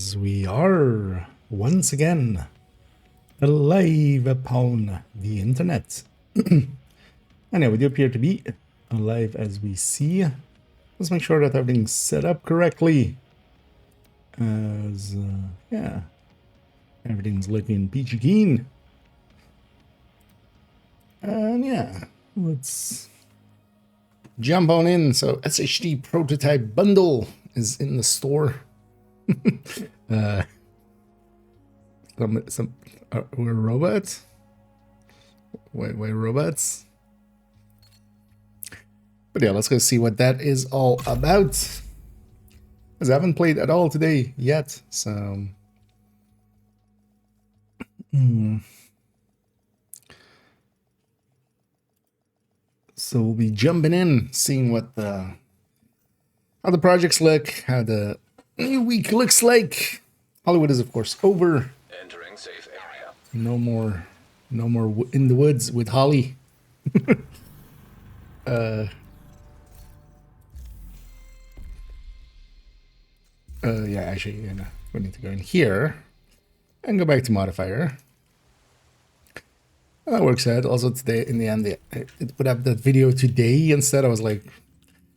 as we are once again alive upon the internet. Anyway, we do appear to be alive as we see. Let's make sure that everything's set up correctly. As, yeah, everything's looking peachy keen. And yeah, let's jump on in. So SHD prototype bundle is in the store. We're robots? Wait, robots? But yeah, let's go see what that is all about. Because I haven't played at all today yet, so... So we'll be jumping in, seeing what how the projects look, how the new week looks like. Hollywood is, of course, over. Entering safe area. No more in the woods with Holly. Yeah, actually, we need to go in here and go back to modifier. That works out. Also today, in the end, it put up that video today instead. I was like,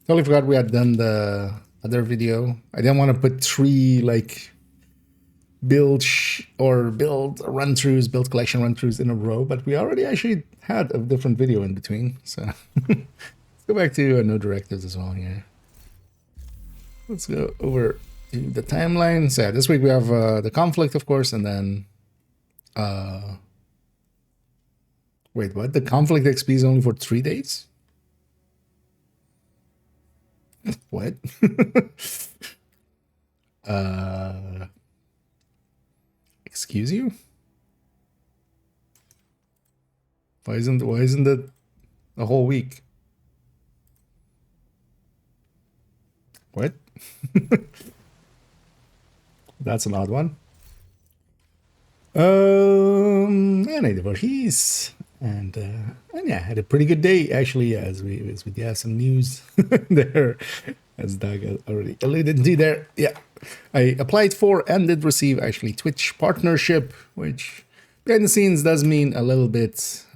totally forgot we had done the other video. I didn't want to put 3 like build run-throughs, build collection run-throughs in a row, but we already actually had a different video in between. So let's go back to no directives as well here. Let's go over to the timeline. So yeah, this week we have the conflict, of course, and then wait, what? The conflict XP is only for 3 days? What? Excuse you? Why isn't it a whole week? What? That's an odd one. Anyway, Voorhees. And yeah, had a pretty good day actually, as we have some news there, as Doug already alluded to there. Yeah, I applied for and did receive actually Twitch partnership, which behind the scenes does mean a little bit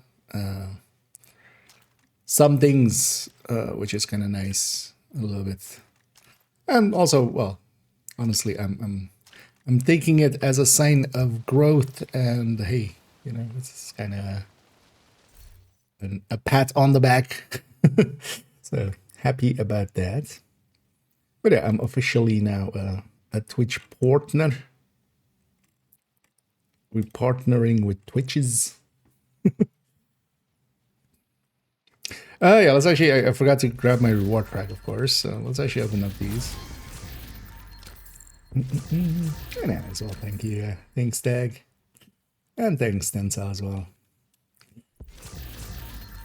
some things, which is kind of nice, a little bit, and also, well, honestly, I'm taking it as a sign of growth, and hey, it's kind of a pat on the back. So happy about that. But yeah, I'm officially now a Twitch partner. We're partnering with Twitches. Yeah, let's actually, I forgot to grab my reward track, of course. So let's actually open up these. And yeah, as well, thank you. Thanks, Dag. And thanks, Tensal, as well.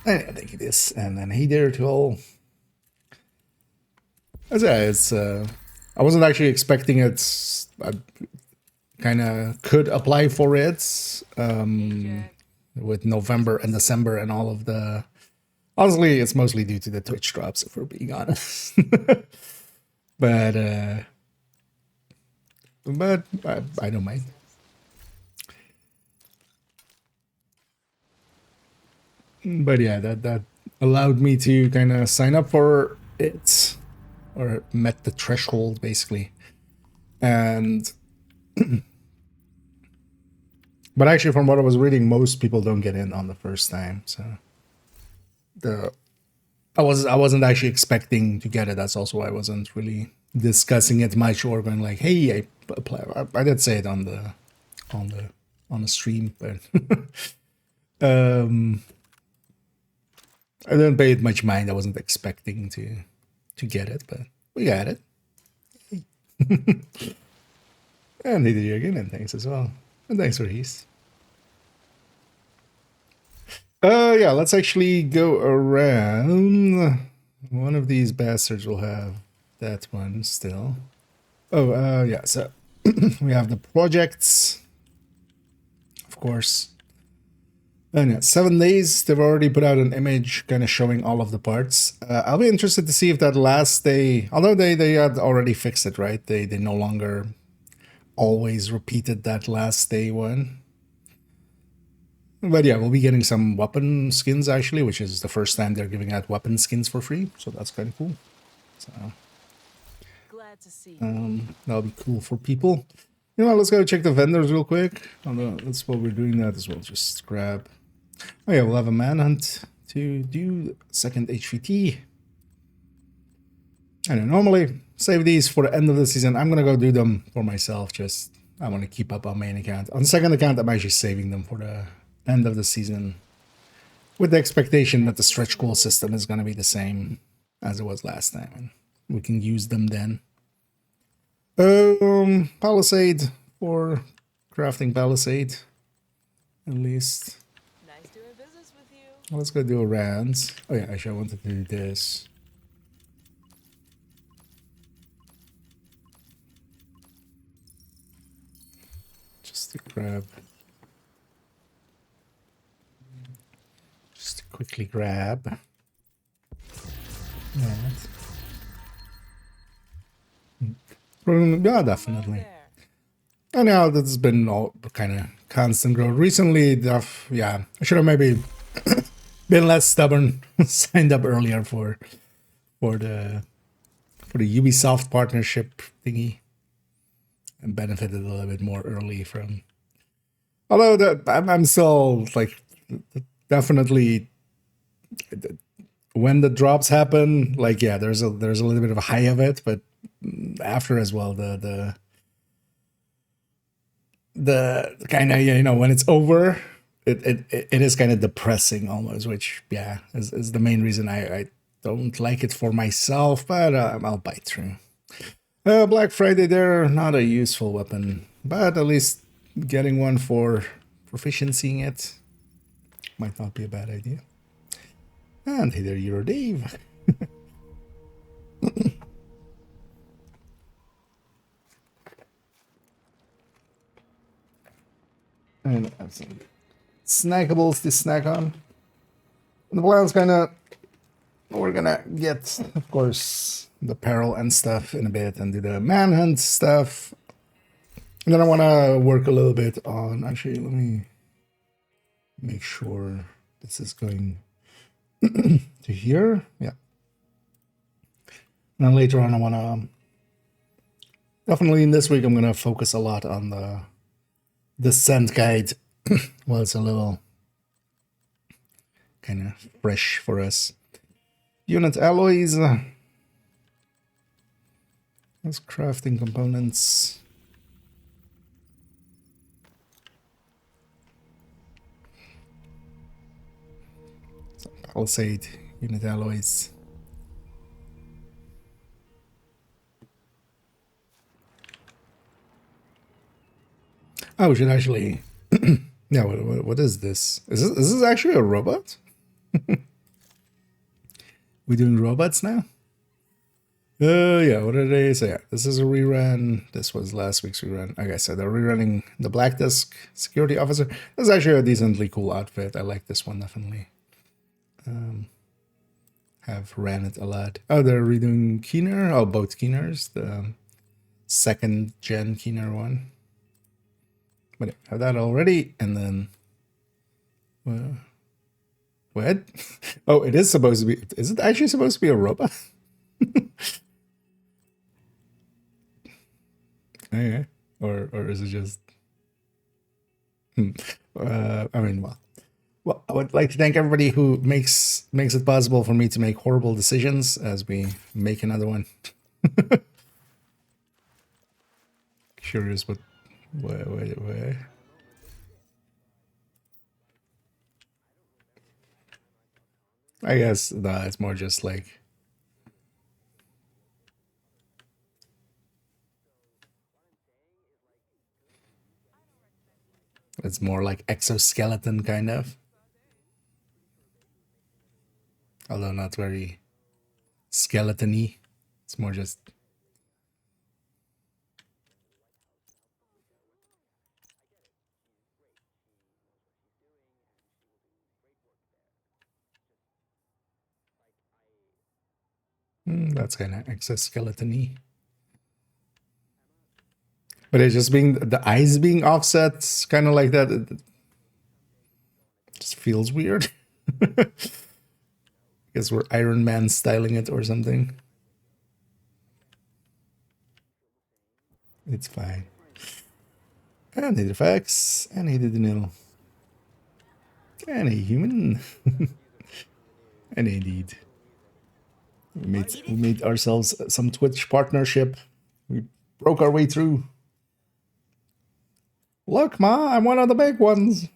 And yeah, thank you, this. And then hey there to all. As it's, I wasn't actually expecting it. I kind of could apply for it with November and December and all of the... Honestly, it's mostly due to the Twitch drops, if we're being honest. But I don't mind. But yeah, that allowed me to kind of sign up for it, or met the threshold basically. And but actually, from what I was reading, most people don't get in on the first time. So I wasn't actually expecting to get it. That's also why I wasn't really discussing it much or going like, hey, I apply. I did say it on the stream, but I didn't pay it much mind. I wasn't expecting to get it, but we got it. And neither you again, and thanks as well. And thanks for these. Yeah, let's actually go around. One of these bastards will have that one still. Oh, yeah, so we have the projects, of course. And yeah, 7 days, they've already put out an image kind of showing all of the parts. I'll be interested to see if that last day, although they had already fixed it, right? They no longer always repeated that last day one. But yeah, we'll be getting some weapon skins actually, which is the first time they're giving out weapon skins for free. So that's kind of cool. So Glad to see that'll be cool for people. You know what, let's go check the vendors real quick. That's what we're doing that as well. Just grab. Oh yeah, we'll have a manhunt to do. Second HVT. And normally save these for the end of the season. I'm gonna go do them for myself. Just I want to keep up on main account. On the second account, I'm actually saving them for the end of the season, with the expectation that the stretch goal system is gonna be the same as it was last time, and we can use them then. Palisade for crafting palisade, at least. Nice doing business with you. Let's go do a round. Oh yeah, actually I wanted to do this. Just to grab. Just to quickly grab that. Yeah, definitely. And now that's been all kind of constant growth. Recently, yeah, I should have maybe been less stubborn, signed up earlier for the Ubisoft partnership thingy, and benefited a little bit more early from. Although I'm still like definitely when the drops happen, like yeah, there's a little bit of a high of it, but after as well the kind of, you know, when it's over, it is kind of depressing almost, which yeah is the main reason I don't like it for myself, but I'll bite through. Black Friday, they're not a useful weapon, but at least getting one for proficiencying it might not be a bad idea. And hey there, you're Dave. And have some snackables to snack on. And the plan's kind of, we're gonna get, of course, the apparel and stuff in a bit and do the manhunt stuff. And then I want to work a little bit on, actually, let me make sure this is going to here. Yeah. And then later on, I want to, definitely in this week, I'm going to focus a lot on the descent guide. Well, it's a little kind of fresh for us. Unit alloys. That's crafting components. Some palisade unit alloys. Oh, we should actually. Yeah, what is this? Is this actually a robot? We doing robots now? Yeah, what did they say? Yeah, this is a rerun. This was last week's rerun. Like I said, they're rerunning the Black Desk Security Officer. This is actually a decently cool outfit. I like this one, definitely. Have ran it a lot. Oh, they're redoing Keener? Oh, both Keeners. The second gen Keener one. But yeah, have that already, and then... what? Oh, it is supposed to be... Is it actually supposed to be a robot? Okay. Or is it just... I mean, well, I would like to thank everybody who makes it possible for me to make horrible decisions as we make another one. Curious what... Where? I guess it's more just like... It's more like exoskeleton, kind of. Although not very skeleton-y. It's more just... that's kind of exoskeleton-y. But it's just being the eyes being offset, kind of like that. It just feels weird. Guess we're Iron Man styling it or something. It's fine. And native effects, and he did the nil. And a human. And indeed. We made ourselves some Twitch partnership. We broke our way through. Look, Ma, I'm one of the big ones.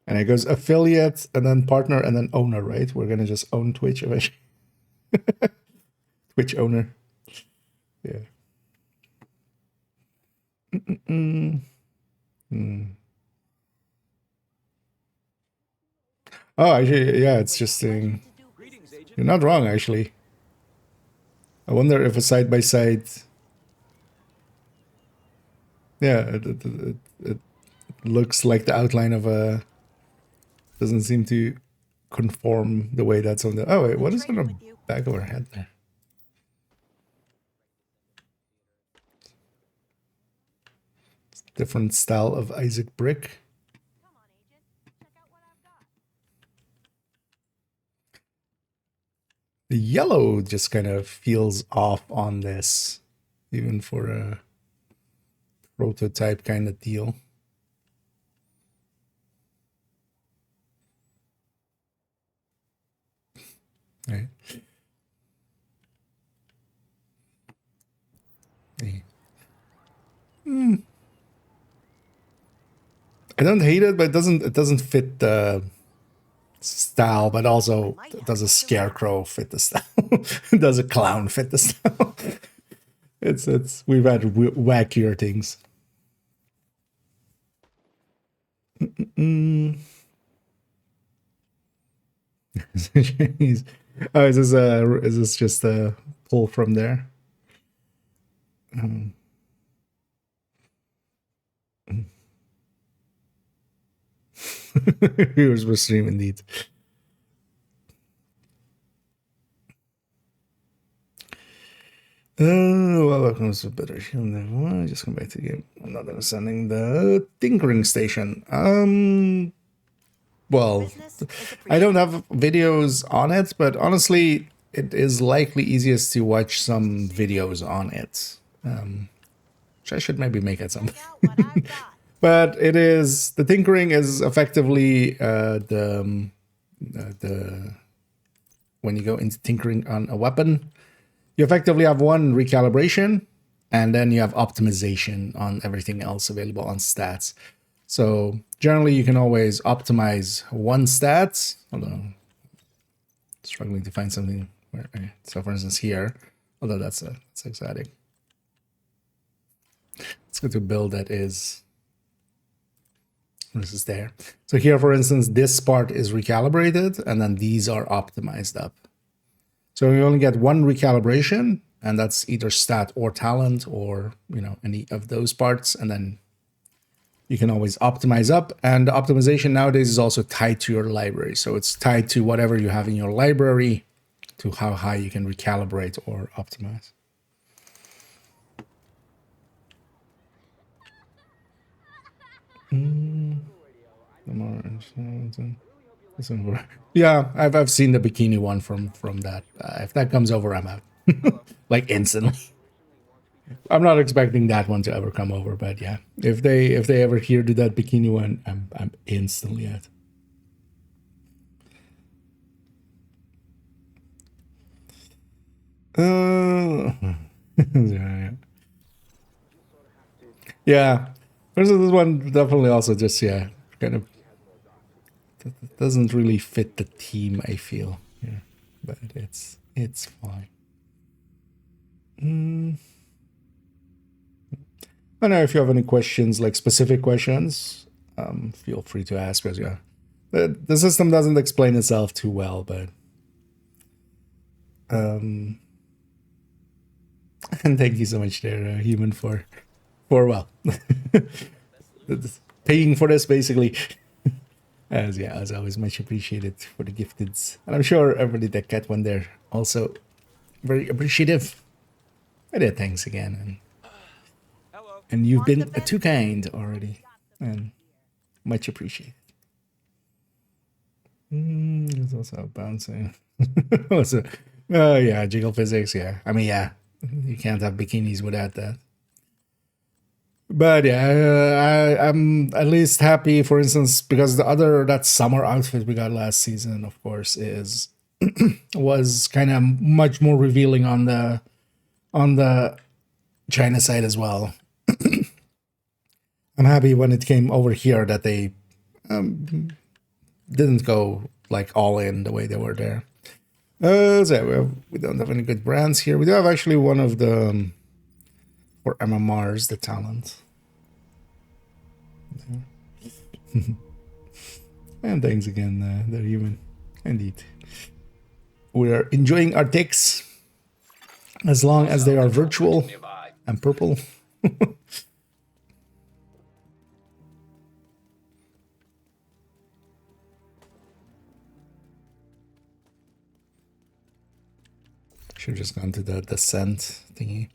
And it goes affiliate, and then partner, and then owner, right? We're gonna just own Twitch eventually. Twitch owner. Yeah. Oh, actually, yeah, it's just saying. You're not wrong, actually. I wonder if a side by side. Yeah, it looks like the outline of a. Doesn't seem to conform the way that's on the. Oh wait, what is on the back of her head there? Different style of Isaac brick. The yellow just kind of feels off on this, even for a prototype kind of deal. Right. I don't hate it, but it doesn't fit the style, but also does a scarecrow fit the style? Does a clown fit the style? It's we've had wackier things. Oh, is this just a pull from there? Viewers were stream indeed. Well, welcome to better shield. Just come back to the game. I'm not understanding the tinkering station. Well, I don't have videos on it, but honestly, it is likely easiest to watch some videos on it. Which I should maybe make at some point. But it is, the tinkering is effectively the when you go into tinkering on a weapon, you effectively have one recalibration, and then you have optimization on everything else available on stats. So generally, you can always optimize one stat. Although struggling to find something. So for instance, here, although that's exciting. Let's go to build that is. This is there. So here, for instance, this part is recalibrated, and then these are optimized up. So you only get one recalibration, and that's either stat or talent, or any of those parts, and then you can always optimize up. And the optimization nowadays is also tied to your library. So it's tied to whatever you have in your library, to how high you can recalibrate or optimize. Yeah, I've seen the bikini one from that. If that comes over, I'm out. Like instantly. I'm not expecting that one to ever come over, but yeah, if they ever here do that bikini one, I'm instantly out. Yeah, there's this one definitely also just kind of doesn't really fit the theme, I feel. Yeah, but it's fine. I don't know if you have any questions, like specific questions. Feel free to ask us. Yeah, the system doesn't explain itself too well, but and thank you so much, there, human, for well, paying for this basically. As always, much appreciated for the gifteds, and I'm sure everybody that got one there also very appreciative. I did thanks again, Hello. and you've been too kind already, and much appreciated. There's also bouncing. Also, oh yeah, jiggle physics. Yeah, I mean, yeah, you can't have bikinis without that. But yeah, I'm at least happy, for instance, because that summer outfit we got last season, of course, was kind of much more revealing on the China side as well. I'm happy when it came over here that they didn't go like all in the way they were there. So we don't have any good brands here. We do have actually one of the for MMRs, the talent. And thanks again, they're human. Indeed. We are enjoying our ticks as long as they are virtual and purple. Should have just gone to the descent thingy.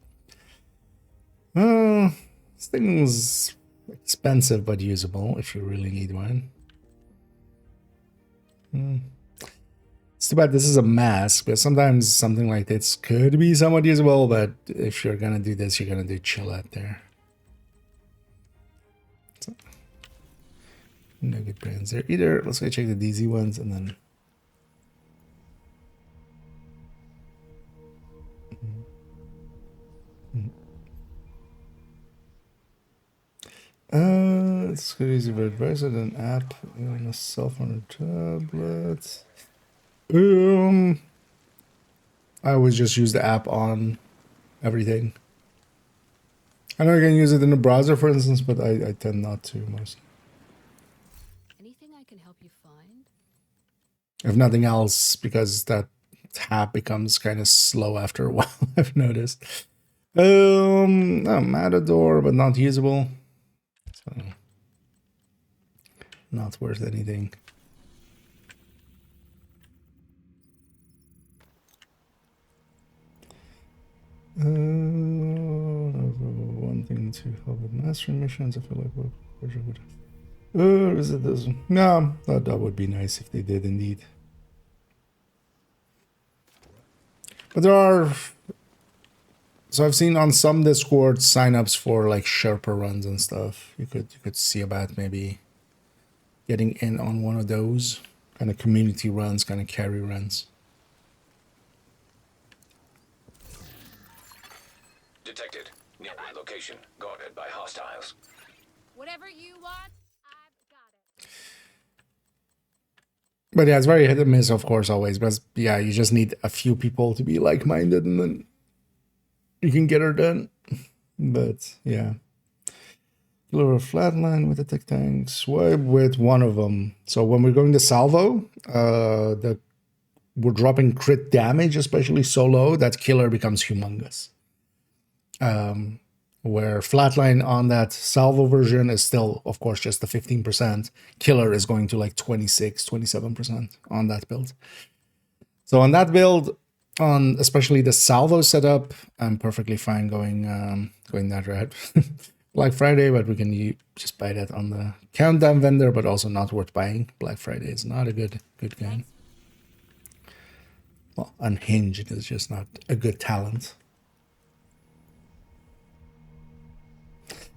This thing's expensive but usable if you really need one. It's too bad this is a mask, but sometimes something like this could be somewhat usable, but if you're gonna do this, you're gonna do chill out there. So, no good brands there either. Let's go check the DZ ones and then... It's easy for advisor than app on a cell phone or tablet. I always just use the app on everything. I know you can use it in the browser, for instance, but I tend not to most. Anything I can help you find? If nothing else, because that tab becomes kind of slow after a while, I've noticed. Matador, but not usable. So, not worth anything. One thing to help with mastering missions. I feel like what would. Is it this? No, that would be nice if they did indeed. But there are. So I've seen on some Discord signups for like Sherpa runs and stuff. You could see about maybe getting in on one of those kind of community runs, kind of carry runs. Detected. Nearby location. Guarded by hostiles. Whatever you want, I've got it. But yeah, it's very hit and miss, of course, always. But yeah, you just need a few people to be like-minded, and then you can get her done. But yeah, lower flatline with the tech tank, swipe with one of them. So when we're going to salvo, we're dropping crit damage, especially so low that killer becomes humongous. Where flatline on that salvo version is still, of course, just the 15%. Killer is going to like 26, 27% on that build. So on that build, on especially the salvo setup, I'm perfectly fine going that route. Black Friday, but we can just buy that on the countdown vendor, but also not worth buying. Black Friday is not a good game. Well, Unhinged is just not a good talent.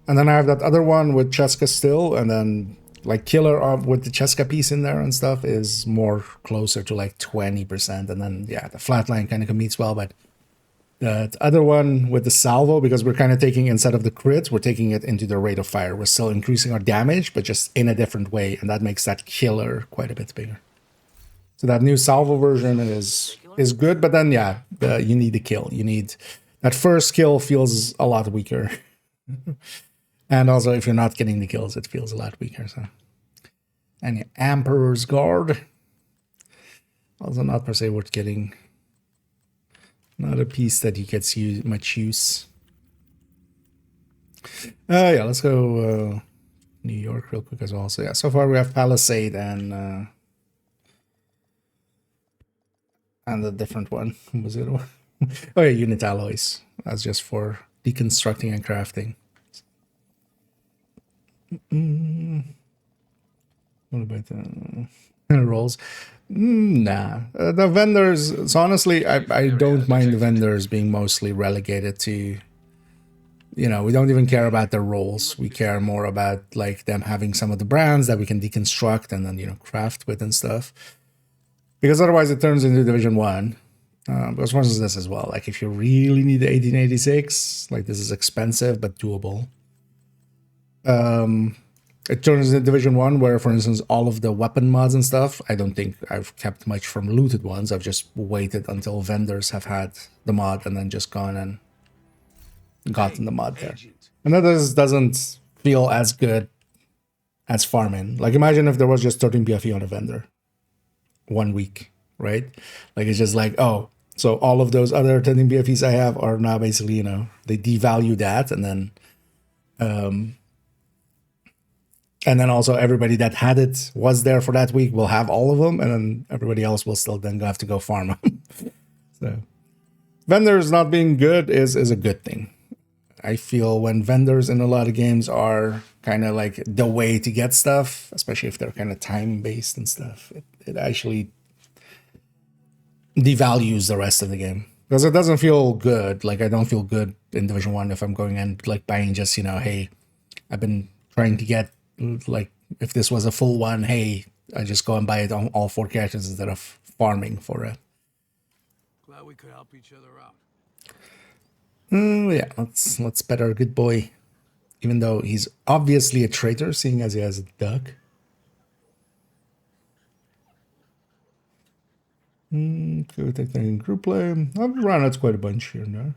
And then I have that other one with Cheska still, and then like Killer with the Cheska piece in there and stuff is more closer to like 20%. And then, yeah, the flatline kind of competes well, but the other one with the salvo, because we're kind of taking, instead of the crit, we're taking it into the rate of fire. We're still increasing our damage, but just in a different way. And that makes that killer quite a bit bigger. So that new salvo version is good, but then, yeah, you need the kill. You need that first kill feels a lot weaker. And also, if you're not getting the kills, it feels a lot weaker. So, and the Emperor's Guard, also not per se worth getting. Not a piece that he gets much use. Yeah, let's go New York real quick as well. So yeah, so far we have Palisade and a different one. What was the other one? Oh yeah, unit alloys. That's just for deconstructing and crafting. What about rolls? Nah. The vendors, so honestly, I don't mind the vendors being mostly relegated to, you know, we don't even care about their roles. We care more about like them having some of the brands that we can deconstruct and then, you know, craft with and stuff. Because otherwise it turns into Division 1. Because for instance, this as well. Like if you really need the 1886, like this is expensive but doable. It turns into Division 1 where, for instance, all of the weapon mods and stuff, I don't think I've kept much from looted ones. I've just waited until vendors have had the mod and then just gone and gotten the mod there. And that doesn't feel as good as farming. Like imagine if there was just 13 BFE on a vendor 1 week, right? Like it's just like, oh, so all of those other 13 BFEs I have are now basically, you know, they devalue that, and then also everybody that had it was there for that week will have all of them, and then everybody else will still then have to go farm them. So vendors not being good is a good thing. I feel when vendors in a lot of games are kind of like the way to get stuff, especially if they're kind of time-based and stuff, it actually devalues the rest of the game. Because it doesn't feel good. Like I don't feel good in Division 1 if I'm going and like buying just, you know, hey, I've been trying to get, like if this was a full one, hey, I just go and buy it on all 4 characters instead of farming for it. Glad we could help each other out. Yeah, let's bet our good boy, even though he's obviously a traitor, seeing as he has a duck. Go take that in group play. I've run it quite a bunch here now.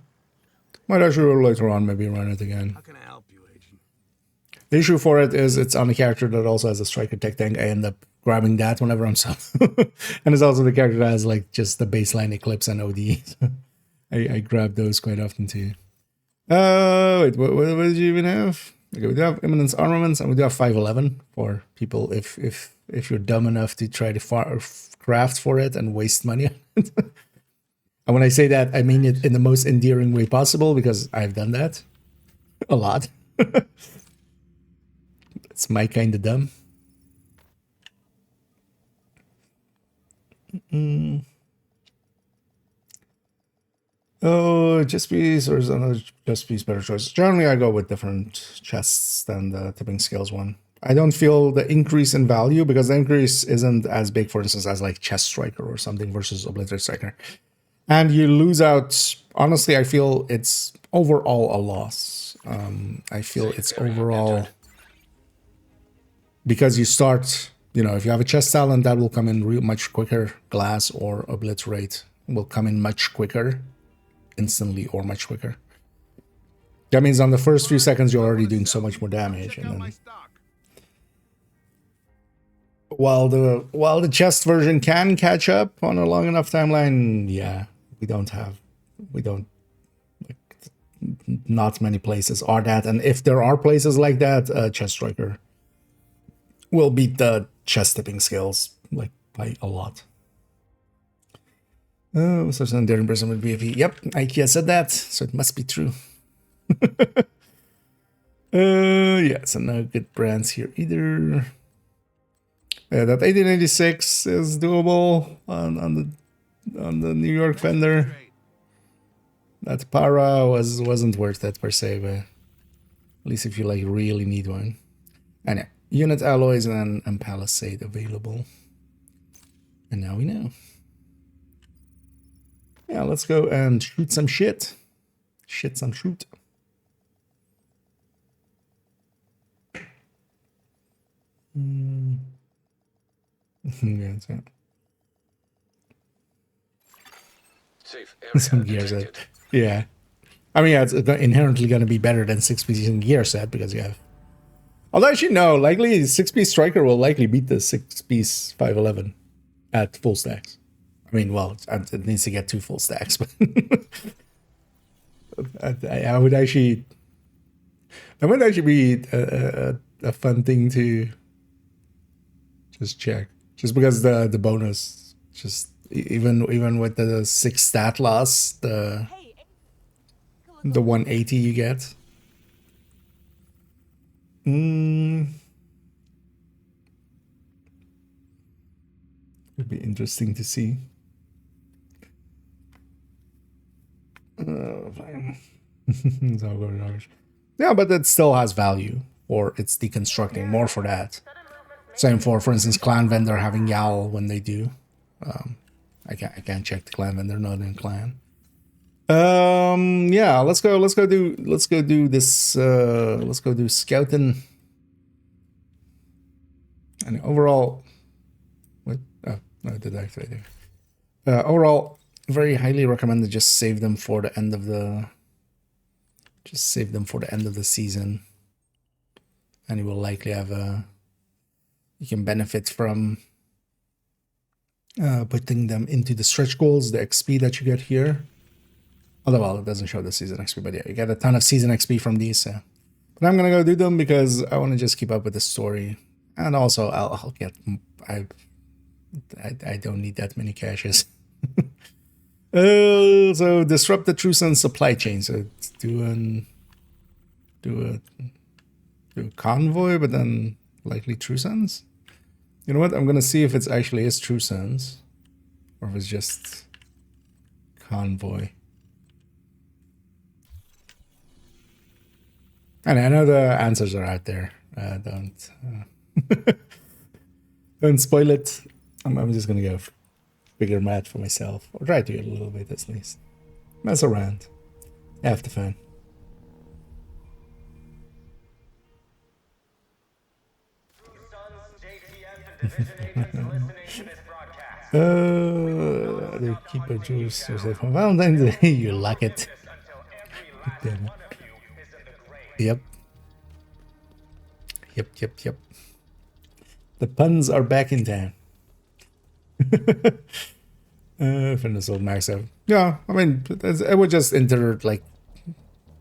Might actually later on maybe run it again. How can I help you, Agent? The issue for it is it's on a character that also has a striker tech tank. I end up grabbing that whenever I'm sub. And it's also the character that has like just the baseline Eclipse and OD. I grab those quite often too. Wait, what did you even have? Okay, we do have Imminence Armaments, and we do have 511 for people if you're dumb enough to try to craft for it and waste money on it. And when I say that, I mean it in the most endearing way possible, because I've done that a lot. It's my kind of dumb. Oh, chest piece, or is another chest piece better choice? Generally, I go with different chests than the tipping scales one. I don't feel the increase in value because the increase isn't as big, for instance, as like chest striker or something versus obliterate striker. And you lose out. Honestly, I feel it's overall a loss. I feel it's overall because you start. You know, if you have a chest talent, that will come in much quicker. Glass or obliterate will come in much quicker. Instantly or much quicker. That means on the first few seconds you're already doing so much more damage, and then while the chest version can catch up on a long enough timeline, yeah, we don't like, not many places are that, and if there are places like that, chest striker will beat the chest tipping skills like by a lot. Oh, such an endearing person with BFE. Yep, IKEA said that, so it must be true. Yeah, so no good brands here either. That 1886 is doable on the New York vendor. That para wasn't worth it per se, but at least if you like really need one. And yeah, unit alloys and Palisade available. And now we know. Yeah, let's go and shoot some shit. Shit some shoot. Yeah, that's it. Safe area Some gear set. detected. Yeah. I mean, yeah, it's inherently going to be better than 6-piece in gear set because you have. Although actually, no, likely 6-piece striker will likely beat the 6-piece 511 at full stacks. I mean, well, it needs to get 2 full stacks, but I would actually. That would actually be a fun thing to just check, just because the bonus just Even with the 6 stat loss, the 180 you get. Would be interesting to see. Fine. Yeah, but it still has value, or it's deconstructing more for that. Same for instance, clan vendor having Yowl when they do. I can't check the clan vendor, not in clan. Yeah, let's go do this. Let's go do scouting. And overall, what? Oh no, I did activate there. Overall, very highly recommended. Just save them for the end of the. Just save them for the end of the season, and you will likely have a. You can benefit from putting them into the stretch goals, the XP that you get here. Although, well, it doesn't show the season XP, but yeah, you get a ton of season XP from these. But I'm gonna go do them because I want to just keep up with the story, and also I'll get. I don't need that many caches. So disrupt the True Sun supply chain. So do a convoy, but then likely True Suns. You know what? I'm gonna see if it's actually is True Suns, or if it's just convoy. And I know the answers are out there. Don't spoil it. I'm just gonna go bigger math for myself, or try to do it a little bit at least. Mess around. Have the fun. They keep a juice to say for Valentine's Day. You like it. Damn it. Yep. The puns are back in town. Fitness old max out. Yeah, I mean, it would just enter like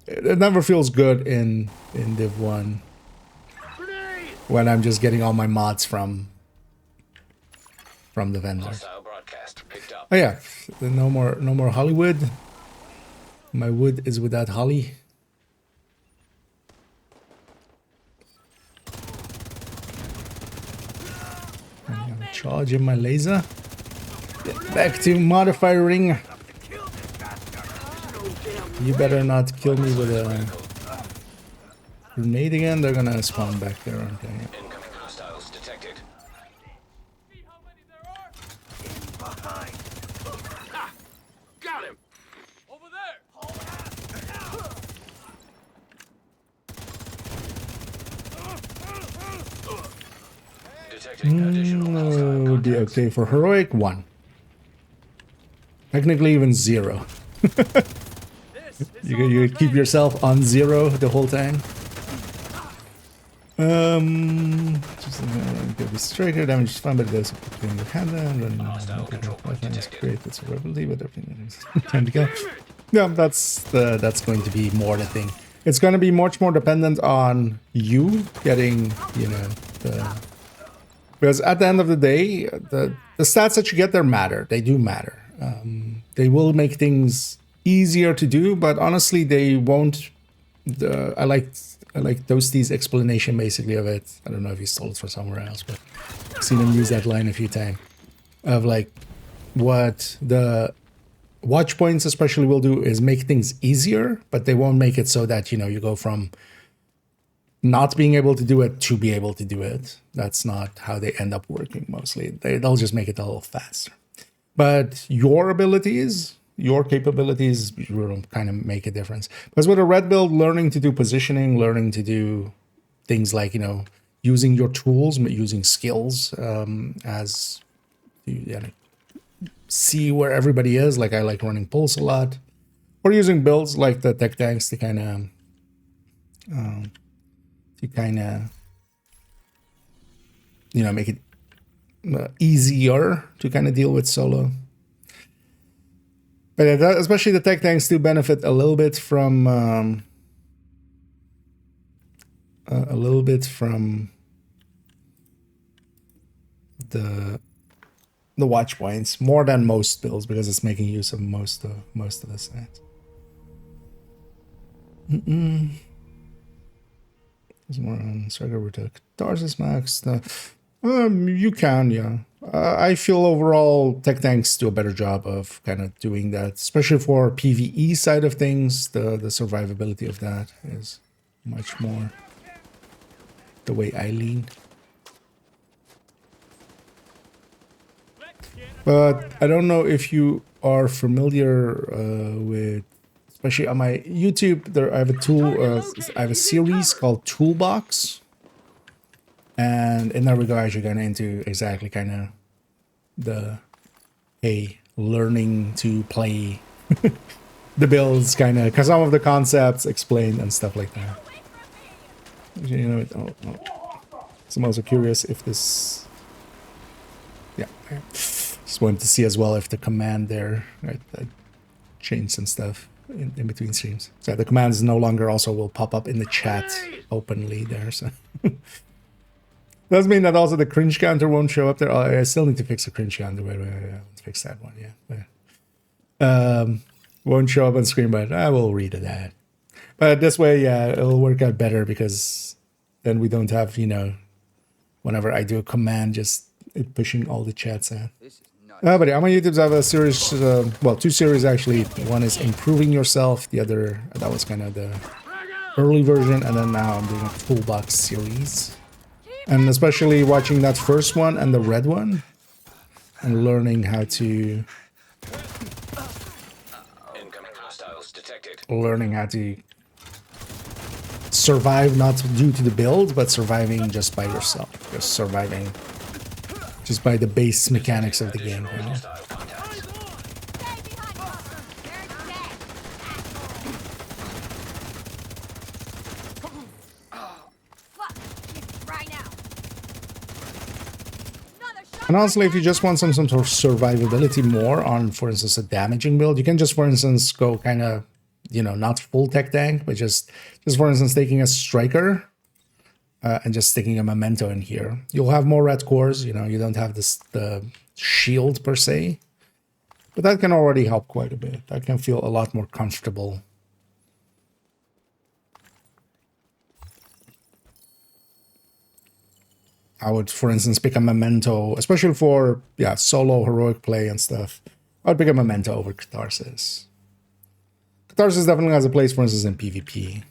it never feels good in Div 1 when I'm just getting all my mods from the vendor. Oh yeah, no more Hollywood. My wood is without holly. I'm gonna charge in my laser. Get back to modifying. You better not kill me with a grenade again. They're gonna spawn back there, aren't they? Incoming hostiles detected. See how many there are? Behind. Ah, got him. Over there. Detecting additional hostile Would be contacts. okay for heroic 1. Technically even 0. You keep yourself on 0 the whole time. Just give me striker damage is fine, but it does between the hand and then create its durability, but everything is time to go. Yeah, that's going to be more the thing. It's going to be much more dependent on you getting, you know, because at the end of the day, the stats that you get there matter. They do matter. They will make things easier to do, but honestly, they won't. I like Toasty's explanation basically of it. I don't know if he stole it from somewhere else, but I've seen him use that line a few times. Of like, what the watch points especially will do is make things easier, but they won't make it so that, you know, you go from not being able to do it to be able to do it. That's not how they end up working mostly. They'll just make it a little faster. But your abilities, your capabilities will kind of make a difference. Because with a red build, learning to do positioning, learning to do things like, you know, using your tools, using skills as you see where everybody is. Like I like running pulse a lot. Or using builds like the tech tanks to kind of you know, make it easier to kind of deal with solo. But especially the tech tanks do benefit a little bit from the the watch points more than most builds because it's making use of most of the sets. There's more on Striker Rotok. Tarsus Max. You can, yeah. I feel overall Tech Tanks do a better job of kind of doing that, especially for PvE side of things. The survivability of that is much more the way I lean. But I don't know if you are familiar with, especially on my YouTube, I have a tool, I have a series called Toolbox. And in that regard, you're going into exactly kind of the, hey, learning to play the builds kind of, because some of the concepts explained and stuff like that. You know, so I'm also curious if this, yeah, just wanted to see as well if the command there, right, changed some stuff in between streams. So the commands no longer also will pop up in the chat openly there, so. Does mean that also the cringe counter won't show up there. Oh, I still need to fix the cringe counter. Wait, let's fix that one, yeah. Won't show up on screen, but I will read that. But this way, yeah, it'll work out better because then we don't have, you know, whenever I do a command, just it pushing all the chats out. But yeah, on my YouTube, I have a series, well, 2 series actually. One is Improving Yourself. The other, that was kind of the early version. And then now I'm doing a Toolbox series. And especially watching that first one and the red one, and learning how to Incoming hostiles detected. learning how to survive, not due to the build, but surviving just by yourself, just surviving just by the base mechanics of the game. You know? Hostile contacts. Stay behind us. They're dead. Fuck. Right now. Another shot. And honestly, if you just want some sort of survivability more on, for instance, a damaging build, you can just, for instance, go kind of, you know, not full tech tank, but just for instance, taking a striker and just sticking a memento in here. You'll have more red cores, you know, you don't have the shield per se, but that can already help quite a bit. I can feel a lot more comfortable. I would, for instance, pick a memento, especially for, yeah, solo heroic play and stuff. I would pick a memento over Catharsis. Catharsis definitely has a place, for instance, in PvP.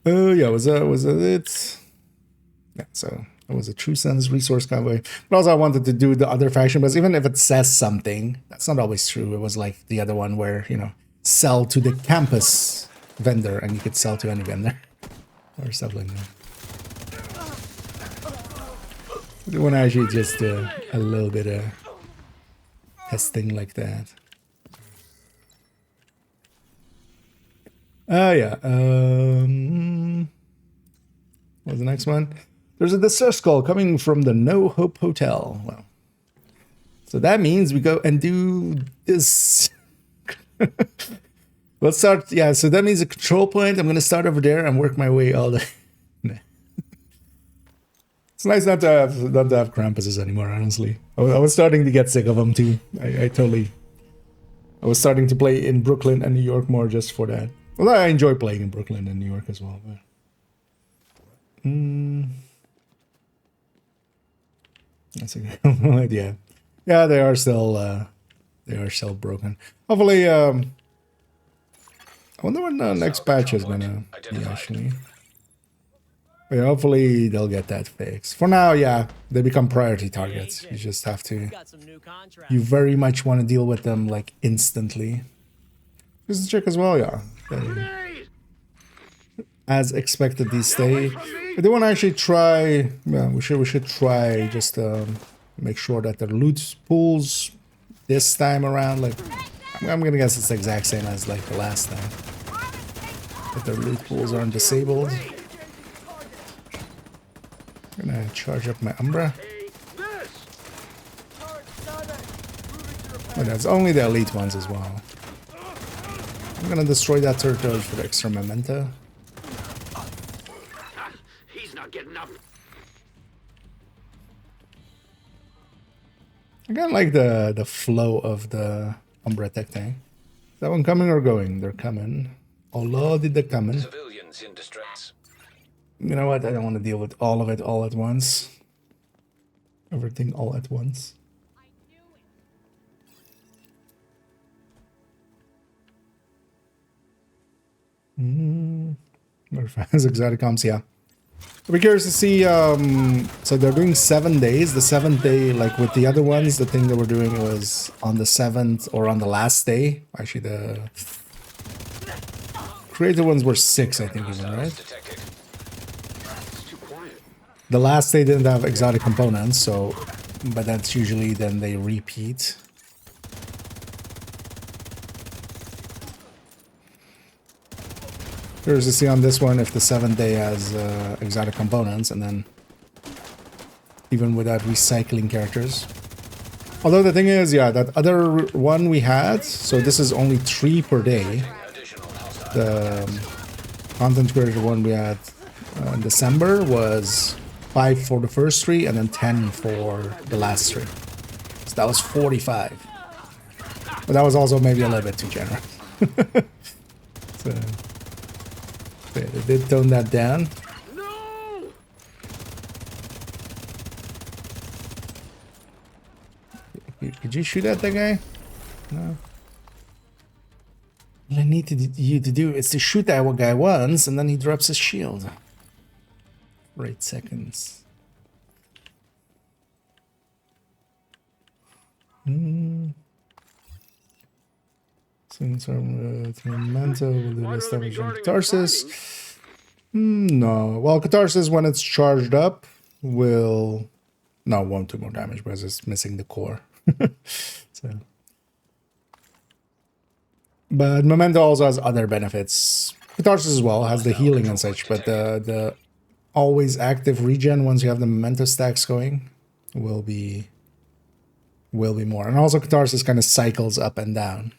Yeah, was it? Yeah, so it was a True Sense resource convoy. But also I wanted to do the other faction, but even if it says something, that's not always true. It was like the other one where, you know, sell to the campus vendor and you could sell to any vendor or stuff like that. The one actually just a little bit of testing like that. Yeah. What's the next one? There's a distress call coming from the No Hope Hotel. Well, so that means we go and do this. Let's start. Yeah, so that means a control point. I'm going to start over there and work my way all the. It's nice not to have Krampuses anymore, honestly. I was starting to get sick of them too. I was starting to play in Brooklyn and New York more just for that. Well, I enjoy playing in Brooklyn and New York as well. But... That's a good idea. Yeah, they are still broken. Hopefully, I wonder when the next patch is gonna be actually. But yeah, hopefully they'll get that fixed. For now, yeah, they become priority targets. You just have to. You very much want to deal with them like instantly. This is check as well, yeah. As expected, these stay. But they want to actually try. Yeah, we should try just make sure that the loot pools this time around, like I'm gonna guess it's the exact same as like the last time. That the loot pools aren't disabled. I'm gonna charge up my Umbra. But that's only the elite ones as well. I'm gonna destroy that turtle for the extra memento. He's not getting up. I kind of like the flow of the Umbra Tech tank. Is that one coming or going? They're coming. Oh lordy, they're coming. Civilians in distress. You know what? I don't want to deal with all of it all at once. Everything all at once. I knew it. Very fast exotic comps, yeah. I'll be curious to see, so they're doing 7 days. The 7th day, like with the other ones, the thing that we're doing was on the 7th or on the last day. Actually, the creative ones were 6, I think, even, right? Detected. The last day didn't have exotic components, so, but that's usually then they repeat. Curious to see on this one if the 7th day has exotic components, and then even without recycling characters. Although the thing is, yeah, that other one we had, so this is only 3 per day. The content creator one we had in December was 5 for the first 3 and then 10 for the last 3. So that was 45. But that was also maybe a little bit too generous. So, yeah, they did tone that down. No! Could you shoot at that guy? No. All I need you to do is to shoot that one guy once, and then he drops his shield. For 8 seconds. Since I'm Memento will do less damage on Catharsis. No. Well, Catharsis, when it's charged up, will... No, won't do more damage because it's missing the core. So... But Memento also has other benefits. Catharsis as well has the healing and such, but the always active regen once you have the Memento stacks going will be more. And also Catharsis kind of cycles up and down.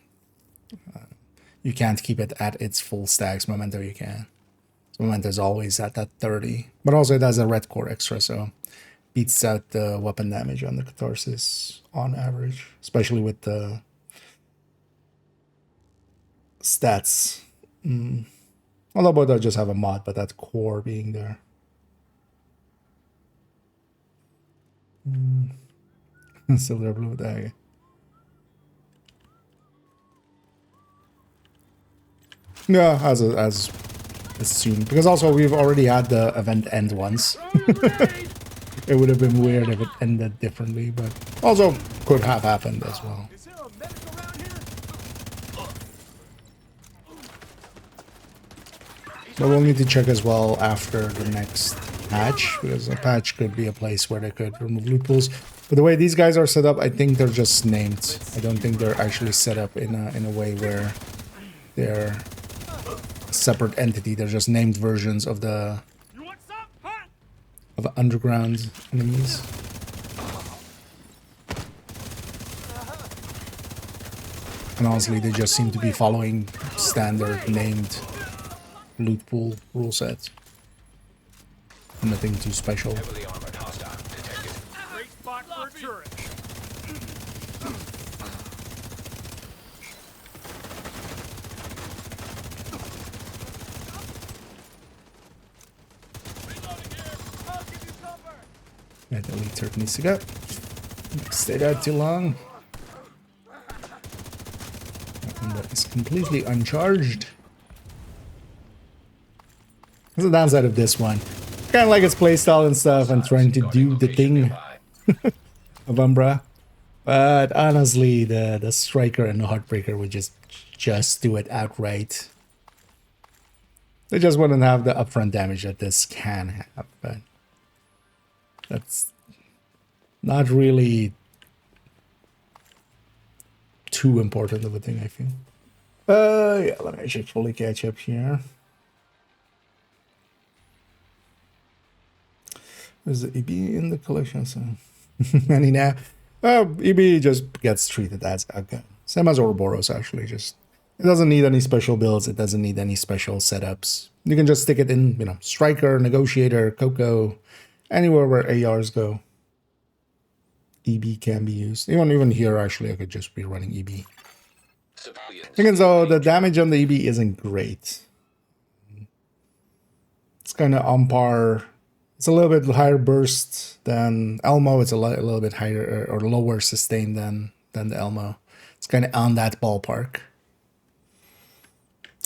You can't keep it at its full stacks. Memento you can. So Memento is always at that 30. But also it has a red core extra, so beats out the weapon damage on the Catharsis on average. Especially with the stats. Although both I just have a mod, but that core being there. Silver blue dagger. Yeah, as assumed. Because also we've already had the event end once. It would have been weird if it ended differently, but also could have happened as well. Is there a medic around here? But we'll need to check as well after the next patch, because a patch could be a place where they could remove loot pools. But the way these guys are set up, I think they're just named. I don't think they're actually set up in a way where they're a separate entity. They're just named versions of the You want some? Huh? of underground enemies. And honestly, they just seem to be following standard named loot pool rule sets. Nothing too special. Heavily armored hostile detected. Great spot for a turret. Reloading here. I'll give you cover. Yeah, the elite turret needs to go. Stay there too long. And that is completely uncharged. That's the downside of this one. Kind of like its playstyle and stuff and trying to do the thing of Umbra. But honestly, the Striker and the Heartbreaker would just do it outright. They just wouldn't have the upfront damage that this can have, but that's not really too important of a thing, I feel. Yeah, let me actually fully catch up here. Is the EB in the collection? So any now? EB just gets treated as a gun. Same as Ouroboros, actually. Just it doesn't need any special builds. It doesn't need any special setups. You can just stick it in, you know, Striker, Negotiator, Coco, anywhere where ARs go. EB can be used. Even here, actually, I could just be running EB. Civilians. Again, so the damage on the EB isn't great. It's kind of on par. It's a little bit higher burst than Elmo. It's a little bit higher or lower sustain than the Elmo. It's kind of on that ballpark.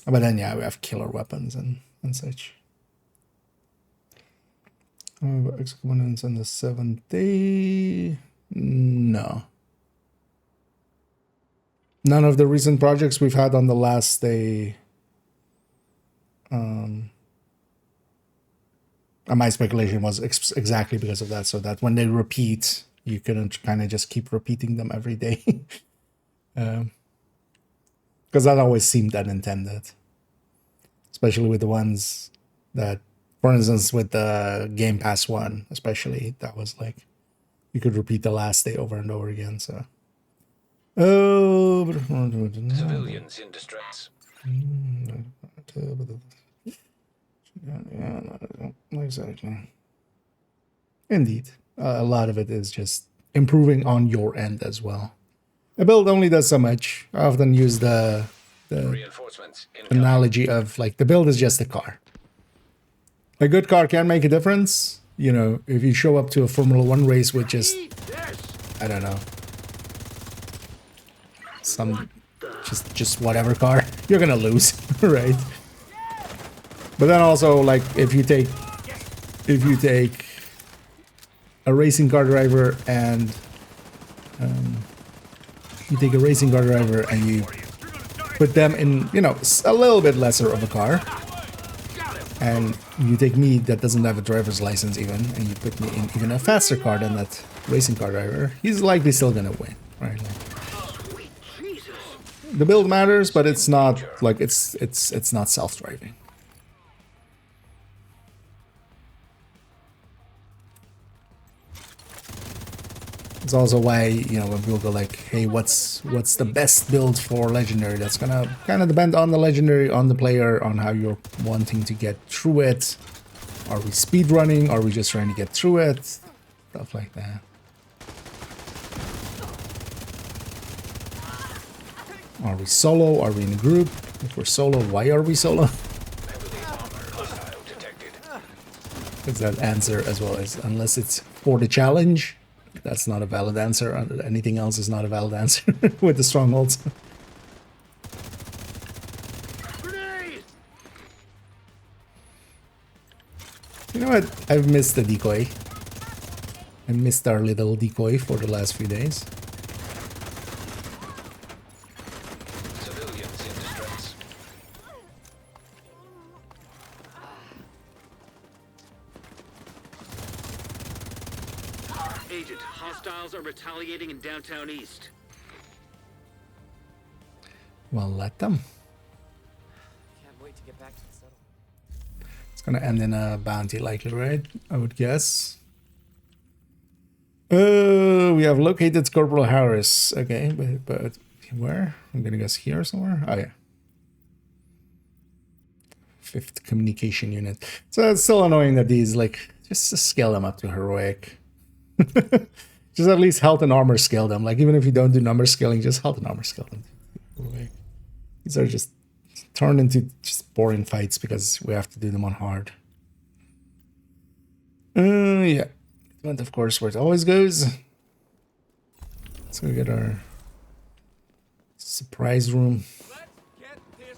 But then, yeah, we have killer weapons and such. Exponents on the 7th day. No. None of the recent projects we've had on the last day. And my speculation was exactly because of that, so that when they repeat, you couldn't kind of just keep repeating them every day. Because that always seemed unintended. Especially with the ones that, for instance, with the Game Pass one, especially, that was like, you could repeat the last day over and over again, so. Oh, Civilians in distress. Yeah, exactly. Indeed. A lot of it is just improving on your end as well. A build only does so much. I often use the Reinforcements incoming. analogy of like the build is just a car. A good car can make a difference. You know, if you show up to a Formula 1 race with just, I don't know, some just whatever car, you're gonna lose, right? But then also, like, if you take a racing car driver and you put them in, you know, a little bit lesser of a car, and you take me that doesn't have a driver's license even, and you put me in even a faster car than that racing car driver, he's likely still gonna win, right? Like, the build matters, but it's not like it's not self-driving. It's also why, you know, when people go like, hey, what's the best build for legendary? That's gonna kind of depend on the legendary, on the player, on how you're wanting to get through it. Are we speedrunning? Are we just trying to get through it? Stuff like that. Are we solo? Are we in a group? If we're solo, why are we solo? It's that answer as well as, unless it's for the challenge, that's not a valid answer. Anything else is not a valid answer with the strongholds. You know what? I've missed the decoy. I missed our little decoy for the last few days. Civilians in distress. Agent, hostiles are retaliating in downtown East. Well, let them. Can't wait to get back to the settlement. It's gonna end in a bounty likely, right? I would guess. We have located Corporal Harris. Okay, but where? I'm gonna guess here somewhere. Oh yeah. 5th communication unit. So it's still annoying that these, like, just scale them up to heroic. Just at least health and armor scale them. Like, even if you don't do number scaling, just health and armor scale them to heroic. These are just turned into just boring fights because we have to do them on hard. Yeah. And of course, where it always goes. Let's go get our surprise room. Let's get this.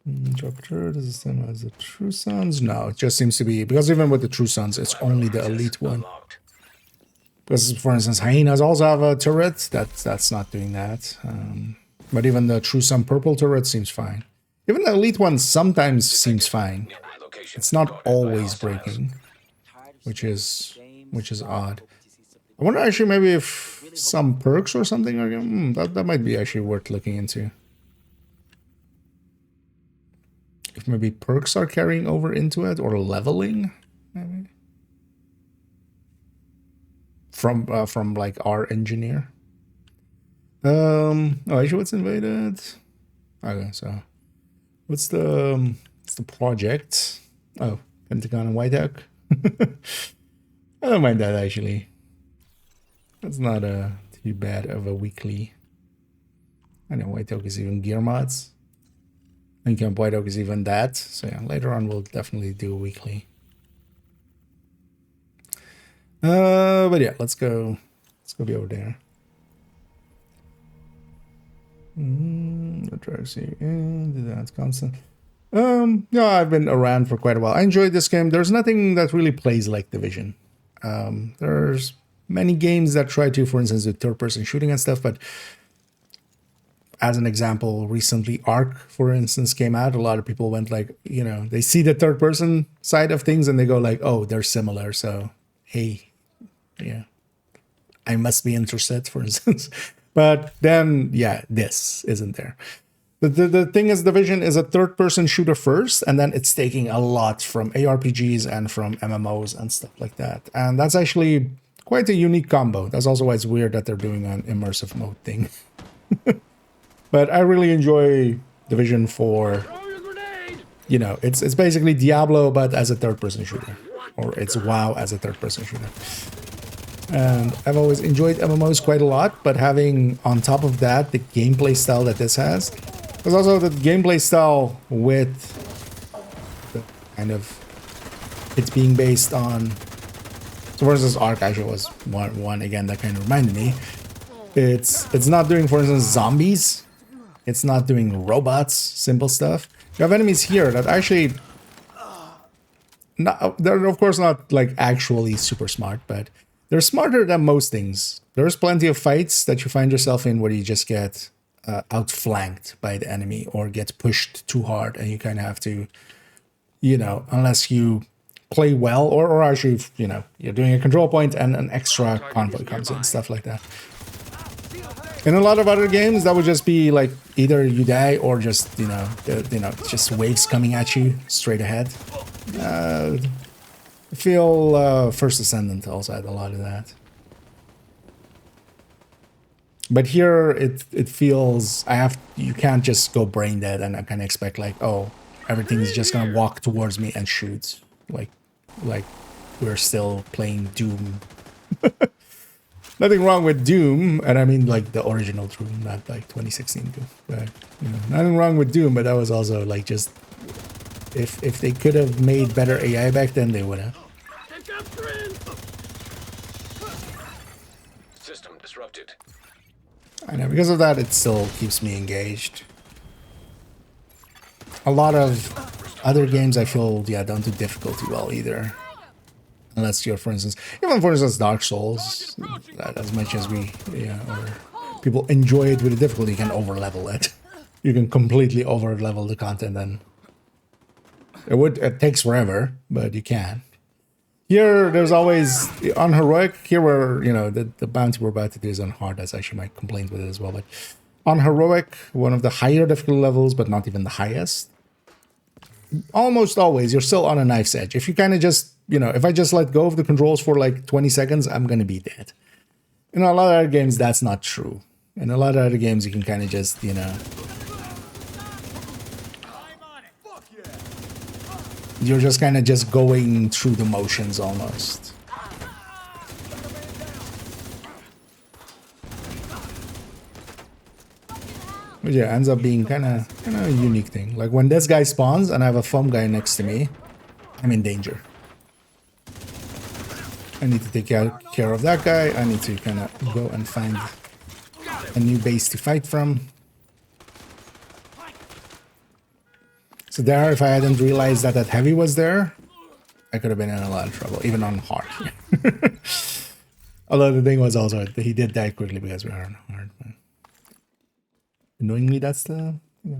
Interpreter, does the same as the True Sons? No, it just seems to be, because even with the True Sons, it's only the elite one. Unlocked. Because, for instance, Hyenas also have a turret. That's not doing that. But even the True Sun purple turret seems fine. Even the elite one sometimes seems fine. Nearby location. It's not Guarded by always hostiles. breaking, Tired of which is games, odd. hope to see something I wonder actually maybe if some perks or something are that might be actually worth looking into. If maybe perks are carrying over into it, or leveling, maybe from like our engineer. Oh, actually, what's invaded? Okay, so what's the project? Oh, Pentagon and White Oak. I don't mind that actually. That's not too bad of a weekly. I know White Oak is even gear mods. I think Camp White Oak is even that. So yeah, later on we'll definitely do a weekly. But yeah, let's go be over there. Drives you in, that's constant. Yeah, I've been around for quite a while. I enjoyed this game. There's nothing that really plays like Division. There's many games that try to, for instance, do third-person shooting and stuff, but as an example, recently Ark, for instance, came out. A lot of people went like, you know, they see the third-person side of things and they go like, oh, they're similar, so hey, yeah, I must be interested, for instance. But then, yeah, this isn't there. The thing is, Division is a third-person shooter first, and then it's taking a lot from ARPGs and from MMOs and stuff like that. And that's actually quite a unique combo. That's also why it's weird that they're doing an immersive mode thing. But I really enjoy Division for, you know, it's basically Diablo, but as a third-person shooter. Or it's WoW as a third-person shooter. And I've always enjoyed MMOs quite a lot, but having on top of that the gameplay style that this has, there's also the gameplay style with the kind of it's being based on. So for instance, Ark actually was one again that kind of reminded me. It's not doing, for instance, zombies. It's not doing robots, simple stuff. You have enemies here that actually, they're of course not like actually super smart, but they're smarter than most things. There's plenty of fights that you find yourself in where you just get outflanked by the enemy or get pushed too hard, and you kind of have to, you know, unless you play well, or actually, you know, you're doing a control point and an extra convoy comes in, stuff like that. In a lot of other games, that would just be like either you die or just, you know, just waves coming at you straight ahead. I feel First Ascendant also had a lot of that. But here it feels you can't just go brain dead and I kind of expect like, oh, everything's just gonna walk towards me and shoot like we're still playing Doom. Nothing wrong with Doom, and I mean like the original Doom, not like 2016 Doom. But you know, nothing wrong with Doom, but that was also like just if they could have made better AI back then, they would have. System disrupted. I know, because of that, it still keeps me engaged. A lot of other games I feel, yeah, don't do difficulty well either. Unless you're, for instance, Dark Souls, that as much as we, yeah, or people enjoy it with the difficulty, you can over-level it. You can completely over-level the content, and it takes forever, but you can. Here, there's always, on Heroic, here where, you know, the bounty we're about to do is on hard, that's actually my complaint with it as well, but on Heroic, one of the higher difficulty levels, but not even the highest, almost always, you're still on a knife's edge. If you kind of just, you know, if I just let go of the controls for like 20 seconds, I'm going to be dead. In a lot of other games, that's not true. In a lot of other games, you can kind of just, you know, you're just kind of just going through the motions almost. Which yeah, ends up being kind of a unique thing. Like when this guy spawns and I have a foam guy next to me, I'm in danger. I need to take care of that guy. I need to kind of go and find a new base to fight from. So there, if I hadn't realized that heavy was there, I could have been in a lot of trouble, even on hard. Although the thing was also, he did die quickly because we were on hard. But annoyingly, that's the... Yeah.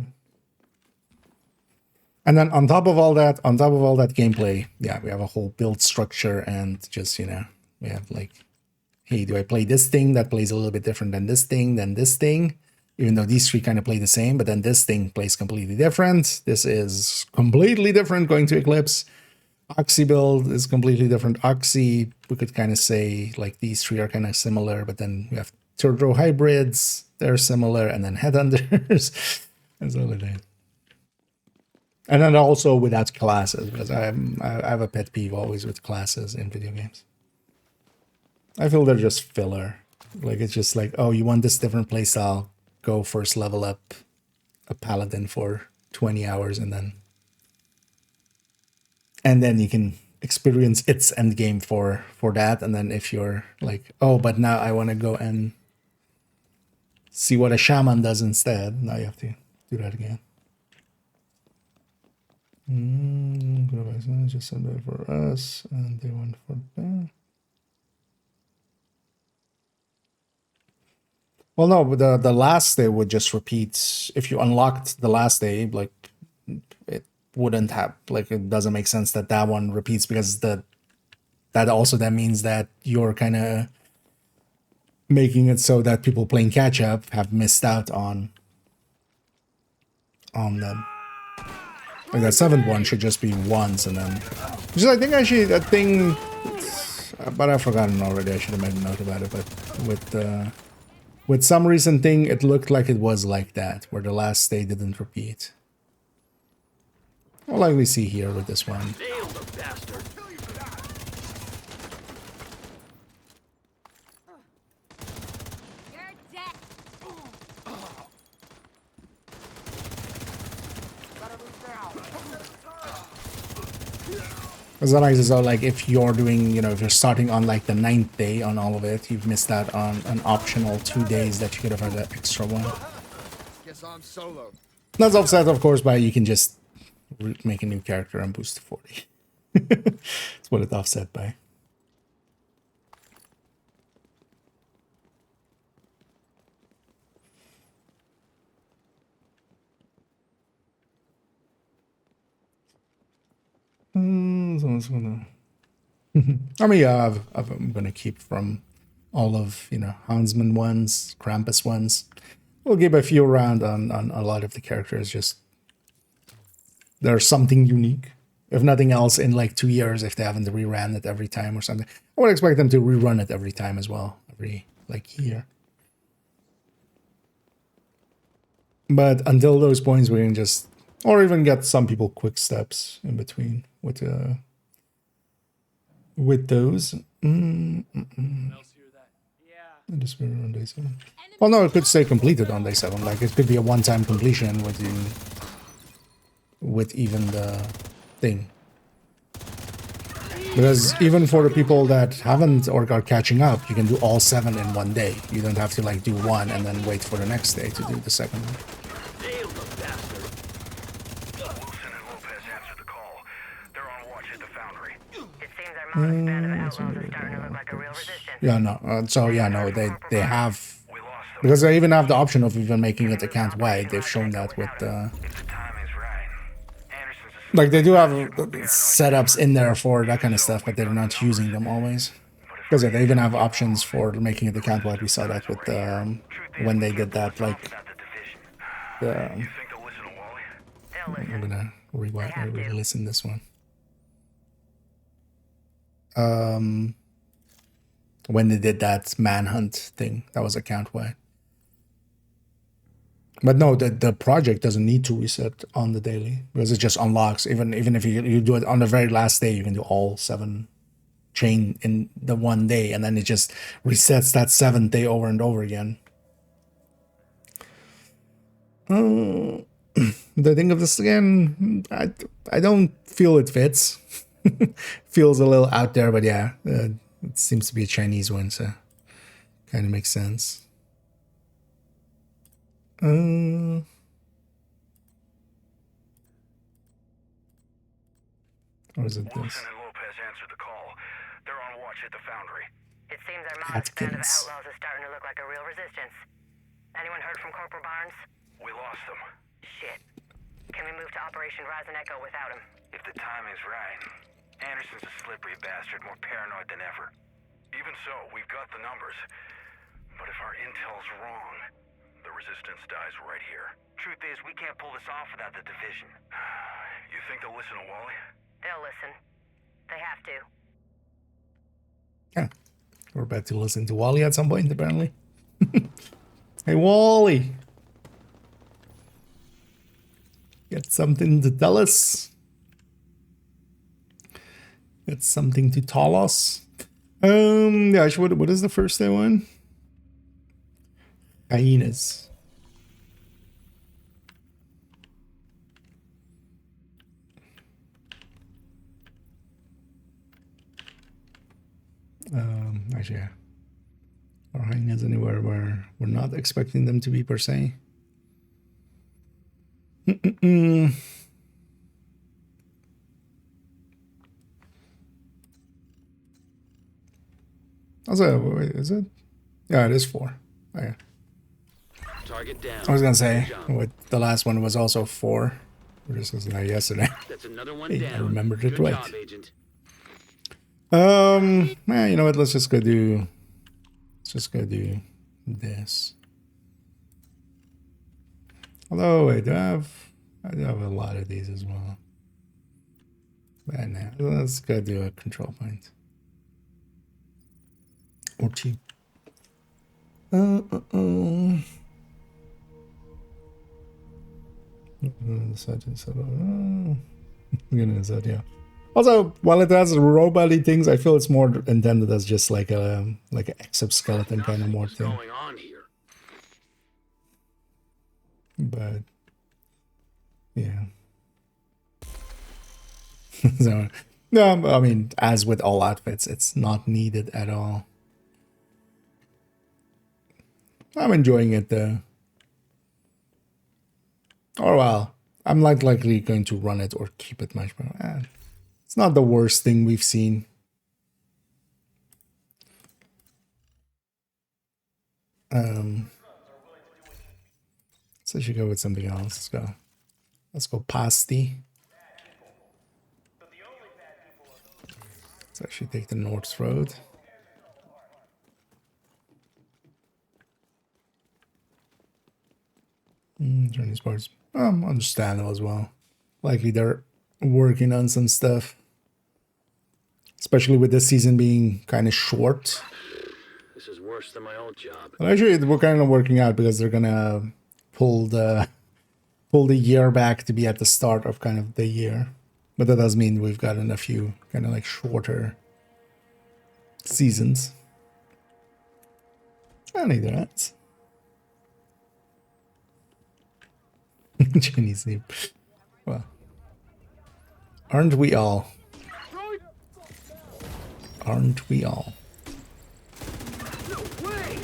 And then on top of all that gameplay, yeah, we have a whole build structure and just, you know, we have like, hey, do I play this thing that plays a little bit different than this thing? Even though these three kind of play the same, but then this thing plays completely different. This is completely different going to Eclipse. Oxy build is completely different. Oxy, we could kind of say like these three are kind of similar, but then we have Turbo hybrids, they're similar, and then Headhunters. That's all it is. And then also without classes, because I have a pet peeve always with classes in video games. I feel they're just filler. Like it's just like, oh, you want this different playstyle? Go first level up a paladin for 20 hours and then you can experience its end game for that. And then if you're like, oh, but now I want to go and see what a shaman does instead, now you have to do that again. Just send it for us, and they want for them. Well, no, but the last day would just repeat. If you unlocked the last day, like it wouldn't have, like it doesn't make sense that that one repeats, because that also then means that you're kind of making it so that people playing catch up have missed out on them. Like that seventh one should just be once, and then which is, I think actually that thing, but I've forgotten already. I should have made a note about it. But with some recent thing, it looked like it was like that, where the last day didn't repeat. Well, like we see here with this one. Nailed the bastard. You're dead. It's not nice as though, like, if you're doing, you know, if you're starting on like the 9th day on all of it, you've missed out on an optional 2 days that you could have had that extra one. Guess I'm solo. That's offset, of course, by you can just make a new character and boost to 40. That's what it's offset by. Someone's gonna. I mean, yeah, I'm gonna keep from all of, you know, Hansman ones, Krampus ones. We'll give a few around on a lot of the characters. Just there's something unique. If nothing else, in like 2 years, if they haven't reran it every time or something, I would expect them to rerun it every time as well, every like year. But until those points, we can just, or even get some people quick steps in between with those. Just on day 7. Well, no, it could stay completed on day 7. Like it could be a one-time completion with even the thing. Because even for the people that haven't or are catching up, you can do all 7 in one day. You don't have to like do one and then wait for the next day to do the second one. Nailed the bastard. Wilson and Lopez answered the call. They're on watch at the foundry. It seems our modus band of outlaws is starting to look like a real resistance. Yeah, no. So yeah, no, they have, We lost them. because they even have the option of even making it account wide. They've shown that with If the timing's right. Anderson's a like they do have setups in there for that kind of stuff, but they're not using them always. Because they even have options for making it account wide. We saw that with when they did that, like about the division. the. You think they'll listen to Wally? They'll listen. I'm gonna re-listen this one. When they did that manhunt thing, that was account wide. But no, the project doesn't need to reset on the daily, because it just unlocks. Even if you do it on the very last day, you can do all 7 chain in the one day, and then it just resets that 7th day over and over again. The thing of this again, I don't feel it fits. Feels a little out there, but yeah, it seems to be a Chinese one, so kind of makes sense. Or is it this? Wilson and Lopez answered the call. They're on watch at the foundry. It seems our modus band of Atkins. outlaws is starting to look like a real resistance. Anyone heard from Corporal Barnes? We lost them. Shit. Can we move to Operation Rise and Echo without him? If the timing's right. Anderson's a slippery bastard, more paranoid than ever. Even so, we've got the numbers. But if our intel's wrong, the resistance dies right here. Truth is, we can't pull this off without the division. You think they'll listen to Wally? They'll listen. They have to. Yeah, we're about to listen to Wally at some point, apparently. Hey, Wally, got something to tell us? Got something to tell us? Yeah. What is the first day one? Hyenas. Actually, yeah. Are hyenas anywhere where we're not expecting them to be per se? Also, wait, is it? Yeah, it is 4. Okay. Target down. I was gonna say, Good job. what the last one was also 4. This was like yesterday. That's another one Hey, down. I remembered it Good right. job, Agent. You know what? Let's just go do this. Although I do have a lot of these as well. But now let's go do a control point. Or 2. Yeah. Also, while it has robot-y things, I feel it's more intended as just like an exoskeleton kind of more What's thing. going on here? But yeah. So no, I mean, as with all outfits, it's not needed at all. I'm enjoying it though. Or well, I'm not likely going to run it or keep it much, but it's not the worst thing we've seen. So I should go with something else. Let's go pasty. Let's actually take the North Road. Journey Sports, understandable as well. Likely they're working on some stuff, especially with this season being kind of short. This is worse than my old job. But actually, we're kind of working out because they're gonna pull the year back to be at the start of kind of the year. But that does mean we've gotten a few kind of like shorter seasons. I need that. Chinese name. Well, aren't we all? Aren't we all? No way!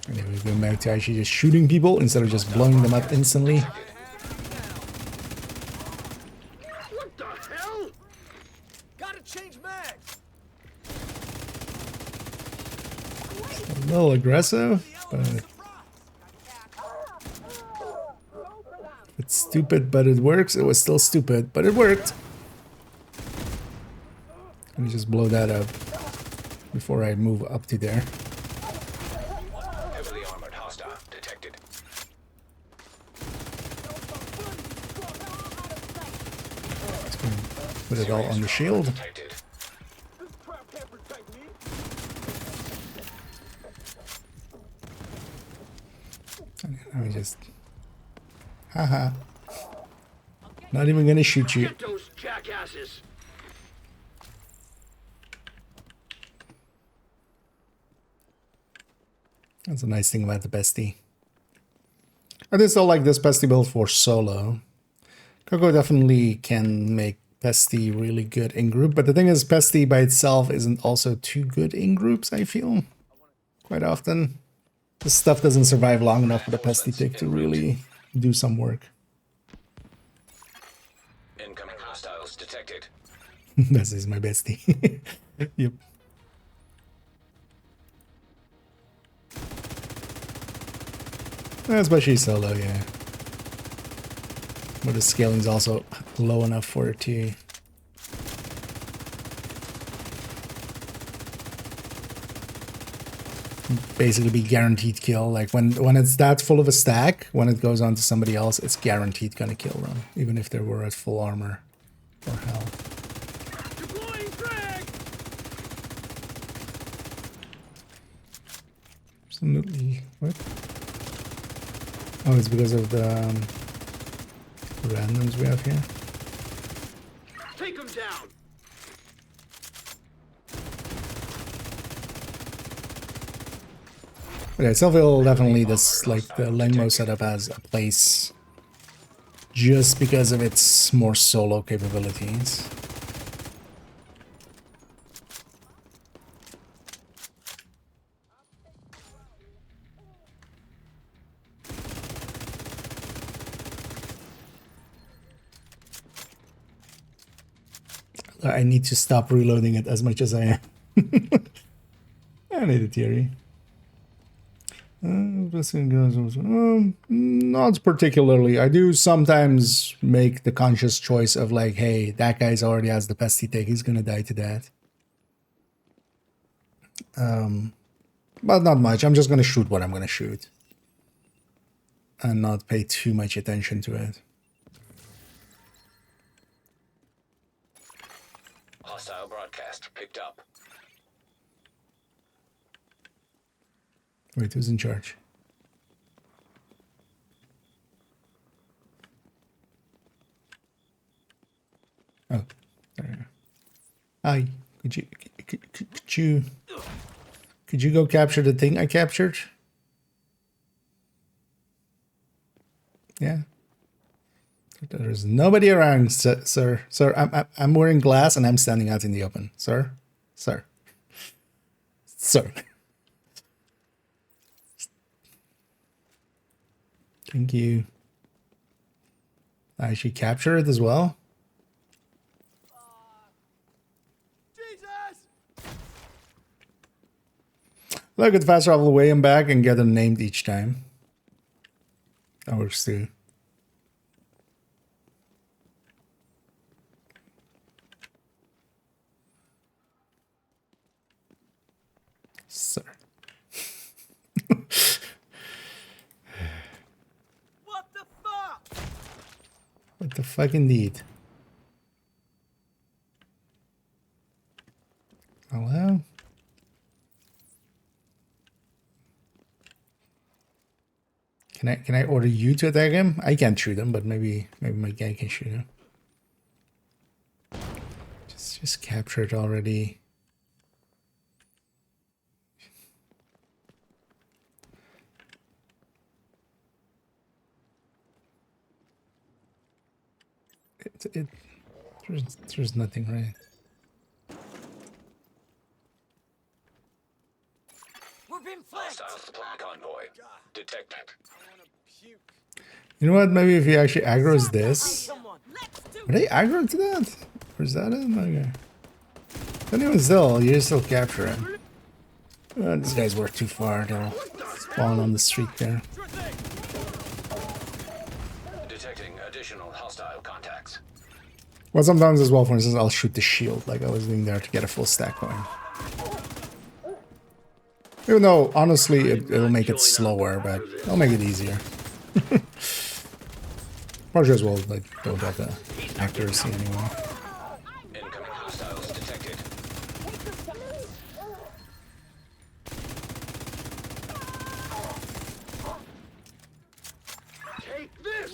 Anyway, we're going back to actually just shooting people instead of just blowing them up instantly. What the hell? Gotta change mags. A little aggressive, but it's stupid, but it works. It was still stupid, but it worked. Let me just blow that up before I move up to there. Heavily armored hostile detected. Just gonna put it all on the shield. Detected. Let me just... Haha. Not even gonna shoot you. Get those jackasses! That's a nice thing about the bestie. I do still like this bestie build for solo. Coco definitely can make Pesty really good in group, but the thing is, Pesty by itself isn't also too good in groups, I feel. Quite often. This stuff doesn't survive long enough for the Pesty tick to really do some work. Incoming hostiles detected. This is my bestie. Yep. Especially solo, yeah. But the scaling's also low enough for it to basically be guaranteed kill. Like when it's that full of a stack, when it goes on to somebody else, it's guaranteed gonna kill them, even if they were at full armor or health. Deploying frag! Absolutely. What? Oh, it's because of the randoms we have here. Take them down! Okay, I still feel definitely this, like, the Lengmo setup has a place just because of its more solo capabilities. I need to stop reloading it as much as I am. I need a theory. Not particularly. I do sometimes make the conscious choice of like, hey, that guy's already has the pesty take. He's gonna die to that. But not much. I'm just gonna shoot what I'm gonna shoot, and not pay too much attention to it. Hostile broadcast picked up. Wait, who's in charge? Oh, there you go. Hi, could you go capture the thing I captured? Yeah. There's nobody around, sir. I'm wearing glass and I'm standing out in the open, sir. Sir. Thank you. I should capture it as well. Jesus! Look at fast travel away and back and get them named each time. That works too. Sir. What the fuck? What the fuck indeed. Hello? Can I order you to attack him? I can't shoot him, but maybe my guy can shoot him. Just capture it already. There's nothing, right? We're being flanked! Hostile supply convoy detected. I wanna puke. You know what? Maybe if he actually aggroes this. Someone! Let's do Are they aggro to that? Or is that it? Okay. But even still, you still capture him. These guys work too far. They'll spawn on the street there. Sure thing! Detecting additional hostile contacts. Well, sometimes as well, for instance, I'll shoot the shield like I was doing there to get a full stack going. Even though, honestly, it'll make it slower, but it'll make it easier. Probably as well, like, don't have the accuracy anymore. Incoming hostiles detected. Take this!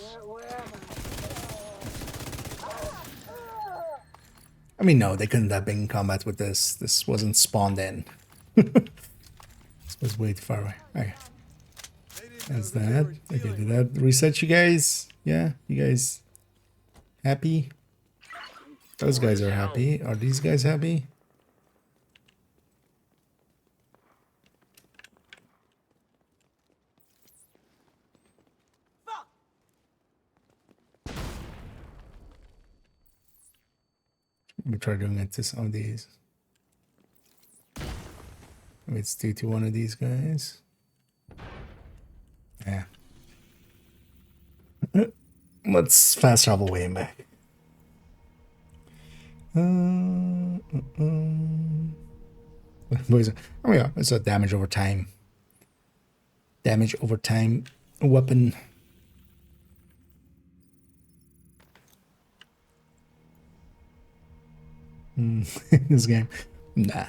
I mean, no, they couldn't have been in combat with this. This wasn't spawned in. This was way too far away. Okay. That's that. Okay, did that reset you guys? Yeah, you guys happy? Those guys are happy. Are these guys happy? Let me try doing it to some of these. Let's do to one of these guys. Yeah. Let's fast travel way and back. Boys, oh yeah, it's a damage over time. Damage over time weapon. This game, nah.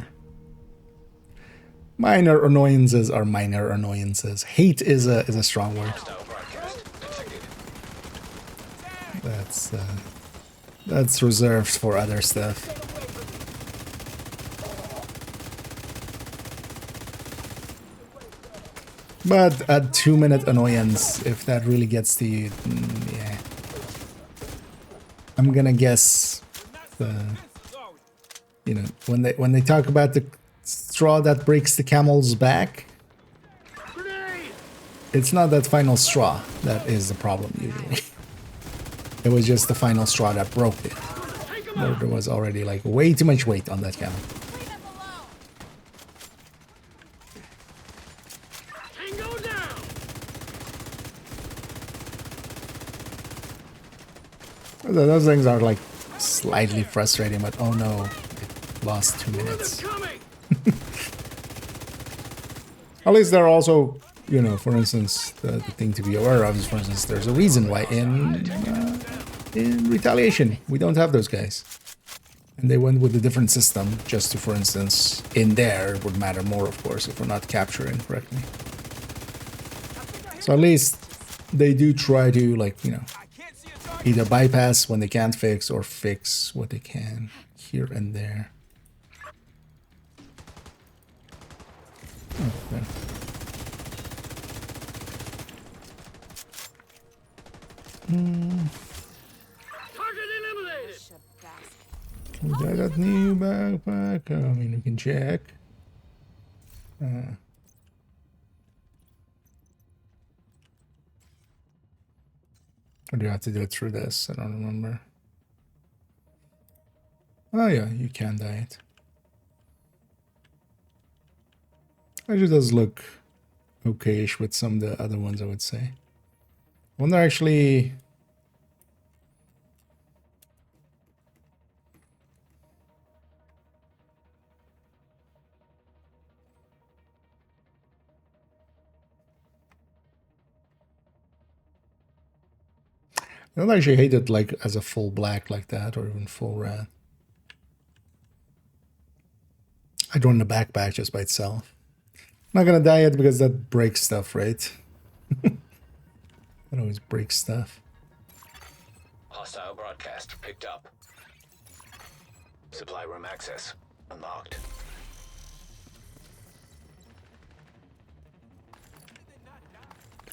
Minor annoyances are minor annoyances. Hate is a strong word. Hostile broadcast detected. That's reserved for other stuff. But a 2-minute annoyance, if that really gets to you, yeah. I'm gonna guess you know, when they talk about the straw that breaks the camel's back, it's not that final straw that is the problem usually. It was just the final straw that broke it. There was already like way too much weight on that camel. Tango down. Those things are like slightly frustrating, but oh no, it lost 2 minutes. Coming. At least they're also, you know, for instance, the thing to be aware of is, for instance, there's a reason why in Retaliation we don't have those guys. And they went with a different system just to, for instance, in there it would matter more, of course, if we're not capturing correctly. So at least they do try to, like, you know, either bypass when they can't fix or fix what they can here and there. Oh, okay. Target eliminated. We got that new backpack. I mean, we can check. Or do you have to do it through this? I don't remember. Oh yeah, you can dye it. Actually does look okay-ish with some of the other ones, I would say. I wonder actually... I don't actually hate it like as a full black like that, or even full red. I'd run the backpack just by itself. Not gonna dye it because that breaks stuff, right? That always breaks stuff. Hostile broadcast picked up. Supply room access unlocked.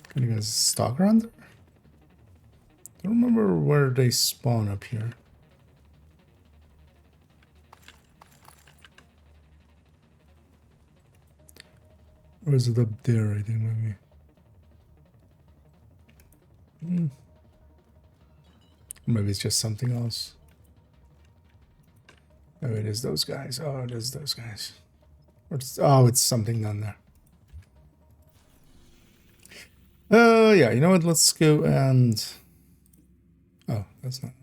Can you guys stalk around there? I don't remember where they spawn up here. Or is it up there, I think, maybe? Maybe it's just something else. Oh, it is those guys. Oh, it is those guys. Or oh, it's something down there. Yeah, you know what? Let's go and... Oh, that's not...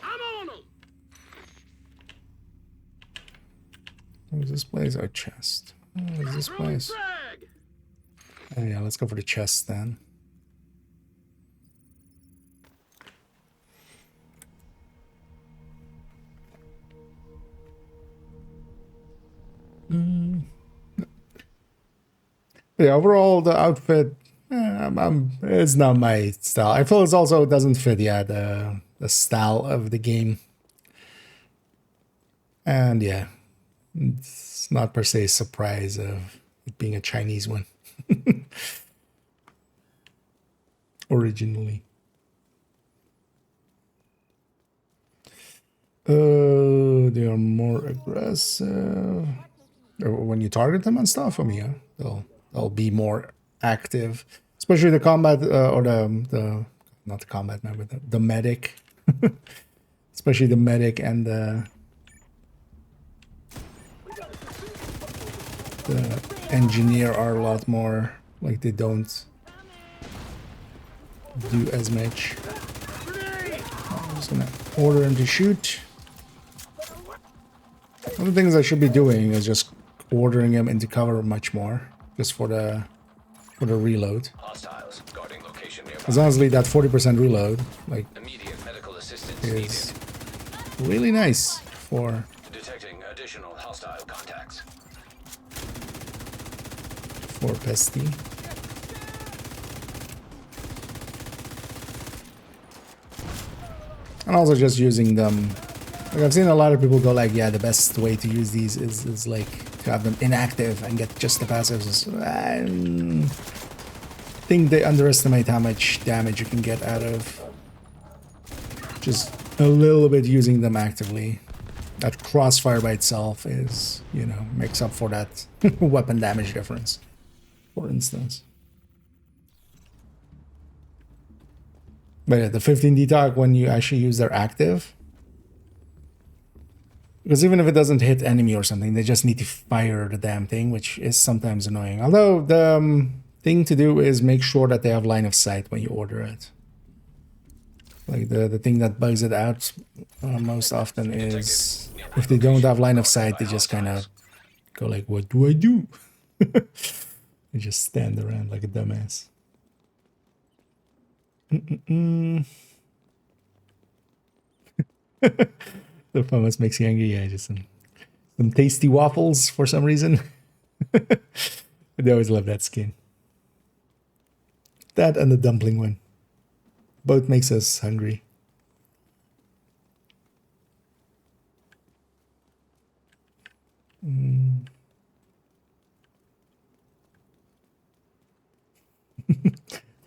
I'm on 'em. What is this place? Our chest. What is this place? Frag. Oh yeah, let's go for the chest then. Yeah, overall the outfit, it's not my style. I feel it also doesn't fit, yeah, the style of the game. And yeah, it's not per se a surprise of it being a Chinese one. Originally. They are more aggressive. When you target them and stuff, I mean, yeah, they'll be more active. Especially the combat, or the not the combat member, the medic. Especially the medic and the engineer are a lot more, like, they don't do as much. I'm just gonna order him to shoot. One of the things I should be doing is just ordering him into cover much more, just for the reload. Hostiles guarding location nearby. Because honestly, that 40% reload, like, Immediate medical assistance is needed. really nice for Detecting additional hostile contacts. pesty. And also just using them. Like, I've seen a lot of people go like, yeah, the best way to use these is like to have them inactive and get just the passives. I think they underestimate how much damage you can get out of just a little bit using them actively. That crossfire by itself is, you know, makes up for that weapon damage difference, for instance. But yeah, the 15D talk, when you actually use their active, because even if it doesn't hit enemy or something, they just need to fire the damn thing, which is sometimes annoying. Although the thing to do is make sure that they have line of sight when you order it. Like the thing that bugs it out most often is if they don't have line of sight, they just kind of go like, what do I do? They just stand around like a dumbass. The famous makes you angry. Yeah, just some tasty waffles for some reason. They always love that skin. That and the dumpling one. Both makes us hungry.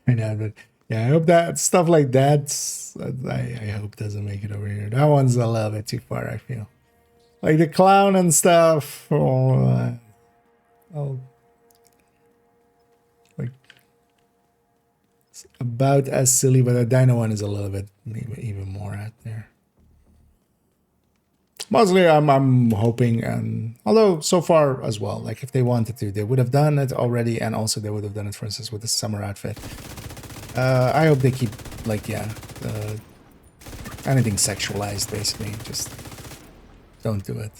I know, but yeah, I hope that stuff like that, I hope doesn't make it over here. That one's a little bit too far, I feel. Like the clown and stuff. Oh, like it's about as silly, but the dino one is a little bit maybe even more out there. Mostly, I'm hoping, and although so far as well, like if they wanted to, they would have done it already, and also they would have done it, for instance, with the summer outfit. I hope they keep, like, yeah, anything sexualized, basically. Just don't do it.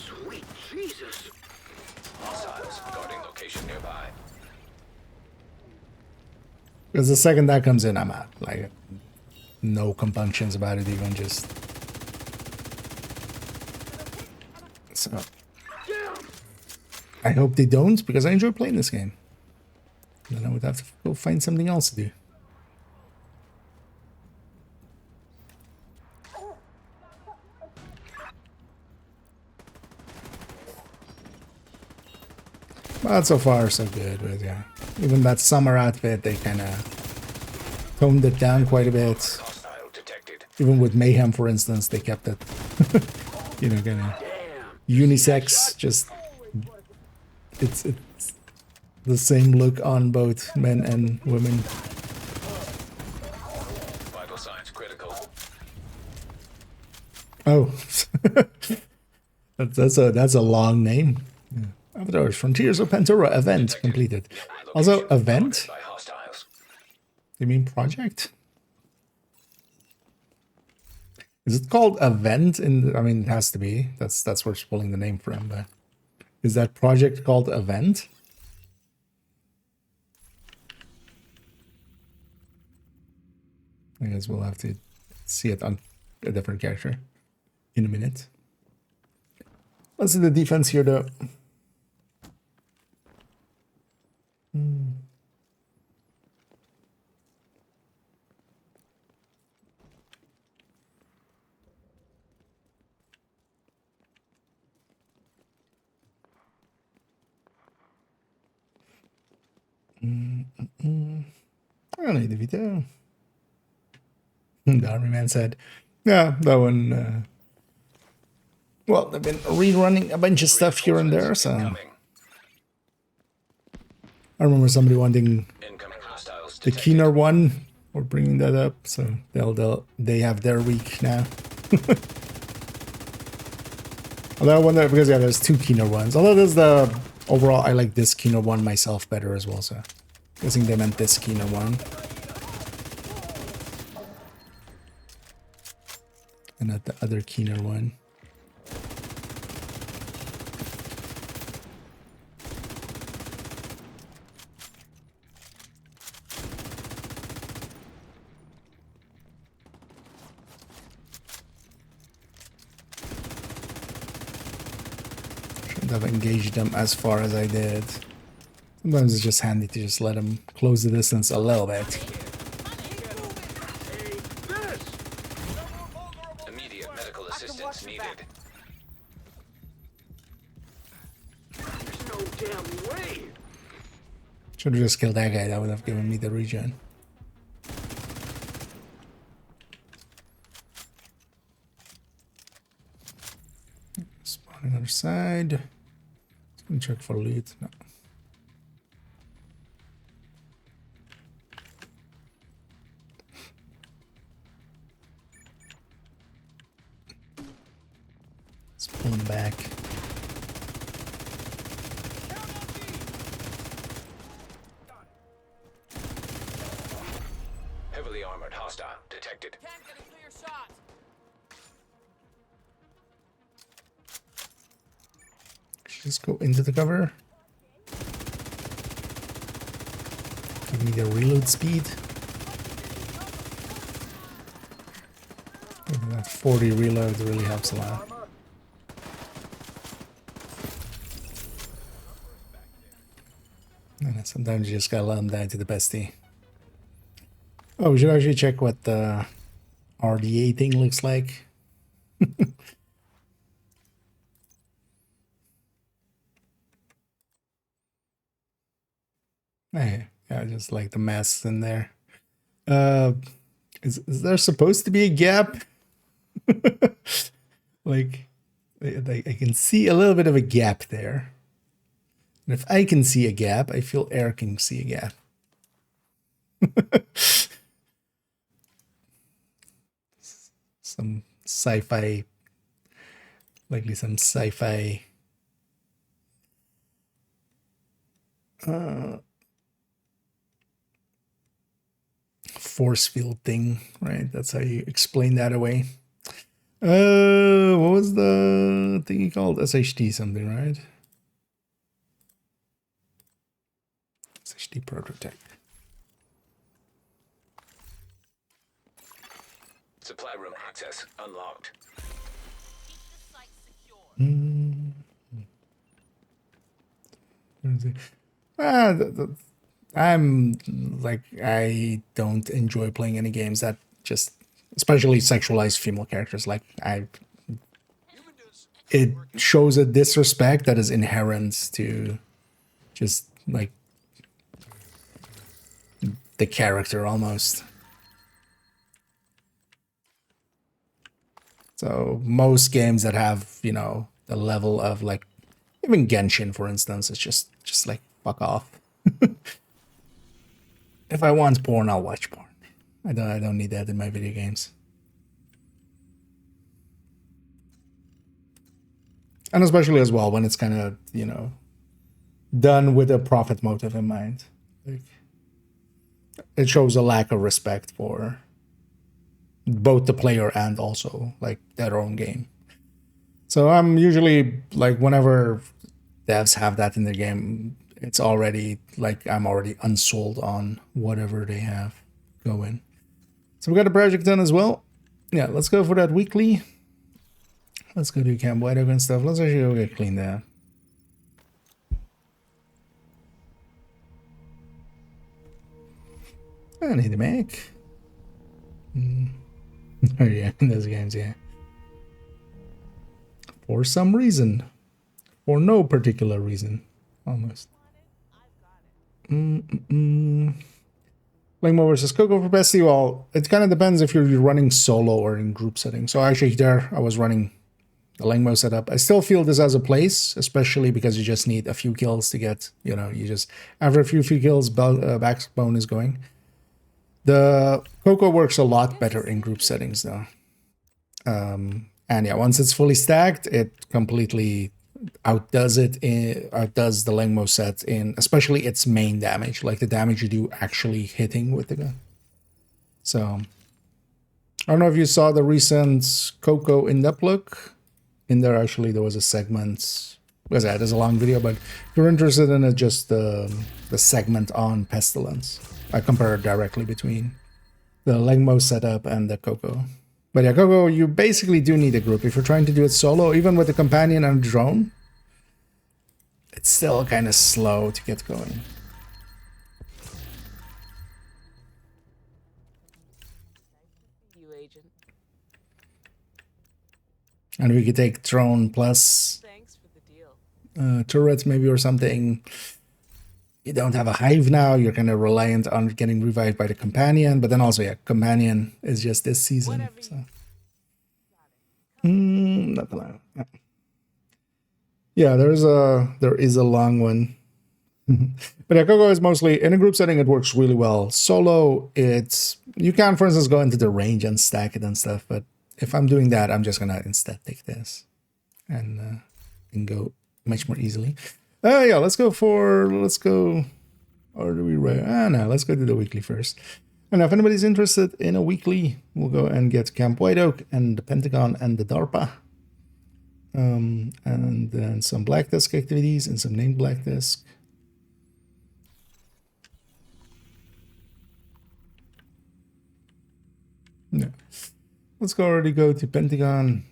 Sweet Jesus. Hostiles guarding location nearby. Because the second that comes in, I'm out. Like, no compunctions about it, even just. So, I hope they don't, because I enjoy playing this game. Then I would have to go find something else to do. But so far, so good. But yeah, even that summer outfit, they kind of toned it down quite a bit. Hostile detected. Even with Mayhem, for instance, they kept it, you know, kind of unisex. Just it's the same look on both men and women. Vital signs critical. Oh, that's a long name. Yeah. Avatars, Frontiers of Pantora event completed. Also, event? By hostiles. You mean project? Is it called event? I mean, it has to be. That's where it's pulling the name from. But is that project called event? I guess we'll have to see it on a different character in a minute. Let's see the defense here, though. I don't need the veto. The Army Man said, yeah, that one, well, they've been rerunning a bunch of stuff here and there, so Incoming. I remember somebody wanting Incoming hostiles the detected. Keener one, or bringing that up, so they have their week now. Although I wonder, because yeah, there's two Keener ones. Although there's the overall, I like this Keener one myself better as well. So, guessing they meant this Keener one, and not the other Keener one. Have engaged them as far as I did. Sometimes it's just handy to just let them close the distance a little bit. Should have just killed that guy. That would have given me the regen. Spawn on the other side. Just gonna check for loot. No. Let's pull him back. Heavily armored hostile detected. Can't get a clear shot. Just go into the cover. Give me the reload speed. Maybe that 40 reload really helps a lot. And sometimes you just gotta let them die to the bestie. Oh, we should actually check what the RDA thing looks like. Hey, yeah, just like the masks in there. Is there supposed to be a gap? Like, I can see a little bit of a gap there. And if I can see a gap, I feel Eric can see a gap. Some sci-fi, likely some sci-fi force field thing, right? That's how you explain that away. What was the thing called? SHD something, right? SHD prototype. Supply room access unlocked. Keep the site secure. I'm like, I don't enjoy playing any games that just, especially sexualized female characters. Like, it shows a disrespect that is inherent to just like the character almost. So most games that have, you know, the level of like, even Genshin, for instance, it's just like, fuck off. If I want porn, I'll watch porn. I don't need that in my video games. And especially as well when it's kind of, you know, done with a profit motive in mind. Like, it shows a lack of respect for both the player and also like their own game. So I'm usually like, whenever devs have that in their game, it's already like I'm already unsold on whatever they have going. So we got a project done as well. Yeah, let's go for that weekly. Let's go do Camp White Oak and stuff. Let's actually go get cleaned out. I need a Mac. Oh yeah, in those games, yeah. For some reason. For no particular reason. Almost. Langmo versus Coco for Bestie. Well, it kind of depends if you're running solo or in group setting. So actually there, I was running the Langmo setup. I still feel this has a place, especially because you just need a few kills to get, you know, you just, after a few kills, backbone is going. The Coco works a lot better in group settings though. And yeah, once it's fully stacked, it completely outdoes the Langmo set in, especially its main damage, like the damage you do actually hitting with the gun. So I don't know if you saw the recent Coco in-depth look. In there, actually, there was a segment, because that is a long video, but if you're interested in it, just the segment on Pestilence. I compared directly between the Langmo setup and the Coco. But yeah, Coco, you basically do need a group. If you're trying to do it solo, even with a companion and a drone, it's still kind of slow to get going. You agent. And we could take drone plus Thanks for the deal. turrets maybe or something. you don't have a hive now. You're kind of reliant on getting revived by the companion. But then also, yeah, companion is just this season. So. Not allowed. Yeah, there is a long one. But yeah, Coco is mostly in a group setting. It works really well. Solo, you can, for instance, go into the range and stack it and stuff. But if I'm doing that, I'm just gonna instead take this and go much more easily. Yeah, let's go. Or do we write? No, let's go to the weekly first. And if anybody's interested in a weekly, we'll go and get Camp White Oak and the Pentagon and the DARPA. And then some Black Disk activities and some named Black Disk. No. Let's already go to Pentagon.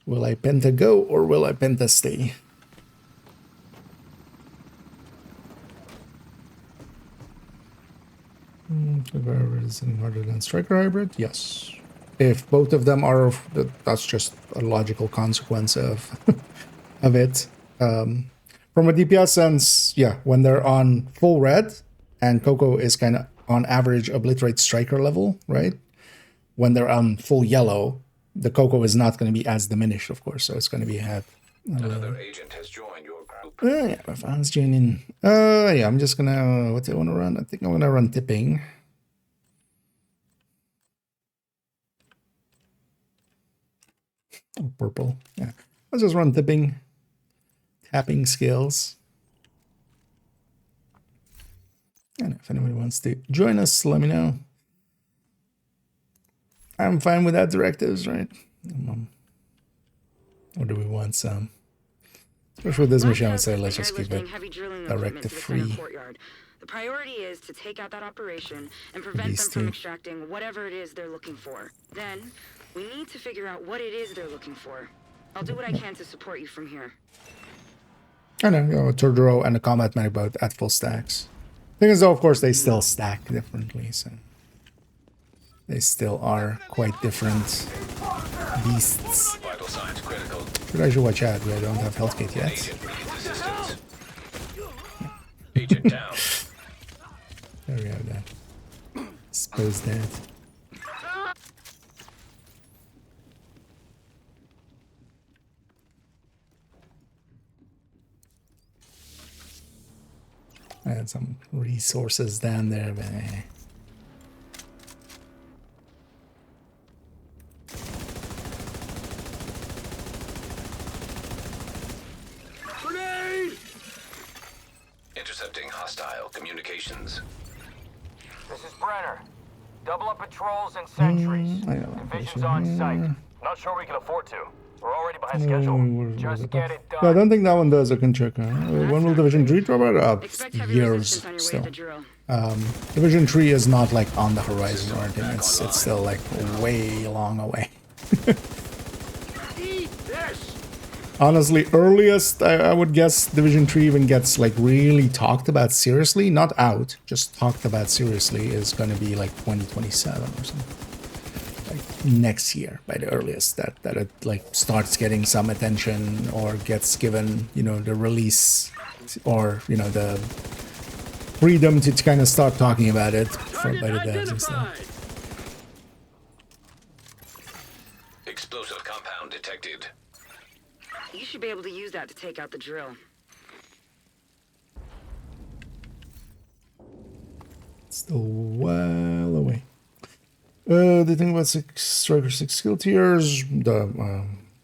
Will I Penta go or will I Penta stay? Is it harder than Striker Hybrid? Yes. If both of them are, that's just a logical consequence of of it. From a DPS sense, yeah, when they're on full red and Coco is kind of on average obliterate striker level, right? When they're on full yellow, the Coco is not going to be as diminished, of course, so it's going to be half. Another agent has joined your group. Yeah, my fans joining. Yeah, I'm just gonna. What do I want to run? I think I'm gonna run tipping. Oh, purple. Yeah, let's just run tipping. Tapping skills. And if anybody wants to join us, let me know. I'm fine with that directives, right? Or do we want some? Especially with this mission, I would say let's just keep it directive free. The priority is to take out that operation and prevent them from extracting whatever it is they're looking for. Then, we need to figure out what it is they're looking for. I'll do what I can to support you from here. I know, Turduro and the combat medic both at full stacks. Thing is, though, of course, they still stack differently, so they still are quite different beasts. Vital signs critical. Should I watch out? I don't have health kit yet. Agent needs assistance. Agent down. There we have that. Suppose that. I had some resources down there, but Grenade! Intercepting hostile communications. This is Brenner. Double up patrols and sentries. Division's on site. Not sure we can afford to. We're already behind schedule. Just get it done. Yeah, I don't think that one does. I can check. When will Division 3 drop out? Years still. Division 3 is not like on the horizon or anything. It's still like way long away. Eat this! Honestly, earliest I would guess Division 3 even gets like really talked about seriously, not out, just talked about seriously, is going to be like 2027 or something. Like next year by the earliest that it like starts getting some attention or gets given, you know, the release or, you know, the freedom to kind of start talking about it from by the devs and stuff. Explosive compound detected. You should be able to use that to take out the drill. Still well away. The thing about Striker 6 skill tiers,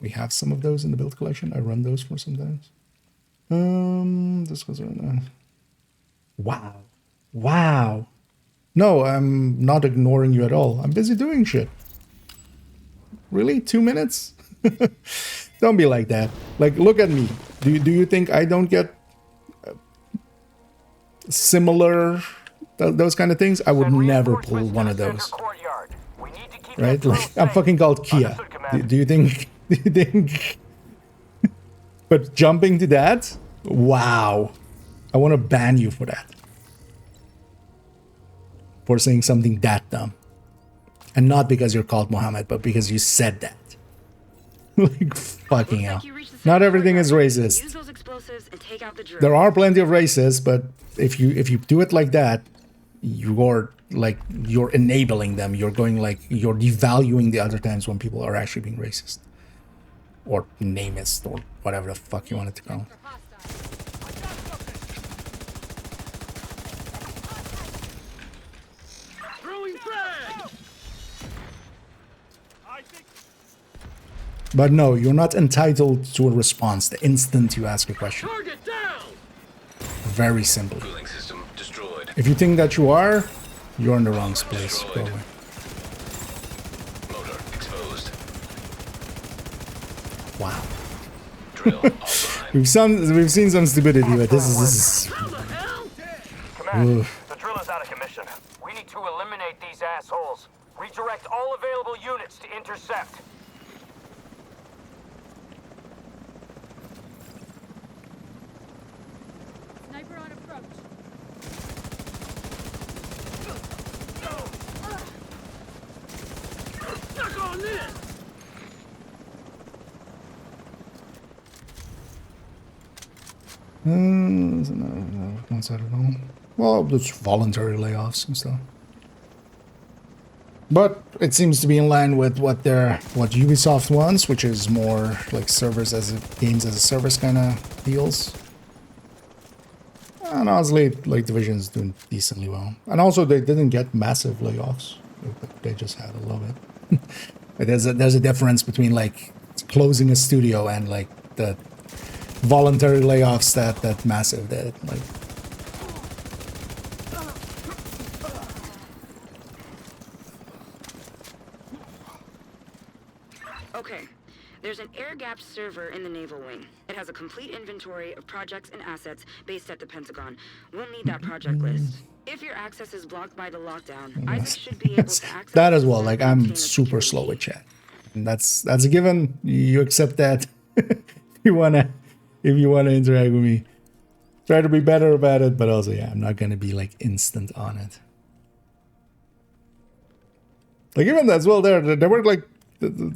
we have some of those in the build collection. I run those for sometimes. This goes on. Wow. Wow. No, I'm not ignoring you at all. I'm busy doing shit. Really? 2 minutes? Don't be like that. Like, look at me. Do you think I don't get similar those kind of things? I would never pull one of those. Right? Like, I'm fucking called Kia. Do you think? Do you think? But jumping to that? Wow. I want to ban you for that. For saying something that dumb. And not because you're called Mohammed, but because you said that. Like, fucking hell. Not everything is racist. explosives and take out the drill. There are plenty of racists, but if you do it like that, you're enabling them. You're you're devaluing the other times when people are actually being racist or namist or whatever the fuck you want it to call. Throwing frag! But no, you're not entitled to a response the instant you ask a question. Target down! Very simply. Cooling system destroyed. If you think that you are, you're in the wrong place. Go away. Motor exposed. Wow. Drill offline. We've seen some stupidity, but this is How the hell? Command, the drill is out of commission. We need to eliminate these assholes. Redirect all available units to intercept. Sniper on approach. Suck on this! not sad at all. Well, it's voluntary layoffs and stuff. But it seems to be in line with what Ubisoft wants, which is more like games as a service kind of deals. And honestly, like Division's doing decently well. And also they didn't get massive layoffs. They just had a little bit. But there's a difference between like closing a studio and like the voluntary layoffs that Massive did. Like, Okay, there's an air-gapped server in the Naval Wing. It has a complete inventory of projects and assets based at the Pentagon. We'll need that project list. If your access is blocked by the lockdown, Isaac should be able to access that as the well. server Like and I'm obtain a super security slow key. with chat, and that's a given. You accept that. if you wanna interact with me, try to be better about it. But also, yeah, I'm not gonna be like instant on it. Like even as well, there were like the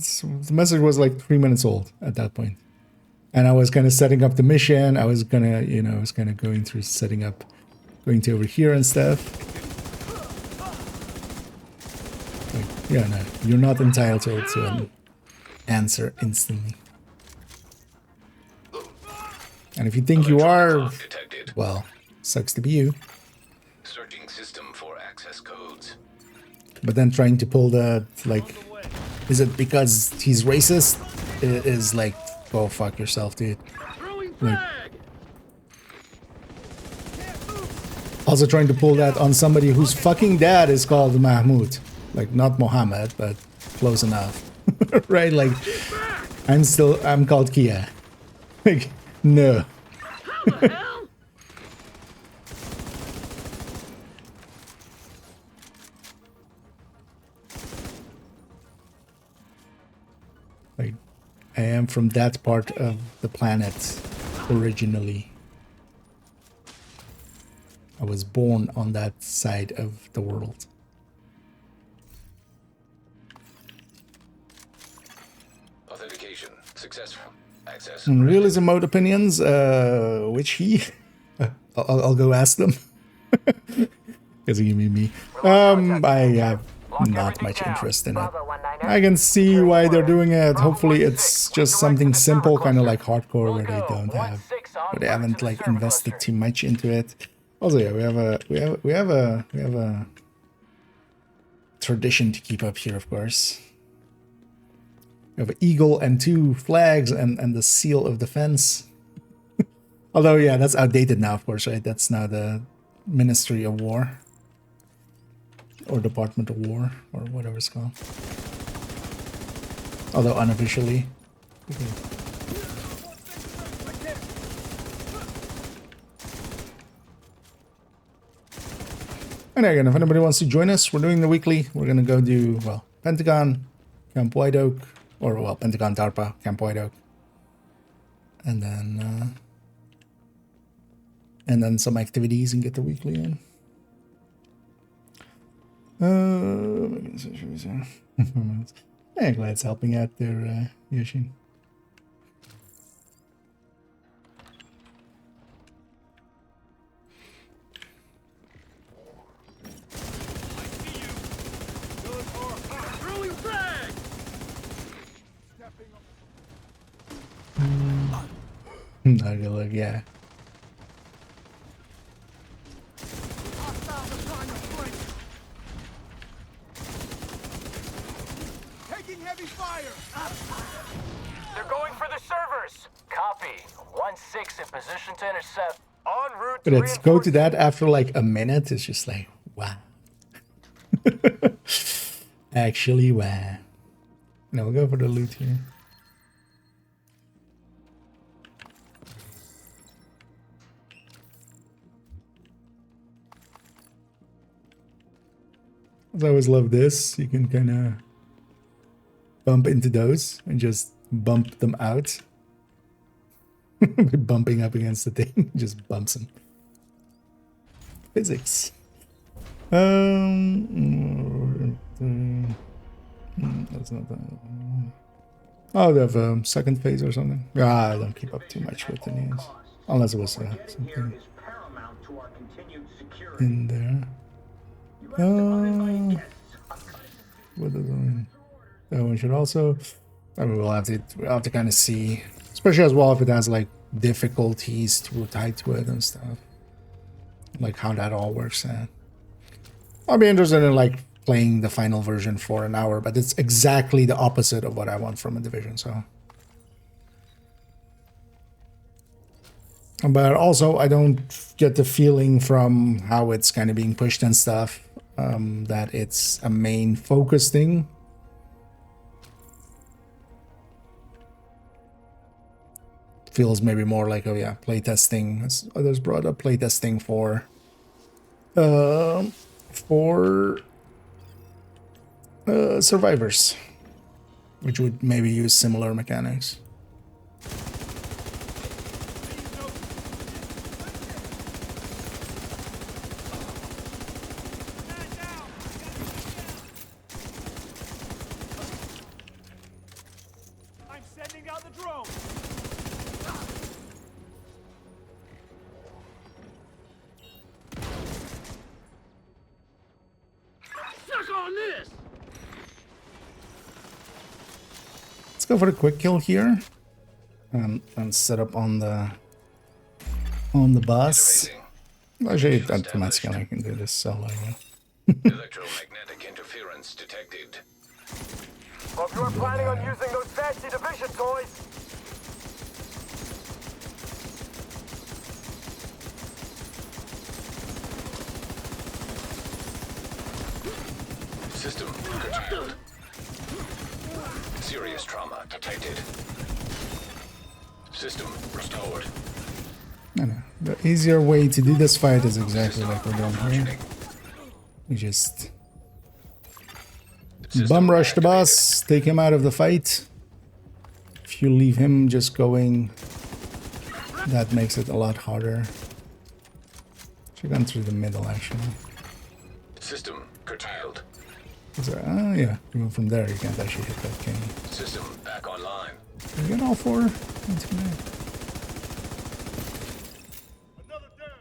message was like 3 minutes old at that point, and I was kind of setting up the mission. I was kind of going through setting up, going to over here and stuff. Like, yeah, no, you're not entitled to an answer instantly. And if you think you are, Clock detected. well, sucks to be you. Searching system for access codes. But then trying to pull the, like, is it because he's racist? It is like, go fuck yourself, dude. Throwing frag! Also trying to pull that on somebody whose fucking dad is called Mahmoud. Like, not Mohammed, but close enough. Right? Like, I'm called Kia. Like, no. How the hell? Like, I am from that part of the planet originally. I was born on that side of the world. Authentication successful. Access. And realism mode opinions, which he? I'll go ask them. Because you mean me. I have not much interest in it. I can see why they're doing it. Hopefully it's just something simple, kind of like hardcore, where they haven't like invested too much into it. Also, yeah, we have a tradition to keep up here, of course. We have an eagle and 2 flags and the seal of defense. Although, yeah, that's outdated now, of course, right? That's now the Ministry of War. Or Department of War, or whatever it's called. Although unofficially. And again, if anybody wants to join us, we're doing the weekly. We're going to go do, well, Pentagon, Camp White Oak, or, well, Pentagon, DARPA, Camp White Oak. And then some activities and get the weekly in. Yeah, glad it's helping out there, Yoshin. Not good look, yeah. Hostiles are trying to flank. Taking heavy fire. They're going for the servers. Copy. 1-6 in position to intercept. En route But to it's go to reinforce. that after like a minute. It's just like, wow. Actually, wow. No, we'll go for the loot here. I always love this. You can kind of bump into those and just bump them out. Bumping up against the thing just bumps them. Physics. That's not that. Oh, they have a second phase or something. Ah, I don't keep up too much with the news, unless it was something in there. What does that mean? That one should also. I mean, we'll have to kind of see, especially as well if it has like difficulties tied to it and stuff, like how that all works. I'll be interested in like playing the final version for an hour, but it's exactly the opposite of what I want from a Division. So, but also I don't get the feeling from how it's kind of being pushed and stuff that it's a main focus thing. Feels maybe more like, oh yeah, playtesting, as others brought up, playtesting for survivors, which would maybe use similar mechanics. I'm sending out the drone. Suck on this! Let's go for a quick kill here, and set up on the bus. Actually, to my skill, I can do this solo. Electromagnetic interference detected. Well, if you were planning on using those fancy division toys, System curtailed. Serious trauma detected. System restored. I know. The easier way to do this fight is exactly like we're doing here. We just bum rush the boss, take him out of the fight. If you leave him just going, that makes it a lot harder. Should have gone through the middle actually. System curtailed. Yeah, even from there you can't actually hit that king. System back online. Did we get all four? That's good. Another down.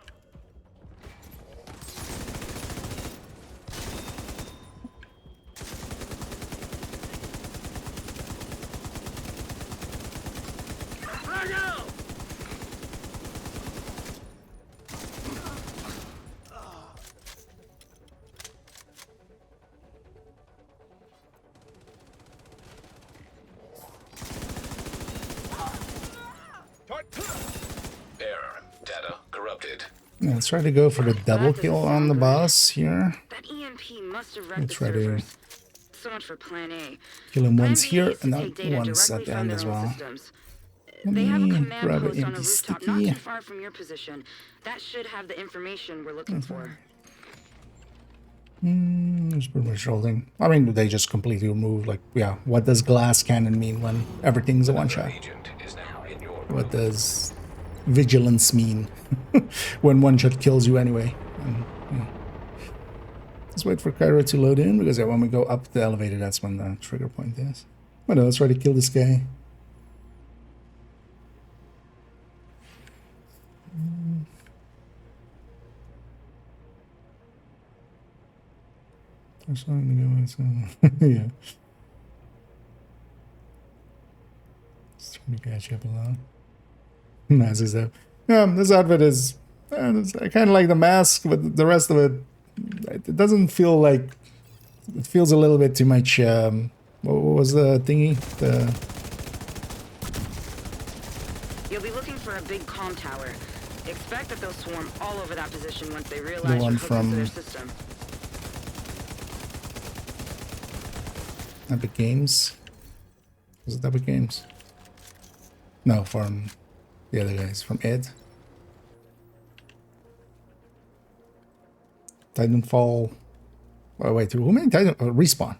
Frag out! Error. Data corrupted. Yeah, let's try to go for the double kill on the boss here. That EMP must have wrecked Let's the try to servers. So much for Plan A. kill him Plan once B here is to and take then data once at directly the from end their as own well. systems. Let They have a me command grab an post on a empty rooftop sticky. not too far from your position. That should have the information we're looking for. It's pretty much holding. I mean, they just completely remove, like, yeah, what does glass cannon mean when everything's a one-shot? Agent is now in your What does vigilance mean when one-shot kills you anyway? Yeah. Let's wait for Kyra to load in, because when we go up the elevator, that's when the trigger point is. But no, let's try to kill this guy. I'm starting to go yeah. Just trying to catch up a lot. Mask stuff. Yeah, this outfit is. I kind of like the mask, but the rest of it, it doesn't feel like. It feels a little bit too much. What was the thingy? You'll be looking for a big comm tower. Expect that they'll swarm all over that position once they realize The you're one hooked into from their system. Epic Games. Was it Epic Games? No, from the other guys, from Ed. Titanfall. Oh, wait, who made Titan? Respawn.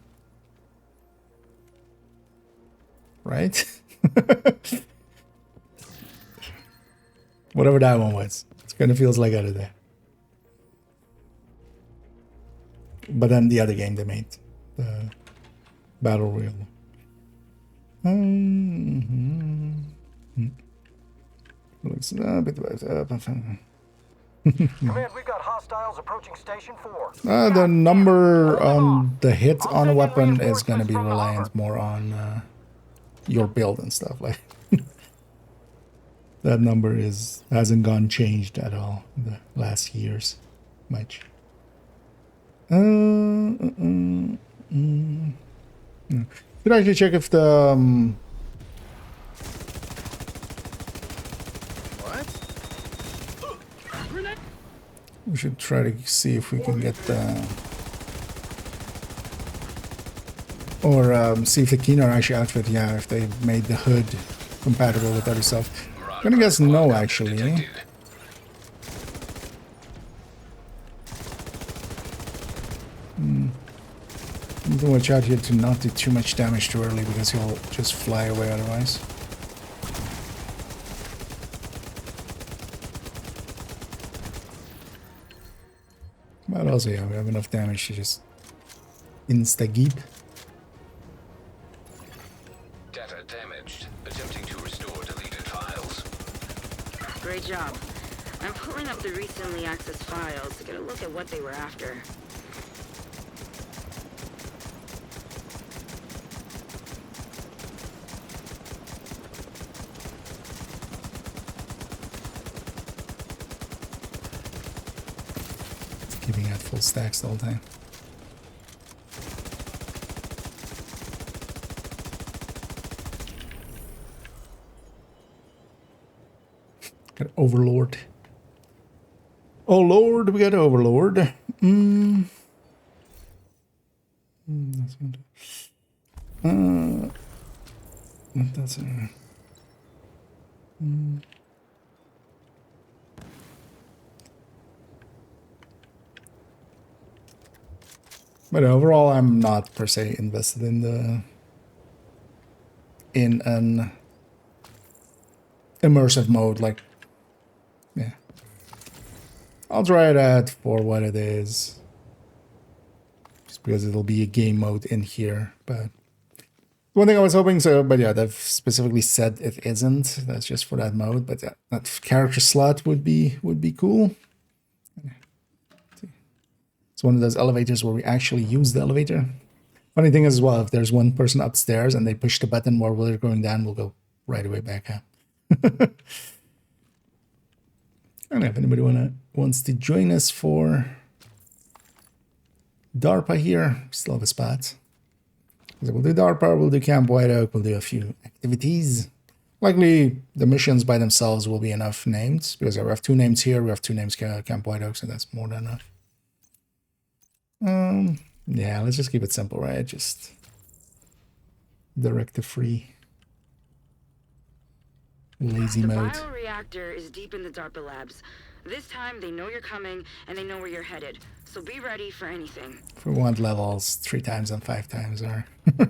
Right? Whatever that one was. It kind of feels like out of there. But then the other game they made. The Battle Royale. Looks a bit Command, we've got hostiles approaching Station 4. the number the hit on a weapon is going to be reliant more on your build and stuff. Like that number hasn't gone changed at all in the last years much. Should I actually check if the we should try to see if we can get the see if the Keener actually outfit, yeah, if they made the hood compatible with other stuff. I'm gonna guess no, actually. Detected. Need to watch out here to not do too much damage too early because he'll just fly away otherwise. But also, yeah, we have enough damage to just insta-geep. Data damaged. Attempting to restore deleted files. Great job. I'm pulling up the recently accessed files to get a look at what they were after. Keeping at full stacks the whole time. Got Overlord. Oh Lord, we got Overlord. That's that's But overall, I'm not per se invested in an immersive mode. Like, yeah, I'll try it out for what it is, just because it'll be a game mode in here. But one thing I was hoping so, but yeah, they've specifically said it isn't. That's just for that mode. But yeah, that character slot would be cool. One of those elevators where we actually use the elevator. Funny thing is as well, if there's one person upstairs and they push the button while we're going down, we'll go right away back up. I don't know if anybody wants to join us for DARPA here. We still have a spot. So we'll do DARPA, we'll do Camp White Oak, we'll do a few activities. Likely the missions by themselves will be enough names, because we have 2 names here, we have 2 names Camp White Oak, so that's more than enough. Yeah, let's just keep it simple, right? Just directive free. Lazy The mode. bioreactor is deep in the DARPA labs. This time they know you're coming and they know where you're headed. So be ready for anything. If we want levels 3 times and 5 times, or let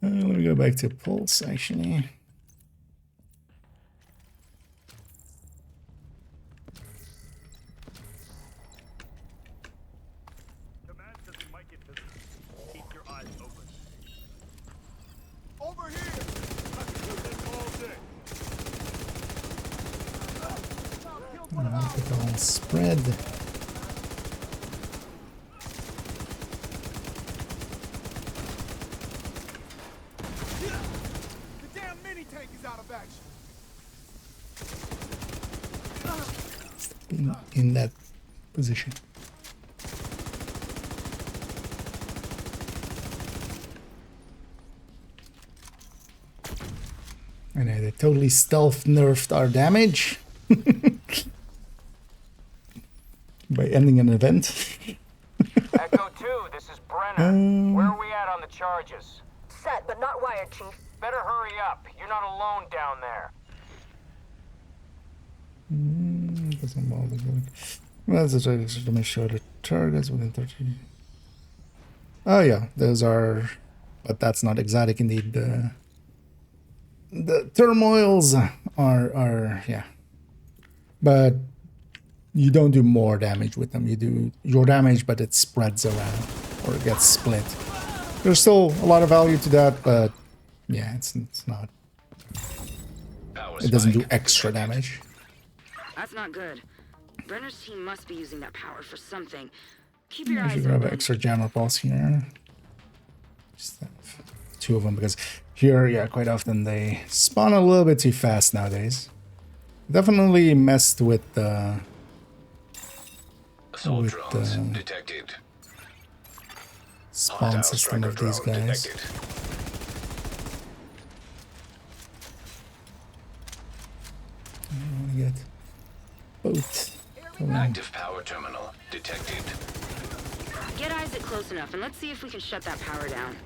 me go back to Pulse actually. Over here! I can do this all day. Look at all spread. The damn mini tank is out of action. being in that position. I know they totally stealth nerfed our damage by ending an event. Echo 2, this is Brenner. Where are we at on the charges? Set, but not wired, Chief. Better hurry up. You're not alone down there. Doesn't bother me. Well, that's a target to make sure the targets within 30. Oh yeah, those are, but that's not exotic indeed. The turmoils are yeah, but you don't do more damage with them. You do your damage, but it spreads around or it gets split. There's still a lot of value to that, but yeah, it's not. It doesn't do extra damage. That's not good. Brenner's team must be using that power for something. Keep your I should eyes grab open. extra jammer pulse here. Just have 2 of them because here, yeah, quite often they spawn a little bit too fast nowadays. Definitely messed with the Assault drones detected. spawn Hostile system of striker these drone guys. detected. I want to get both. Active power terminal detected. Get Isaac close enough and let's see if we can shut that power down.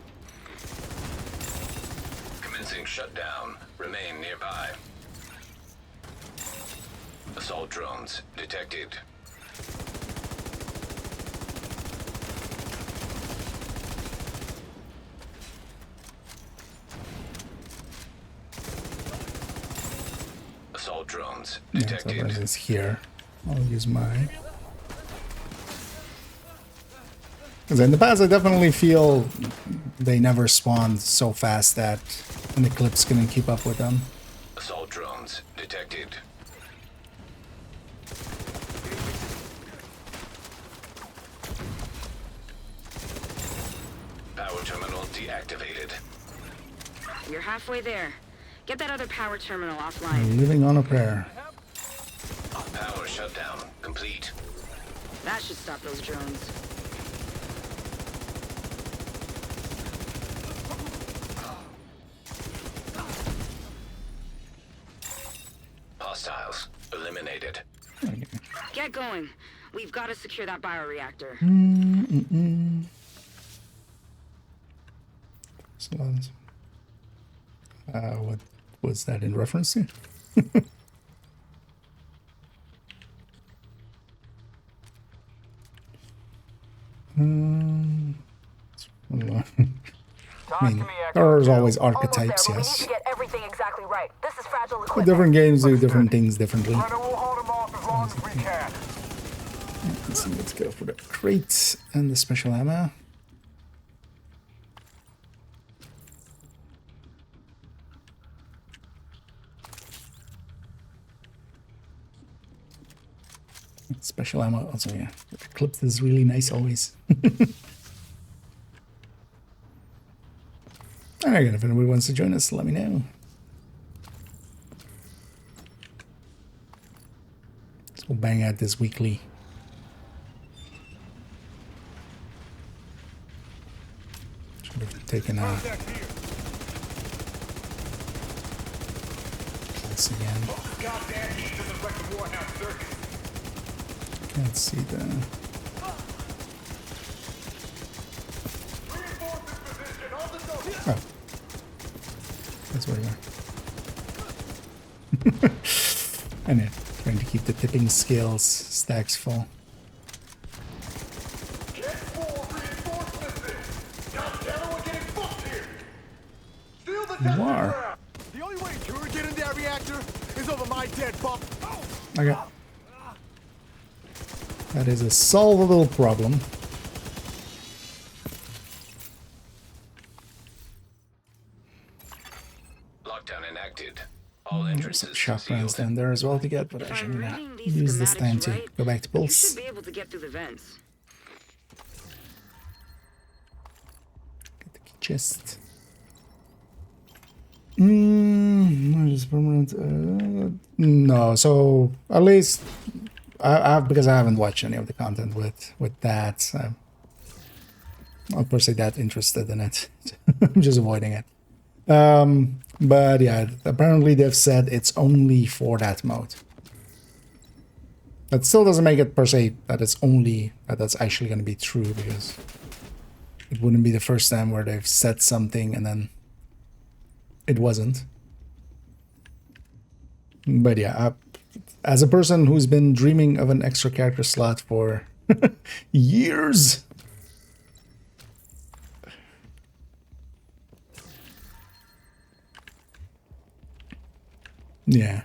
Commencing shutdown. Remain nearby. Assault drones detected. Assault drones Yeah, so detected. this is here. I'll use mine. Because in the past, I definitely feel they never spawned so fast that an Eclipse couldn't keep up with them. Assault drones detected. Power terminal deactivated. You're halfway there. Get that other power terminal offline. Living on a prayer. Power shutdown complete. That should stop those drones. Hostiles eliminated. Okay. Get going. We've got to secure that bioreactor. What was that in reference to? Talk I to mean, me, Echo there's 2. always Almost archetypes, there, but we need yes. to get everything exactly right. This is fragile But equipment. different games do different things differently. Brenner will hold him off as long as we can. Let's go for the crate and the special ammo. Special ammo also, yeah. The Eclipse is really nice always. And again, if anybody wants to join us, let me know. So we'll bang out this weekly. Should have taken a class again. Can't see the. Oh. That's where we are. I know. Trying to keep the tipping scales stacks full. You are. The only way to get in that reactor is over my dead bump. Okay. That is a solvable problem. Lockdown enacted. All There's entrances some shock rounds sealed. down there as well to get, but I If should I'm not reading these use this schematics time to right, go back to you pulse. should be able to get through the vents. Get the key chest. What is permanent? No, so at least because I haven't watched any of the content with that. I'm not per se that interested in it. I'm just avoiding it. But yeah, apparently they've said it's only for that mode. That still doesn't make it per se that that's actually going to be true, because it wouldn't be the first time where they've said something and then it wasn't. But yeah, as a person who's been dreaming of an extra character slot for years, yeah,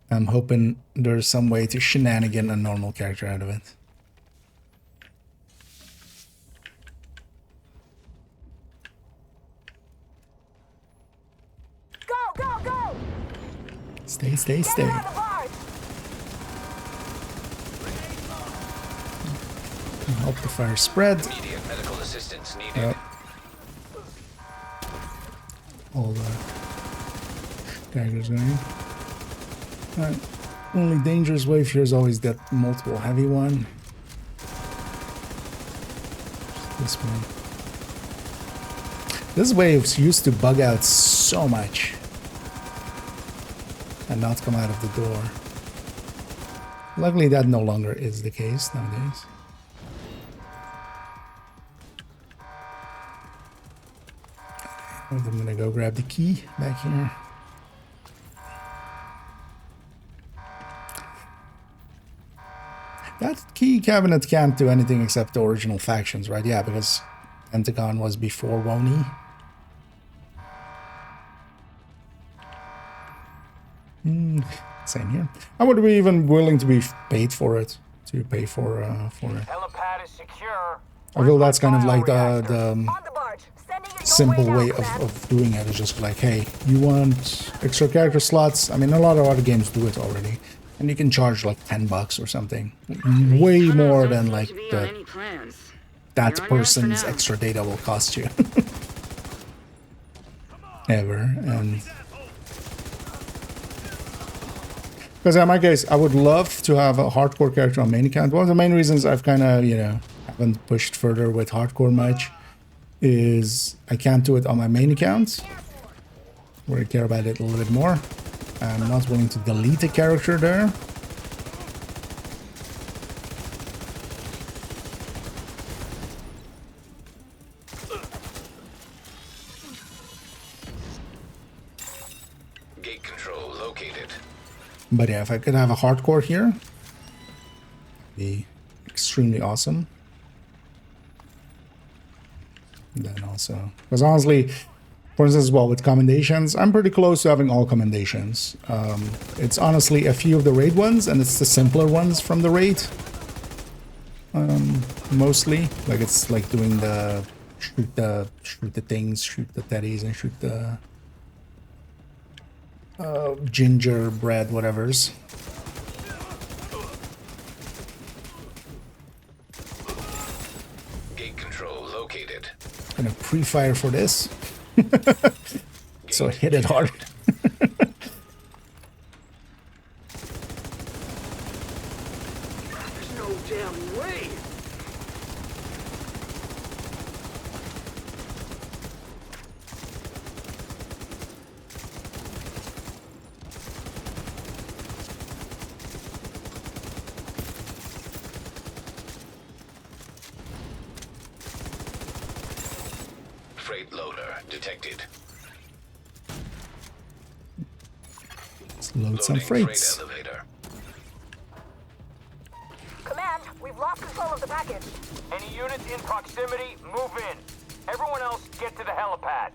I'm hoping there's some way to shenanigan a normal character out of it. Go, go, go! Stay. Help the fire spread. Immediate medical assistance needed. All the daggers going. Alright. Only dangerous wave here is always that multiple heavy one. This one. This wave used to bug out so much and not come out of the door. Luckily, that no longer is the case nowadays. I'm gonna go grab the key back here. That key cabinet can't do anything except the original factions, right? Yeah, because Pentagon was before Woni. Same here. I would be even willing to be paid for it. To pay for it. Helipad is secure. I feel that's kind of like the On the barge. Sending it your simple now, way Fran. of doing it. It's just like, hey, you want extra character slots? I mean, a lot of other games do it already. And you can charge like $10 or something. Way more than like that person's extra data will cost you. Ever. And because in my case, I would love to have a hardcore character on main account. One of the main reasons I've kind of, haven't pushed further with hardcore much is I can't do it on my main account, where I care about it a little bit more. I'm not willing to delete a character there. Gate control located. But yeah, if I could have a hardcore here, it'd be extremely awesome. Then also, because honestly, for instance, well, with commendations, I'm pretty close to having all commendations. It's honestly a few of the raid ones, and it's the simpler ones from the raid. Mostly, like it's like doing the shoot the things, shoot the teddies, and shoot the gingerbread whatevers. Gate control located. Gonna pre-fire for this. So hit it hard. There's no damn way. Freight loader detected. Let's load some Loading freights. freight elevator. Command, we've lost control of the package. Any units in proximity, move in. Everyone else, get to the helipad.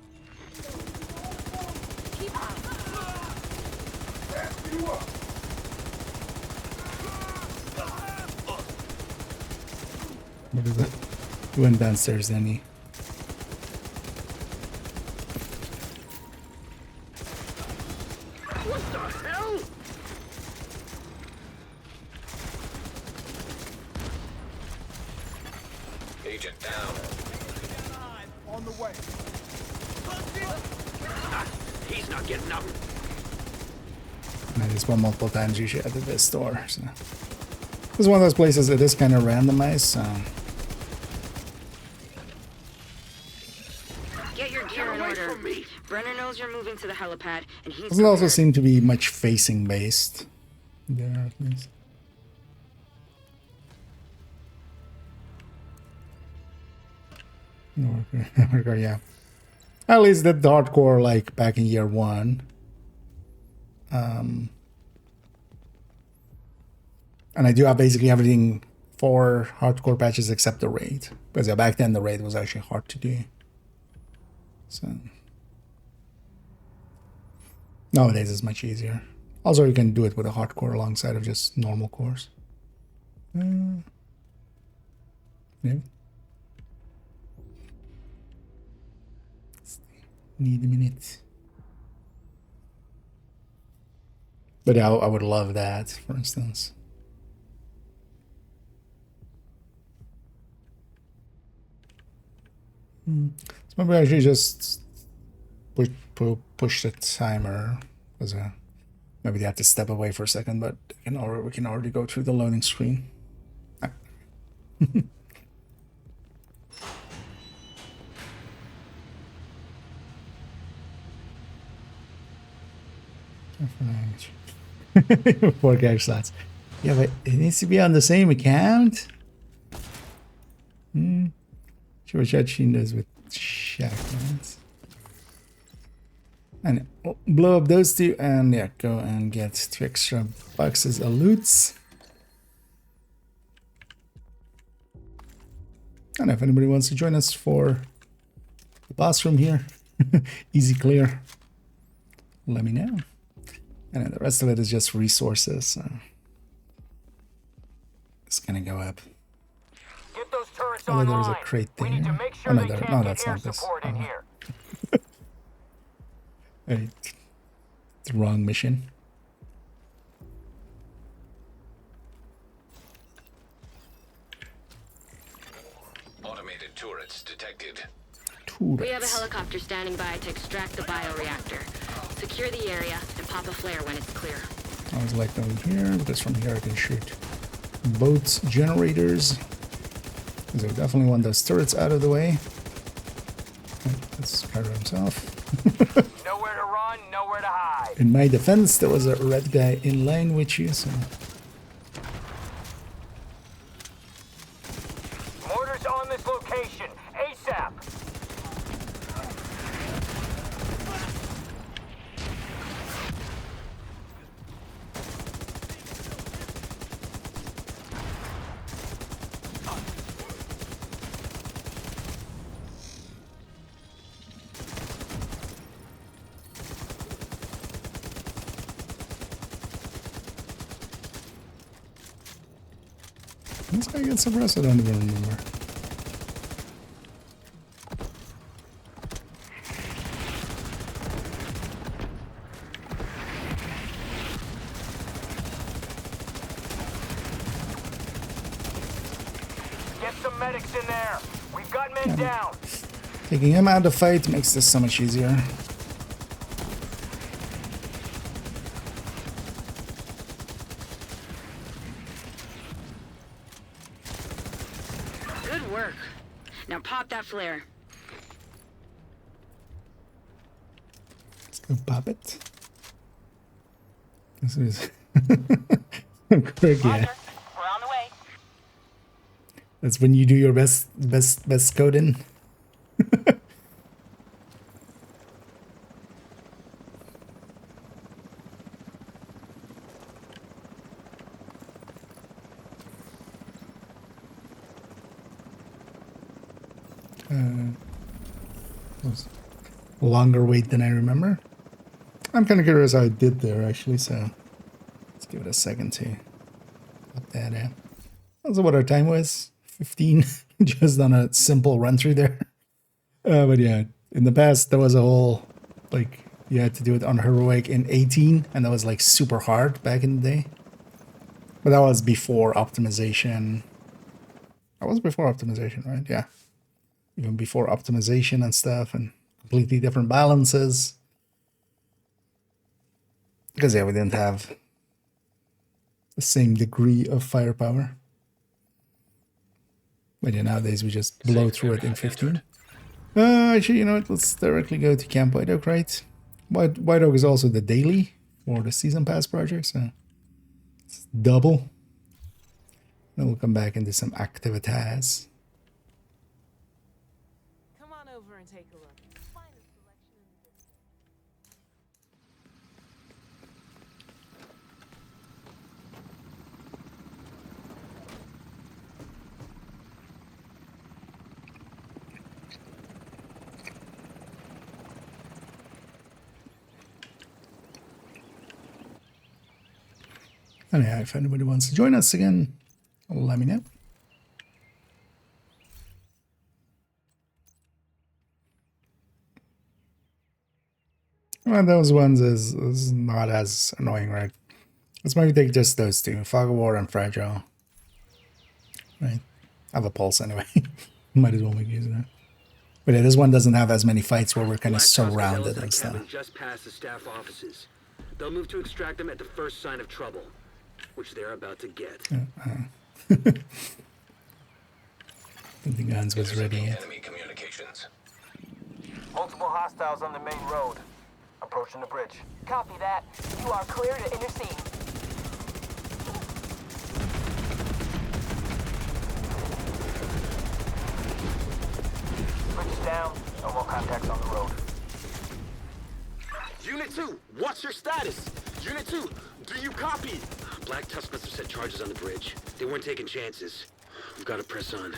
What is it? He went downstairs, then he. What the hell? Agent down. On the way. He's not getting up. I just won multiple times usually at this store. So this is one of those places that is kind of randomized. So Get your gear in order. Brenner knows you're moving to the helipad, and he's doesn't also prepared. seem to be much facing based there at least. No, okay. Yeah. At least that hardcore like back in year one. And I do have basically everything for hardcore patches except the raid. Because yeah, back then the raid was actually hard to do. So nowadays it's much easier. Also you can do it with a hardcore alongside of just normal cores. Yeah. Need a minute. But yeah, I would love that, for instance. So maybe I should just push the timer. Because maybe they have to step away for a second, but we can already go through the loading screen. Four character slots. Yeah, but it needs to be on the same account. Sure what Judging does with shotguns. And blow up those two, and yeah, go and get 2 extra boxes of loots. And if anybody wants to join us for the boss room here, easy clear, let me know. And then the rest of it is just resources. So it's gonna go up. Get those turrets Although online. there's a crate We need to there. make sure Oh no, they there, can't no, get that's air not this. support in here. Right. It's the wrong mission. Automated turrets detected. We have a helicopter standing by to extract the bioreactor. Secure the area and pop a flare when it's clear. I was like down here because from here I can shoot boats, generators. So definitely want those turrets out of the way. Okay, let's cover himself. Nowhere to run, nowhere to hide. In my defense, there was a red guy in line with you, so Mortars on this location, ASAP. this guy gets suppressed, I don't even remember. Get some medics in there. We've got men down. Taking him out of the fight makes this so much easier. Good work. Now pop that flare. Let's go pop it. This is quick, yeah. We're on the way. That's when you do your best coding. Was a longer wait than I remember. I'm kind of curious how I did there actually, so let's give it a second to put that in. That's what our time was, 15, just on a simple run through there. But yeah, in the past there was a whole, like, you had to do it on heroic in 18, and that was like super hard back in the day. But that was before optimization. That was before optimization, right? Yeah. Even before optimization and stuff, and completely different balances. Because yeah, we didn't have the same degree of firepower. But yeah, nowadays we just blow through it in 15. Actually, you know what? Let's directly go to Camp White Oak, right? White Oak is also the daily for the Season Pass project, so it's double. Then we'll come back and do some activities. Come on over and take a look. Finest selection in the business. And yeah, if anybody wants to join us again, let me know. Well, those ones is not as annoying, right? Let's maybe take just those two, Fog of War and Fragile. Right? I have a pulse anyway. Might as well make use of that. But yeah, this one doesn't have as many fights where we're kind of Black Tusk surrounded Helipad and stuff. cabin just past the staff offices. They'll move to extract them at the first sign of trouble, which they're about to get. The guns was ready Intercepting yet. enemy communications. Multiple hostiles on the main road. Approaching the bridge. Copy that. You are clear to intercede. Bridge is down. No more contacts on the road. Unit 2, what's your status? Unit 2, do you copy? Black Tusk must have set charges on the bridge. They weren't taking chances. We've got to press on.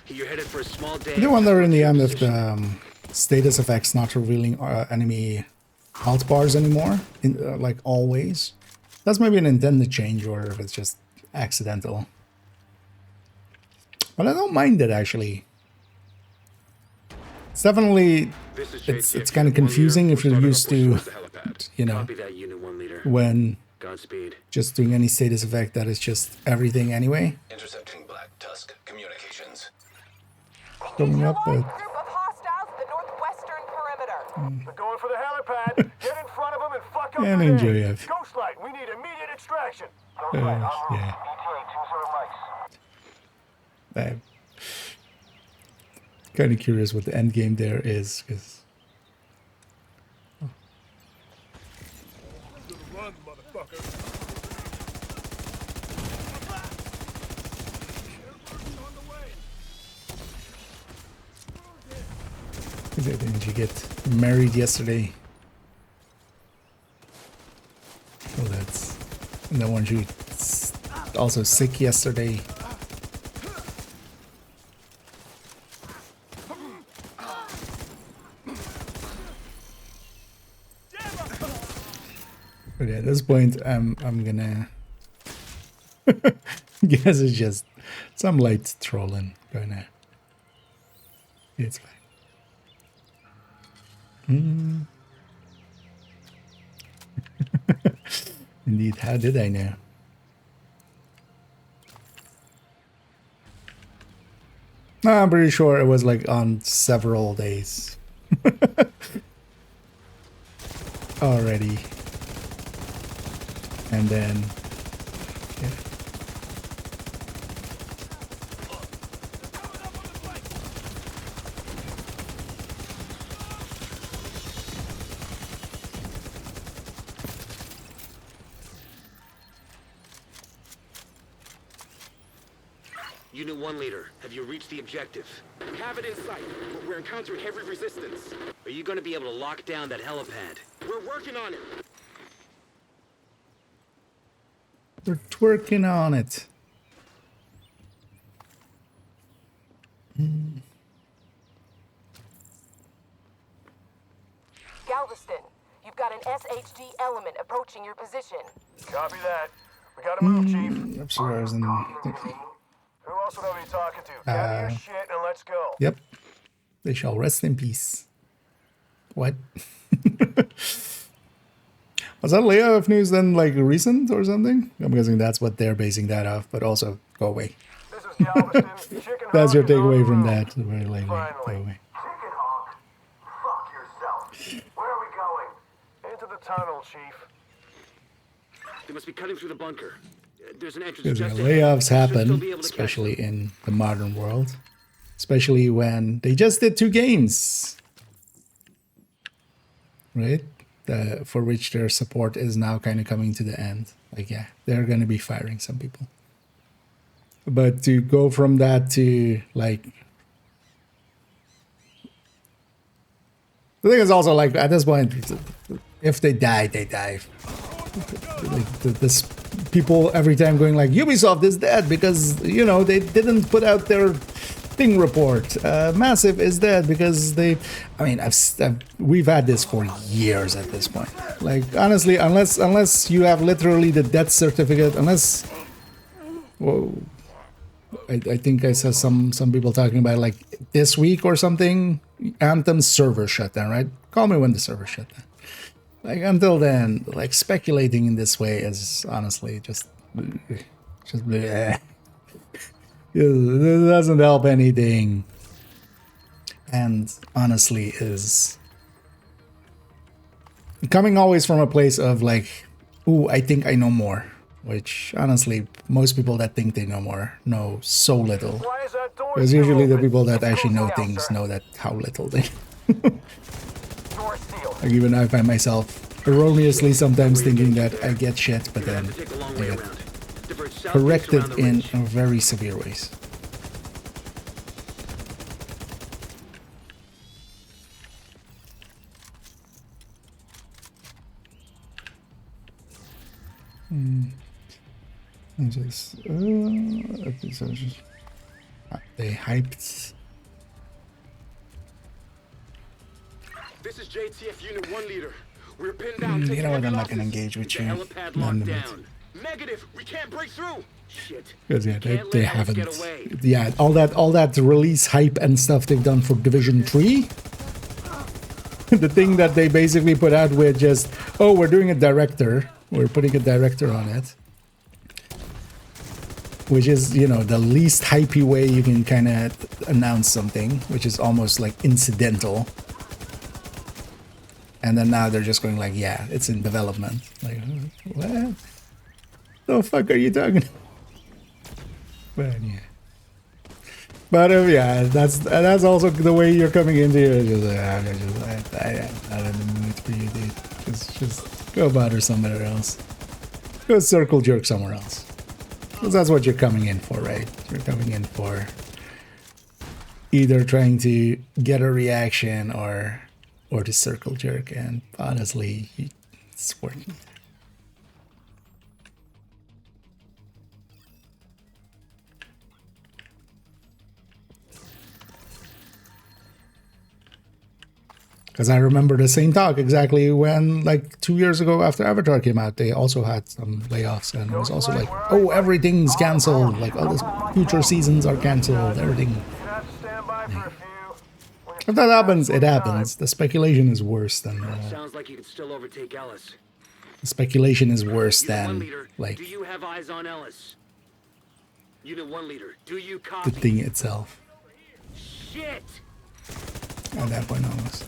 You're headed for a small day. I do wonder in the end if the status effects not revealing enemy health bars anymore, like always. That's maybe an intended change, or if it's just accidental. But I don't mind it actually. It's definitely it's kind of confusing if you're used to, you know, Copy that, Unit 1 leader. when Godspeed. just doing any status effect that is just everything anyway. Intercepting Black Tusk communications. Coming up, but Group of hostiles at the northwestern perimeter. They're going for the helipad. Get in front of them and fuck up and their enjoy day. it. Ghostlight, we need immediate extraction. Yeah. I'm kind of curious what the end game there is, because Run, motherfucker. didn't you get married yesterday? Oh, that's and then weren't you also sick yesterday? But yeah, at this point, I'm gonna guess it's just some light trolling going on. It's fine. Indeed, how did I know? No, I'm pretty sure it was like on several days already. And then, yeah. Unit 1 leader, have you reached the objective? We have it in sight, but we're encountering heavy resistance. Are you going to be able to lock down that helipad? We're working on it. We're twerking on it. Galveston, you've got an SHD element approaching your position. Copy that. We gotta move, Chief. Upstairs and Who else would I be talking to? Gather your shit and let's go. yep, they shall rest in peace. What? Was that layoff news then like recent or something? I'm guessing that's what they're basing that off, but also go away. This is Galveston. Chicken That's Hawk your is on takeaway the from road. that. Very likely. Go Finally. away. Chicken Hawk, fuck yourself. Where are we going? Into the tunnel, Chief. They must be cutting through the bunker. There's an entrance Because just ahead. layoffs Should still happen, be able to catch especially them. in the modern world. Especially when they just did 2 games. Right? For which their support is now kind of coming to the end. Like, yeah, they're going to be firing some people. But to go from that to, like... The thing is also, like, at this point, if they die, they die. Like, this people every time going like, Ubisoft is dead because, you know, they didn't put out their thing report. Massive is dead because they... I mean, we've had this for years at this point. Like, honestly, unless you have literally the death certificate, unless... Whoa. I think I saw some people talking about, like, this week or something, Anthem's server shut down, right? Call me when the server shut down. Like, until then, like, speculating in this way is honestly just bleh. It doesn't help anything. And honestly is coming always from a place of like, ooh, I think I know more. Which, honestly, most people that think they know more know so little. Why is that door Because still usually the open? people that It's actually know closing out, things sir. know that how little they Door sealed. Like, even I find myself erroneously sometimes thinking that I get shit, but You're then gonna have to take a long I way get around. Divert southeast corrected around the in ridge. very severe ways. I just, they hyped. This is JTF Unit 1 leader. We're pinned down. You taking know what? heavy I'm not losses. gonna engage with The you. helipad None locked of it. down. Negative. We can't break through. Shit. Because yeah, We they can't let Alice haven't. get away. Yeah, all that release hype and stuff they've done for Division 3. The thing that they basically put out with just, oh, we're doing a director. We're putting a director on it. Which is, you know, the least hypey way you can kind of announce something, which is almost like incidental. And then now they're just going like, yeah, it's in development. Like, what? The fuck are you talking about? But yeah. But yeah, that's also the way you're coming into it. Just, I'm not in the mood for you, dude. Just go bother somewhere else. Go circle jerk somewhere else. Because that's what you're coming in for, right? You're coming in for either trying to get a reaction or to circle jerk, and honestly, it's working. Because I remember the same talk exactly when, like, 2 years ago after Avatar came out, they also had some layoffs, and it was also like, oh, everything's cancelled, like, all these future seasons are cancelled, everything. If that happens, it happens. The speculation is worse than... Sounds like you could still overtake Ellis. the speculation is worse Unit 1 than, leader, like, do you have eyes on Ellis? Unit 1 leader, do you the copy? thing itself. Shit! At that point, almost.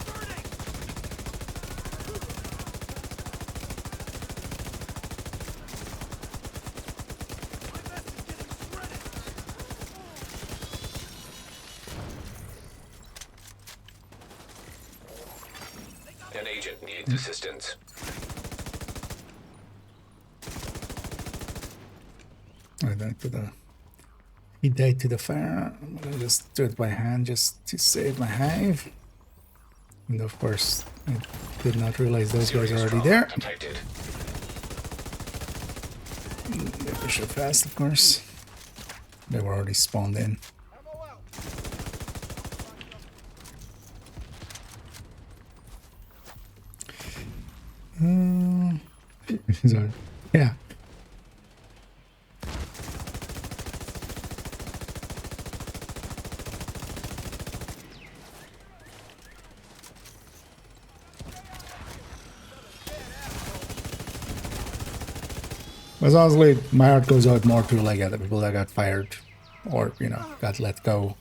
An agent needs assistance. I died to the... He died to the fire. I'm gonna just do it by hand just to save my hive. And of course, I did not realize those guys are already there. Detected. They push it fast, of course. They were already spawned in. Sorry. Yeah. But honestly, my heart goes out more to like the people that got fired or, you know, got let go.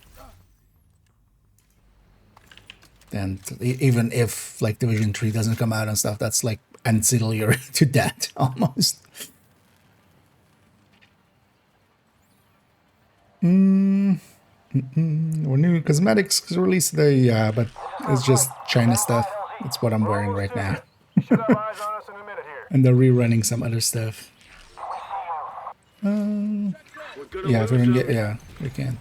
And even if like Division 3 doesn't come out and stuff, that's like ancillary to that almost. Or new cosmetics released today, yeah, but it's just China stuff. It's what I'm wearing right now. Should have eyes on us in a minute here. And they're rerunning some other stuff. We're good Yeah, if we can get, yeah, we can.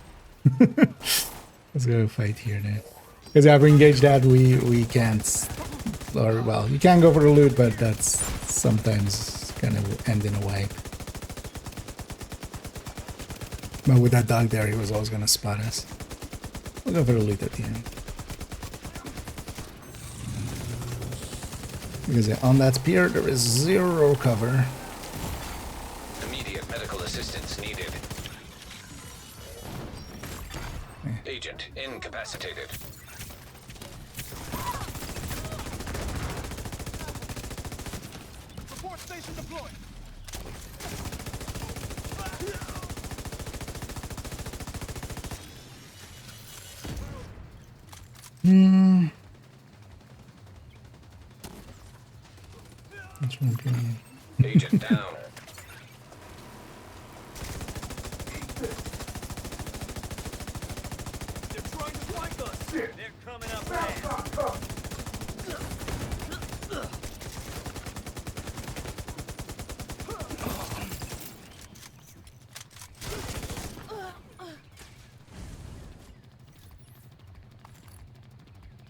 Let's go fight here then. Because if we engage that, we can't, or well, you can go for the loot, but that's sometimes gonna end in a wipe. But with that dog there, he was always gonna spot us. We'll go for the loot at the end. Because on that pier, there is zero cover. Immediate medical assistance needed. Agent incapacitated. Support station deployed. Which one can Agent down. They're trying to flank us. They're coming up fast.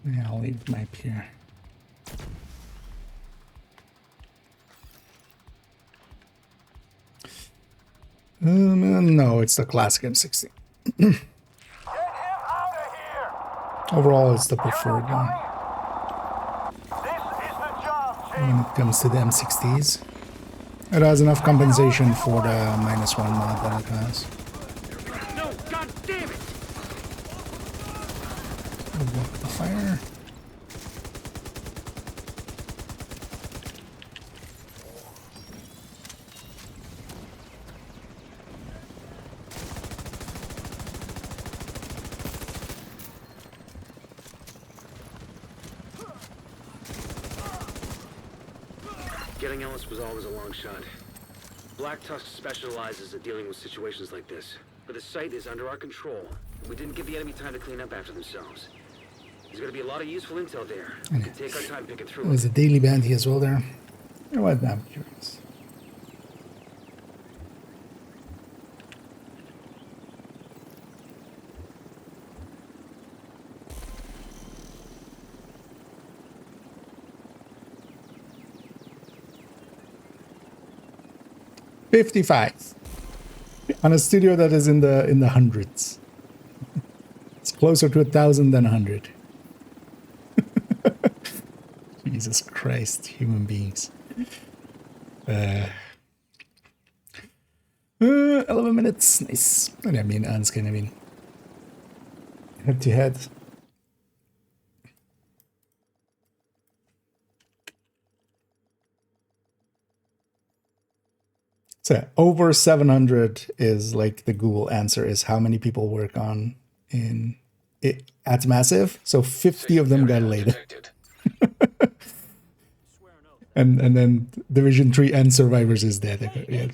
Yeah, I'll leave my pier. No, it's the classic M60. Overall, it's the preferred one. When it comes to the M60s, it has enough compensation for the -1 mod that it has. No, god damn it! Block the fire. Getting Ellis was always a long shot. Black Tusk specializes at dealing with situations like this. But the site is under our control. We didn't give the enemy time to clean up after themselves. There's gonna be a lot of useful intel there. We can take our time picking through There was a daily bounty as well there. You know what? I'm curious. $55 on a studio that is in the hundreds. It's closer to 1,000 than 100. Jesus Christ, human beings. 11 minutes, nice. I mean, unskin, I mean, head to head. So over 700 is like the Google answer is how many people work on in it at Massive. So 50 of them got laid. and then Division 3 and Survivors is dead. Yeah.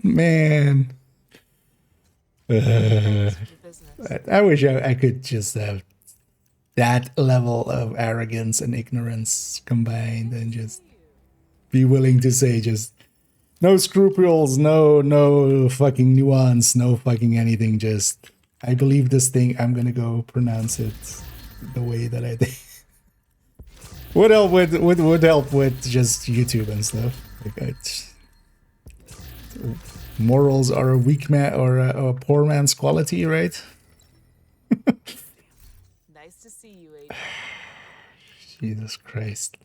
Man. I wish I could just have that level of arrogance and ignorance combined and just be willing to say just no scruples, no fucking nuance, no fucking anything. Just, I believe this thing, I'm gonna go pronounce it the way that I think. Would help with just YouTube and stuff. Like morals are a weak man or a poor man's quality, right? Nice to see you, Agent. Jesus Christ.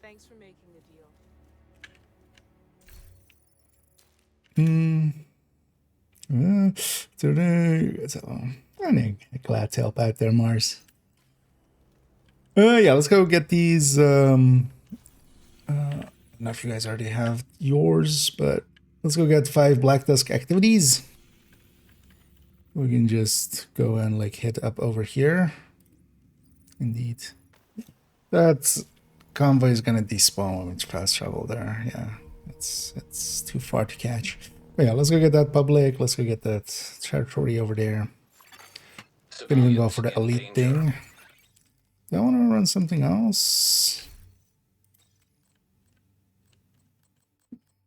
Thanks for making the deal. I'm glad to help out there, Mars. Yeah, let's go get these. I don't know if you guys already have yours, but let's go get 5 Black Tusk activities. We can just go and like hit up over here. Indeed. That convoy is gonna despawn when it's fast travel there. Yeah, it's too far to catch. But yeah, let's go get that public. Let's go get that territory over there. Can even go for the elite thing. Do I want to run something else?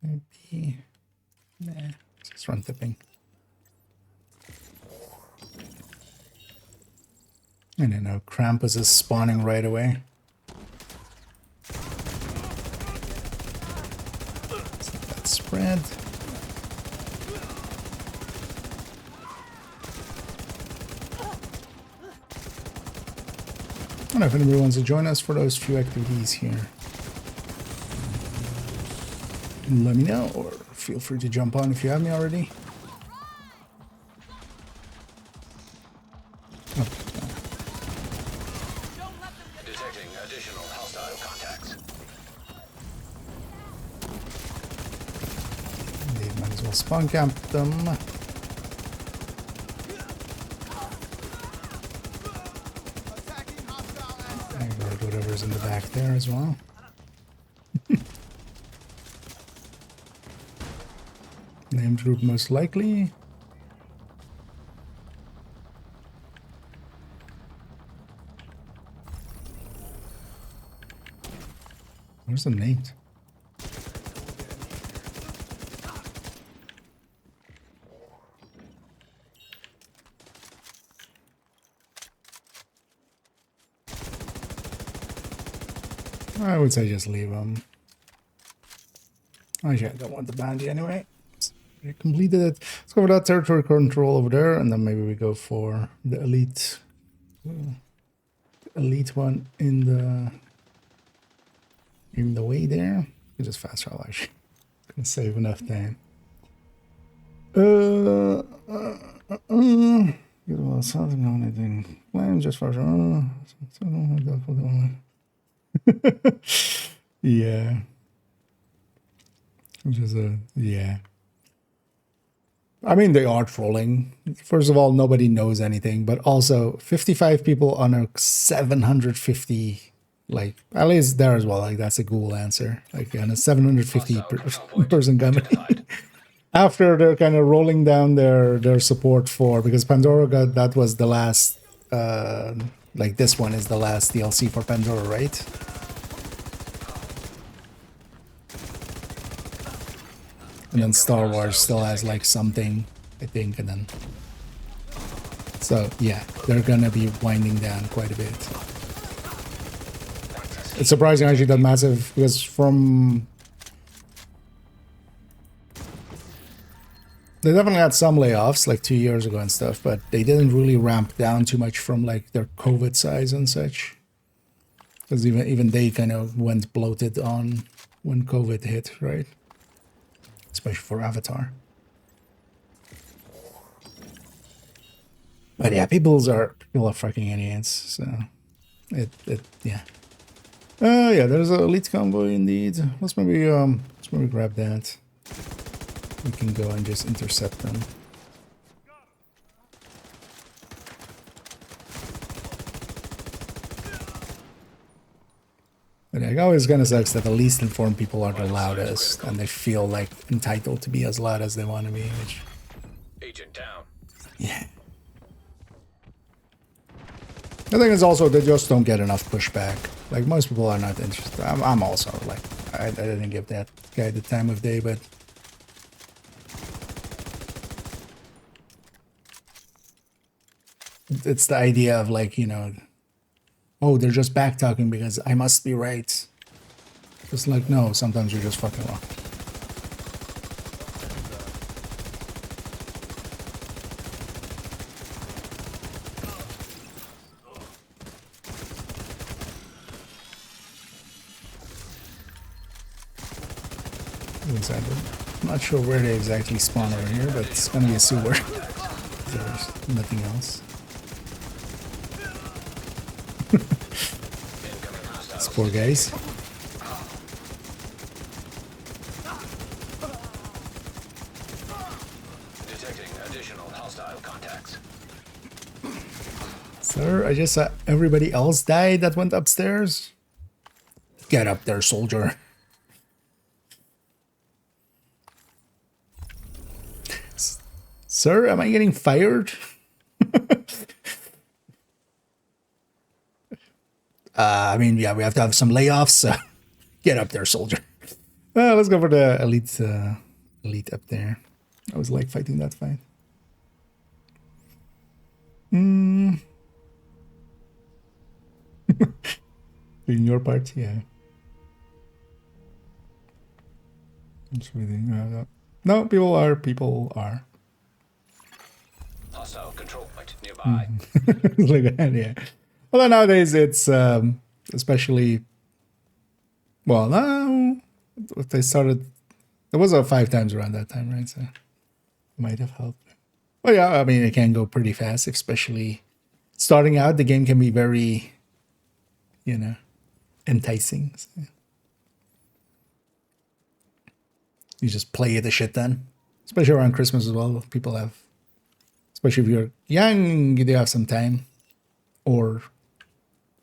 Maybe. Nah, let's just run tipping. And I know Krampus is spawning right away. Let's let that spread. I don't know if anybody wants to join us for those few activities here. Let me know, or feel free to jump on if you haven't already. Oh, Detecting additional hostile contacts. they might as well spawn camp them. Whatever's in the back there as well. Named group most likely. Where's the named? I would say just leave them. Actually, I don't want the bounty anyway. We completed it. Let's go for that territory control over there, and then maybe we go for the elite one in the way there. We just fast travel actually. Gonna save enough time. Get well something on anything. Plan just for yeah. Just yeah. I mean, they are trolling. First of all, nobody knows anything, but also 55 people on a 750, like, at least there as well. Like, that's a cool answer. Like, on a 750 person company. After they're kind of rolling down their support for, because Pandora got, that was the last, like, this one is the last DLC for Pandora, right? And then Star Wars still has like something, I think, and then... So, yeah, they're gonna be winding down quite a bit. It's surprising actually that massive, because from... They definitely had some layoffs like 2 years ago and stuff, but they didn't really ramp down too much from like their COVID size and such. Because even they kind of went bloated on when COVID hit, right? Especially for Avatar. But yeah, people are fucking idiots, so yeah. Yeah, there's an elite convoy indeed. Let's maybe grab that. We can go and just intercept them. But it always kind of sucks that the least informed people are the loudest, and they feel like entitled to be as loud as they want to be. Which, Agent down. yeah. The thing is also they just don't get enough pushback. Like most people are not interested. I'm also like I didn't give that guy the time of day, but it's the idea of like, you know, oh, they're just back talking because I must be right. It's like, no, sometimes you're just fucking wrong. I'm not sure where they exactly spawn over here, but it's gonna be a sewer. There's nothing else. These poor guys. Detecting additional hostile contacts. Sir, I just saw everybody else die that went upstairs. Get up there, soldier. Sir, am I getting fired? I mean, yeah, we have to have some layoffs, so get up there, soldier. Let's go for the elite, elite up there. I was like fighting that fight. Doing your part, yeah. Just reading. No, people are. Hostile control point nearby. Look at that, yeah. Although nowadays it's especially, well, now they started. It was 5 times around that time, right? So might have helped. Well, yeah, I mean it can go pretty fast, especially starting out. The game can be very, enticing. So you just play it a shit ton, especially around Christmas as well. People have, especially if you're young, you do have some time, or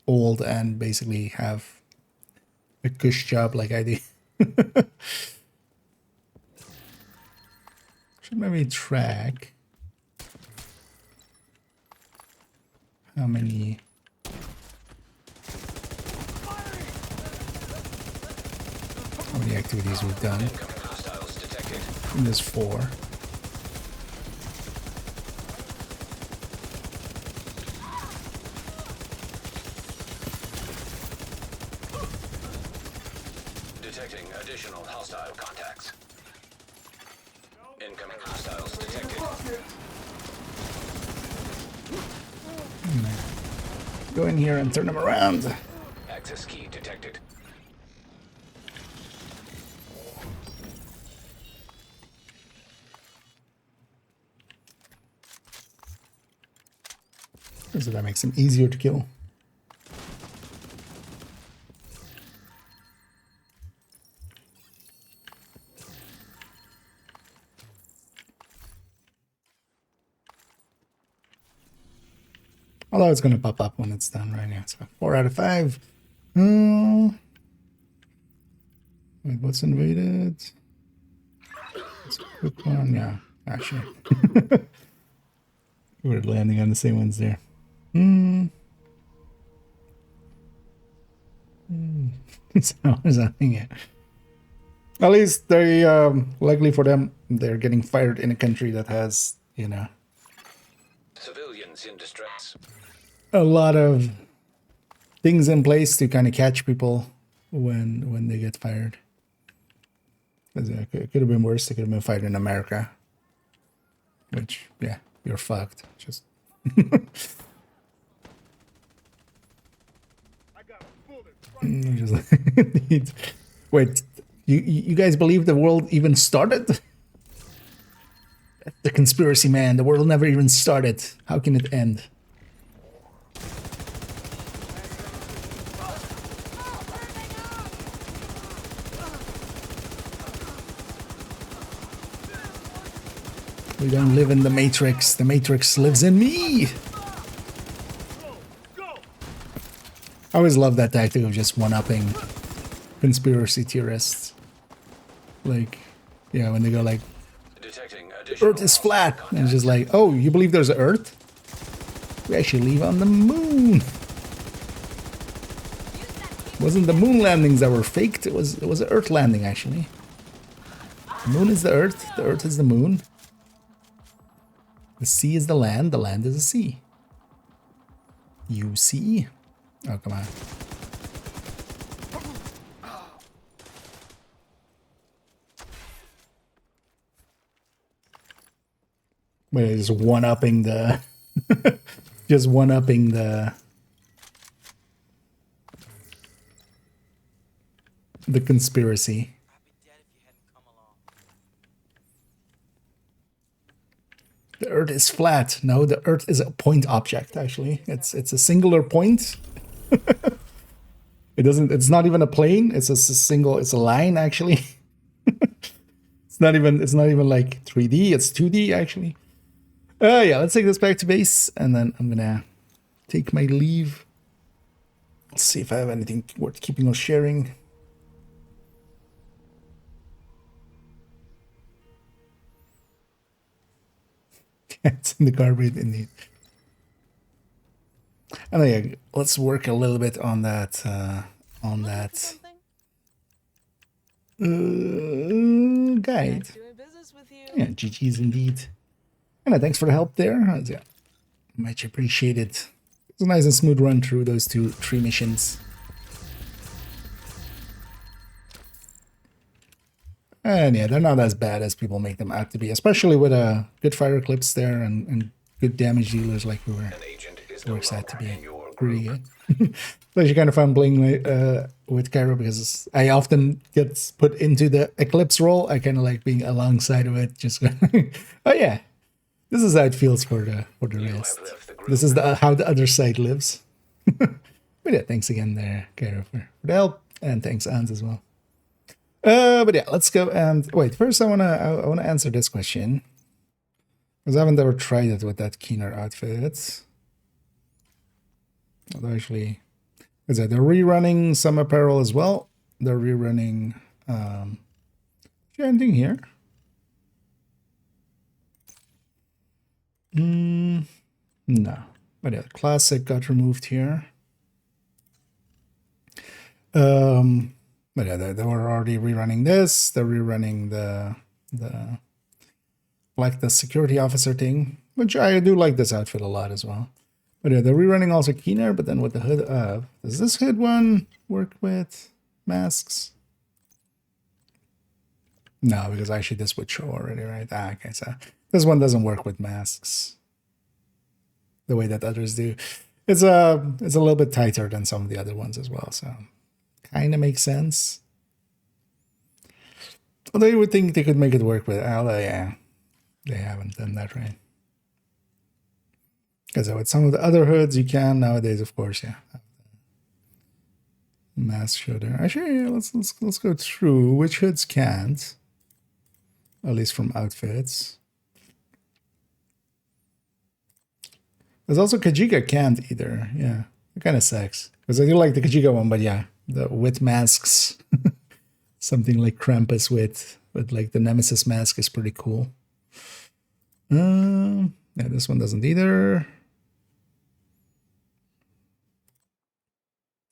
old and basically have a cush job like I do. Should maybe track how many activities we've done. And there's 4. Detecting additional hostile contacts. Incoming hostiles detected. Go in here and turn them around. Access key detected. So that makes them easier to kill. Although it's going to pop up when it's done right now. So 4 out of 5. Wait, what's invaded? It's a quick one. Yeah, actually. We're landing on the same ones there. So is that thing, yeah. At least they, luckily for them, they're getting fired in a country that has, Civilians in distress. a lot of things in place to kind of catch people when they get fired. 'Cause, it could have been worse. They could have been fired in America, which, yeah, you're fucked. Just wait, you guys believe the world even started? The conspiracy, man. The world never even started. How can it end? We don't live in the Matrix. The Matrix lives in me. I always love that tactic of just one-upping conspiracy theorists. Like, yeah, when they go like, Earth is flat. And it's just like, oh, you believe there's an Earth? We actually live on the moon. It wasn't the moon landings that were faked. It was an Earth landing, actually. The moon is the Earth is the moon. The sea is the land is the sea. You see? Oh, come on. Wait, just one-upping the... just one-upping the conspiracy. The Earth is flat. No, the Earth is a point object, actually. It's a singular point. It's not even a plane. It's a line, actually. It's not even like 3D. It's 2D, actually. Yeah, let's take this back to base, and then I'm gonna take my leave. Let's see if I have anything worth keeping or sharing. It's in the carpet indeed. And yeah, let's work a little bit on that. Guide. Yeah, GG's indeed. And thanks for the help there. Yeah, much appreciated. It's a nice and smooth run through those 3 missions. And yeah, they're not as bad as people make them out to be, especially with good fire clips there and good damage dealers like we were. It works out to be pretty good. It's actually kind of fun playing with Cairo because I often get put into the Eclipse role. I kind of like being alongside of it. Just oh yeah, this is how it feels for the rest. This is how the other side lives. But yeah, thanks again there, Cairo, for the help, and thanks Ant as well. But yeah, let's go and wait. First, I wanna answer this question because I haven't ever tried it with that Keener outfit. Although actually, they're rerunning some apparel as well. They're rerunning anything here. No, but yeah, classic got removed here. But yeah, they were already rerunning this. They're rerunning the like the security officer thing, which I do like this outfit a lot as well. But yeah, they're rerunning also Keener, but then with the hood up. Does this hood one work with masks? No, because actually this would show already, right? Okay, so this one doesn't work with masks the way that others do. It's a little bit tighter than some of the other ones as well, so kind of makes sense. Although you would think they could make it work with Ala, yeah, they haven't done that, right? Because with some of the other hoods, you can nowadays, of course, yeah. Mask shoulder. Actually, yeah, let's go through which hoods can't, at least from outfits. There's also Kajika can't either. Yeah, it kind of sucks because I do like the Kajika one, but yeah, the with masks, something like Krampus with like the Nemesis mask is pretty cool. Yeah, this one doesn't either.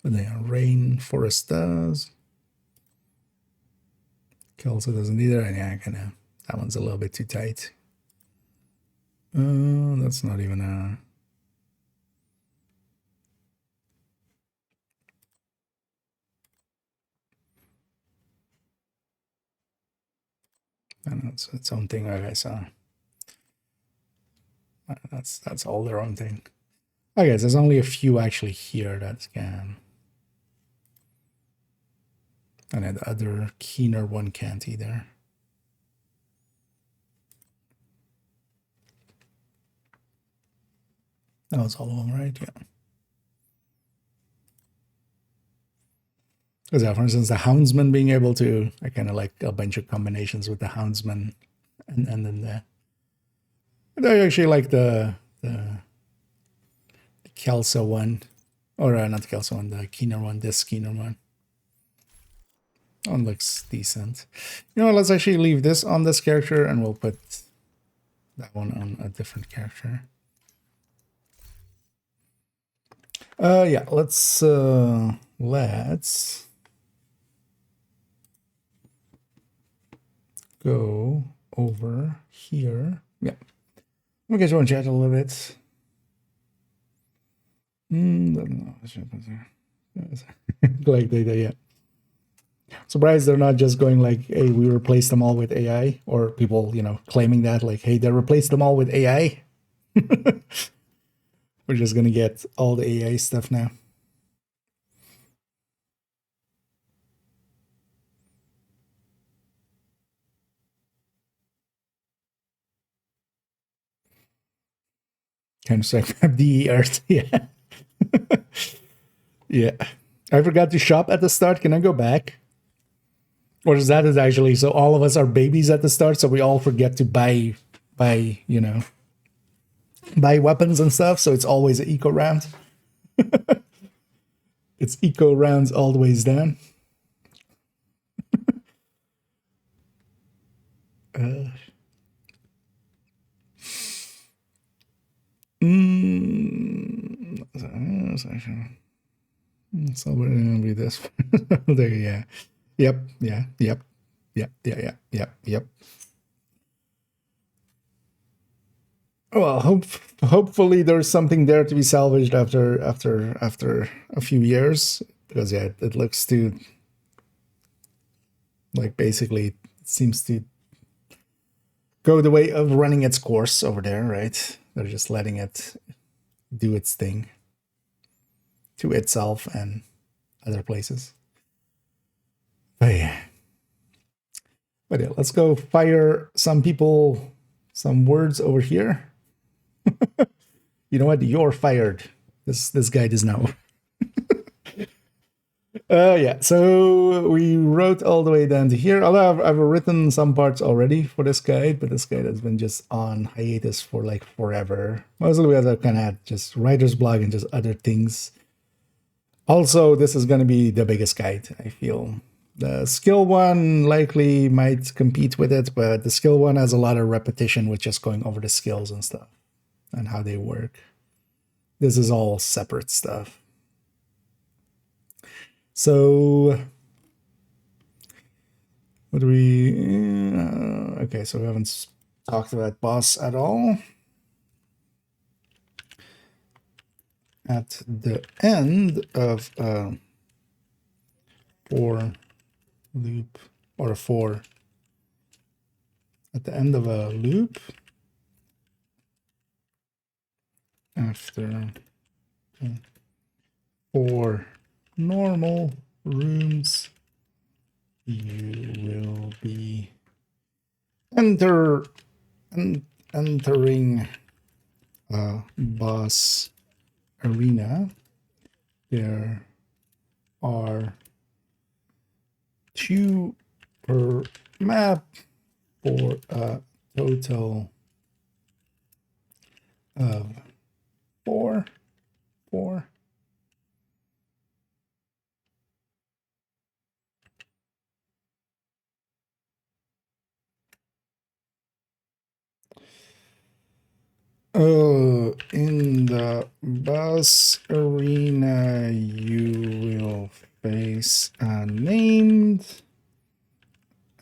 But yeah, Rainforest does. Kelso doesn't either. And yeah, that one's a little bit too tight. That's not even a. I don't know, it's its own thing, okay, so that's all their own thing. Okay, so there's only a few actually here that can. And then the other Keener one can't either. That was all of them, right? Yeah. Because yeah, for instance, the Houndsman being able to, I kind of like a bunch of combinations with the Houndsman, and then I actually like the Kelso one, or not the Kelso one, the Keener one, this Keener one. That one looks decent. You know, let's actually leave this on this character, and we'll put that one on a different character. Yeah, let's go over here. Yeah. Let me get you on chat a little bit. Like yeah. Surprised they're not just going like, hey, we replaced them all with AI, or people, you know, claiming that like, hey, they replaced them all with AI. We're just gonna get all the AI stuff now. Kind of like DER, yeah. Yeah. I forgot to shop at the start. Can I go back? Or is that actually so all of us are babies at the start, so we all forget to buy you know, buy weapons and stuff, so it's always an eco round. It's eco rounds all the ways down. So we're gonna be this. There, yeah. Yep. Yeah. Yep. Yep. Yeah. Yeah. Yep. Yep. Well, hopefully there's something there to be salvaged after a few years, because yeah, it looks to like basically it seems to go the way of running its course over there, right? They're just letting it do its thing to itself and other places. But yeah. But yeah, let's go fire some people some words over here. You know what? You're fired. This guy does know. Yeah, so we wrote all the way down to here. Although I've written some parts already for this guide, but this guide has been just on hiatus for like forever. Mostly because I've kind of had just writer's block and just other things. Also, this is going to be the biggest guide, I feel. The skill one likely might compete with it, but the skill one has a lot of repetition with just going over the skills and stuff and how they work. This is all separate stuff. So what do we... okay, so we haven't talked about boss at all. At the end of a for loop, or a for, at the end of a loop, after 4 normal rooms, you will be entering a boss arena. There are 2 per map for a total of 4. In the boss arena, you will face unnamed.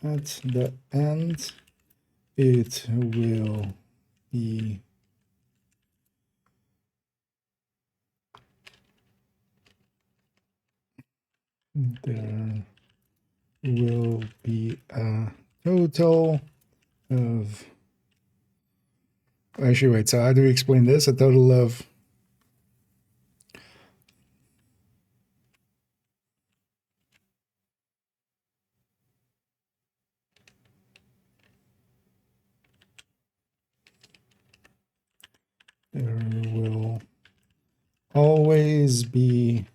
At the end, it will be there will be a total of... Actually, wait, so how do we explain this? A total of... There will always be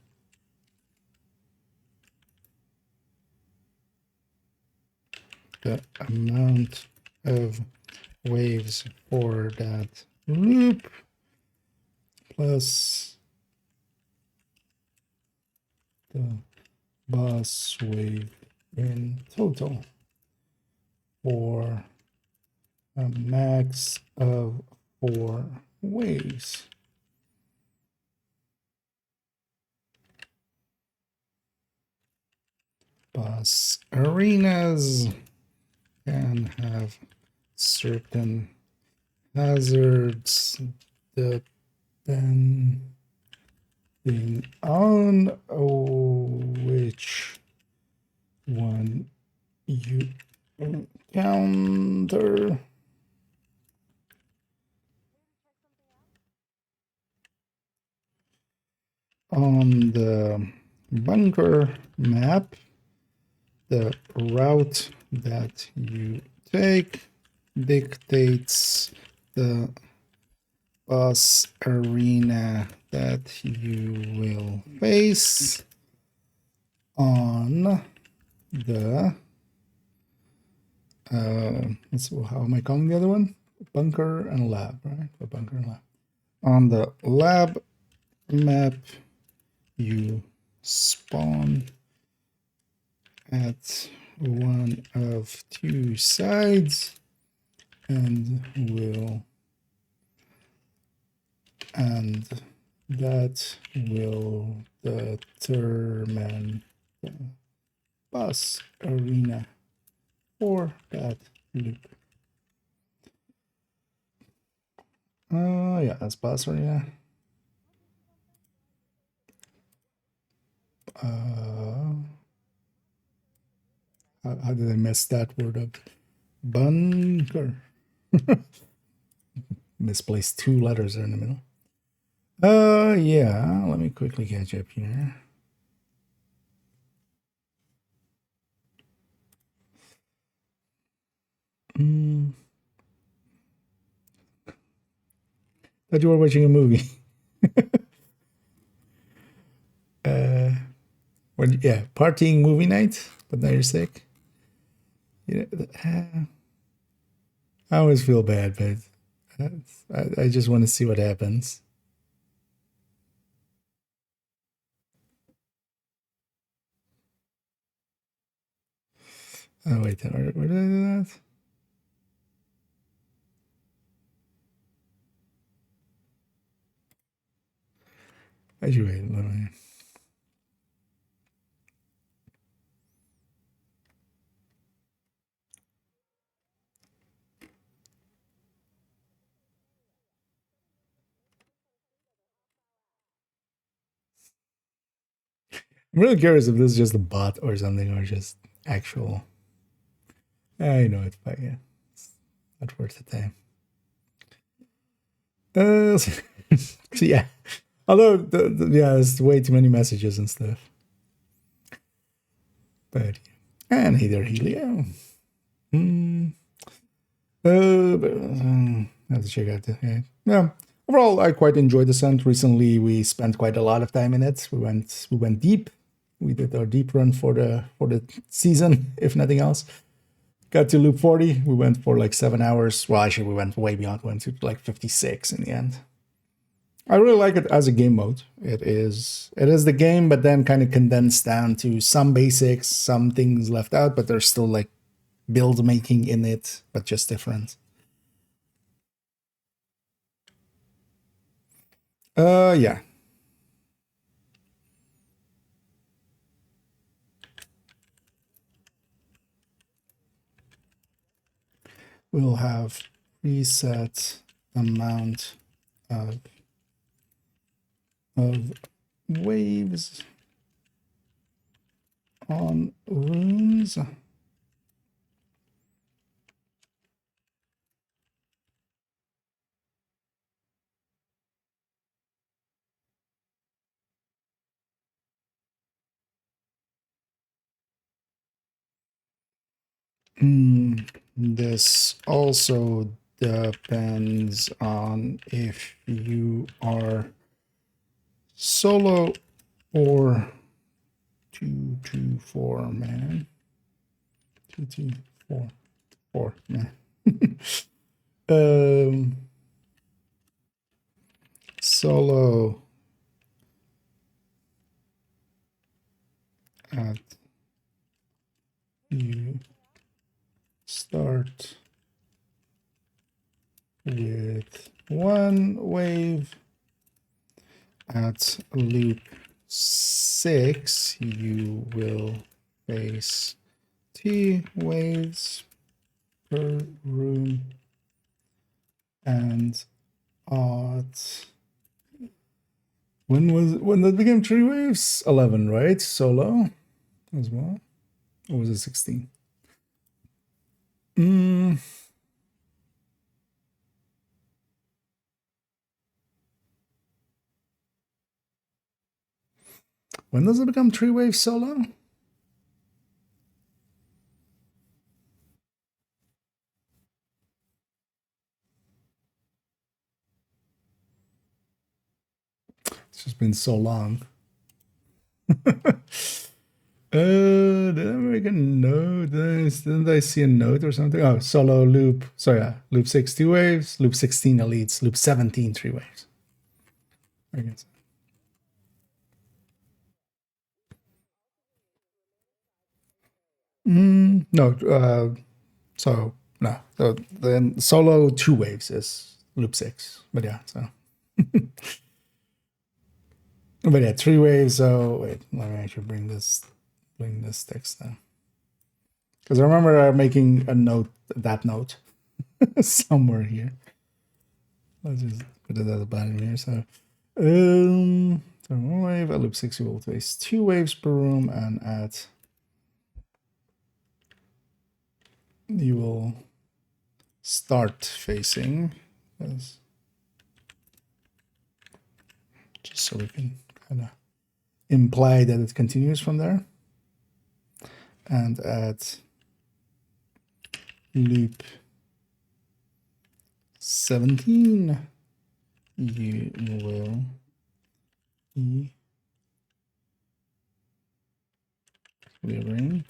the amount of waves for that loop plus the boss wave in total for a max of 4 waves. Boss arenas can have certain hazards depending on which one you encounter. On the bunker map, the route that you take dictates the boss arena that you will face. On the how am I calling the other one? Bunker and lab, right? The bunker and lab. On the lab map, you spawn at one of 2 sides and will and that will determine the bus arena for that loop. Yeah, that's bus arena. How did I mess that word up? Bunker. Misplaced 2 letters there in the middle. Yeah, let me quickly catch up here. Thought you were watching a movie. Yeah, partying movie night, but now you're sick. You know, I always feel bad, but I just want to see what happens. Oh wait, where did I do that? Actually, wait, let me. I'm really curious if this is just a bot or something, or just actual. I know it, but yeah, it's not worth the time. So yeah, although yeah, there's way too many messages and stuff. But and neither Helio. I have to check out the yeah. Overall, I quite enjoyed Descent. Recently, we spent quite a lot of time in it. We went deep. We did our deep run for the season, if nothing else. Got to loop 40. We went for like 7 hours. Well, actually, we went way beyond. Went to like 56 in the end. I really like it as a game mode. It is the game, but then kind of condensed down to some basics, some things left out, but there's still like build making in it, but just different. Yeah. We'll have preset amount of waves on rooms. This also depends on if you are solo or 2-4 man. 2-4 man. Solo at you start with 1 wave. At loop 6, you will face T waves per room, and at when that became 3 waves? 11, right? Solo as well, or was it 16? When does it become 3 waves solo? It's just been so long. Did I make a note? Didn't I see a note or something? Oh, solo loop. So yeah, loop 6 2 waves, loop 16 elites, loop 17 3 waves. I guess. No, so no. So then solo 2 waves is loop 6. But yeah, so But yeah, 3 waves. So wait, let me actually bring this text down. Because I remember making a note, that note, somewhere here. Let's just put it at the bottom here. So, so 1 wave, I loop 60 volt face, 2 waves per room, and at you will start facing, just so we can kind of imply that it continues from there. And at loop 17, you will be delivering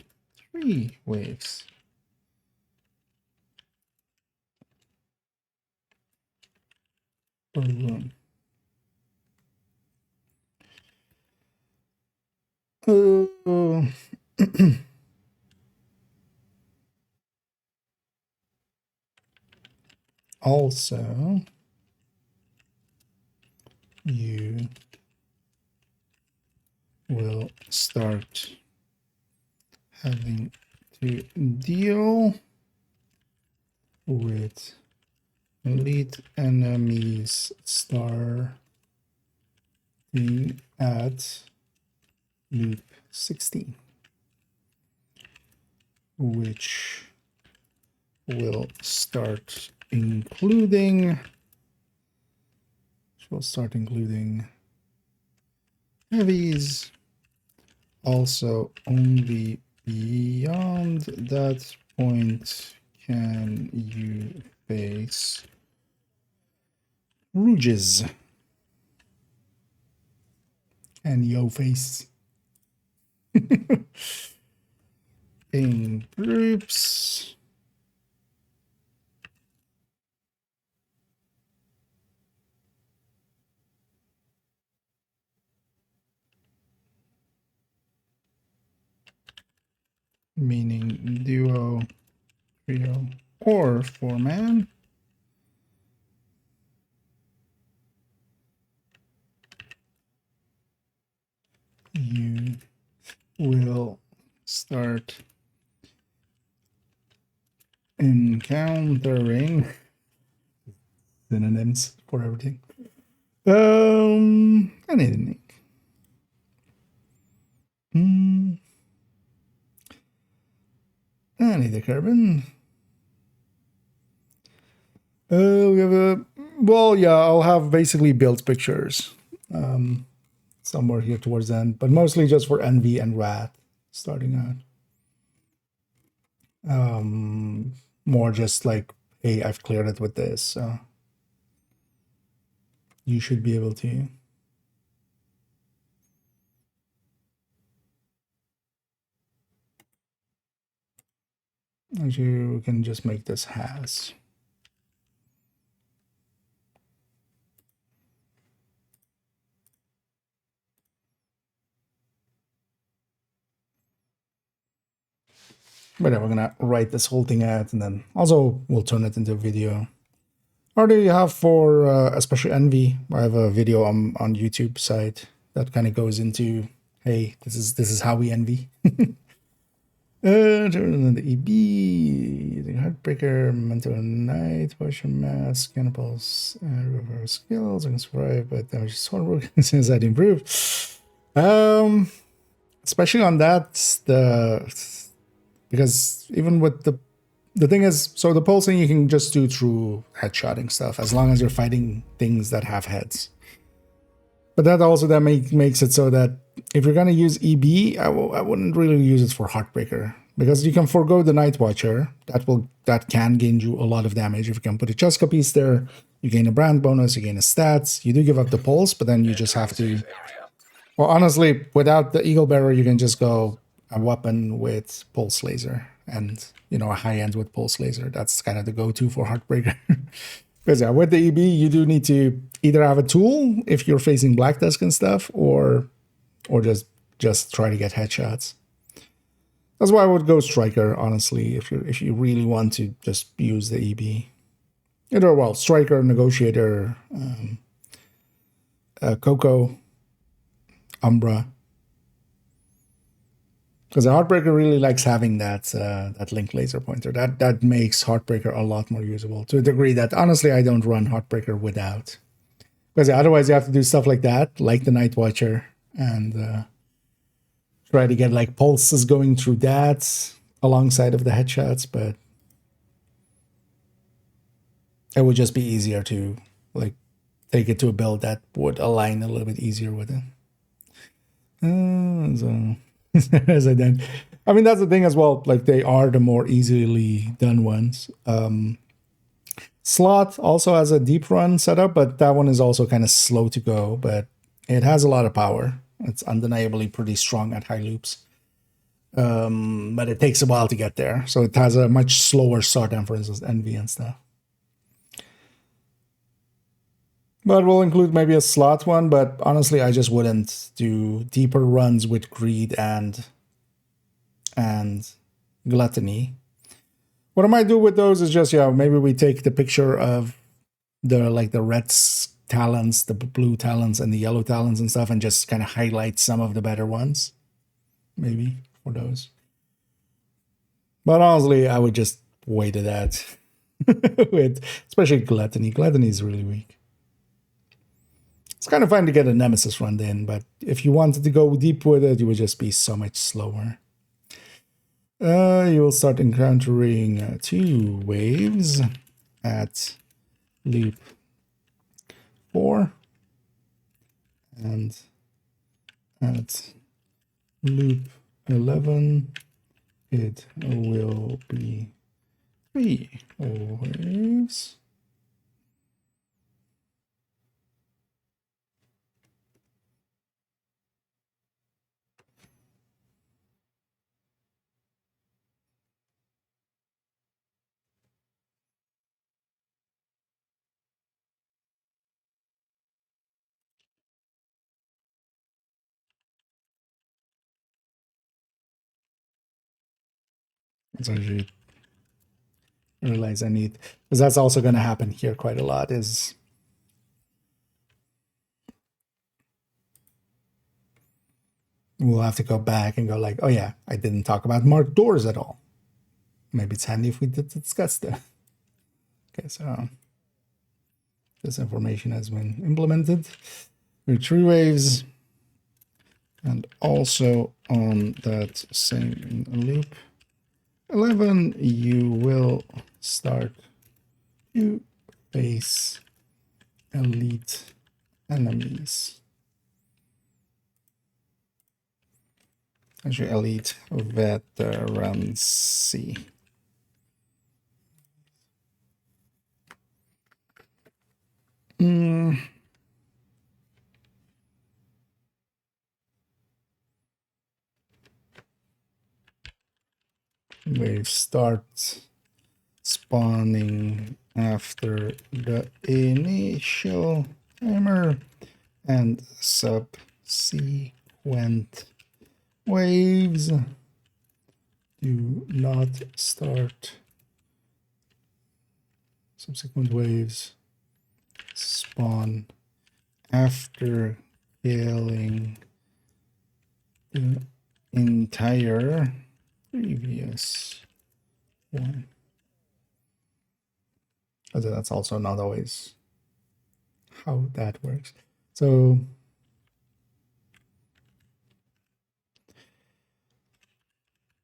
3 waves. Per room. Also, you will start having to deal with elite enemies starting at loop 16, which will start including heavies. Also, only beyond that point can you face rouges and yo face in groups. Meaning duo, trio, or 4-man. You will start encountering synonyms for everything. Anything. Carbon. We have a, well, yeah, I'll have basically built pictures somewhere here towards the end, but mostly just for Envy and Rat starting out. More just like, hey, I've cleared it with this, so you should be able to. Actually, we can just make this has. But yeah, we're gonna write this whole thing out, and then also we'll turn it into a video. Or do you have for especially Envy? I have a video on YouTube side that kind of goes into, hey, this is how we envy. Turn on the EB, using Heartbreaker, Mental Night, Potion Mask, Cannibals, reverse skills, I can survive, but damage is horrible since I'd improved. Especially on that, because even with the thing is, so the pulsing you can just do through headshotting stuff as long as you're fighting things that have heads. But that also makes it so that if you're gonna use EB, I wouldn't really use it for Heartbreaker, because you can forego the Night Watcher. That can gain you a lot of damage. If you can put a Cheska piece there, you gain a brand bonus, you gain a stats. You do give up the pulse, but then you just have to. Well, honestly, without the Eagle Bearer, you can just go a weapon with Pulse Laser and, you know, a high end with Pulse Laser. That's kind of the go-to for Heartbreaker. Because yeah, with the EB, you do need to either have a tool if you're facing Black Tusk and stuff, or just try to get headshots. That's why I would go Striker, honestly, if you really want to just use the EB. Either, well, Striker, Negotiator, Coco, Umbra. Because the Heartbreaker really likes having that link laser pointer. That makes Heartbreaker a lot more usable to a degree that honestly I don't run Heartbreaker without. Because otherwise you have to do stuff like that, like the Night Watcher, and try to get like pulses going through that alongside of the headshots, but it would just be easier to like take it to a build that would align a little bit easier with it. So as I done. I mean, that's the thing as well. Like they are the more easily done ones. Slot also has a deep run setup, but that one is also kind of slow to go, but it has a lot of power. It's undeniably pretty strong at high loops. But it takes a while to get there. So it has a much slower start than, for instance, Envy and stuff. But we'll include maybe a slot one, but honestly, I just wouldn't do deeper runs with Greed and Gluttony. What I might do with those is just, maybe we take the picture of the red talents, the blue talents, and the yellow talents and stuff, and just kind of highlight some of the better ones, maybe, for those. But honestly, I would just wait to that with, especially Gluttony. Gluttony is really weak. It's kind of fun to get a Nemesis run in, but if you wanted to go deep with it, you would just be so much slower. You will start encountering 2 waves at loop 4 and at loop 11 it will be 3 waves. So I realize I need, because that's also going to happen here quite a lot, is we'll have to go back and go like, oh yeah, I didn't talk about marked doors at all. Maybe it's handy if we did discuss that. Okay, so this information has been implemented with 3 waves, and also on that same loop 11, you will start to face elite enemies. Actually, elite veteran C. Wave start spawning after the initial timer, and subsequent waves do not start. Subsequent waves spawn after killing the entire previous one. Although that's also not always how that works. So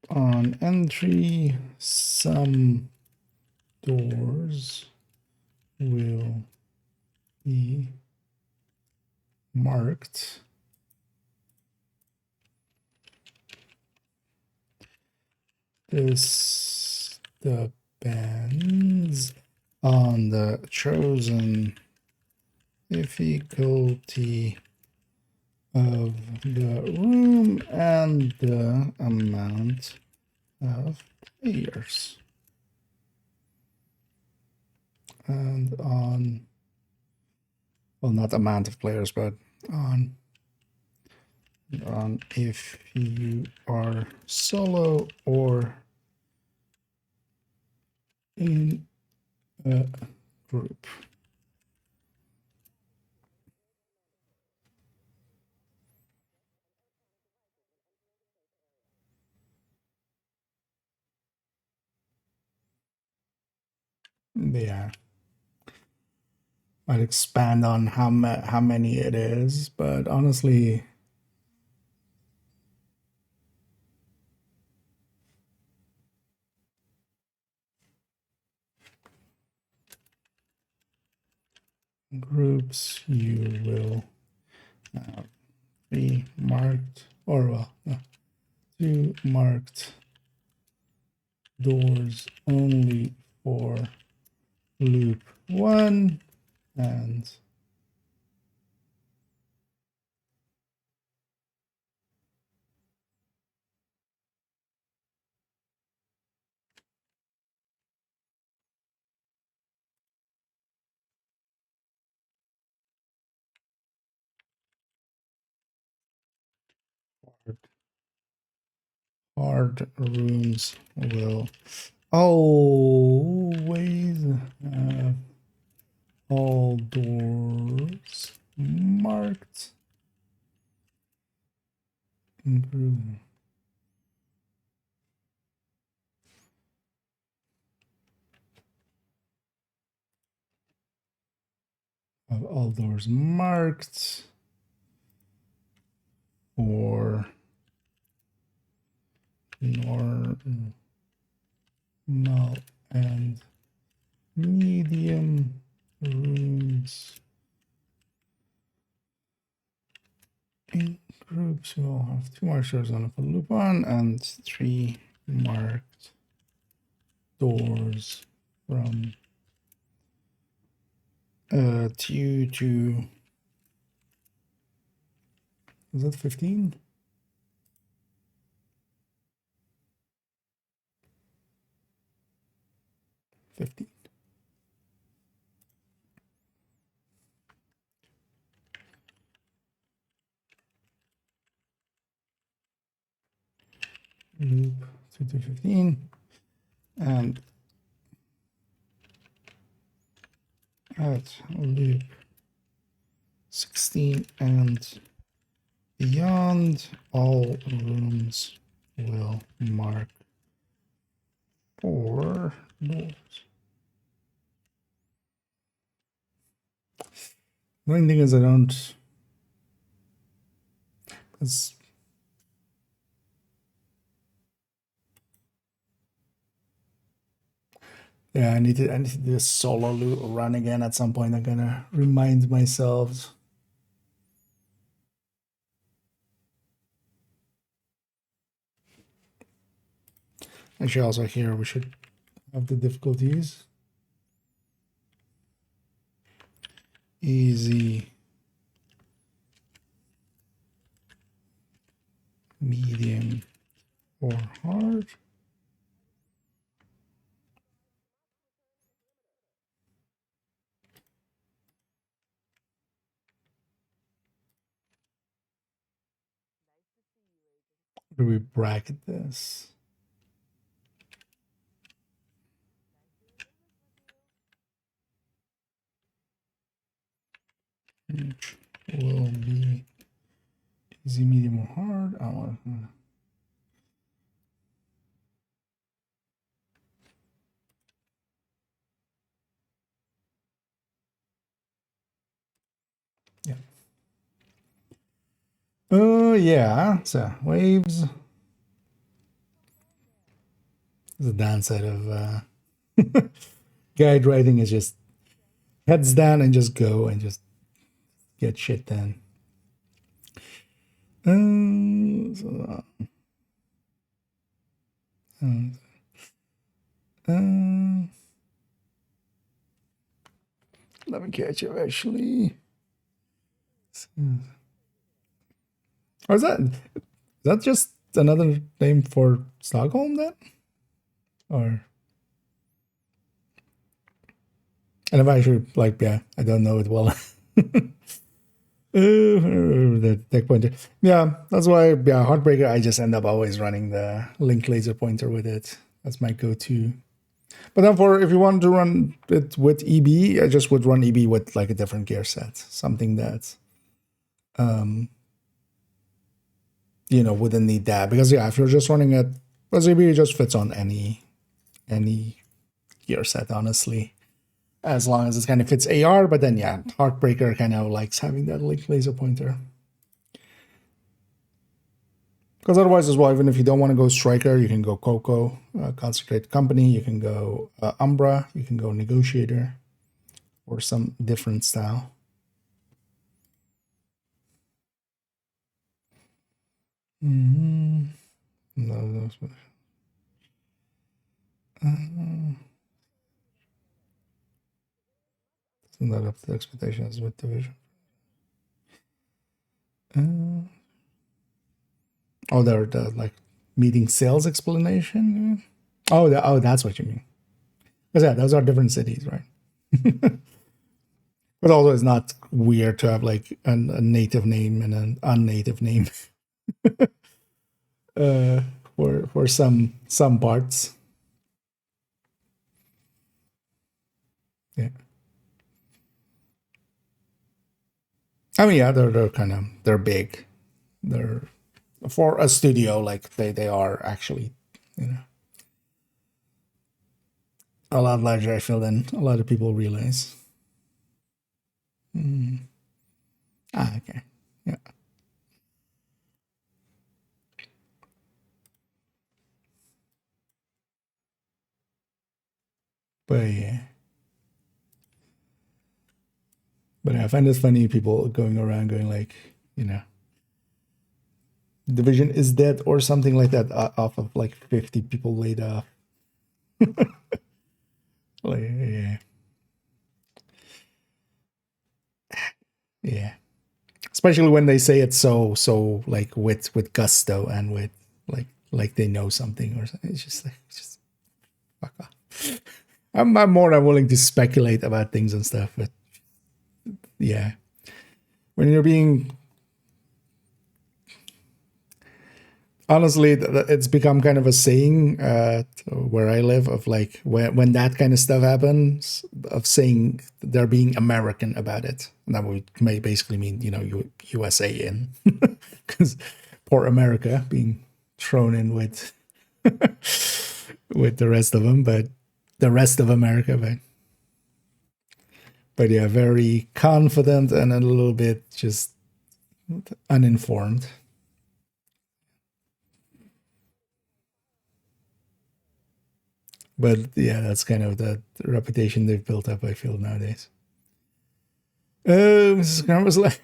on entry, some doors will be marked this depends on the chosen difficulty of the room and the amount of players. And on, well, not amount of players, but on if you are solo or in a group. Yeah. Might expand on how many it is, but honestly, groups you will be marked, or well, no, 2 marked doors only for loop 1 and hard rooms will always have all doors marked in group. Have all doors marked for normal and medium rooms in groups. We'll have 2 markers on for loop 1 and 3 marked doors from 2 to, is that 15? 15. Loop 2 to 15 and at loop 16 and beyond, all rooms will mark 4 doors. The only thing is I don't, because yeah, I need to do a solo loop run again at some point. I'm gonna remind myself. Actually, also here we should have the difficulties. Easy, medium, or hard. Do we bracket this? Which will be easy, medium, or hard. I want. Yeah. Oh yeah. So waves. The downside of guide writing is just heads down and just go and just get shit done. Let me catch up actually. Or is that just another name for Stockholm then? Or and if I actually like, yeah, I don't know it well. The deck pointer. Yeah, that's why, yeah, Heartbreaker, I just end up always running the link laser pointer with it. That's my go-to. But then if you want to run it with EB, I just would run EB with like a different gear set. Something that, you know, wouldn't need that. Because yeah, if you're just running it, well, EB just fits on any gear set, honestly. as long as it kind of fits AR. But then, yeah, Heartbreaker kind of likes having that laser pointer. Because otherwise, as well, even if you don't want to go Striker, you can go Coco, Concentrate Company. You can go Umbra. You can go Negotiator, or some different style. No, those. Not up to expectations with Division. Oh, they're the like meeting sales explanation. Oh, that's what you mean. Because yeah, those are different cities, right? But also, it's not weird to have like a native name and an unnative name for some parts. Yeah. I mean, yeah, they're big. They're for a studio, like they are actually, you know, a lot larger, I feel, than a lot of people realize. Okay. Yeah. But yeah. But I find it funny, people going around going like, you know, Division is dead or something like that, off of like 50 people laid off. Like, yeah. Yeah. Especially when they say it so like with gusto and with like they know something or something. It's just fuck off. I'm more than willing to speculate about things and stuff, but yeah. When you're being honestly, it's become kind of a saying where I live of like when that kind of stuff happens, of saying they're being American about it. And that would may basically mean, you know, USA in, because poor America being thrown in with with the rest of them, but the rest of America, but yeah, very confident and a little bit just uninformed. But yeah, that's kind of the reputation they've built up, I feel, nowadays. Mrs. Grant was like,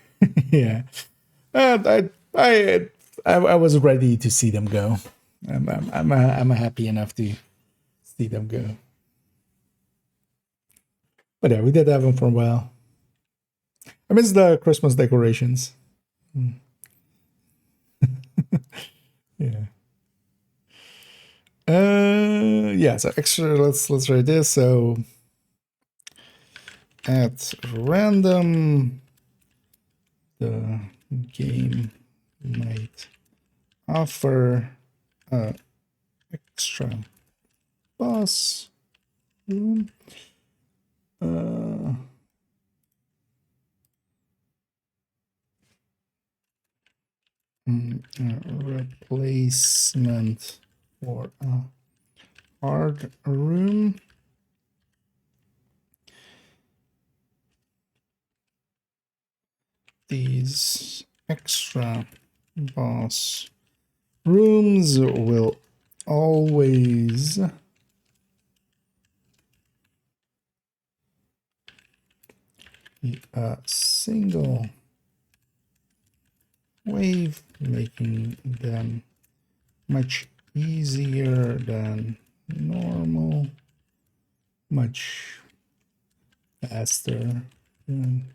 yeah. I was ready to see them go. I'm happy enough to see them go. But yeah, we did have them for a while. I miss the Christmas decorations. Yeah. Yeah, so extra, let's try this. So at random, the game might offer extra boss room. Replacement for a hard room. These extra boss rooms will always be a single wave, making them much easier than normal, much faster than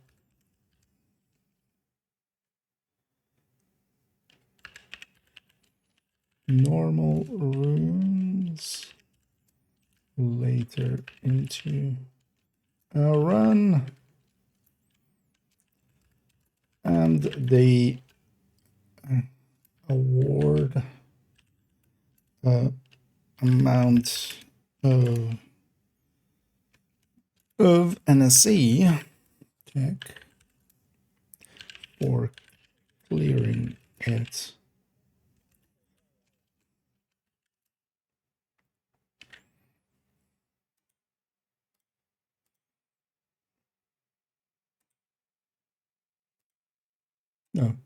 normal rooms later into a run. And they award amount of NSE check for clearing it. No.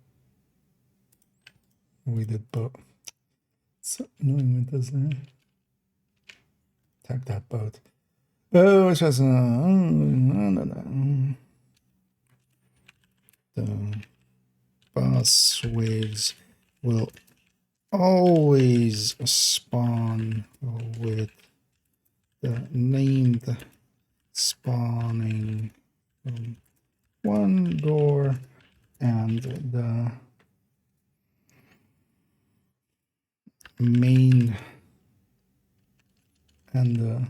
We did both. So annoying when it does that. Tap that boat. Oh, it's just the boss waves will always spawn with the named spawning from one door and the main and the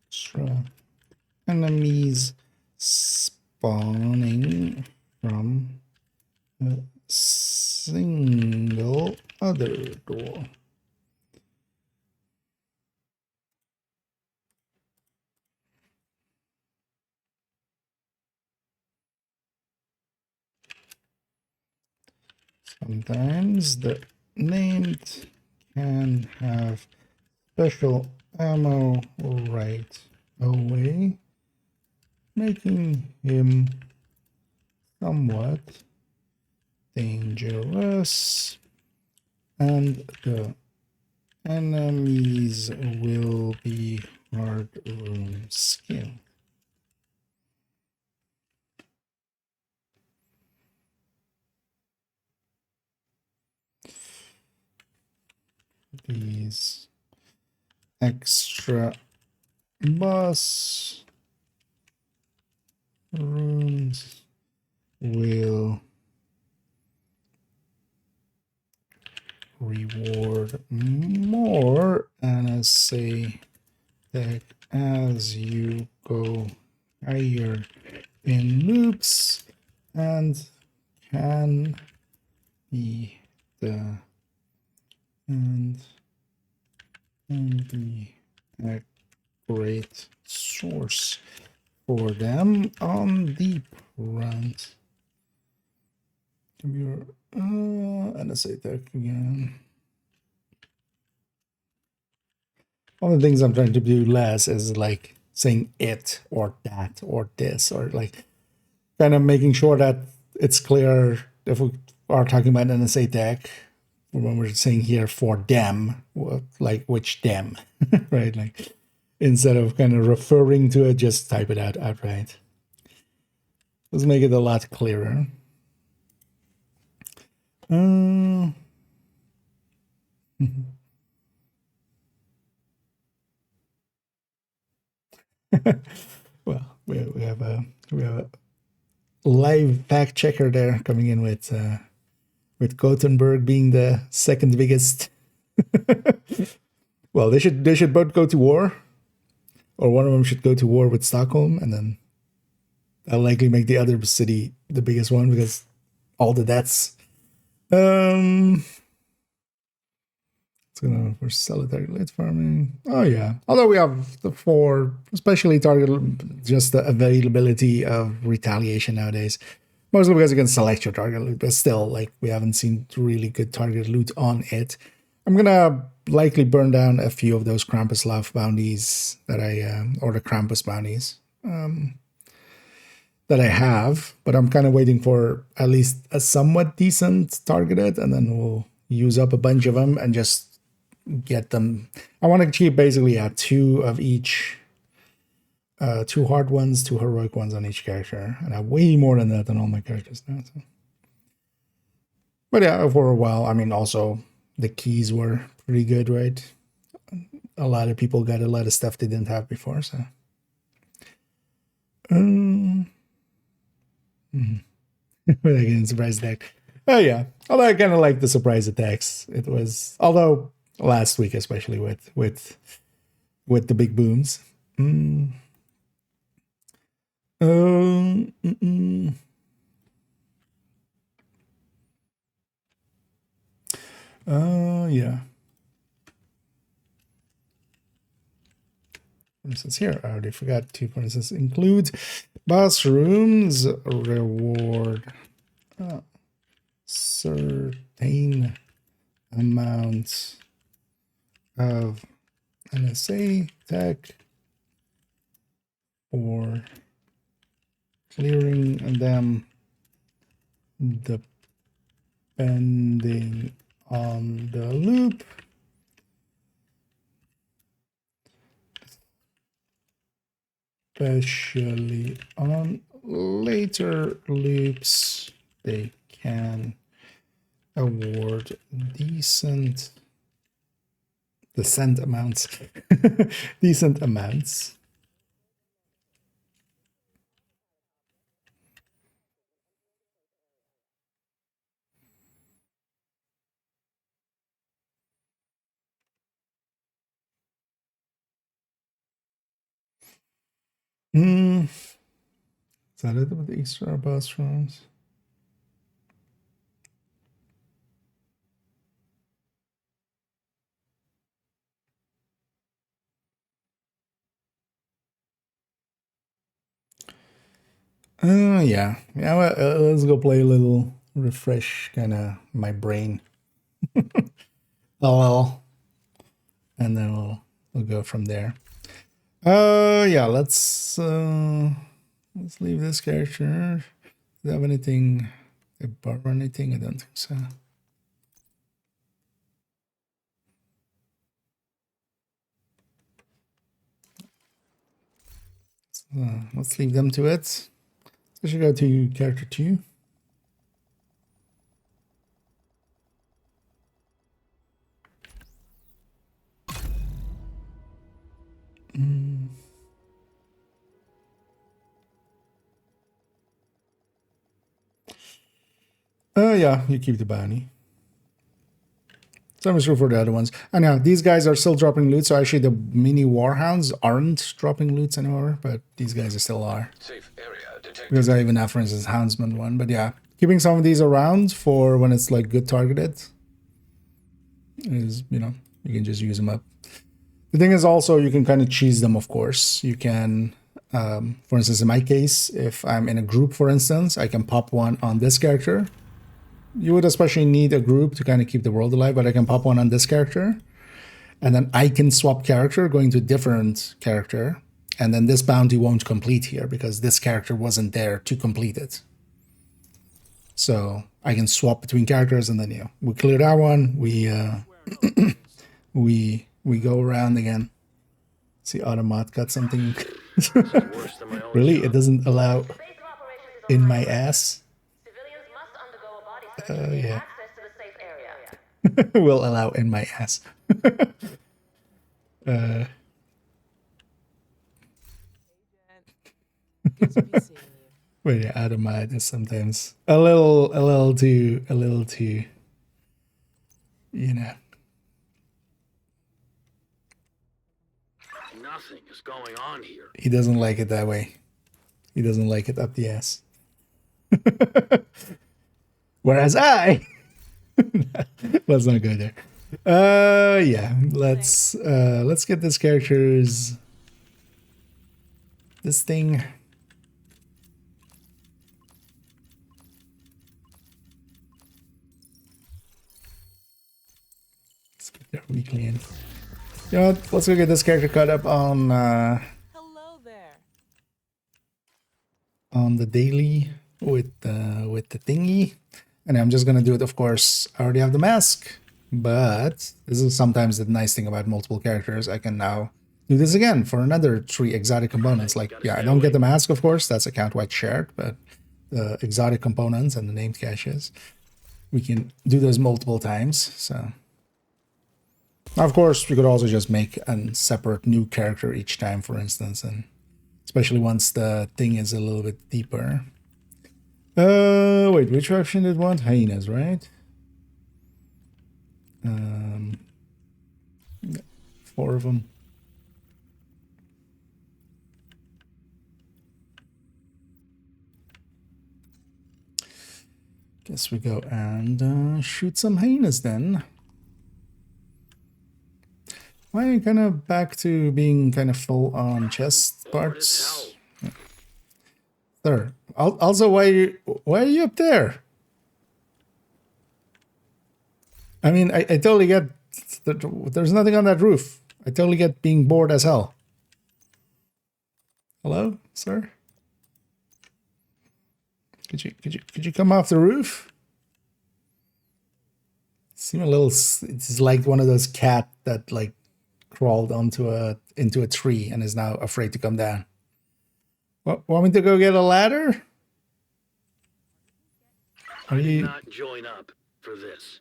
extra enemies spawning from a single other door. Sometimes the named can have special ammo right away, making him somewhat dangerous, and the enemies will be hard room skin. These extra boss rooms will reward more NSA tech as you go higher in loops and can be the and be a great source for them on deep runs. Computer NSA tech again. One of the things I'm trying to do less is like saying it or that or this, or like kind of making sure that it's clear if we are talking about NSA tech when we're saying here for them, like which them, right? Like instead of kind of referring to it, just type it out outright. Let's make it a lot clearer. Well, we have a live fact checker there coming in with Gothenburg being the second biggest. Well, they should both go to war, or one of them should go to war with Stockholm, and then that'll likely make the other city the biggest one because all the deaths. It's gonna for solitary lit farming. Oh yeah. Although we have the 4, especially target, just the availability of retaliation nowadays. Mostly because you can select your target loot, but still, like we haven't seen really good target loot on it. I'm gonna likely burn down a few of those Krampuslauf bounties that or the Krampus bounties that I have, but I'm kind of waiting for at least a somewhat decent targeted, and then we'll use up a bunch of them and just get them. I want to keep basically 2 of each, 2 hard ones, 2 heroic ones on each character, and I have way more than that on all my characters now. So. But yeah, for a while, I mean, also the keys were pretty good, right? A lot of people got a lot of stuff they didn't have before, so. But again, surprise attack. Oh yeah, although I kind of like the surprise attacks. It was, although last week especially with the big booms. Yeah. For instance, here I already forgot to, for instance, include boss rooms reward certain amounts of NSA tech for clearing them the depending on the loop. Especially on later loops, they can award decent amounts. Decent amounts. Is that it with the extra bus runs? Yeah. Well, let's go play a little, refresh kind of my brain. LL. And then we'll go from there. Yeah, let's leave this character. Do you have anything? Did I borrow anything? I don't think so. Let's leave them to it. I should go to character 2. Yeah, you keep the bounty. Same is true for the other ones. And yeah, these guys are still dropping loot, so actually the mini warhounds aren't dropping loots anymore, but these guys still are. Safe area detected. Because I even have, for instance, Houndsman one. But yeah, keeping some of these around for when it's like good targeted is, you know, you can just use them up. The thing is also you can kind of cheese them, of course. You can, for instance, in my case, if I'm in a group, for instance, I can pop one on this character. You would especially need a group to kind of keep the world alive, but I can pop one on this character. And then I can swap character, going to a different character. And then this bounty won't complete here because this character wasn't there to complete it. So I can swap between characters and then, you know, we clear that one. We we go around again. See, Automat got something. Really? It doesn't allow in my ass? Yeah. Will allow in my ass. Wait, yeah, Automat is sometimes a little too, you know. Nothing is going on here. He doesn't like it that way. He doesn't like it up the ass. Whereas I, let's not go there. Yeah, let's get this character's this thing. Let's get their weekly in. You know what? Let's go get this character caught up on Hello there. on the daily with the thingy. And I'm just gonna do it, of course. I already have the mask, but this is sometimes the nice thing about multiple characters. I can now do this again for another 3 exotic components. Like, yeah, I don't get the mask, of course, that's account-wide shared, but the exotic components and the named caches, we can do those multiple times. So, now, of course, we could also just make a separate new character each time, for instance, and especially once the thing is a little bit deeper. Wait, which option did want? Hyenas, right? 4 of them. Guess we go and shoot some hyenas then. Why are you kind of back to being kind of full on chest parts? Sir, also, why are you up there? I mean, I totally get that there's nothing on that roof. I totally get being bored as hell. Hello, sir? Could you come off the roof? Seem a little. It's like one of those cat that like crawled into a tree and is now afraid to come down. Want me to go get a ladder? I did not join up for this.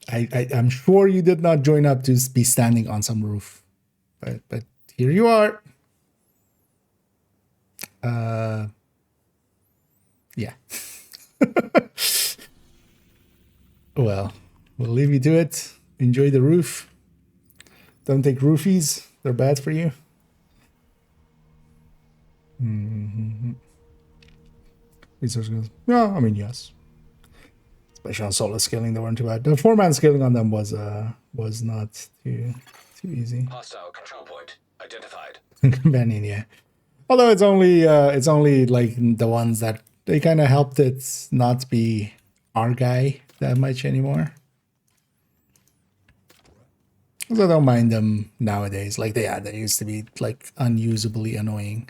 I'm sure you did not join up to be standing on some roof, but here you are. Yeah. Well, we'll leave you to it. Enjoy the roof. Don't take roofies; they're bad for you. Resource skills. Yeah, I mean yes. Especially on solo scaling, they weren't too bad. The 4-man scaling on them was not too easy. Hostile control point identified. Companion, yeah. Although it's only like the ones that they kind of helped it not be our guy that much anymore. Because I don't mind them nowadays. Like they used to be like unusably annoying.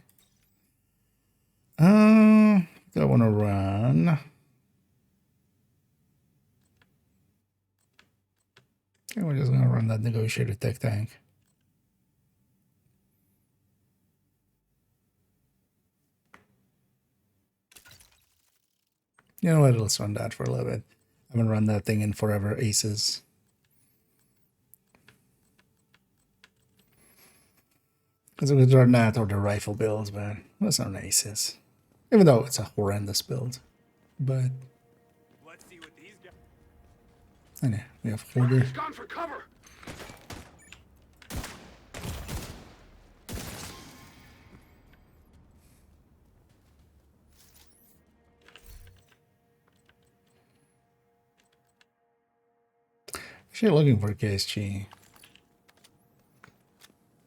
Do I want to run? Okay, we're just gonna run that negotiator tech tank. You know what? Let's run that for a little bit. I haven't run that thing in forever. Aces. Because it was run that or the rifle builds, but that's not an aces. Even though it's a horrendous build. But Let's see what these guys. I know we have hoarder. He's gone for cover. Actually looking for a KSG.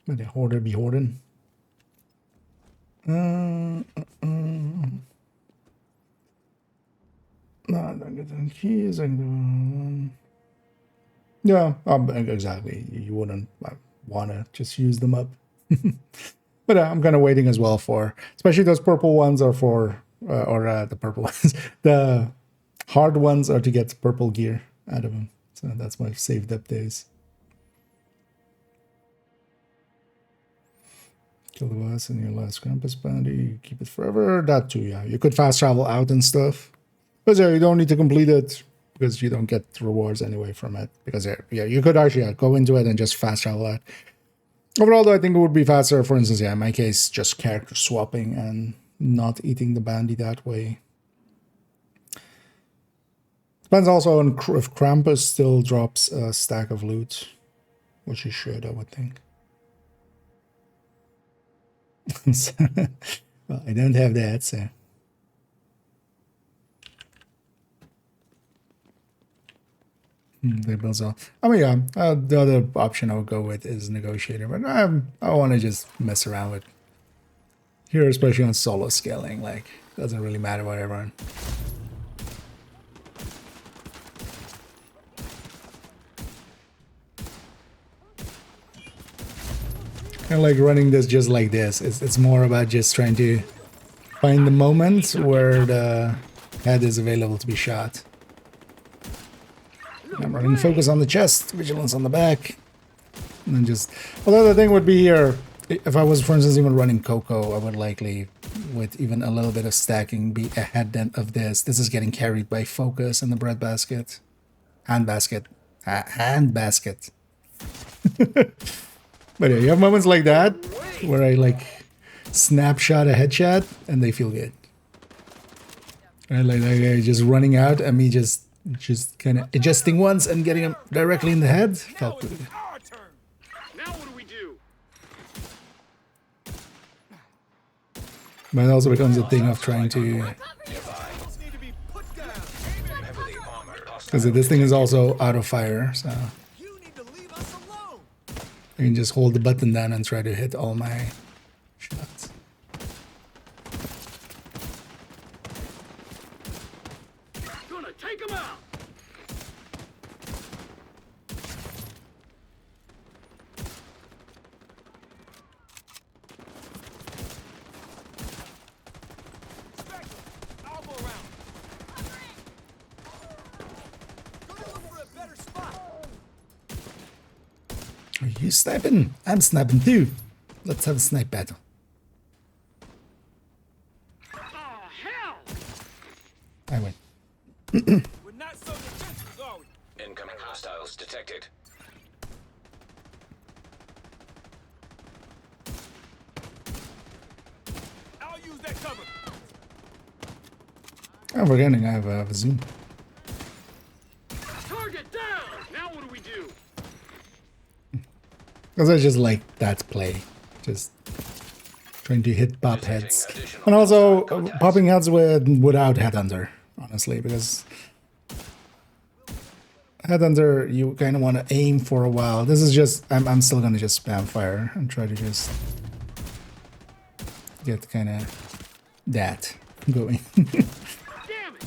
But the hoarder be hoarding. No, I don't get the keys. I can do yeah, exactly. You wouldn't want to just use them up. But I'm kind of waiting as well for, especially those purple ones are for, the purple ones. The hard ones are to get purple gear out of them. So that's my saved up days. Kill the boss in your last Krampus bounty. You keep it forever. That too, yeah. You could fast travel out and stuff. But yeah, you don't need to complete it because you don't get rewards anyway from it. Because yeah, you could actually go into it and just fast travel out. Overall, though, I think it would be faster. For instance, yeah, in my case, just character swapping and not eating the bounty that way. Depends also on if Krampus still drops a stack of loot, which he should, I would think. So, well, I don't have that, so. They build all. I mean, yeah, the other option I would go with is negotiator, but I want to just mess around with here, especially on solo scaling. Like, doesn't really matter what I run. Kind of like running this just like this. It's more about just trying to find the moment where the head is available to be shot. I'm running focus on the chest, vigilance on the back, and then just. Although the thing would be here, if I was, for instance, even running Coco, I would likely, with even a little bit of stacking, be ahead of this. This is getting carried by focus and the bread basket, hand basket. But yeah, you have moments like that where I like snapshot a headshot and they feel good. Right, like just running out and me just kind of adjusting once and getting him directly in the head felt good. Now what do we do? But it also becomes a thing of trying to, because this thing is also auto fire, so. I can just hold the button down and try to hit all my shots. Gonna take him out. Are you sniping? I'm sniping too. Let's have a snipe battle. I win. We're not so defensive, are we? Incoming hostiles detected. I'll use that cover. Oh, we're getting. I have a zoom. Target down. Now what do we do? Because I just like that play. Just trying to hit pop heads. And also popping heads without headhunter, honestly, because headhunter you kind of want to aim for a while. This is just I'm still gonna just spam fire and try to just get kind of that going. Damn it!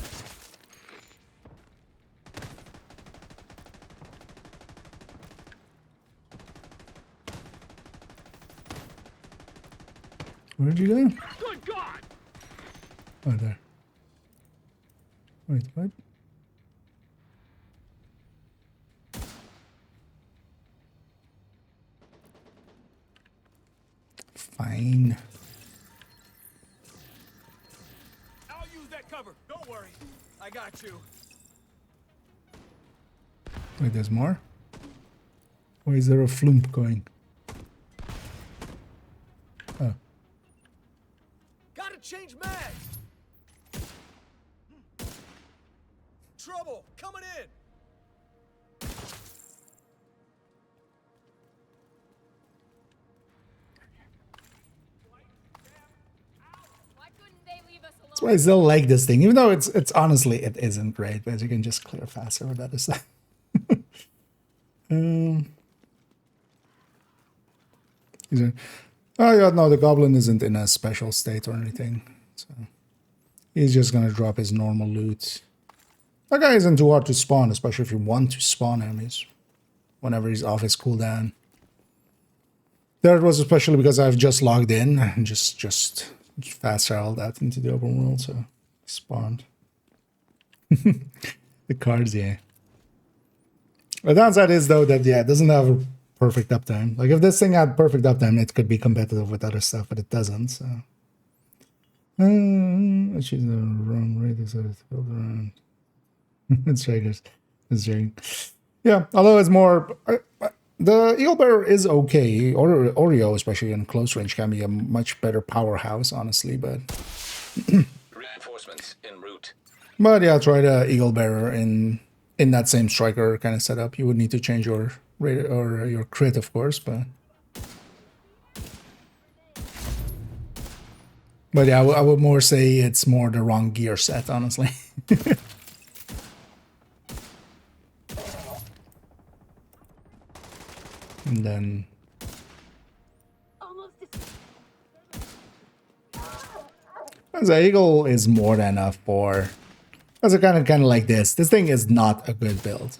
Where'd you go? Good God! Oh, there. Wait, what? Fine. I'll use that cover. Don't worry. I got you. Wait, there's more? Why is there a flump going? Oh. Gotta change mags. Trouble coming in. Why couldn't they leave us alone? That's why I still like this thing, even though it's honestly it isn't great, but you can just clear faster with other stuff. Is there, oh yeah, no, the goblin isn't in a special state or anything, so he's just gonna drop his normal loot. That guy isn't too hard to spawn, especially if you want to spawn him. He's whenever he's off his cooldown. There it was especially because I've just logged in and just fast traveled out into the open world, so spawned. The cards, yeah. The downside is though that yeah, it doesn't have a perfect uptime. Like if this thing had perfect uptime, it could be competitive with other stuff, but it doesn't. So, I choose the wrong way to set it to build around. It's triggers. It's triggering. Yeah, although it's more. The Eagle Bearer is okay. Oreo, especially in close range, can be a much better powerhouse, honestly. But Reinforcements en route. but yeah, try the Eagle Bearer in that same striker kind of setup. You would need to change your rate or your crit, of course, but yeah, I would more say it's more the wrong gear set, honestly. And then the Eagle is more than enough for. As a kind of like this. This thing is not a good build,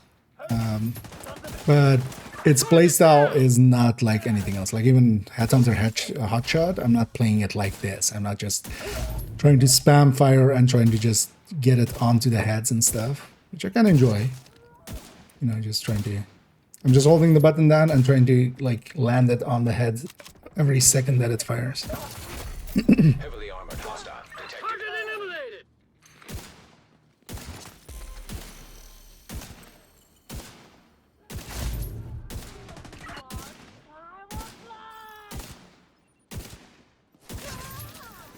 but its playstyle is not like anything else. Like even Headhunter Hotshot, I'm not playing it like this. I'm not just trying to spam fire and trying to just get it onto the heads and stuff, which I can enjoy. You know, just trying to. I'm just holding the button down and trying to like land it on the head every second that it fires. Heavily armored hostile detected. Target eliminated.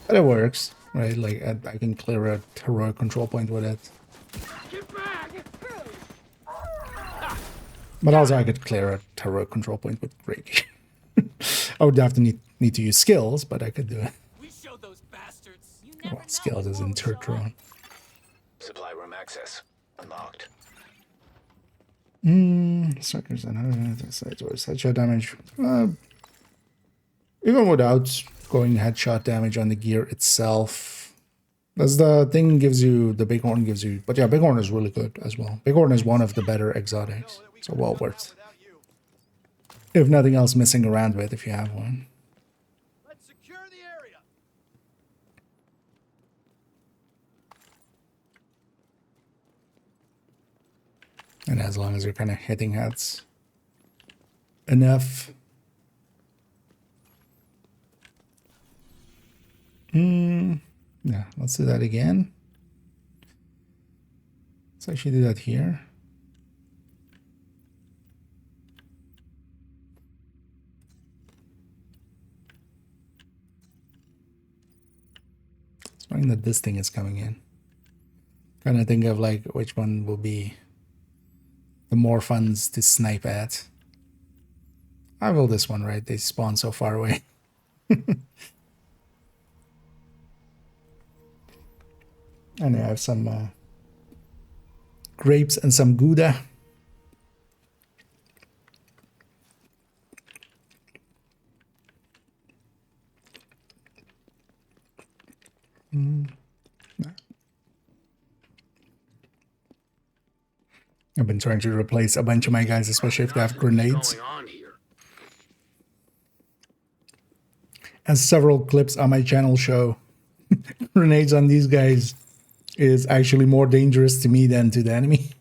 But it works, right? Like I can clear a heroic control point with it. Get back. But also I could clear a heroic control point with Rage. I would have to need to use skills, but I could do it. We showed those bastards. You Well, skills is in third round. Supply room access unlocked. Strikers and headshot damage. Even without going headshot damage on the gear itself. As the thing gives you, the Bighorn gives you, but yeah, Bighorn is really good as well. Bighorn is one of the better exotics, so well worth. If nothing else, messing around with if you have one. Let's secure the area. And as long as you're kind of hitting heads, enough. Yeah, let's do that again. Let's actually do that here. It's funny that this thing is coming in. Kind of think of like which one will be the more funds to snipe at. I will this one, right? They spawn so far away. And I have some grapes and some Gouda. I've been trying to replace a bunch of my guys, especially if they have grenades. As several clips on my channel show, grenades on these guys is actually more dangerous to me than to the enemy,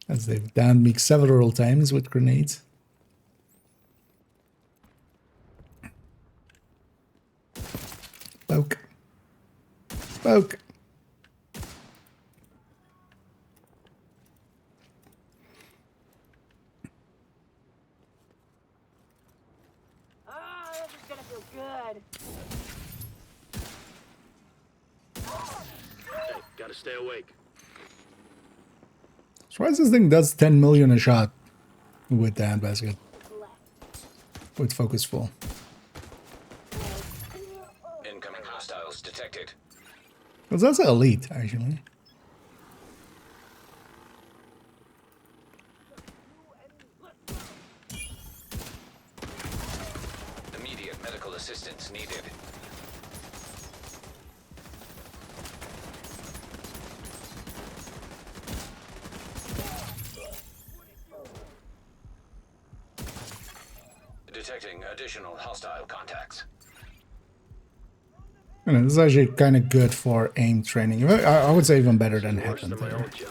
as they've downed me several times with grenades. Poke. Poke. Ah, this is gonna feel good. Hey, gotta stay awake. Surprised this thing does 10 million a shot with the handbasket. With focus full. Incoming hostiles detected. Because that's elite, actually. Immediate medical assistance needed. Detecting additional hostile contacts. You know, this is actually kind of good for aim training. I would say even better than Headhunter.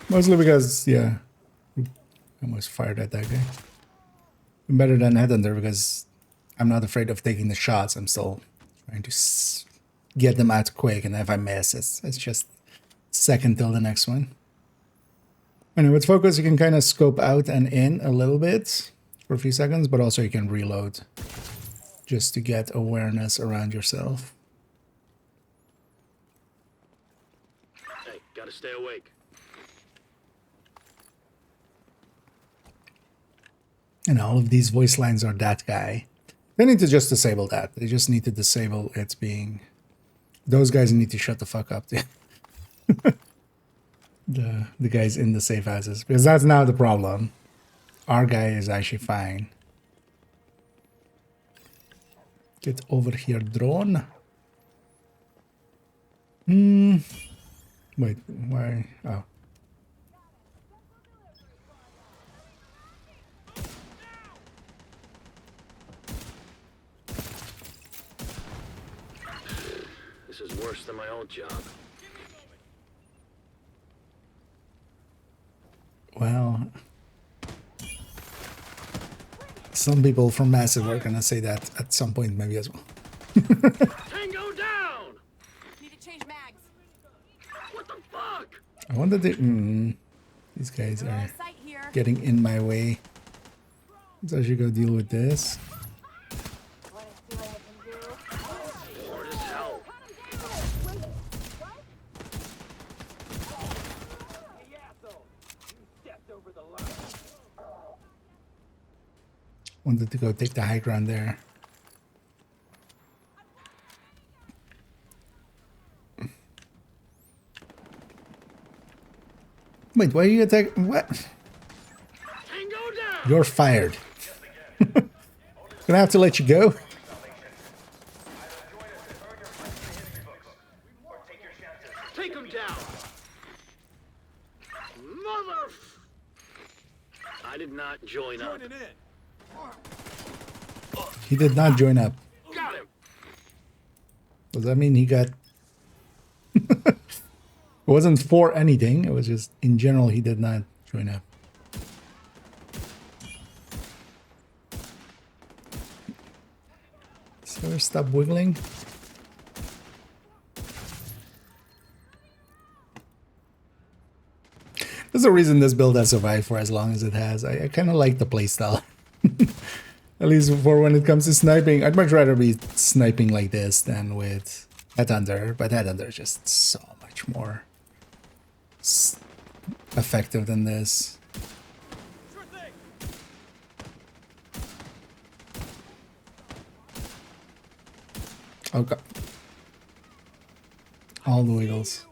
Mostly because, yeah, I almost fired at that guy. Better than Headhunter because I'm not afraid of taking the shots. I'm still trying to get them out quick, and if I miss, it's just second till the next one. And with focus, you can kind of scope out and in a little bit for a few seconds, but also you can reload just to get awareness around yourself. Hey, gotta stay awake. And all of these voice lines are that guy. They need to just disable that. They just need to disable it being... Those guys need to shut the fuck up. the guys in the safe houses. Because that's now the problem. Our guy is actually fine. Get over here, drone. Wait, why? Oh. This is worse than my old job. Well, some people from Massive are gonna say that at some point, maybe as well. Tango down! Need to change mags. What the fuck? I wonder these guys are getting in my way. Let's actually go deal with this. Hard as hell. Wanted to go take the high ground there. Wait, why are you attacking? What? You're fired. Gonna have to let you go. Take him down! Mother... I did not join up. He did not join up. Got him! Does that mean he got... It wasn't for anything. It was just, in general, he did not join up. Better stop wiggling. There's a reason this build has survived for as long as it has. I kind of like the playstyle. At least for when it comes to sniping. I'd much rather be sniping like this than with Headhunter. But Headhunter is just so much more effective than this. Oh god. All the wiggles.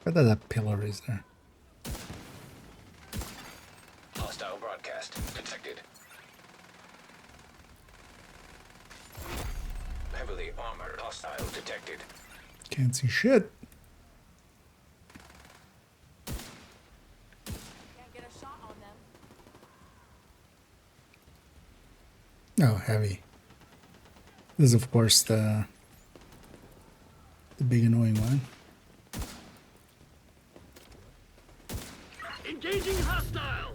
Whether that pillar is there. Hostile broadcast detected. Heavily armored hostile detected. Can't see shit. Can't get a shot on them. Oh, heavy. This is of course the big annoying one. Engaging hostile.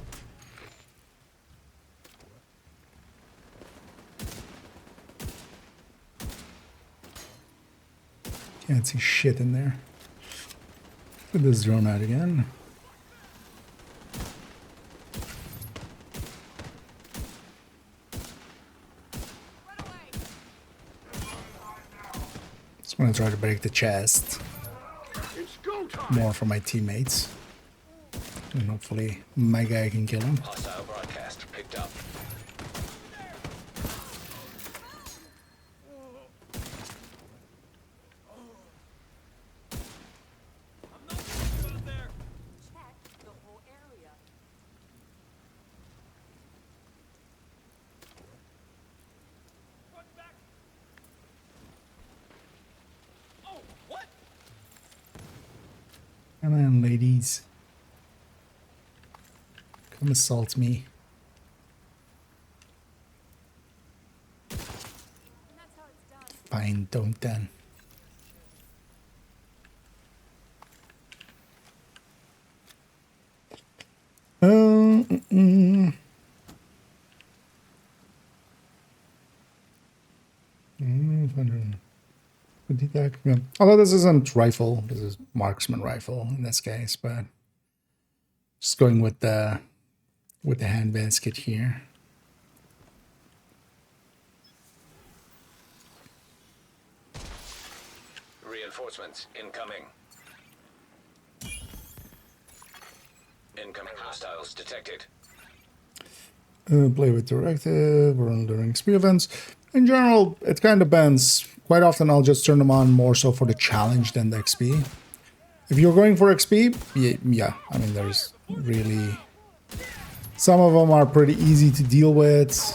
Can't see shit in there. Put this drone out again. Just want to try to break the chest. It's go time. More for my teammates. And hopefully my guy can kill him. Hostile broadcast picked up. Come on, ladies. Come assault me. Fine, don't then. Although this isn't rifle, this is marksman rifle in this case, but just going with the hand basket here. Reinforcements incoming. Incoming hostiles detected. Play with directive or during XP events. In general, it kind of depends. Quite often I'll just turn them on more so for the challenge than the XP. If you're going for XP, yeah, I mean, there's really... Some of them are pretty easy to deal with,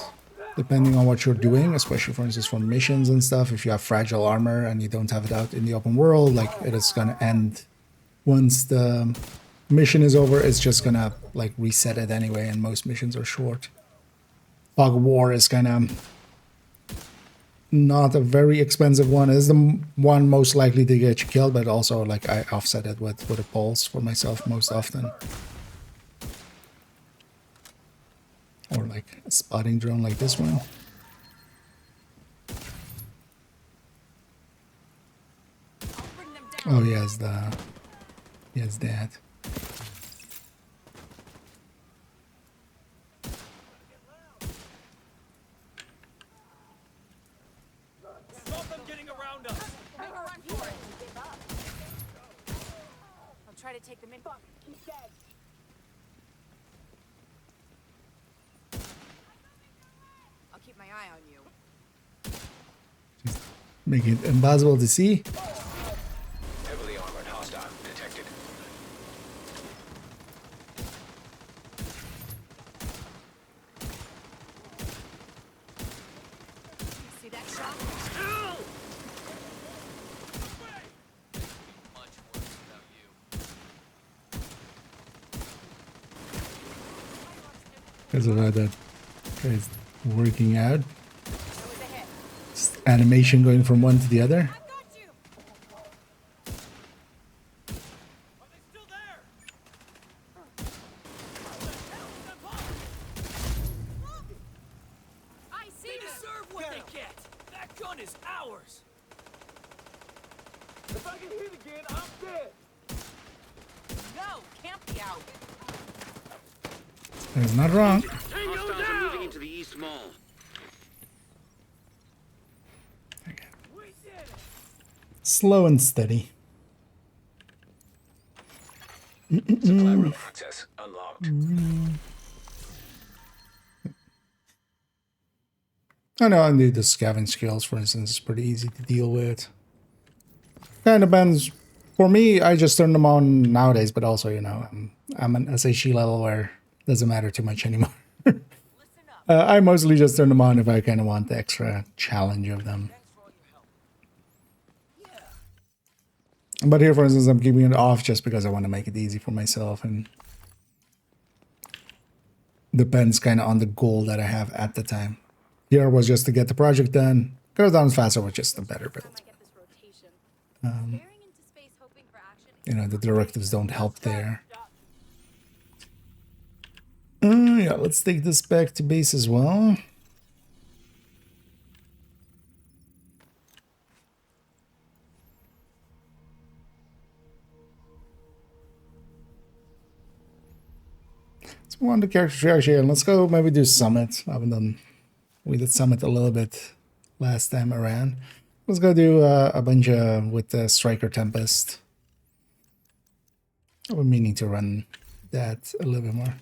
depending on what you're doing, especially, for instance, for missions and stuff. If you have fragile armor and you don't have it out in the open world, like, it is going to end once the mission is over. It's just going to, like, reset it anyway, and most missions are short. Fog of War is kind of not a very expensive one. It is the one most likely to get you killed, but also, like, I offset it with a pulse for myself most often. Or like a spotting drone like this one. Oh, he has that. Stop them getting around us. Make a run for it. I'll try to take them in. Fuck, he's dead. I'll keep my eye on you. Making it impossible to see. Heavily armored hostile detected. See that shot? Much worse without you. Because of how that guy's working out. animation going from one to the other. I see They them. deserve what they get. That gun is ours. If I get hit again, I'm dead. No, can't be out. He's not wrong. Hostiles are moving into the East Mall. Slow and steady. Supply room access unlocked. I know, and the scavenge skills, for instance, is pretty easy to deal with. Kind of depends. For me, I just turn them on nowadays, but also, you know, I'm an SHE level where it doesn't matter too much anymore. I mostly just turn them on if I kind of want the extra challenge of them. But here, for instance, I'm keeping it off just because I want to make it easy for myself, and depends kind of on the goal that I have at the time. Here was just to get the project done. Could have done it faster with just a better build. You know, the directives don't help there. Yeah, let's take this back to base as well. Let's move on to character tree here, and let's go maybe do Summit. I haven't done... We did Summit a little bit last time around. Let's go do a bunch with the Striker Tempest. I've been meaning to run that a little bit more.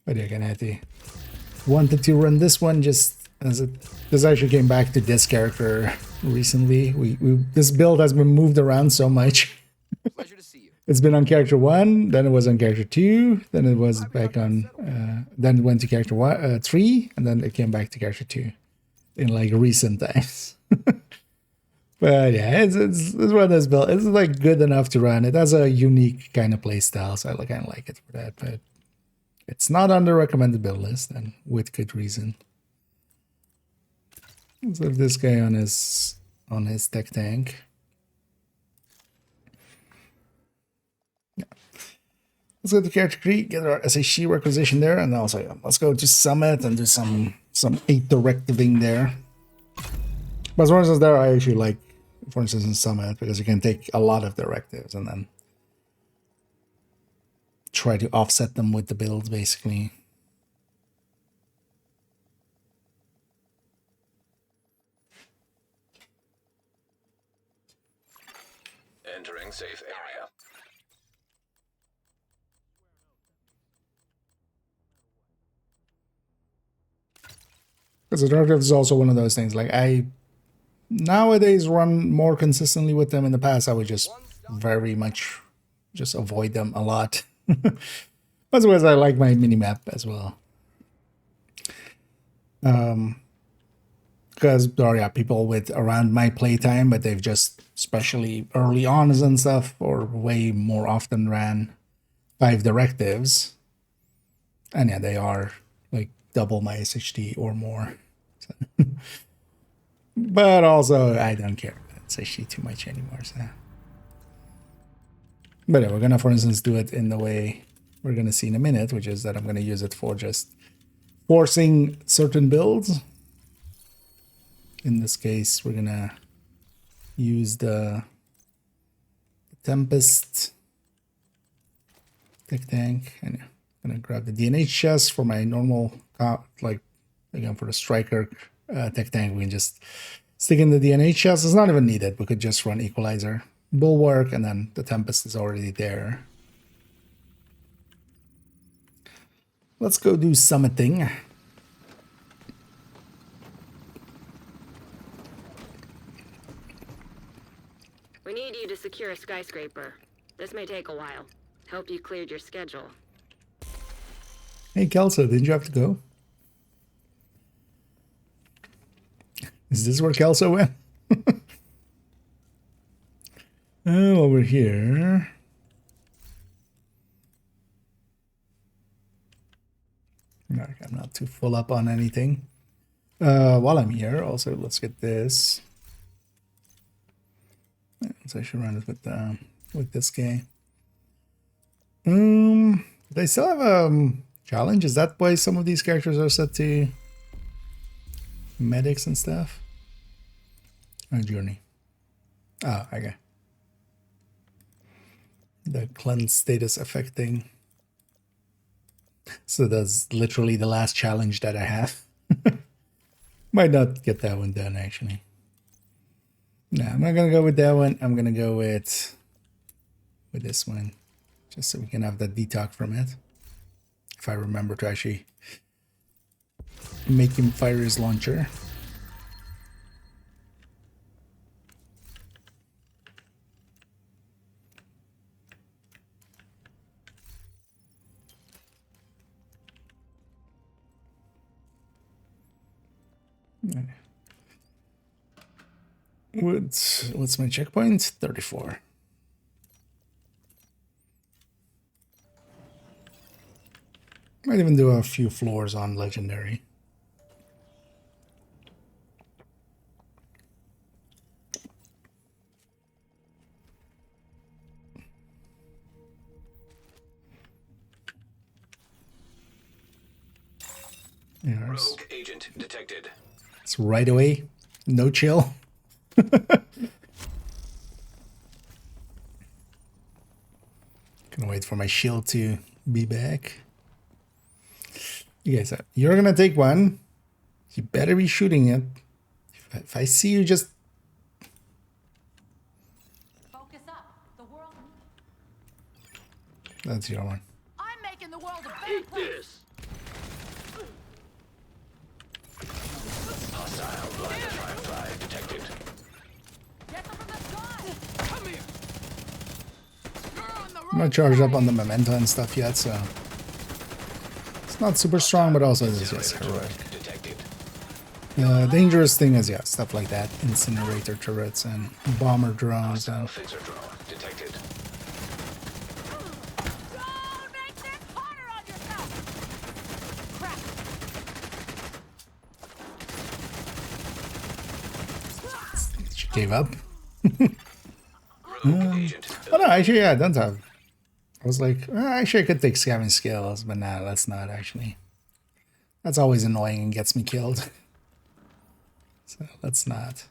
But yeah, I wanted to run this one just as it... This actually came back to this character recently. This build has been moved around so much. Pleasure to see you. It's been on character 1, then it was on character 2, then it was back on, then it went to character 3, and then it came back to character 2 in like recent times. But yeah, it's one of those builds. It's like good enough to run. It has a unique kind of play style, so I kind of like it for that. But it's not on the recommended build list, and with good reason. Let's have this guy on his tech tank. Let's go to character tree, get our SHE requisition there, and also yeah, let's go to Summit and do some 8 directiving there. But for instance, there I actually like, for instance, in Summit, because you can take a lot of directives and then try to offset them with the builds, basically. Entering safe area. Because the directive is also one of those things. Like I nowadays run more consistently with them. In the past, I would just very much just avoid them a lot. Otherwise, I like my minimap as well. Because there are people with around my playtime, but they've just, especially early on and stuff, or way more often ran 5 directives. And yeah, they are like double my SHD or more. So. But also, I don't care about SHD too much anymore. So. But yeah, we're gonna, for instance, do it in the way we're gonna see in a minute, which is that I'm gonna use it for just forcing certain builds. In this case, we're gonna use the Tempest Tech Tank, and I'm gonna grab the DNH chest for my normal, like again for the Striker Tech Tank. We can just stick in the DNH chest. It's not even needed. We could just run Equalizer, Bulwark, and then the Tempest is already there. Let's go do summiting. We need you to secure a skyscraper. This may take a while. Hope you cleared your schedule. Hey, Kelso, didn't you have to go? Is this where Kelso went? Oh, over here. No, I'm not too full up on anything. While I'm here, also let's get this. So I should run it with this guy. They still have a challenge. Is that why some of these characters are set to medics and stuff? Oh, journey. Oh, okay. The cleanse status affecting. So that's literally the last challenge that I have. Might not get that one done actually. No, I'm not gonna go with that one. I'm gonna go with this one, just so we can have that detox from it. If I remember to actually make him fire his launcher. What's my checkpoint? 34. Might even do a few floors on legendary. Rogue agent detected. It's right away. No chill. Gonna wait for my shield to be back. You guys, you're gonna take one. You better be shooting it. If I see you just... Focus up. The world. That's your one. I'm making the world a better place. Hostile blind firefly detected. Get them from the sky. Come here. I'm not charged up on the memento and stuff yet, so it's not super strong, but also it's just heroic. Dangerous thing is, yeah, stuff like that. Incinerator turrets and bomber drones and... Fixer drone detected. Don't make this harder on yourself. Crap. She gave up. Oh no, actually, yeah, I don't have. I was like, actually, I could take scavenging skills, but nah, that's not actually. That's always annoying and gets me killed. So let's not.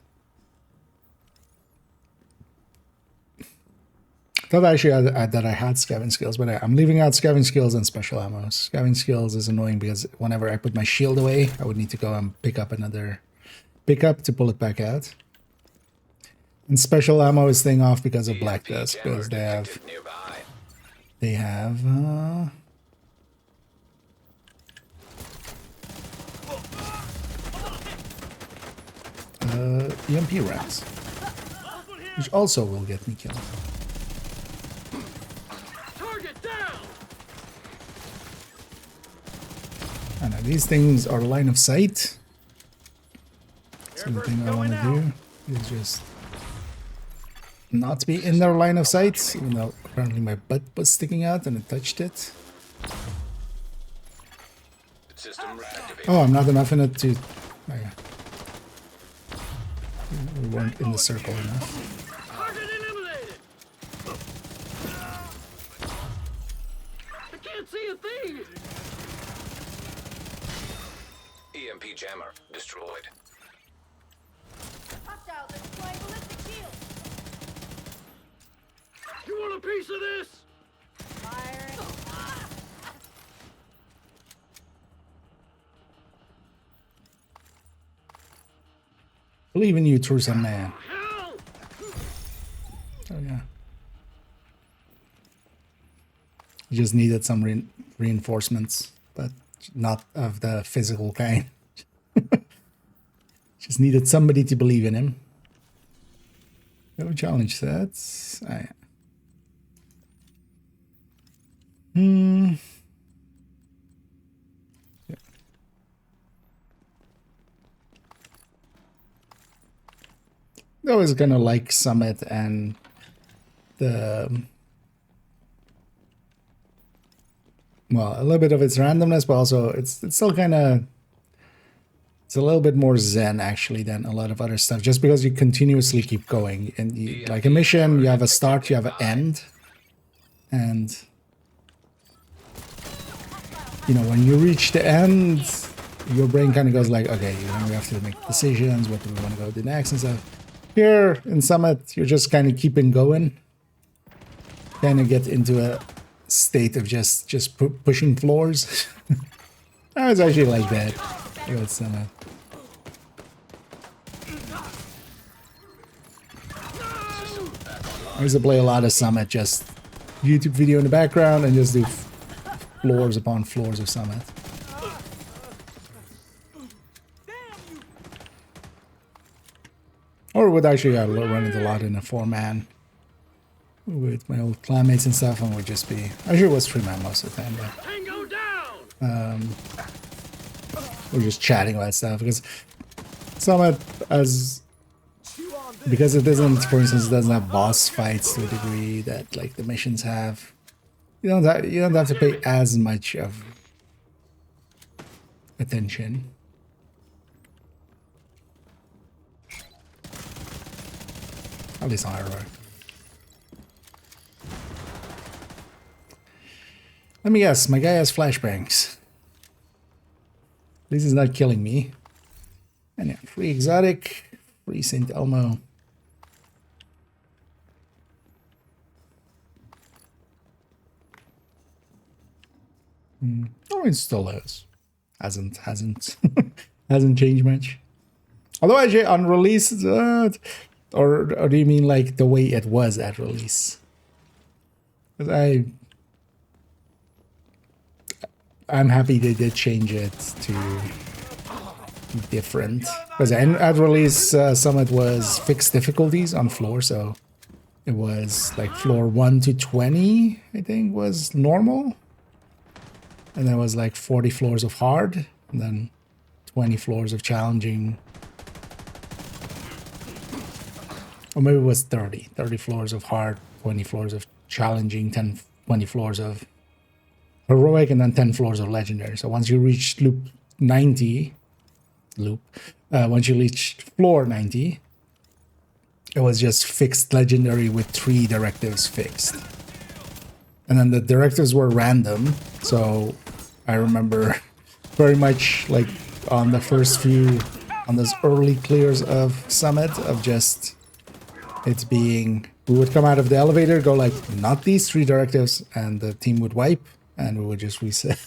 Thought actually that I had scavenging skills, but I'm leaving out scavenging skills and special ammo. Scavenging skills is annoying because whenever I put my shield away, I would need to go and pick up to pull it back out. And special ammo is staying off because of Black Dust, because they have EMP rounds, which also will get me killed. Target down. I know these things are line of sight. So the thing I want to do is just not be in their line of sight, even though apparently my butt was sticking out and it touched it. Oh, I'm not enough in it to... Oh, yeah. We weren't in the circle enough. Target eliminated. I can't see a thing. EMP jammer destroyed. Hostile deploy ballistic shield. You want a piece of this? Firing. Believe in you, Trusan man. Hell! Oh yeah. Just needed some reinforcements, but not of the physical kind. Just needed somebody to believe in him. No challenge sets. Oh, yeah. Yeah. I always gonna like Summit and the... Well, a little bit of its randomness, but also it's still kind of It's a little bit more zen actually than a lot of other stuff, just because you continuously keep going. And you, like a mission, you have a start, you have an end. And you know, when you reach the end, your brain kind of goes like, okay, you know, we have to make decisions, what do we want to go to next and stuff. Here in Summit, you're just kind of keeping going. Kind of get into a state of just pushing floors. I was actually like that. With Summit. I used to play a lot of Summit, just YouTube video in the background and just do floors upon floors of Summit. Or would actually run it a lot in a 4-man with my old clanmates and stuff, and would just be. Actually, it was 3-man most of the time, but we're just chatting about stuff because Summit because it doesn't, for instance, it doesn't have boss fights to a degree that like the missions have. You don't have to pay as much of attention. At least on Hardware. Let me guess, my guy has flashbangs. At least he's not killing me. And yeah, free exotic, free St. Elmo. Oh, it still is. Hasn't hasn't changed much. Although actually on release, or do you mean like the way it was at release? Because I'm happy they did change it to different. Because at release, Summit was fixed difficulties on floor, so it was like floor 1 to 20, I think, was normal. And there was like 40 floors of hard, and then 20 floors of challenging. Or maybe it was 30 floors of hard, 20 floors of challenging, 20 floors of heroic, and then 10 floors of legendary. So once you reach once you reach floor 90, it was just fixed legendary with 3 directives fixed. And then the directives were random, so I remember very much like on the first few, on those early clears of Summit, of just it being, we would come out of the elevator, go like, not these 3 directives, and the team would wipe, and we would just reset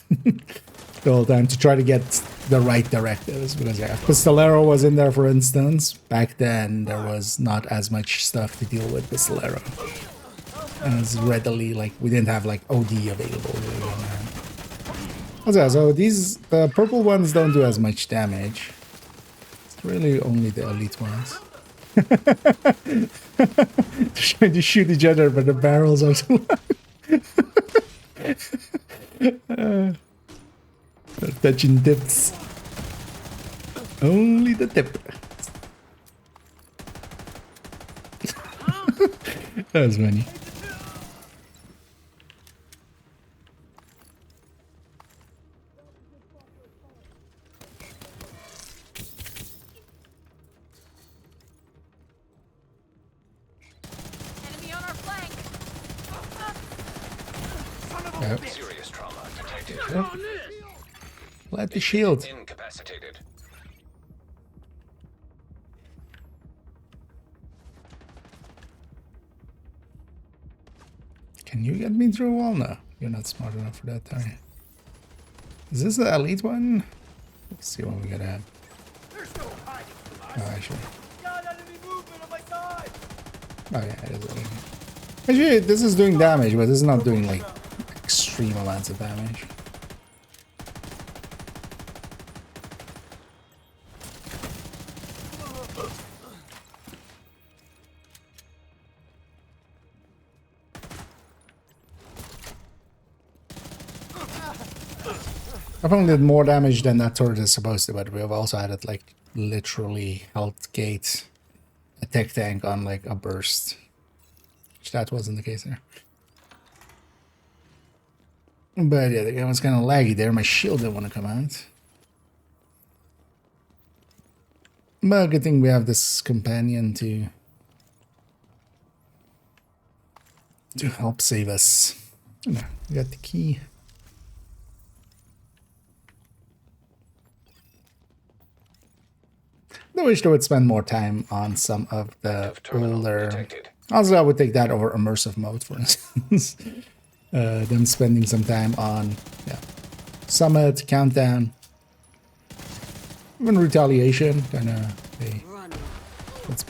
the whole time to try to get the right directives. Because yeah, Pistolero was in there, for instance. Back then, there was not as much stuff to deal with Pistolero. As readily, like, we didn't have like OD available. So these, the purple ones don't do as much damage. It's really only the elite ones. They're trying to shoot each other, but the barrels are too loud. Touching tips. Only the tip. That was funny. Enemy on our flank. Yep. Serious trauma detected. Yep. Let the shield. Incapacitated. Can you get me through a wall? No, you're not smart enough for that, are you? Is this the elite one? Let's see what we gotta have. Oh, actually. Oh yeah, it is elite. Actually, this is doing damage, but this is not doing like extreme amounts of damage. I probably did more damage than that turret is supposed to, but we have also added like literally health gate attack tank on like a burst. Which that wasn't the case there. But yeah, the game was kind of laggy there. My shield didn't want to come out. But good thing we have this companion to help save us. We got the key. I wish they would spend more time on some of the older. Also, I would take that over immersive mode, for instance. Them spending some time on Summit, Countdown, even Retaliation. Kind of, hey, let's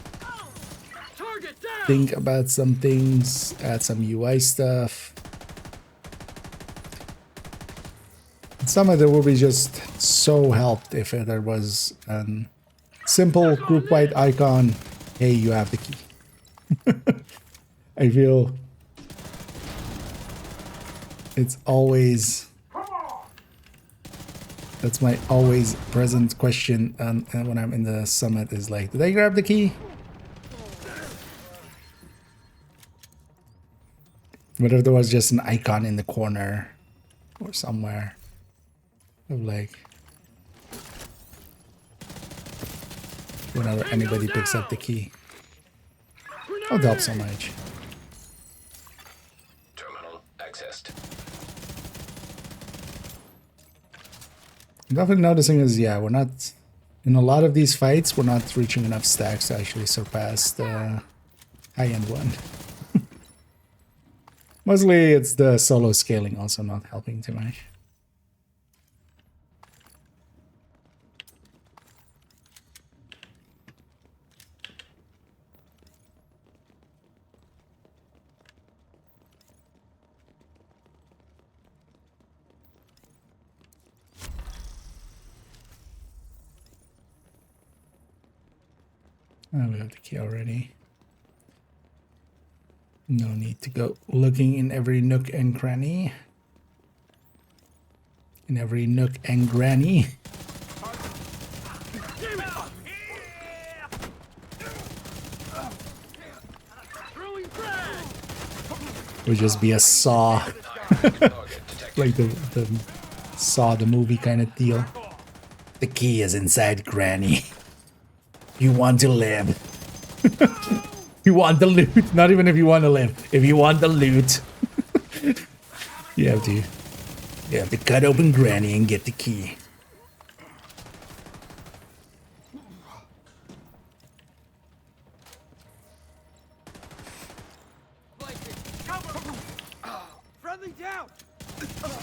think about some things, add some UI stuff. Summit, it would be just so helped if there was an simple group-wide icon. Hey, you have the key. I feel it's always, that's my always present question when I'm in the Summit is like, did I grab the key? But if there was just an icon in the corner or somewhere of like, whenever anybody picks up the key, that would help so much. Terminal accessed. I'm definitely noticing is, yeah, we're not, in a lot of these fights, we're not reaching enough stacks to actually surpass the high-end one. Mostly it's the solo scaling also not helping too much. Oh, we have the key already. No need to go looking in every nook and cranny. In every nook and granny. Would just be a Saw. Like the Saw the movie kind of deal. The key is inside Granny. You want to live. You want the loot. Not even if you want to live. If you want the loot. You have to cut open Granny and get the key.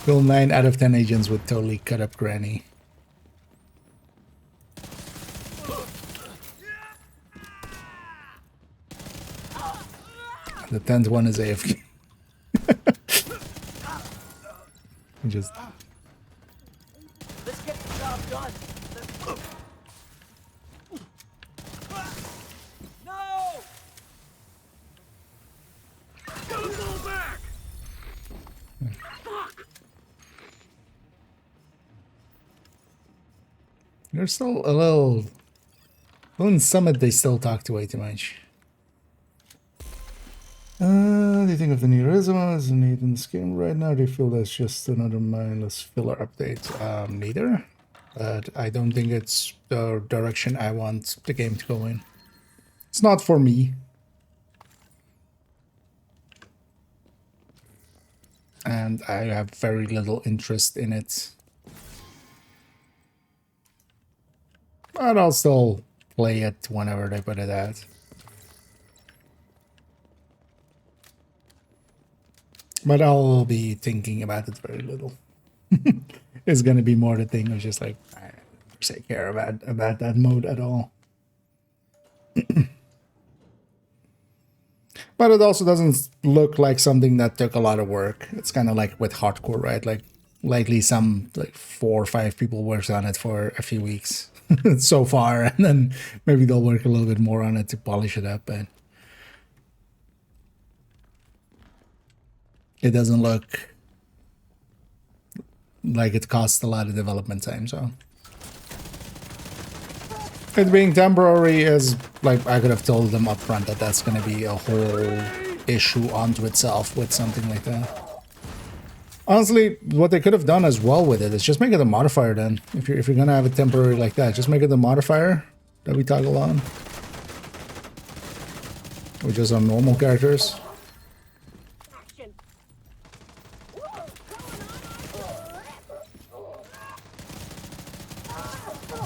Well, 9 out of 10 agents would totally cut up Granny. The 10th one is AFK. Just Let's get the job done. No! Gotta fall back! Fuck! they're still a little. Well, in Summit, they still talk to way too much. Do you think of the new resumes need in this game right now? Do you feel that's just another mindless filler update? Neither. But I don't think it's the direction I want the game to go in. It's not for me. And I have very little interest in it. But I'll still play it whenever they put it out. But I'll be thinking about it very little. It's gonna be more the thing of just like, I don't say care about that mode at all. But it also doesn't look like something that took a lot of work. It's kind of like with hardcore, right? Like likely some like 4 or 5 people worked on it for a few weeks so far, and then maybe they'll work a little bit more on it to polish it up, but it doesn't look like it costs a lot of development time, so. It being temporary is, like, I could have told them up front that that's going to be a whole issue onto itself with something like that. Honestly, what they could have done as well with it is just make it a modifier then. If you're going to have it temporary like that, just make it a modifier. that we toggle on? Or just on normal characters?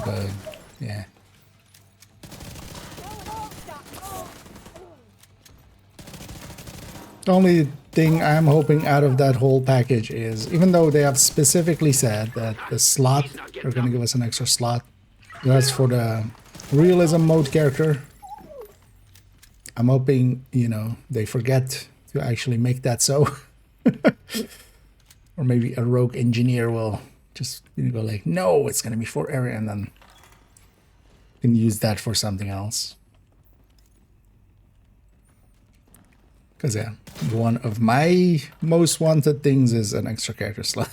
But, yeah. The only thing I'm hoping out of that whole package is, even though they have specifically said that the slot, they're going to give us an extra slot, that's for the realism mode character. I'm hoping, you know, they forget to actually make that so. Or maybe a rogue engineer will just, you know, go like, no, it's going to be for area, and then can use that for something else. Because, yeah, one of my most wanted things is an extra character slot.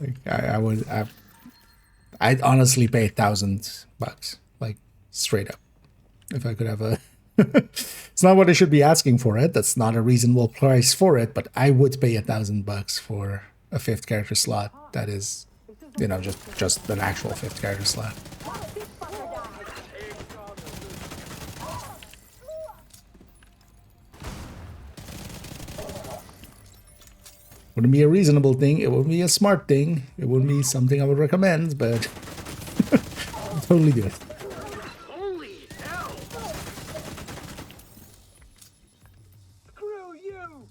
Like, I'd honestly pay $1,000, like, straight up, if I could have a... It's not what I should be asking for it. That's not a reasonable price for it, but I would pay $1,000 for a 5th character slot. That is, you know, just an actual 5th character slot. Wouldn't be a reasonable thing. It wouldn't be a smart thing. It wouldn't be something I would recommend, but I'll totally do it. Holy hell! Screw you!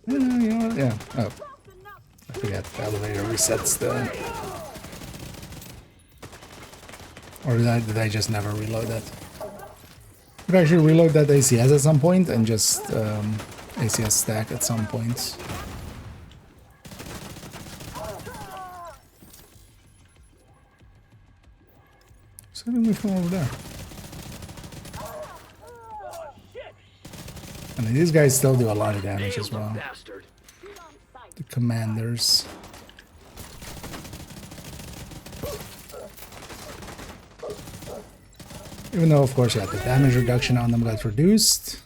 You know what? Yeah. Oh. I forgot the elevator resets the... Or did I just never reload that? Could I actually reload that ACS at some point and just ACS stack at some points? Suddenly from over there. I mean, these guys still do a lot of damage as well. The commanders. Even though, of course, yeah, the damage reduction on them got reduced.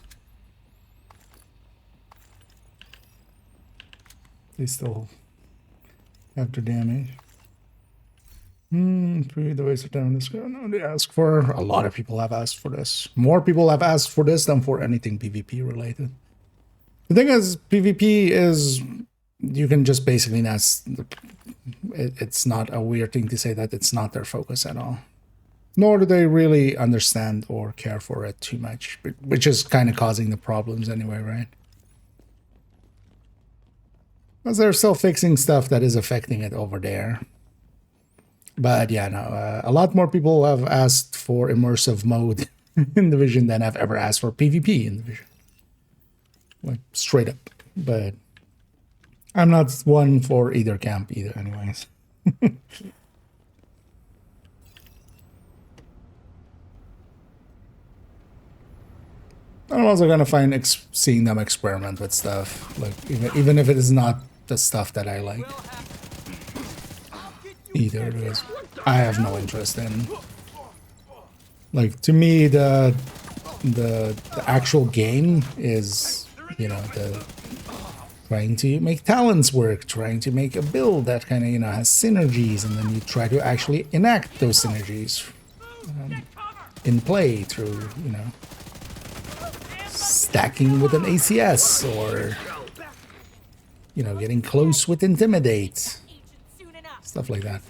They still have the damage. The waste of time in this. No, they ask for. A lot of people have asked for this. More people have asked for this than for anything PvP related. The thing is, PvP is. You can just basically ask. It's not a weird thing to say that it's not their focus at all. Nor do they really understand or care for it too much, which is kind of causing the problems anyway, right? Because they're still fixing stuff that is affecting it over there. But yeah, no, a lot more people have asked for immersive mode in Division than I've ever asked for PvP in Division. Like, straight up. But I'm not one for either camp either, anyways. I'm also gonna find seeing them experiment with stuff, like even if it is not the stuff that I like. Either, because I have no interest in. Like, to me, the actual game is, you know, the trying to make talents work, trying to make a build that kind of, you know, has synergies, and then you try to actually enact those synergies in play through, you know, stacking with an ACS, or, you know, getting close with Intimidate. Stuff like that.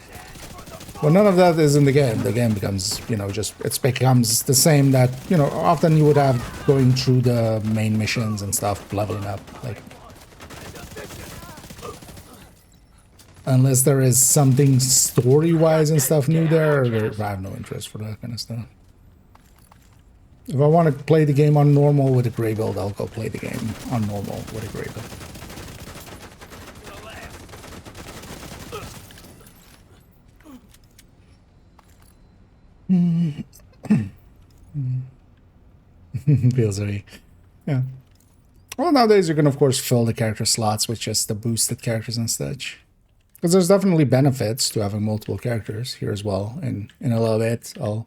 Well, none of that is in the game. The game becomes, you know, just, it becomes the same that, you know, often you would have going through the main missions and stuff, leveling up. Like, unless there is something story-wise and stuff new there, I have no interest for that kind of stuff. If I want to play the game on normal with a gray build, I'll go play the game on normal with a gray build. Feels very, yeah. Well, nowadays you can of course fill the character slots with just the boosted characters and such. Because there's definitely benefits to having multiple characters here as well. And in a little bit, I'll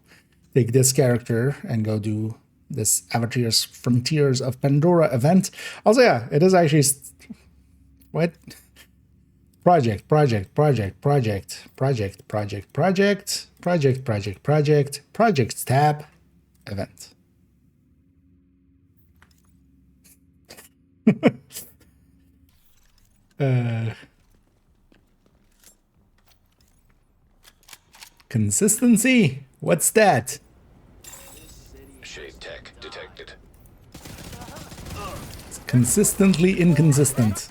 take this character and go do this Avatars Frontiers of Pandora event. Also, yeah, it is actually what project tab event. Consistency? What's that? Shade tech detected. It's consistently inconsistent.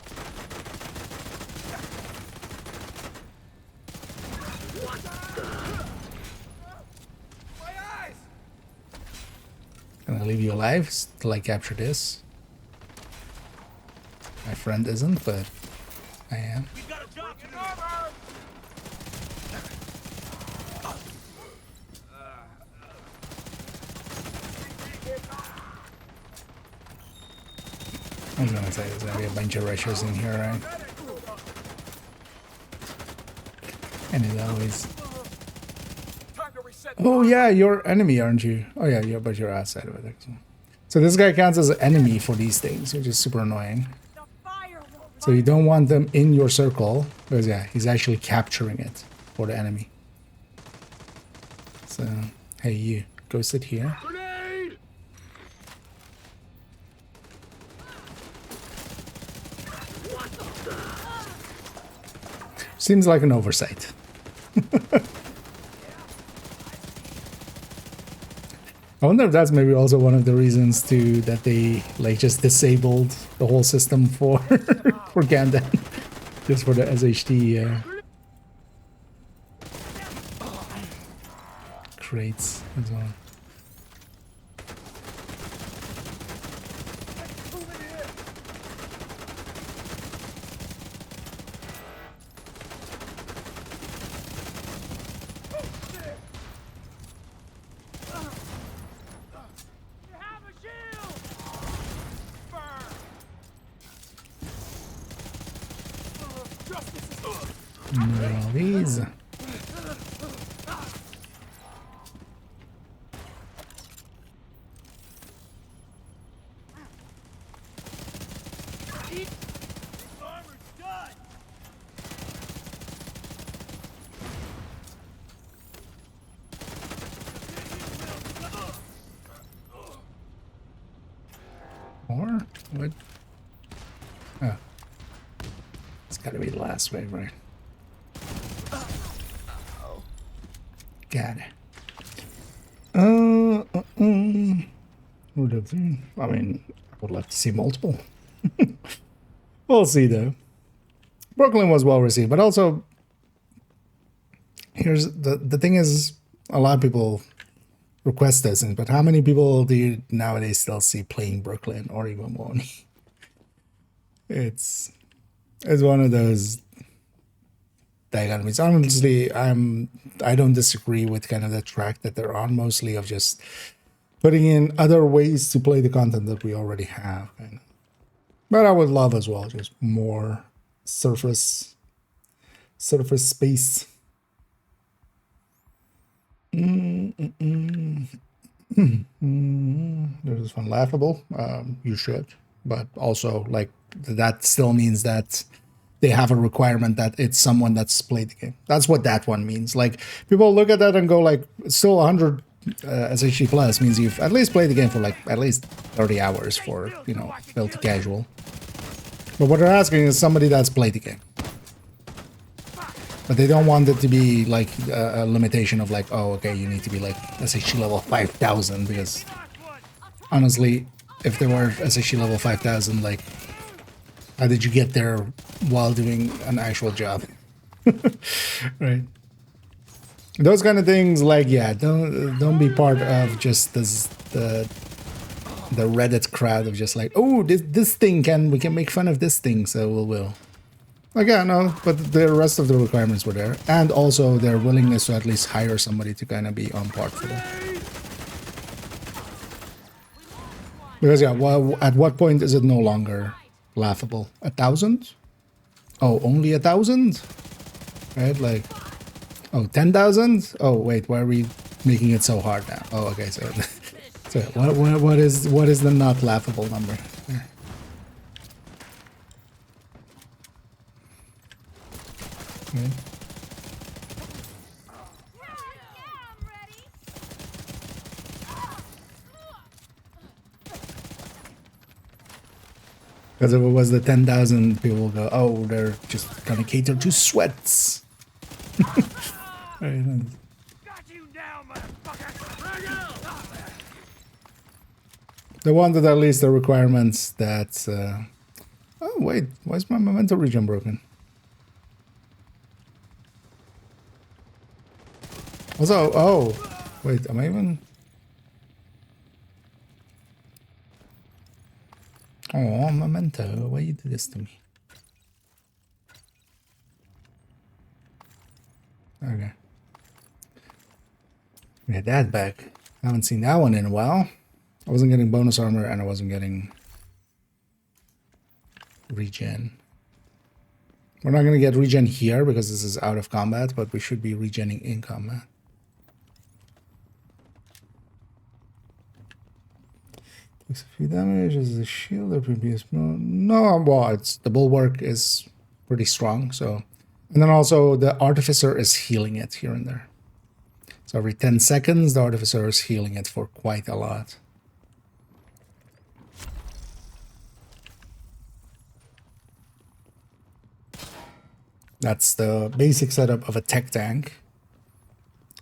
Gonna leave you alive till I capture this. My friend isn't, but I am. I was gonna say there's gonna be a bunch of rushers in here, right? And it always. Oh yeah, you're enemy, aren't you? Oh yeah, but you're outside of it. Actually. So this guy counts as an enemy for these things, which is super annoying. So you don't want them in your circle because yeah, he's actually capturing it for the enemy. So hey, you go sit here. Seems like an oversight. I wonder if that's maybe also one of the reasons too that they like just disabled the whole system for for Gandalf, just for the SHD crates as well. These. Or what? Oh, it's got to be the last wave, right? Got it. I mean, I would like to see multiple. We'll see, though. Brooklyn was well received, but also, here's the thing is, a lot of people request this, but how many people do you nowadays still see playing Brooklyn or even one? It's one of those dichotomies. Honestly, I don't disagree with kind of the track that they're on, mostly of just putting in other ways to play the content that we already have. But I would love as well just more surface space. This is fun, laughable. You should, but also like that still means that they have a requirement that it's someone that's played the game. That's what that one means. Like people look at that and go like, still 100 SHG plus means you've at least played the game for like at least 30 hours for, you know, built to casual. But what they're asking is somebody that's played the game. But they don't want it to be like a limitation of like, oh, okay, you need to be like SHG level 5,000 because honestly, if they were SHG level 5,000, like, how did you get there while doing an actual job? Right. Those kind of things, like, yeah, don't be part of just this the Reddit crowd of just like, oh, this thing we can make fun of this thing, so we'll. Like, yeah, no, but the rest of the requirements were there, and also their willingness to at least hire somebody to kind of be on part for that. Because yeah, well, at what point is it no longer laughable? 1,000? Oh, only 1,000? Right, like, oh, 10,000? Oh, wait, why are we making it so hard now? Oh, okay, so So what is the not laughable number? There. Okay. Because if it was the 10,000, people will go, oh, they're just gonna cater to sweats. Right. They wanted at least the requirements that... Oh, wait, why is my memento region broken? Also, oh, wait, am I even... Oh, memento, why you do this to me? Okay. Get that back. I haven't seen that one in a while. I wasn't getting bonus armor and I wasn't getting regen. We're not going to get regen here because this is out of combat, but we should be regenning in combat. Takes a few damage as a shield or previous. No, well, it's the bulwark is pretty strong, so. And then also the artificer is healing it here and there. So every 10 seconds, the artificer is healing it for quite a lot. That's the basic setup of a tech tank,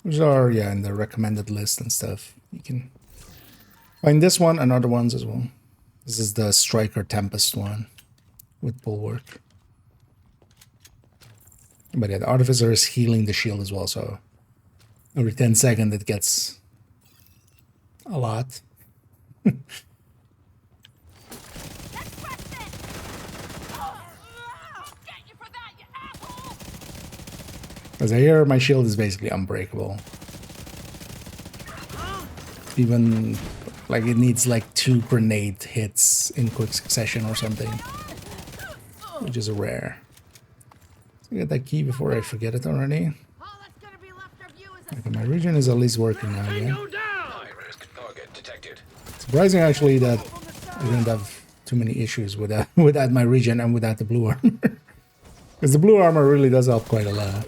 which are, yeah, in the recommended list and stuff. You can find this one and other ones as well. This is the Striker Tempest one with bulwark. But yeah, the artificer is healing the shield as well, so every 10 seconds it gets a lot. As I hear, my shield is basically unbreakable. Even, like, it needs like 2 grenade hits in quick succession or something, which is rare. So get that key before I forget it already. Okay, my region is at least working now again. Surprising actually that I didn't have too many issues with that, without my region and without the blue armor. Because the blue armor really does help quite a lot.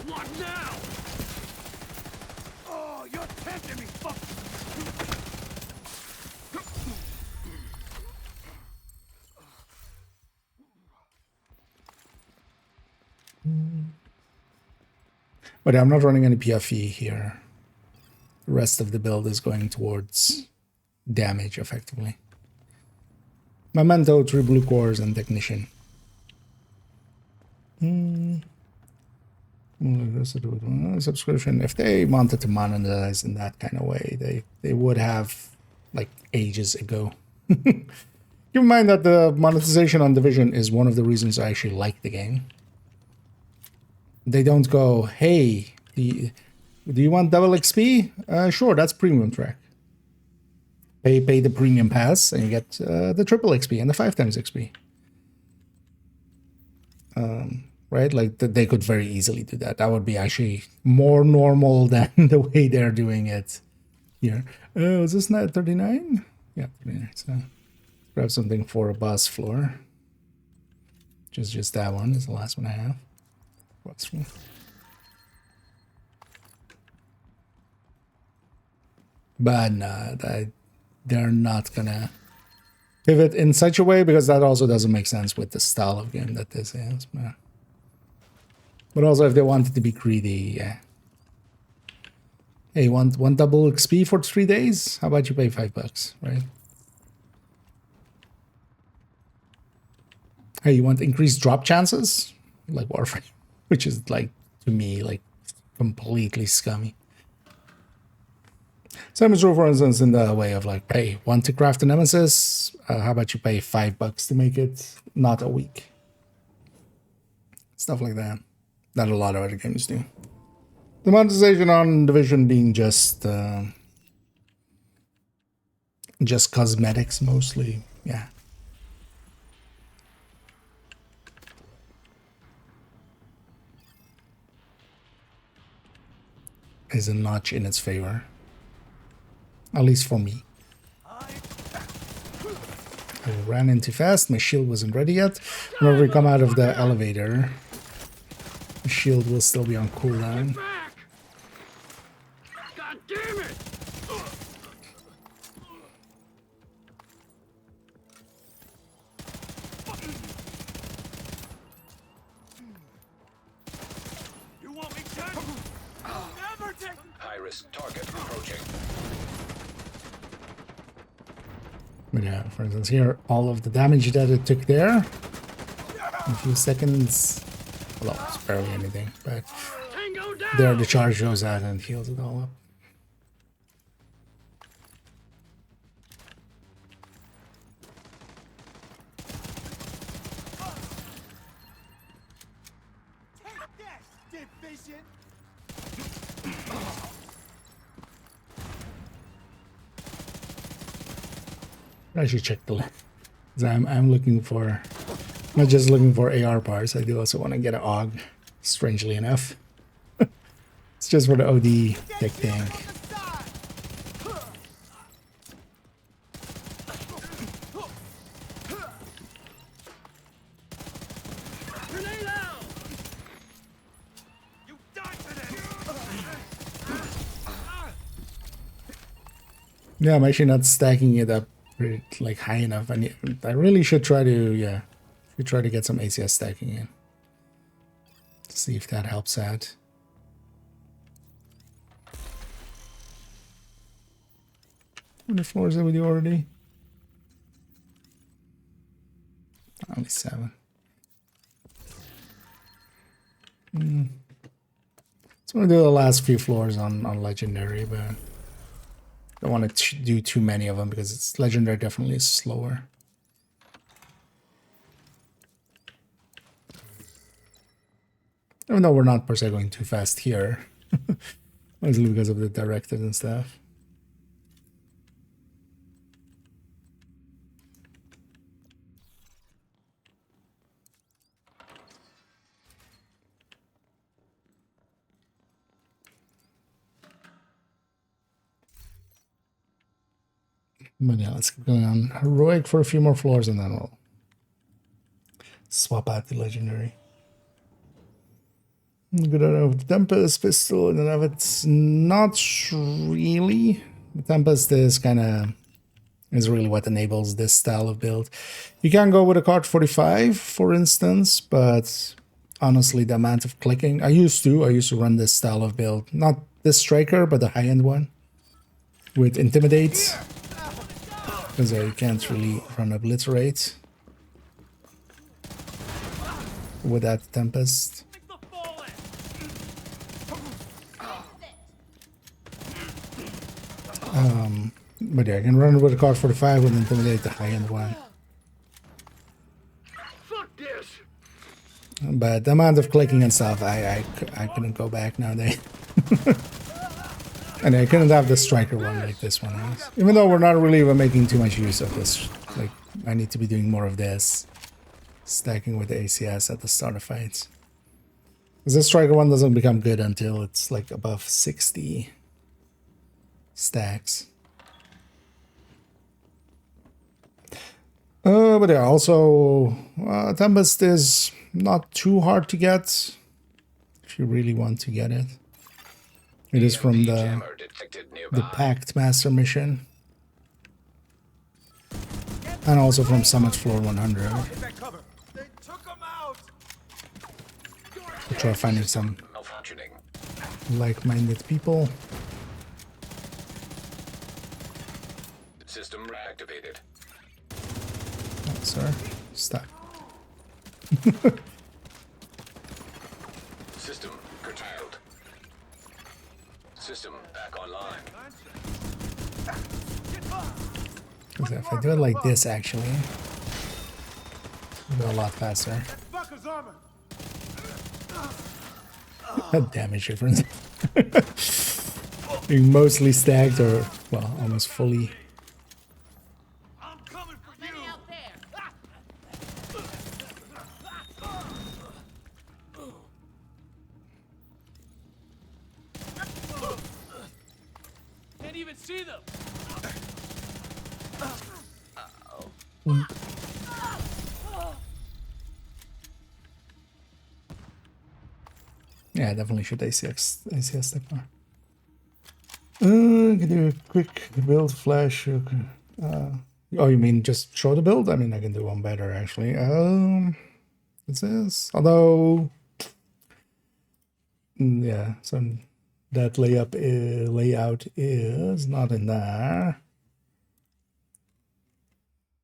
But I'm not running any PFE here. The rest of the build is going towards damage, effectively. Memento, 3 blue cores, and Technician. Subscription. If they wanted to monetize in that kind of way, they would have, like, ages ago. Keep in mind that the monetization on Division is one of the reasons I actually like the game. They don't go, hey, do you want double XP? Sure, that's premium track. Pay the premium pass and you get the triple XP and the 5 times XP. Right? Like, they could very easily do that. That would be actually more normal than the way they're doing it here. Is this not 39? Yeah, 39. So grab something for a boss floor. Just that one is the last one I have. But nah, they're not gonna pivot in such a way because that also doesn't make sense with the style of game that this is. But also if they wanted to be greedy, yeah. Hey, want double XP for 3 days? How about you pay $5, right? Hey, you want increased drop chances? Like Warframe. Which is, like, to me, like, completely scummy. Same is true, for instance, in the way of, like, hey, want to craft a Nemesis? How about you pay $5 to make it not a week? Stuff like that. That a lot of other games do. The monetization on Division being just cosmetics, mostly. Yeah. Is a notch in its favor. At least for me. I ran in too fast. My shield wasn't ready yet. Whenever we come out of the elevator, the shield will still be on cooldown. God damn it! You want me dead? Never take. High-risk target approaching. But yeah, for instance, here, all of the damage that it took there, in a few seconds, well, it's barely anything, but there the charge goes out and heals it all up. I should check the list. I'm looking for, not just looking for AR parts, I do also want to get an AUG, strangely enough. It's just for the OD tech tank. Yeah, I'm actually not stacking it up like high enough, and I really should try to get some ACS stacking in. See if that helps out. How many floors did we do already? Only 7. Just want to do the last few floors on legendary, but don't want to do too many of them because it's legendary definitely is slower. Even though we're not per se going too fast here, mostly because of the directives and stuff. But yeah, let's keep going on heroic for a few more floors and then we'll swap out the legendary. Good enough with the Tempest pistol, and enough it's not really. The Tempest is really what enables this style of build. You can go with a Card 45, for instance, but honestly, the amount of clicking I used to run this style of build, not this striker, but the high-end one with Intimidate. Because you can't really run Obliterate with that Tempest. But yeah, I can run with a Card 45 and Intimidate the high-end one. Fuck this! But the amount of clicking and stuff, I couldn't go back nowadays. And I couldn't have the striker one like this one is. Even though we're not really making too much use of this. Like, I need to be doing more of this. Stacking with the ACS at the start of fights. Because this striker one doesn't become good until it's like above 60 stacks. But yeah, also, Tempest is not too hard to get. If you really want to get it. It is from the Pact Master mission. And also from Summit Floor 100. I'll try finding some like-minded people. System reactivated. Oh, sir. Stuck. System curtailed. System back online. If I do it like this, actually, it'll go a lot faster. Damage difference. Being mostly stacked or, well, almost fully. Yeah, I definitely should ACS that far. Can do a quick build flash. Okay. Oh, you mean just show the build? I mean, I can do one better actually. What's this? Although, yeah, so that layout is not in there.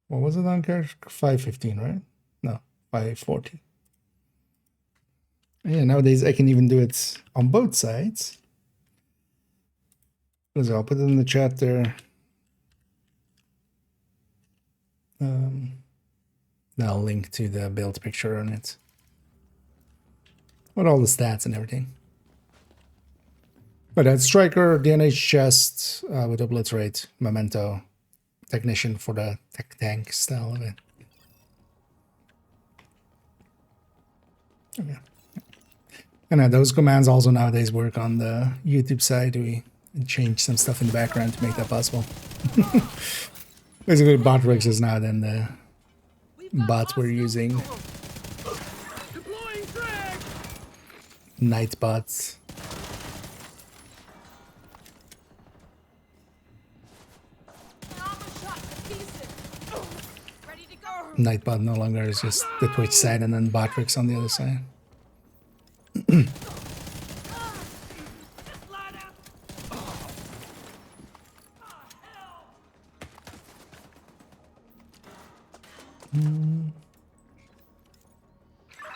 What was it on character? 515, right? No, 540. Yeah, nowadays I can even do it on both sides. So I'll put it in the chat there. I'll link to the build picture on it. With all the stats and everything. But that's Striker, DNH Chest with Obliterate, Memento, Technician for the tech tank style of it. Okay. And those commands also nowadays work on the YouTube side. We change some stuff in the background to make that possible. Basically, Botrix is now then the bots we're using. Night bots. Nightbot no longer is just the Twitch side and then Botrix on the other side.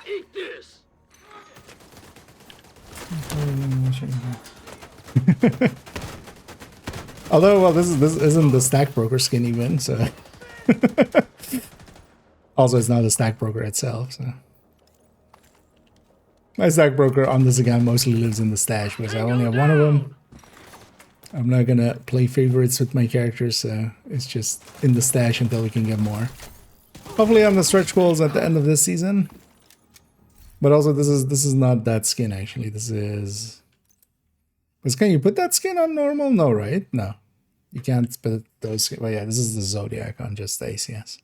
Eat this. Although, well, this isn't the Stack Broker skin even, so. Also, it's not a Stack Broker itself, so. My Stack Broker on this account mostly lives in the stash because I only have one of them. I'm not gonna play favorites with my characters, so it's just in the stash until we can get more. Hopefully on the stretch goals at the end of this season. But also this is not that skin actually. This is. Because can you put that skin on normal? No, right? No. You can't put those. Well, yeah, this is the Zodiac on just the ACS.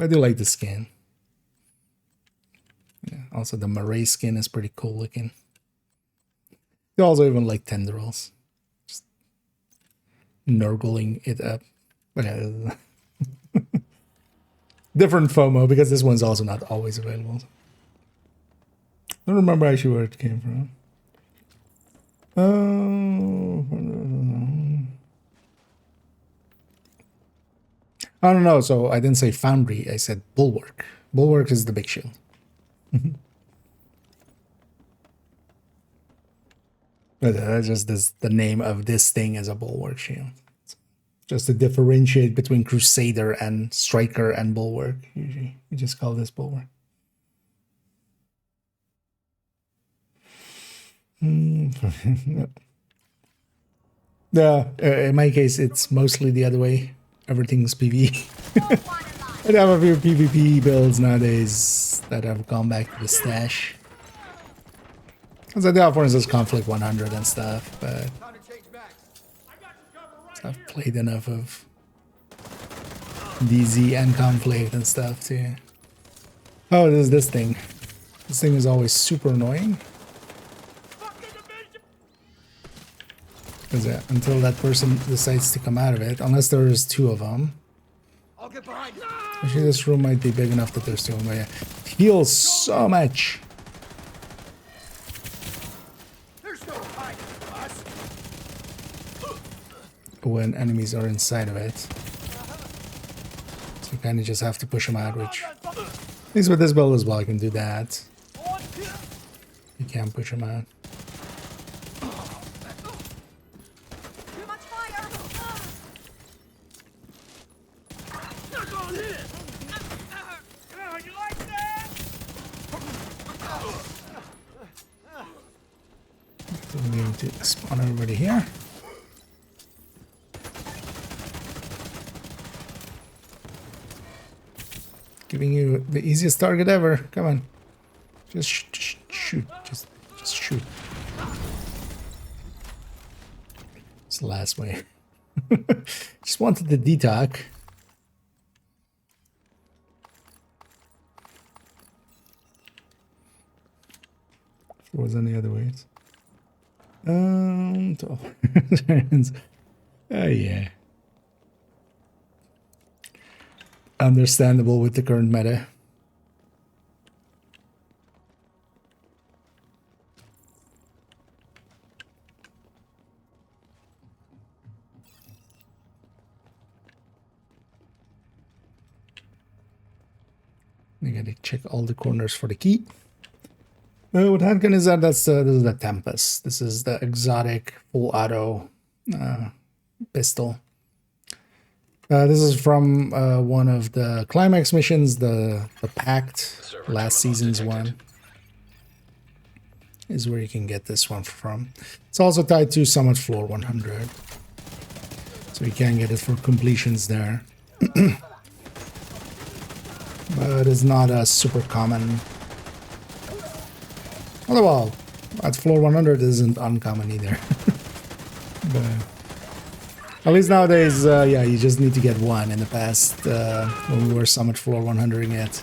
I do like the skin. Yeah, also the Marais skin is pretty cool looking. You also even like Tendrils. Just nurgling it up. But yeah, different FOMO because this one's also not always available. I don't remember actually where it came from. Oh, I don't know. So I didn't say Foundry. I said Bulwark. Bulwark is the big shield. But that's just the name of this thing as a Bulwark shield. Just to differentiate between Crusader and Striker and Bulwark. Usually we just call this Bulwark. Yeah, in my case, it's mostly the other way. Everything's PvE. I have a few PvP builds nowadays that have gone back to the stash. So they have, for instance, Conflict 100 and stuff, but I've played enough of DZ and Conflict and stuff too. Oh, there's this thing. This thing is always super annoying. Because until that person decides to come out of it, unless there's two of them. Actually, this room might be big enough that there's two of them, but yeah. Heals so much. When enemies are inside of it. So you kind of just have to push them out, which... At least with this build as well, I can do that. You can't push them out. So we need to spawn everybody here. Giving you the easiest target ever. Come on. Just shoot. Just shoot. It's the last way. Just wanted the detox. there was any other ways. 12. Oh yeah. Understandable with the current meta. You gotta check all the corners for the key. What handgun is that? This is the Tempest. This is the exotic full auto pistol. This is from one of the climax missions, the Pact, last season's one. Is where you can get this one from. It's also tied to Summit Floor 100. So you can get it for completions there. But it's not a super common. Although, well, at floor 100 isn't uncommon either. But at least nowadays, yeah, you just need to get one. In the past, when we were Summit Floor 100ing it,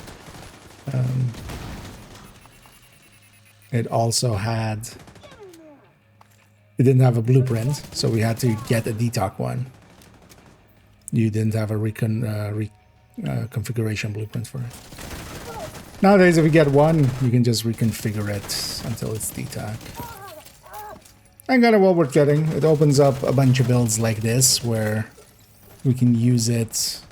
it also had... It didn't have a blueprint, so we had to get a DTOC one. You didn't have a configuration blueprint for it. Nowadays, if you get one, you can just reconfigure it until it's DTOC. And kind of well worth getting. It opens up a bunch of builds like this, where we can use it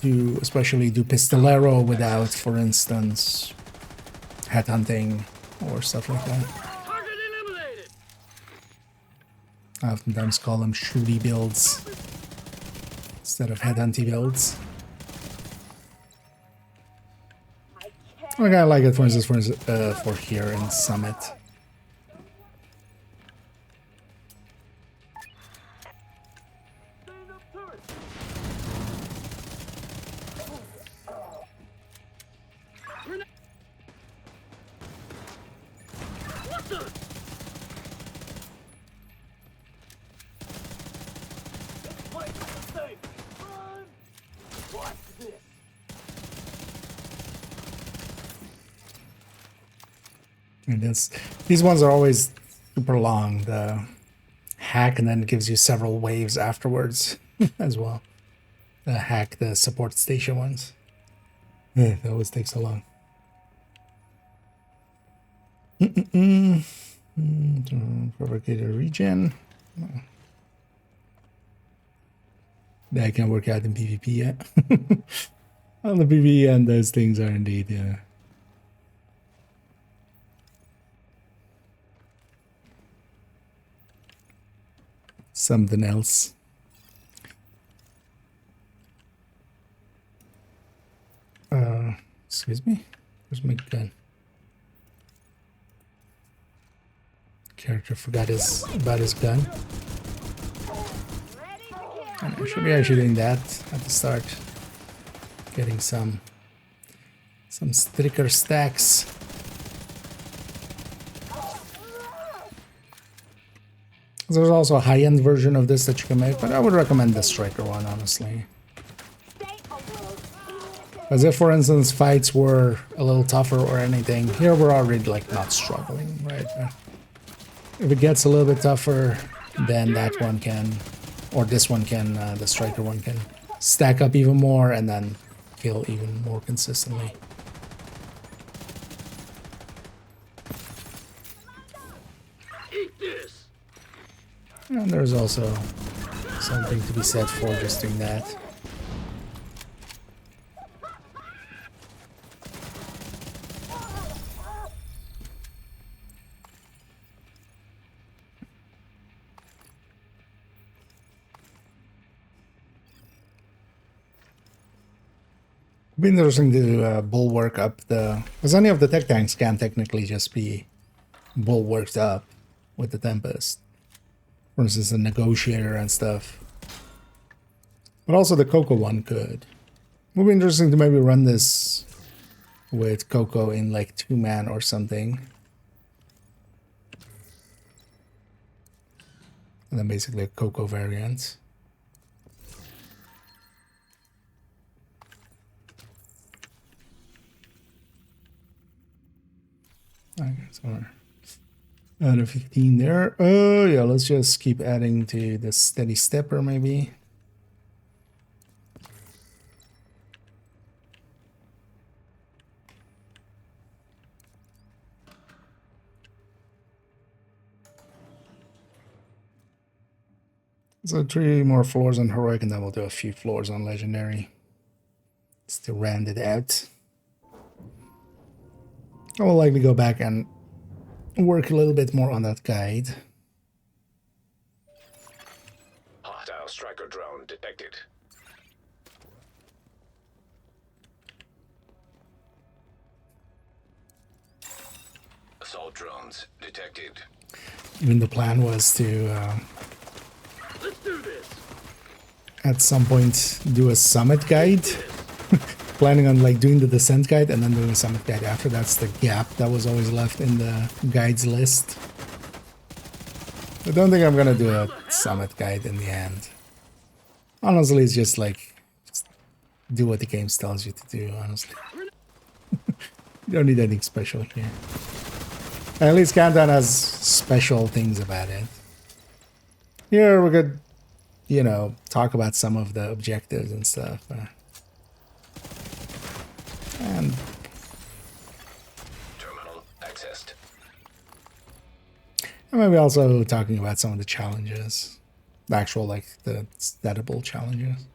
to especially do Pistolero without, for instance, headhunting or stuff like that. I oftentimes call them shooty builds instead of headhunting builds. I kind of like it, for instance, for here in Summit. And these ones are always super long. The hack and then gives you several waves afterwards as well. The hack, the support station ones. That always takes so long. Provocator regen. That can work out in PvP yet. On the PvE and those things are indeed, yeah. Something else. Excuse me? Where's my gun? Character forgot about his gun. I should be actually doing that at the start. Getting some striker stacks. There's also a high-end version of this that you can make, but I would recommend the striker one, honestly. As if, for instance, fights were a little tougher or anything, here we're already, like, not struggling, right? If it gets a little bit tougher, then that one can, or this one can, the striker one can stack up even more and then kill even more consistently. And there's also something to be said for just doing that. It'd be interesting to bulwark up the... Because any of the tech tanks can technically just be bulwarked up with the Tempest. For instance, the Negotiator and stuff. But also the Coco one could. It would be interesting to maybe run this with Coco in like 2-man or something. And then basically a Coco variant. Okay, somewhere. Out of 15 there. Oh yeah, let's just keep adding to the steady stepper maybe. So 3 more floors on heroic, and then we'll do a few floors on legendary. Just to round it out. I will likely go back and work a little bit more on that guide. Hostile striker drone detected. Assault drones detected. Even the plan was to Let's do this. at some point do a summit guide. Planning on like doing the descent guide and then doing a summit guide after. That's the gap that was always left in the guides list. I don't think I'm gonna do a summit guide in the end. Honestly, it's just like just do what the game tells you to do, honestly. You don't need anything special here. At least Countdown has special things about it. Here we could, you know, talk about some of the objectives and stuff. And Terminal accessed. And maybe also talking about some of the challenges. The actual, like, the statable challenges.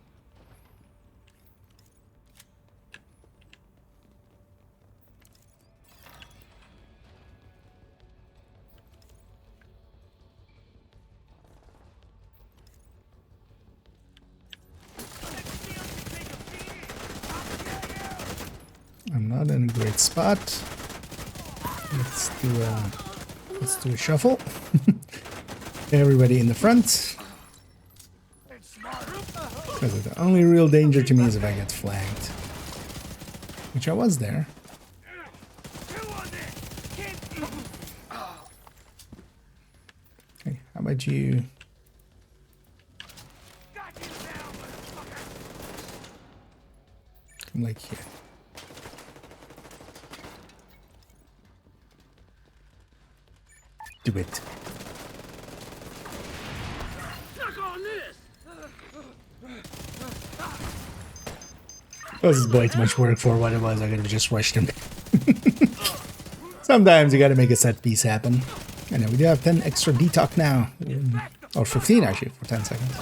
I'm not in a great spot. Let's do a shuffle. Everybody in the front. Because the only real danger to me is if I get flanked. Which I was there. Okay, how about you? Come like here. Do it. This is way too much work for what it was. I could have just rushed him. Sometimes you gotta make a set piece happen. And then we do have 10 extra detox now. Or 15 actually, for 10 seconds.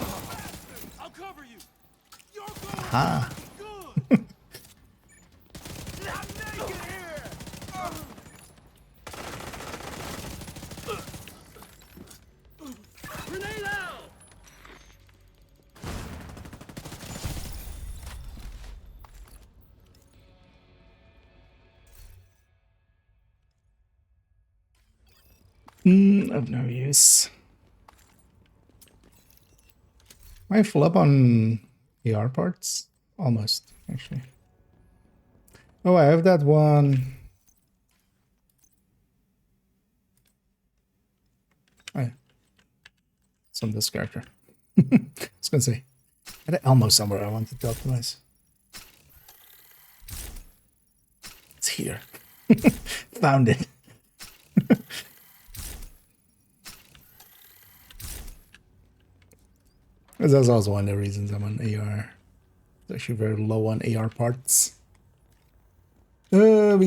Aha. Of no use. Am I full up on AR parts? Almost, actually. Oh, I have that one. Oh, yeah. It's on this character. I was gonna say, I had an Elmo somewhere I wanted to optimize. It's here. Found it. That's also one of the reasons I'm on AR. It's actually very low on AR parts. Oh,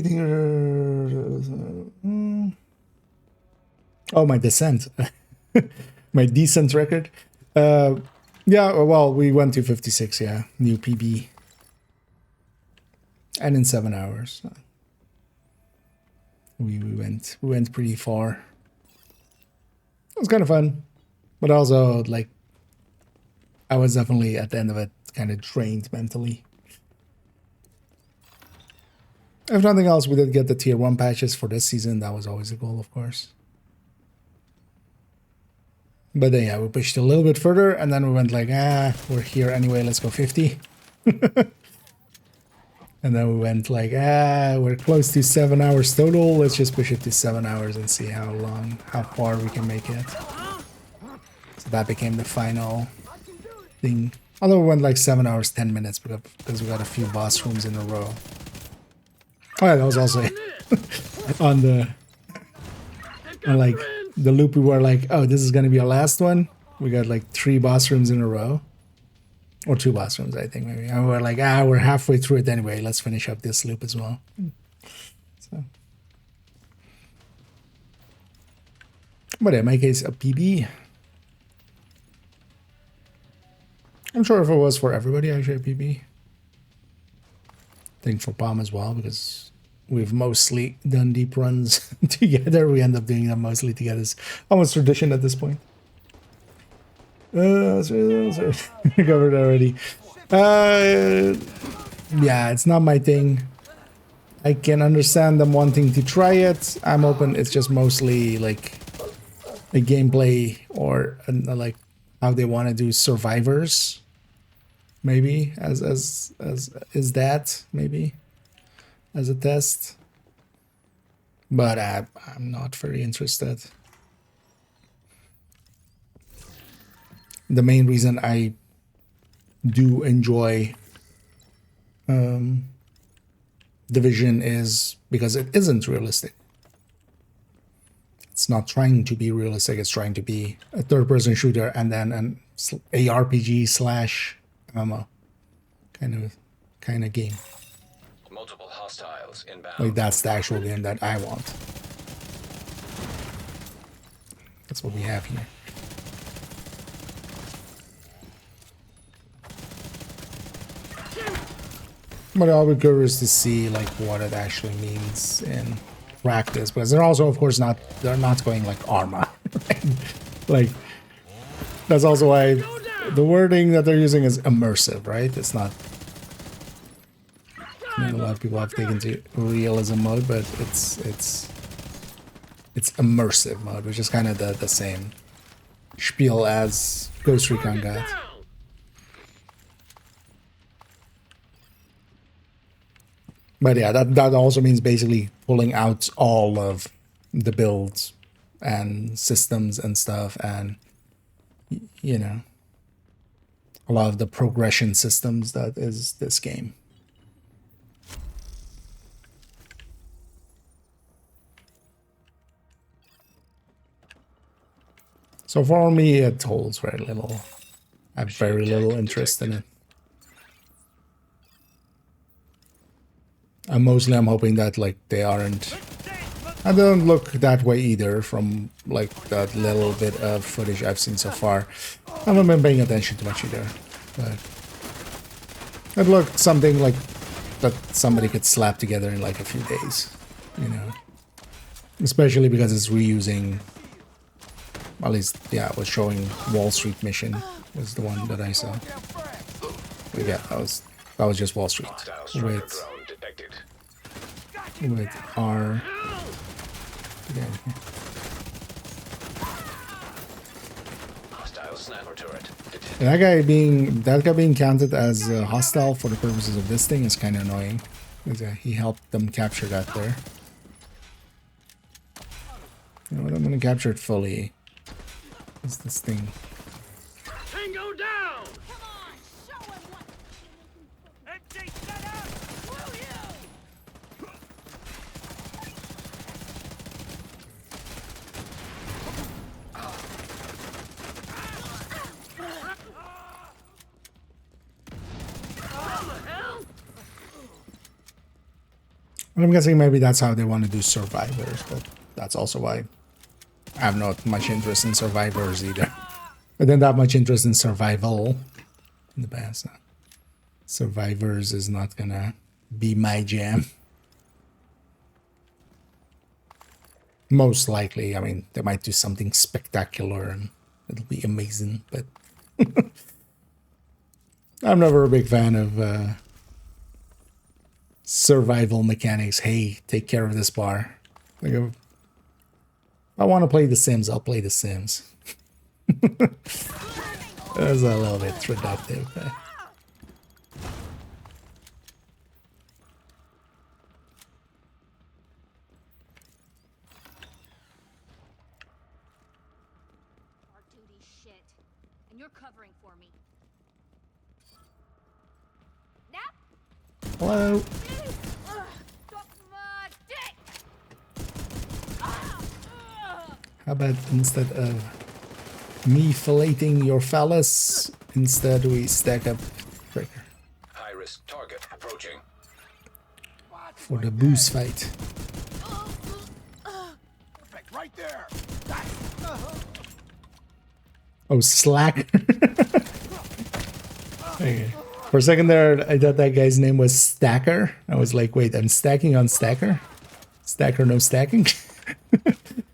my descent. My descent record. Yeah, well, we went to 56, yeah. New PB. And in 7 hours. We went pretty far. It was kind of fun. But also, like, I was definitely at the end of it kind of drained mentally. If nothing else, we did get the tier 1 patches for this season. That was always a goal, of course. But then, yeah, we pushed a little bit further, and then we went like, we're here anyway, let's go 50. And then we went like, we're close to 7 hours total. Let's just push it to 7 hours and see how far we can make it. So that became the final thing. Although we went like 7 hours, 10 minutes because we got a few boss rooms in a row. Oh yeah, that was also on like the loop we were like, oh, this is gonna be our last one. We got like 3 boss rooms in a row. Or 2 boss rooms, I think, maybe. And we're like, we're halfway through it anyway. Let's finish up this loop as well. So. But in my case, a PB. I'm sure if it was for everybody, actually a PB. I think for Palm as well, because we've mostly done deep runs together. We end up doing them mostly together. It's almost tradition at this point. Sorry. Covered already. Yeah, it's not my thing. I can understand them wanting to try it. I'm open. It's just mostly like a gameplay or like how they want to do survivors. Maybe as is that maybe as a test. But I'm not very interested. The main reason I do enjoy Division is because it isn't realistic. It's not trying to be realistic. It's trying to be a third-person shooter and then an ARPG slash MMO kind of game. Multiple hostiles inbound. Like that's the actual game that I want. That's what we have here. But I'll be curious to see like what it actually means in practice, because they're also, of course, they're not going like Arma. Like that's also why the wording that they're using is immersive, right? It's not. I mean, a lot of people have taken to realism mode, but it's immersive mode, which is kind of the same spiel as Ghost Recon got. But yeah, that also means basically pulling out all of the builds and systems and stuff, and you know, a lot of the progression systems that is this game. So for me, it holds very little. I have very little interest in it. And mostly I'm hoping that like they aren't, I don't look that way either from like that little bit of footage I've seen so far. I haven't been paying attention too much either, but it looked something like that somebody could slap together in like a few days, you know, especially because it's reusing, at least, yeah, it was showing Wall Street Mission was the one that I saw. But yeah, that was just Wall Street with our that guy being counted as hostile for the purposes of this thing is kind of annoying. He helped them capture that there. You know what? I'm gonna capture it fully. What's this thing? Tango down! Come on, show him what. Empty center! Woo you! Well, I'm guessing maybe that's how they want to do survivors, but that's also why I have not much interest in survivors either. I didn't have much interest in survival in the past. Survivors is not gonna be my jam. Most likely, I mean, they might do something spectacular and it'll be amazing, but I'm never a big fan of survival mechanics. Hey, take care of this bar. Like, if I want to play The Sims, I'll play The Sims. That's a little bit reductive. Our duty shit. And you're covering for me. Nap? Hello. How about instead of me filleting your phallus, instead we stack up Breaker High-risk target approaching. for the boost fight. Perfect, right there. Oh, slack. Okay. For a second there, I thought that guy's name was Stacker. I was like, wait, I'm stacking on Stacker? Stacker, no stacking?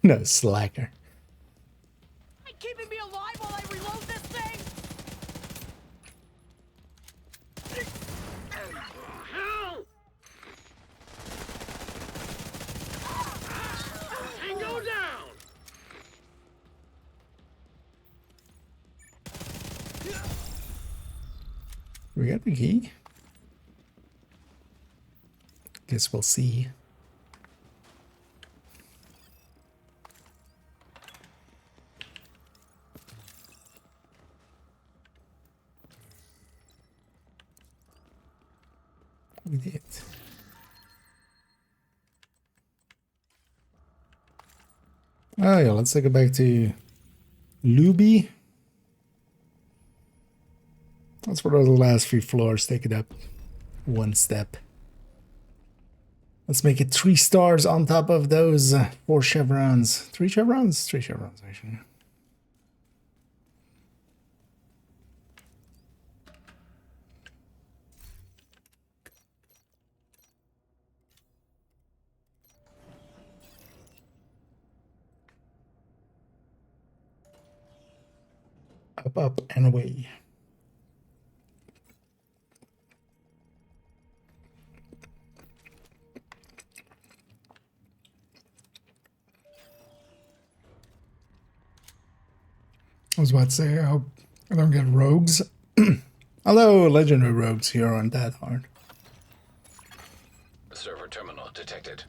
No, Slacker. Keeping me alive while I reload this thing? Hell! Tango down! We got the key? Guess we'll see. We did. Oh yeah, let's take it back to Luby. That's for those last few floors. Take it up one step. Let's make it 3 stars on top of those 4 chevrons. 3 chevrons? 3 chevrons, actually. Up, up, and away. I was about to say, I hope I don't get rogues. Although legendary rogues here aren't that hard. Server terminal detected.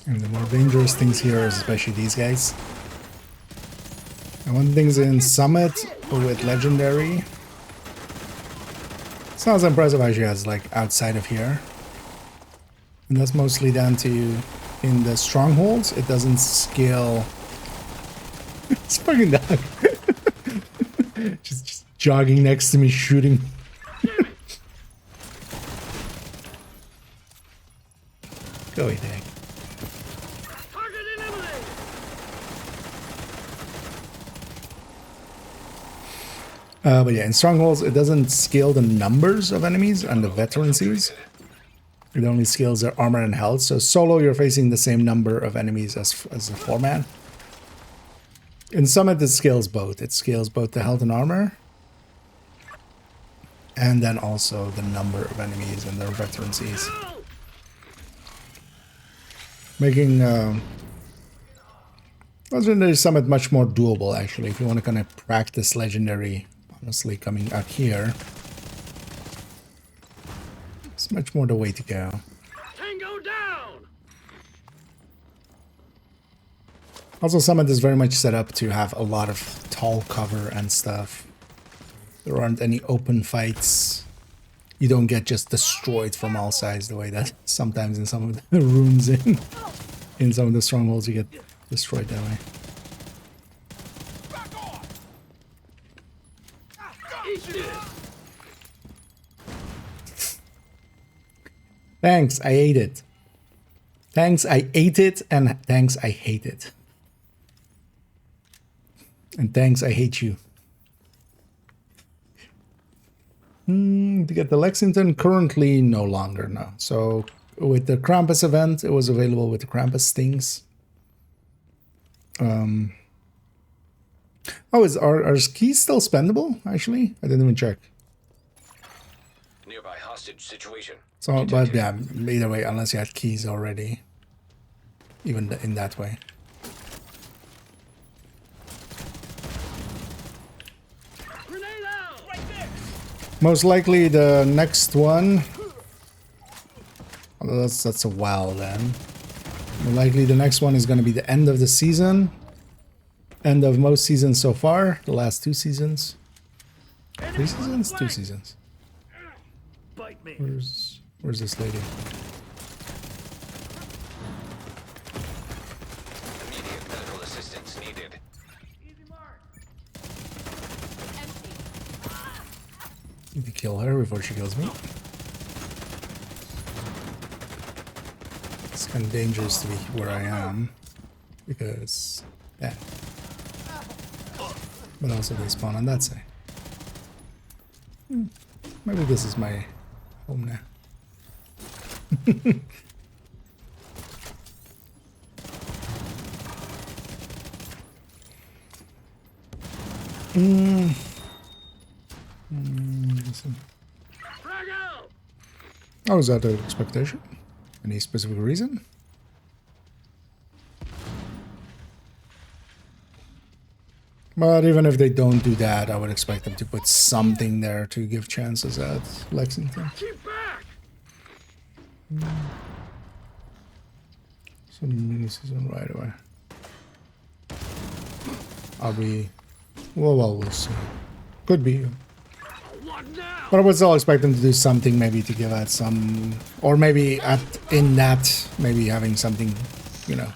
And the more dangerous things here is especially these guys. And one of the things in Summit with Legendary, it's not as impressive as she has like outside of here. And that's mostly down to in the strongholds, it doesn't scale. It's fucking dog. just jogging next to me shooting. Go away, Dag. But yeah, in Strongholds, it doesn't scale the numbers of enemies and the veterancies. It only scales their armor and health. So solo, you're facing the same number of enemies as a 4-man. In Summit, it scales both. It scales both the health and armor, and then also the number of enemies and their veterancies. Making Legendary Summit much more doable, actually, if you want to kind of practice Legendary. Honestly, coming out here, it's much more the way to go. Tango down! Also, Summit is very much set up to have a lot of tall cover and stuff. There aren't any open fights. You don't get just destroyed from all sides the way that sometimes in some of the rooms in some of the strongholds you get destroyed that way. Thanks, I ate it. Thanks, I ate it, and thanks, I hate it. And thanks, I hate you. To get the Lexington, currently no longer, no. So with the Krampus event, it was available with the Krampus stings. Oh, are keys still spendable, actually? I didn't even check. Nearby hostage situation. So, but yeah, either way, unless you had keys already. Even in that way. Most likely the next one. Although that's a while then. More likely the next one is going to be the end of the season. end of most seasons so far. The last 2 seasons. 3 seasons? 2 seasons. Bite me. Where's this lady? Immediate medical assistance needed. Easy mark. Need to kill her before she kills me. It's kind of dangerous to be where I am. Because... yeah. But also they spawn on that side. Maybe this is my home now. Listen. Oh, is that an expectation? Any specific reason? But even if they don't do that, I would expect them to put something there to give chances at Lexington. Keep back. Some mini-season right away. I'll be... well, we'll see. Could be. What now? But I would still expect them to do something, maybe to give out some... or maybe in that, maybe having something, you know...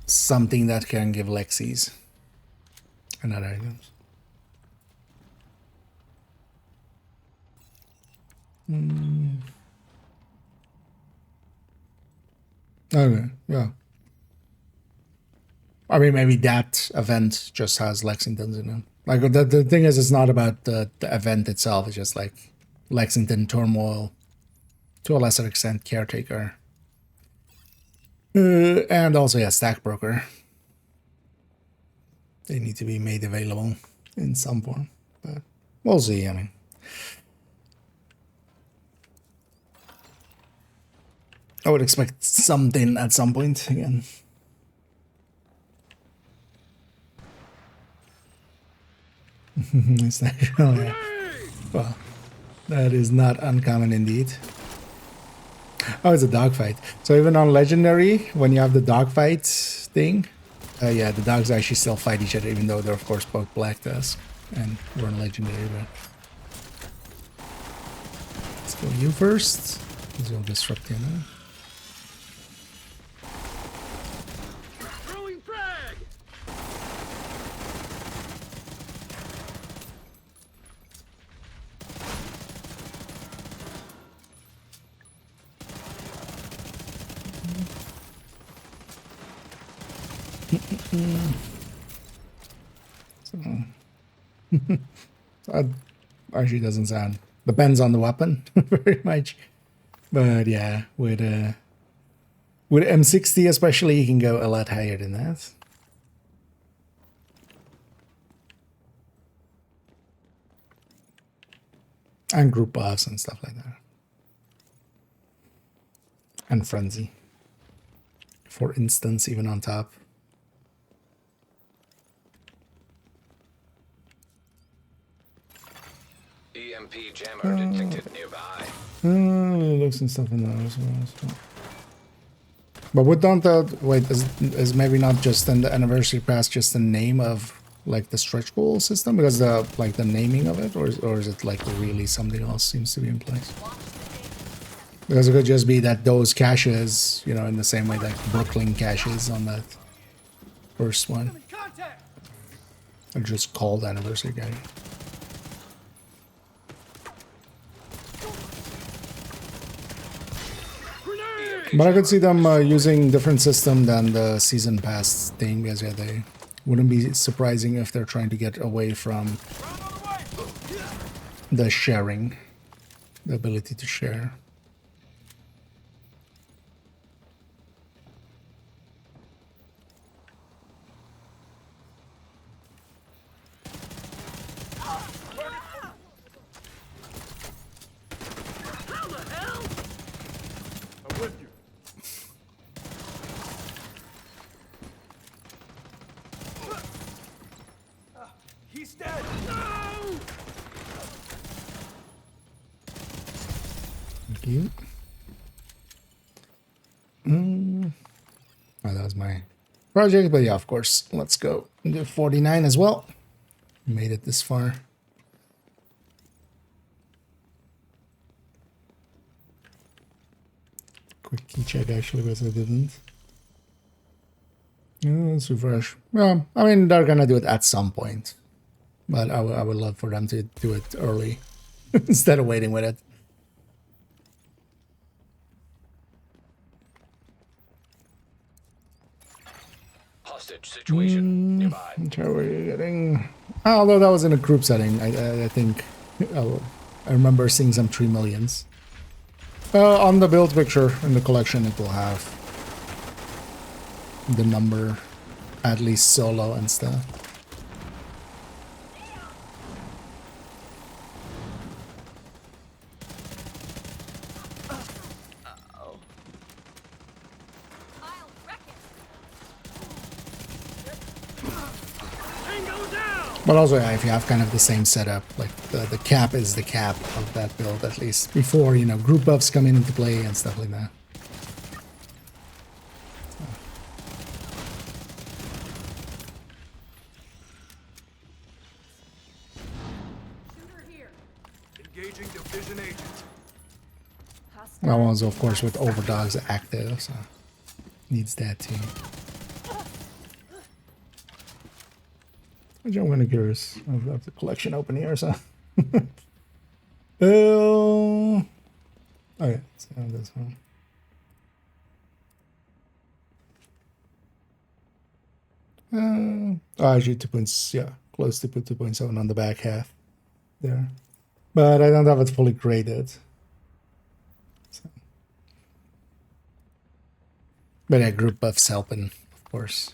something that can give Lexis and other items. Okay, yeah. I mean, maybe that event just has Lexington's in it. Like, the thing is, it's not about the event itself. It's just like Lexington, Turmoil, to a lesser extent, Caretaker. And also, yeah, Stack Broker. They need to be made available in some form. But we'll see, I mean. I would expect something at some point again. Is that, oh, yeah. Well, that is not uncommon indeed. Oh, it's a dogfight. So even on Legendary, when you have the dogfight thing, yeah, the dogs actually still fight each other, even though they're of course both Black Tusk and we're on Legendary. But let's go you first, because you'll disrupt you now. Throwing frag. That actually doesn't sound... depends on the weapon very much, but yeah, with M60 especially, you can go a lot higher than that. And group buffs and stuff like that. And frenzy, for instance, even on top. EMP jammer detected nearby. Looks and stuff in there as well. But what don't that... wait, is maybe not just in the anniversary pass just the name of like the stretch goal system? Because the like the naming of it, or is it like really something else seems to be in place? Because it could just be that those caches, you know, in the same way like Brooklyn caches on that first one. Are just called anniversary cache. But I could see them using different system than the season pass thing, because yeah, they wouldn't be surprising if they're trying to get away from the sharing, the ability to share. He's dead. No! Thank you. Oh, that was my project, but yeah, of course, let's go do 49 as well. Made it this far. Quick key check actually, but I didn't. Let's refresh. Well, I mean, they're gonna do it at some point, but I would love for them to do it early instead of waiting with it. Hostage situation nearby. Which are we getting? Although that was in a group setting, I think I remember seeing some 3 millions. On the build picture in the collection, it will have the number, at least solo and stuff. But also, yeah, if you have kind of the same setup, like the cap is the cap of that build, at least before, you know, group buffs come into play and stuff like that. Engaging division agent. That one's, of course, with overdogs active, so needs that too. I'm kind of curious. I've got the collection open here, so. Oh yeah, so this one. Actually 2 points, yeah, close to 2.7 on the back half there. But I don't have it fully graded. So. But yeah, group buffs helping, of course.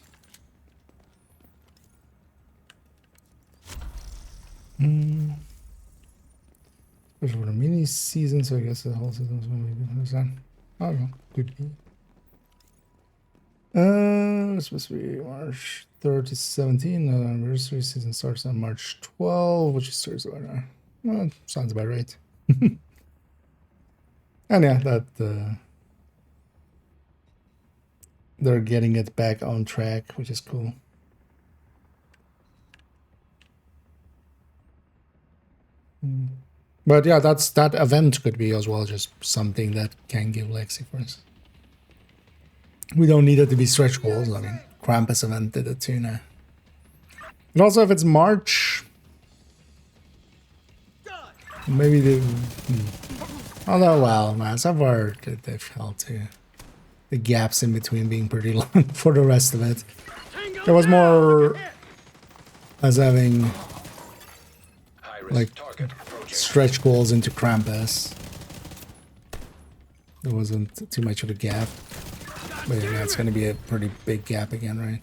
Which for the mini season, so I guess the whole season is going to be different. I don't know, could be. It's supposed to be March 3rd to 17. Anniversary season starts on March 12, which is Thursday right now. Well, sounds about right. And yeah, that they're getting it back on track, which is cool. But yeah, that event could be as well just something that can give Lexi for us. We don't need it to be stretch goals. I mean, Krampus event did it too now. And also, if it's March, maybe they. Although, well, man, so far they've held to the gaps in between being pretty long for the rest of it. There was more as having like stretch goals into Krampus. There wasn't too much of a gap. But yeah, it's going to be a pretty big gap again, right?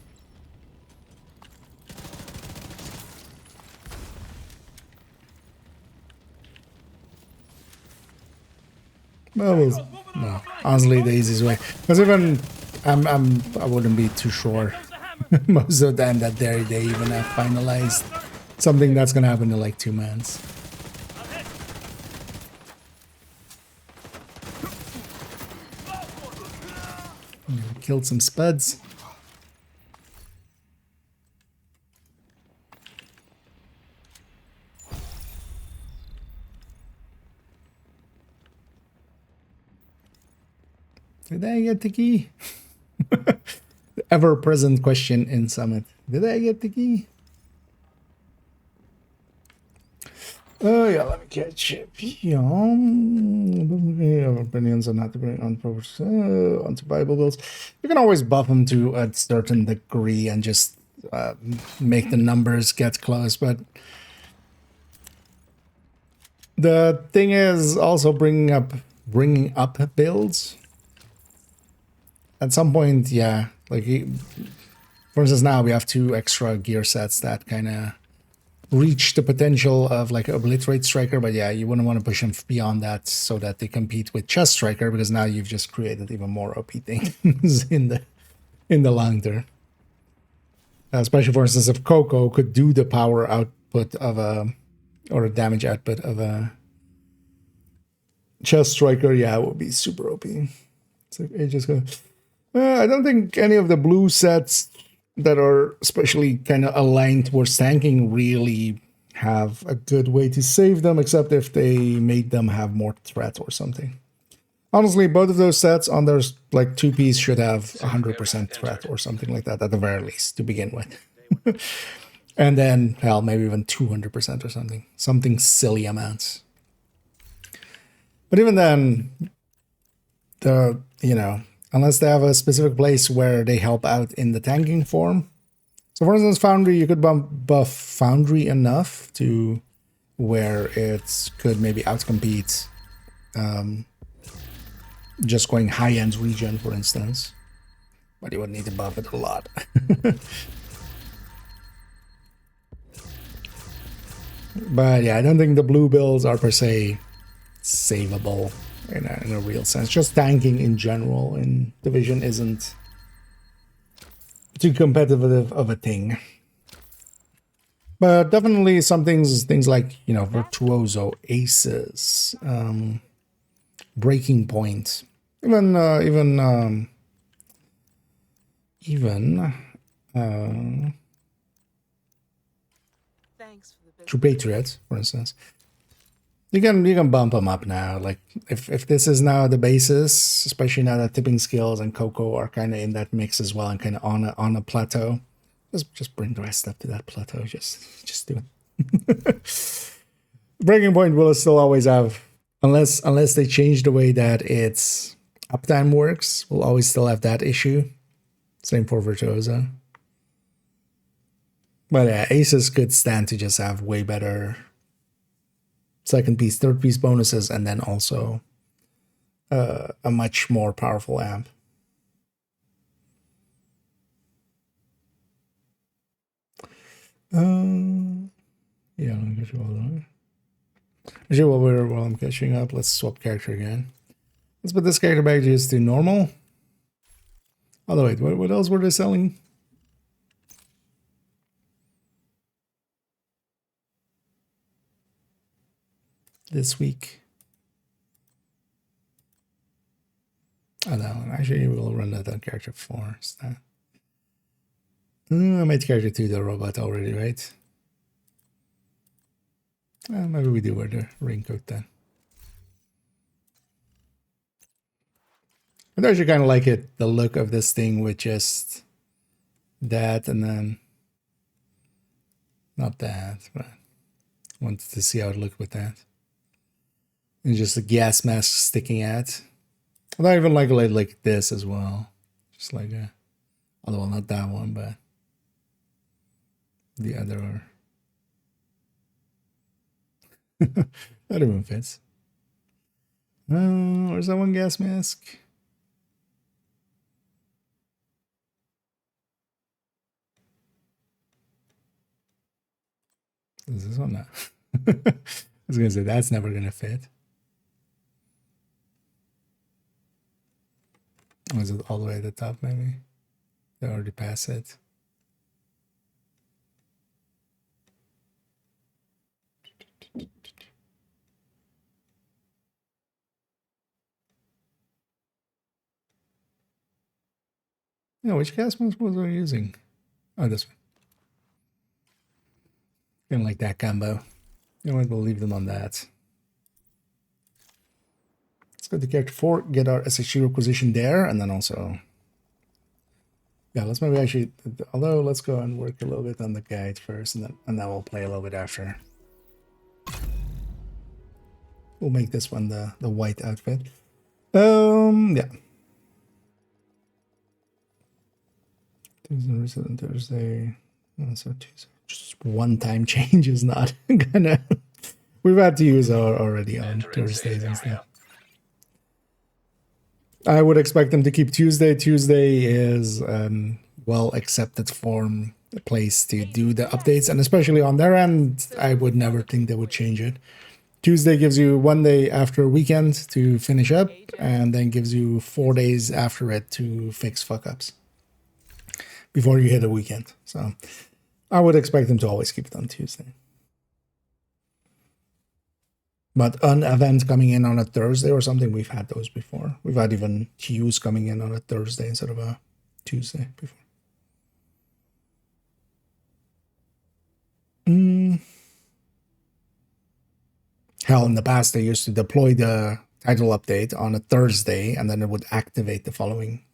Well, no, honestly, the easiest way. Because even I wouldn't be too sure most of the time that they even have finalized something that's going to happen in like 2 months. Killed some spuds. Did I get the key? The ever-present question in Summit. Did I get the key? Oh yeah, let me catch it. Opinions on how to bring on onto Bible builds. You can always buff them to a certain degree and just make the numbers get close. But the thing is also bringing up builds. At some point, yeah, like for instance, now we have 2 extra gear sets that kind of reach the potential of like Obliterate Striker, but yeah, you wouldn't want to push them beyond that so that they compete with Chest Striker, because now you've just created even more OP things in the long term. Especially for instance, if Coco could do the power output of or damage output of a Chest Striker, yeah, it would be super OP. So it just goes. I don't think any of the blue sets that are especially kind of aligned towards tanking really have a good way to save them, except if they made them have more threat or something. Honestly, both of those sets on their like 2-piece should have 100% threat or something like that at the very least to begin with. And then, hell, maybe even 200% or something. Something silly amounts. But even then, unless they have a specific place where they help out in the tanking form. So for instance, Foundry, you could buff Foundry enough to where it could maybe outcompete just going high-end regen, for instance. But you would need to buff it a lot. But yeah, I don't think the blue bills are per se savable in a real sense. Just tanking in general in Division isn't too competitive of a thing. But definitely some things like, Virtuoso, Aces, Breaking Point, even True Patriots, for instance. You can bump them up now. Like if this is now the basis, especially now that tipping skills and Coco are kind of in that mix as well and kind of on a plateau, just bring the rest up to that plateau. Just do it. Breaking Point will still always have, unless they change the way that its uptime works, we'll always still have that issue. Same for Virtuoso. But yeah, Aces could stand to just have way better second piece, third piece bonuses, and then also a much more powerful amp. Yeah, let me get you all done. Actually, while I'm catching up, let's swap character again. Let's put this character back just to normal. Oh, wait, what else were they selling? This week. Oh, that one. Actually, we'll run that on character 4. I made character 2 the robot already, right? Maybe we do wear the raincoat then. I actually kind of like it, the look of this thing with just that and then not that, but wanted to see how it looked with that. And just a gas mask sticking out. I don't even like this as well. Just like a, although not that one, but the other. That even fits. Where's that one gas mask? Is this one not? I was gonna say that's never gonna fit. Or is it all the way at the top, maybe? They already passed it. Yeah, which gas mask was I using? Oh, this one. Kind of like that combo. You know what, we'll leave them on that. Let's go to character 4, get our SHG requisition there, and then also... Yeah, let's maybe actually... Although, let's go and work a little bit on the guide first, and then we'll play a little bit after. We'll make this one the white outfit. Yeah. Tuesday, Thursday. So Tuesday. Just one-time change is not gonna... We've had to use our already on Thursdays and stuff. I would expect them to keep Tuesday. Tuesday is well-accepted form, a place to do the updates, and especially on their end, I would never think they would change it. Tuesday gives you 1 day after a weekend to finish up, and then gives you 4 days after it to fix fuck-ups before you hit a weekend. So I would expect them to always keep it on Tuesday. But an event coming in on a Thursday or something, we've had those before. We've had even queues coming in on a Thursday instead of a Tuesday before. Hell, in the past, they used to deploy the title update on a Thursday, and then it would activate the following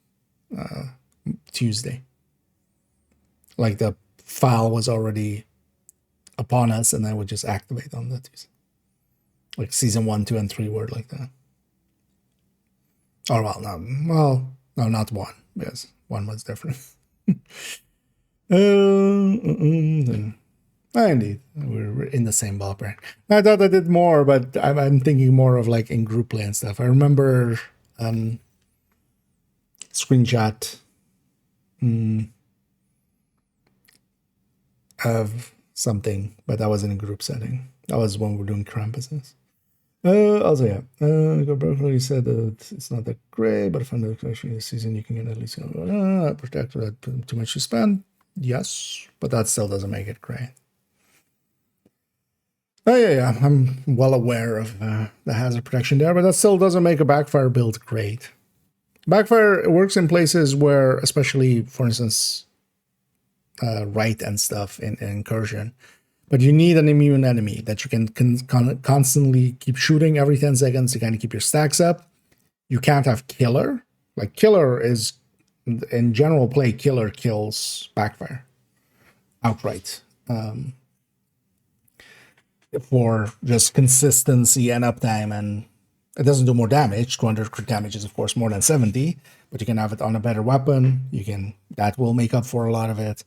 Tuesday. Like the file was already upon us, and then would just activate on the Tuesday. Like season 1, 2, and 3 were like that. Or no, not 1, because 1 was different. Indeed, we're in the same ballpark. I thought I did more, but I'm thinking more of like in group play and stuff. I remember screenshot of something, but that was in a group setting. That was when we're doing Krampuses. Also, yeah, Berkeley said that it's not that great, but if under the season you can get at least protect without too much to spend. Yes, but that still doesn't make it great. Oh yeah, I'm well aware of the hazard protection there, but that still doesn't make a backfire build great. Backfire works in places where, especially, for instance, right and stuff in incursion, but you need an immune enemy that you can constantly keep shooting every 10 seconds to kind of keep your stacks up. You can't have killer. Like, killer is, in general play, killer kills backfire outright. For just consistency and uptime, and it doesn't do more damage. 200 crit damage is of course more than 70, but you can have it on a better weapon. That will make up for a lot of it,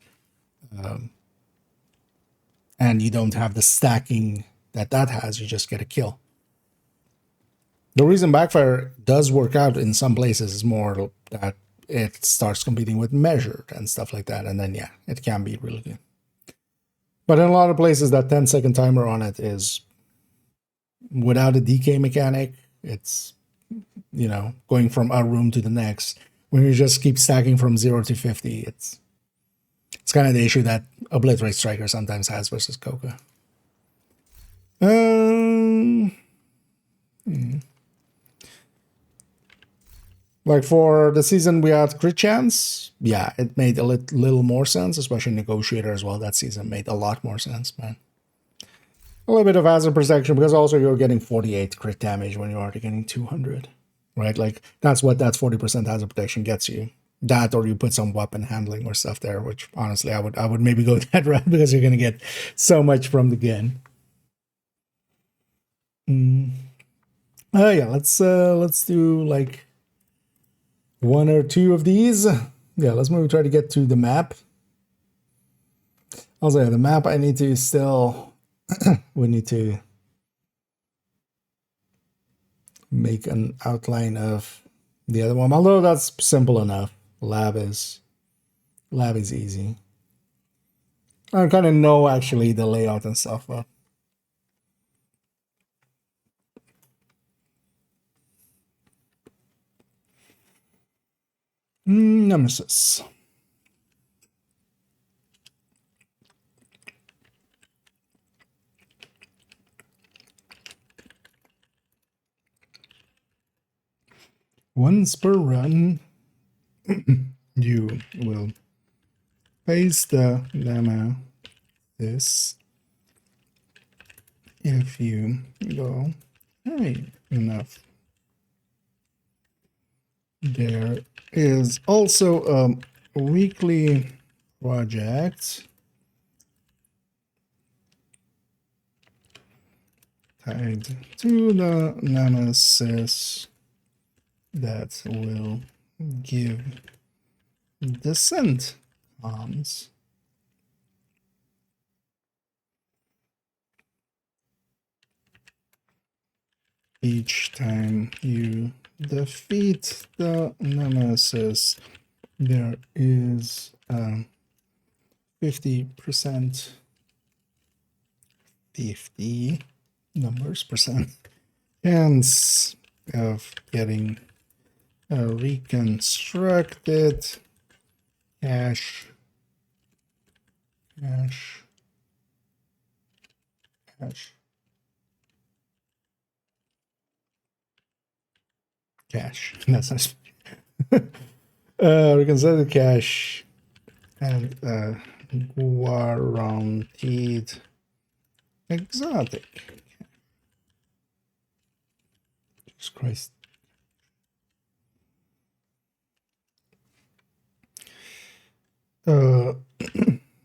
and you don't have the stacking that has. You just get a kill. The reason backfire does work out in some places is more that it starts competing with measured and stuff like that, and then yeah, it can be really good. But in a lot of places, that 10-second timer on it is, without a DK mechanic, it's, going from a room to the next. When you just keep stacking from 0 to 50, it's kind of the issue that Obliterate Striker sometimes has versus Coca. Like for the season we had crit chance, yeah, it made a little more sense, especially Negotiator as well. That season made a lot more sense, man. A little bit of hazard protection, because also you're getting 48 crit damage when you're already getting 200, right? Like that's what that 40% hazard protection gets you. That, or you put some weapon handling or stuff there, which honestly I would maybe go that route, because you're gonna get so much from the gun. Oh yeah, let's do like 1 or 2 of these. Yeah, let's maybe try to get to the map. Also, yeah, the map I need to still we need to make an outline of the other one, although that's simple enough. Lab is easy. I kind of know actually the layout and stuff, but Nemesis. Once per run, you will face the Nemesis if you go high enough. There is also a weekly project tied to the Nemesis that will give descent comms. Each time you defeat the Nemesis, there is 50%, 50 numbers percent chance of getting a reconstructed cache that's nice. Reconstructed cache and guaranteed exotic. Jesus Christ. The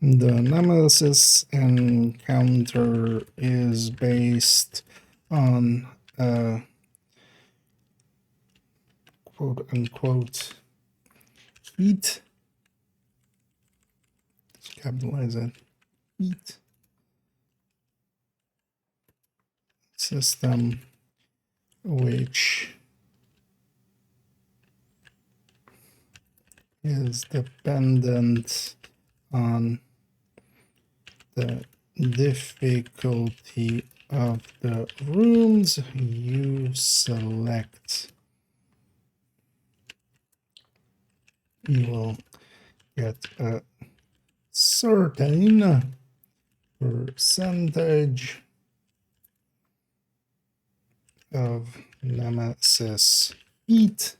Nemesis encounter is based on quote unquote heat. Let's capitalize it. Heat system which is dependent on the difficulty of the rooms you select. You will get a certain percentage of Nemesis heat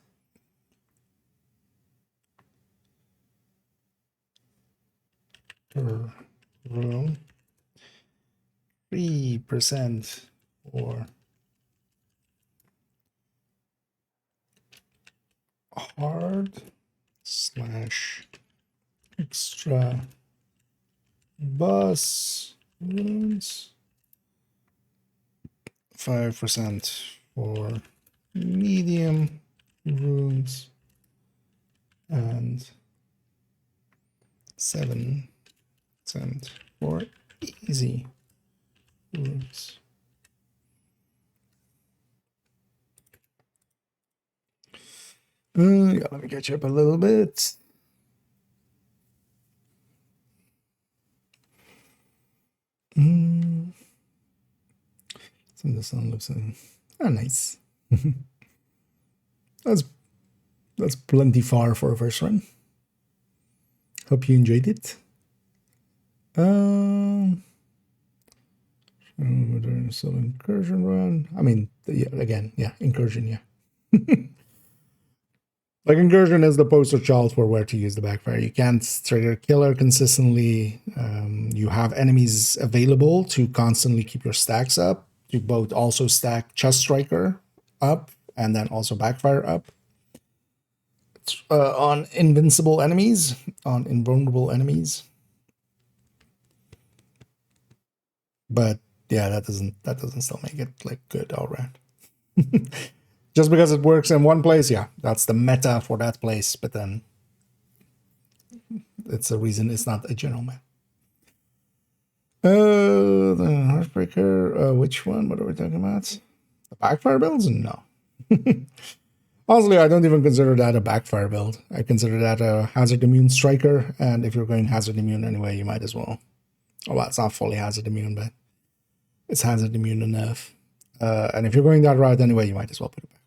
per room, 3% for hard / extra bus rooms, 5% for medium rooms, and 7% for easy rooms. Yeah, let me catch up a little bit. So the sun looks nice. That's plenty far for a first run. Hope you enjoyed it. So incursion run. I mean, yeah, again, yeah, incursion, yeah. Like incursion is the poster child for where to use the backfire. You can't trigger killer consistently. You have enemies available to constantly keep your stacks up. You both also stack chest striker up and then also backfire up. On invincible enemies, on invulnerable enemies. But yeah, that doesn't still make it like good all around. Just because it works in one place, yeah, that's the meta for that place. But then it's a reason it's not a general map. The Heartbreaker, which one? What are we talking about? The backfire builds? No. Honestly, I don't even consider that a backfire build. I consider that a hazard immune striker, and if you're going hazard immune anyway, you might as well. Oh, well, it's not fully hazard immune, but it's hazard immune enough. And if you're going that route anyway, you might as well put it back.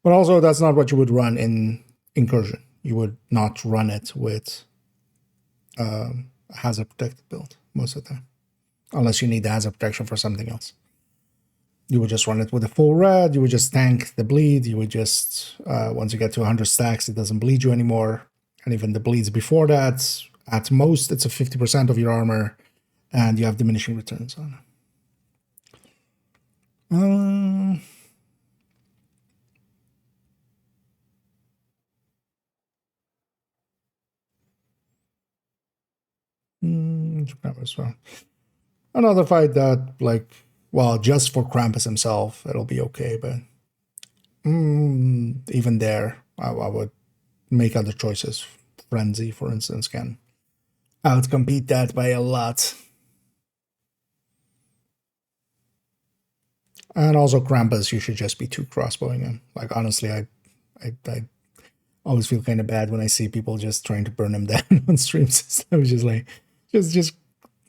But also, that's not what you would run in incursion. You would not run it with a hazard protected build most of the time, unless you need the hazard protection for something else. You would just run it with a full red. You would just tank the bleed. You would just, once you get to 100 stacks, it doesn't bleed you anymore. And even the bleeds before that, at most, it's a 50% of your armor, and you have diminishing returns on it. Another fight that, like, well, just for Krampus himself, it'll be okay, but even there, I would make other choices. Frenzy, for instance, can outcompete that by a lot. And also Krampus, you should just be too crossbowing him. Like, honestly, I always feel kind of bad when I see people just trying to burn him down on streams. I was just like, just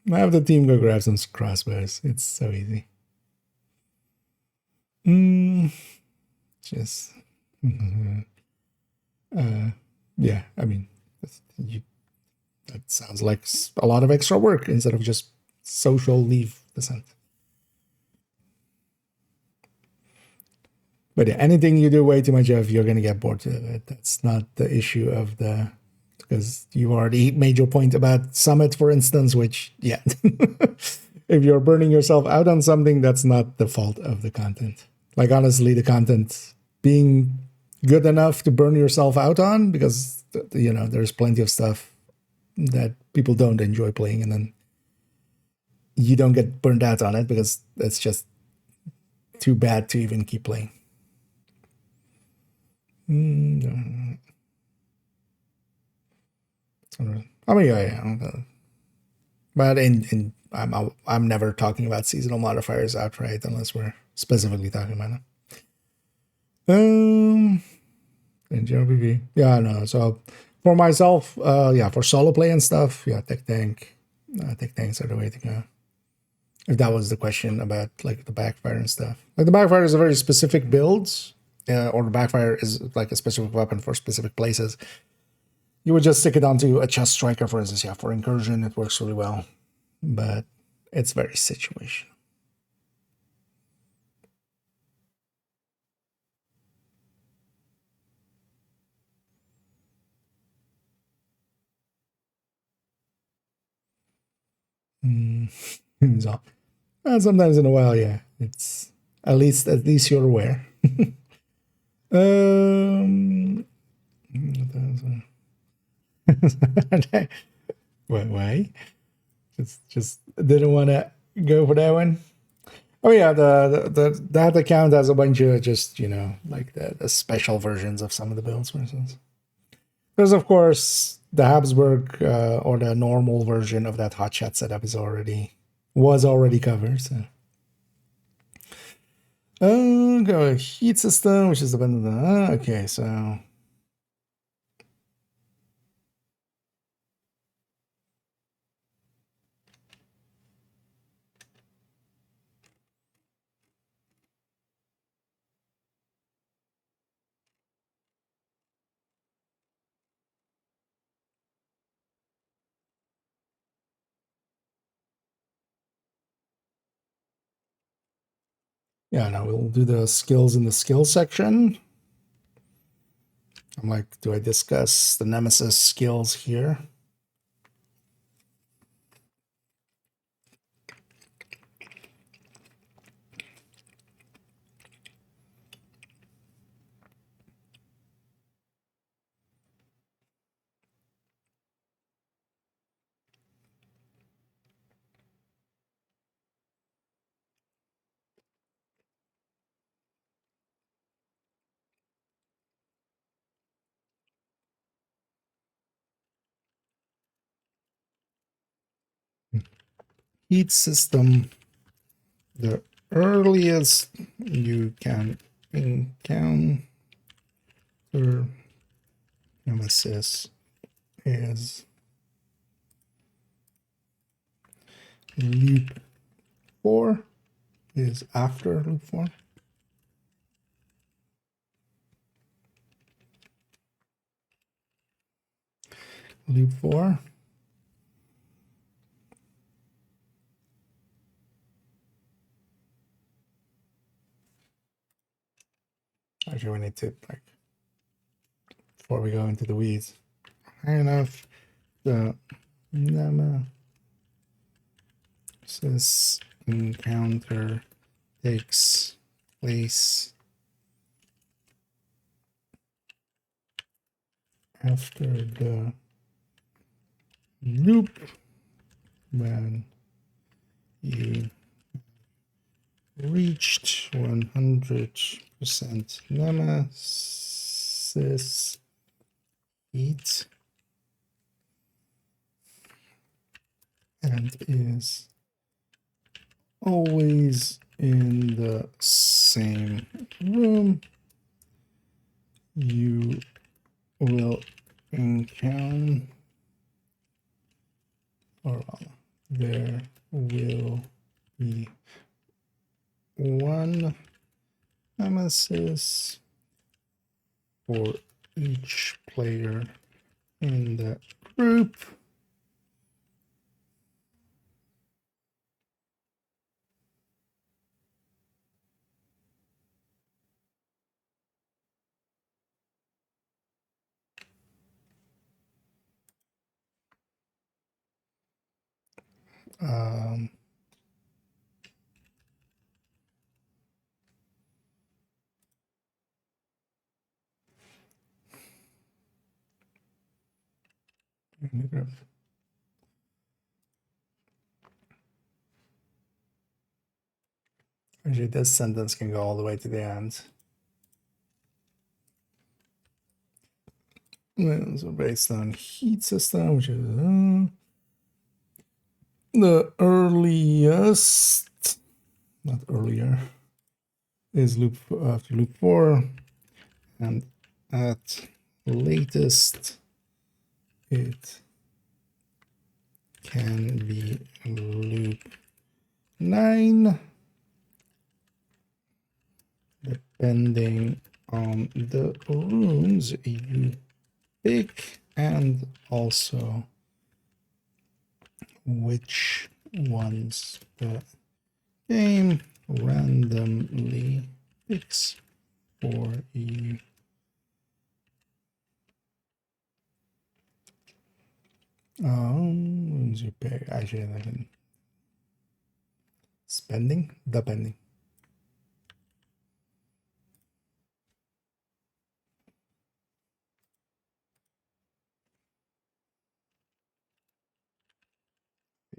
have the team go grab some crossbows. It's so easy. Yeah, I mean, that sounds like a lot of extra work instead of just social leave descent. But yeah, anything you do way too much of, you're going to get bored of it. That's not the issue of the... Because you've already made your point about Summit, for instance, which, yeah. If you're burning yourself out on something, that's not the fault of the content. Like honestly, the content being good enough to burn yourself out on, because you know there's plenty of stuff that people don't enjoy playing, and then you don't get burned out on it because it's just too bad to even keep playing. I mean, yeah. But I'm never talking about seasonal modifiers outright unless we're specifically talking about them. In GRPV, yeah, no. So for myself, yeah, for solo play and stuff, yeah, tech tanks are the way to go. If that was the question about like the backfire and stuff, like the backfire is a very specific builds, or the backfire is like a specific weapon for specific places. You would just stick it onto a chest striker, for instance. Yeah, for incursion, it works really well, but it's very situational. So, sometimes in a while, yeah, it's at least you're aware. Why? Just didn't want to go for that one. Oh yeah, that account has a bunch of just, you know, like the special versions of some of the builds, for instance. There's of course the Habsburg or the normal version of that hotshot setup was already covered. So go a heat system, which is dependent on okay, so yeah, now we'll do the skills in the skill section. I'm like, do I discuss the Nemesis skills here? Heat system. The earliest you can encounter Nemesis is loop 4, is after loop 4. Loop 4. Actually, we need to, like, before we go into the weeds, high enough the Nemesis encounter takes place after the loop when you reached 100% Nemesis heat and is always in the same room. You will encounter, or there will be one Nemesis for each player in the group. Um, let me grab. Actually, this sentence can go all the way to the end. Well, so based on heat system, which is the earliest, not earlier, is loop after loop 4, and at latest it can be loop 9, depending on the rooms you pick and also which ones the game randomly picks for you. Rooms you pick. Actually, I can spending, depending.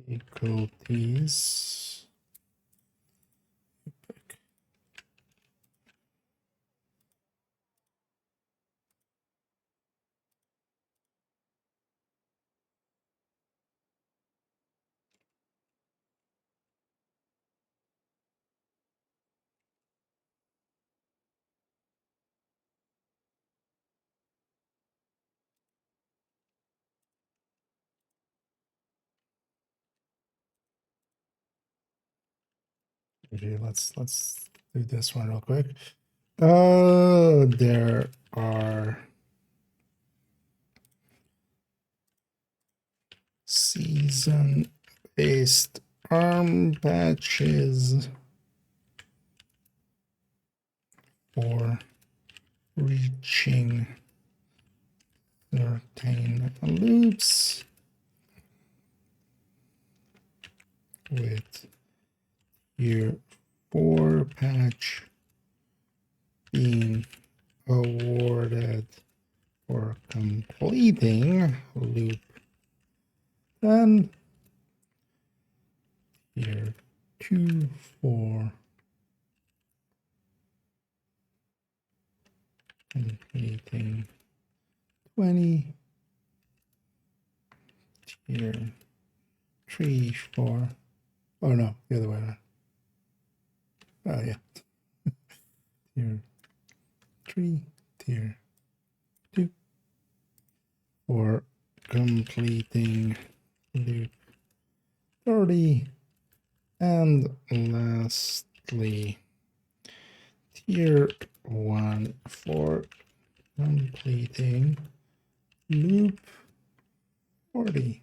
Difficulties. Okay, let's do this one real quick. There are season-based arm patches for reaching certain loops with Tier 4 patch being awarded for completing loop 10, Tier 2 for completing 20, Tier 3 for, oh no, the other way around. Oh yeah. Tier 3, Tier 2 for completing loop 30, and lastly, Tier 1 for completing loop 40.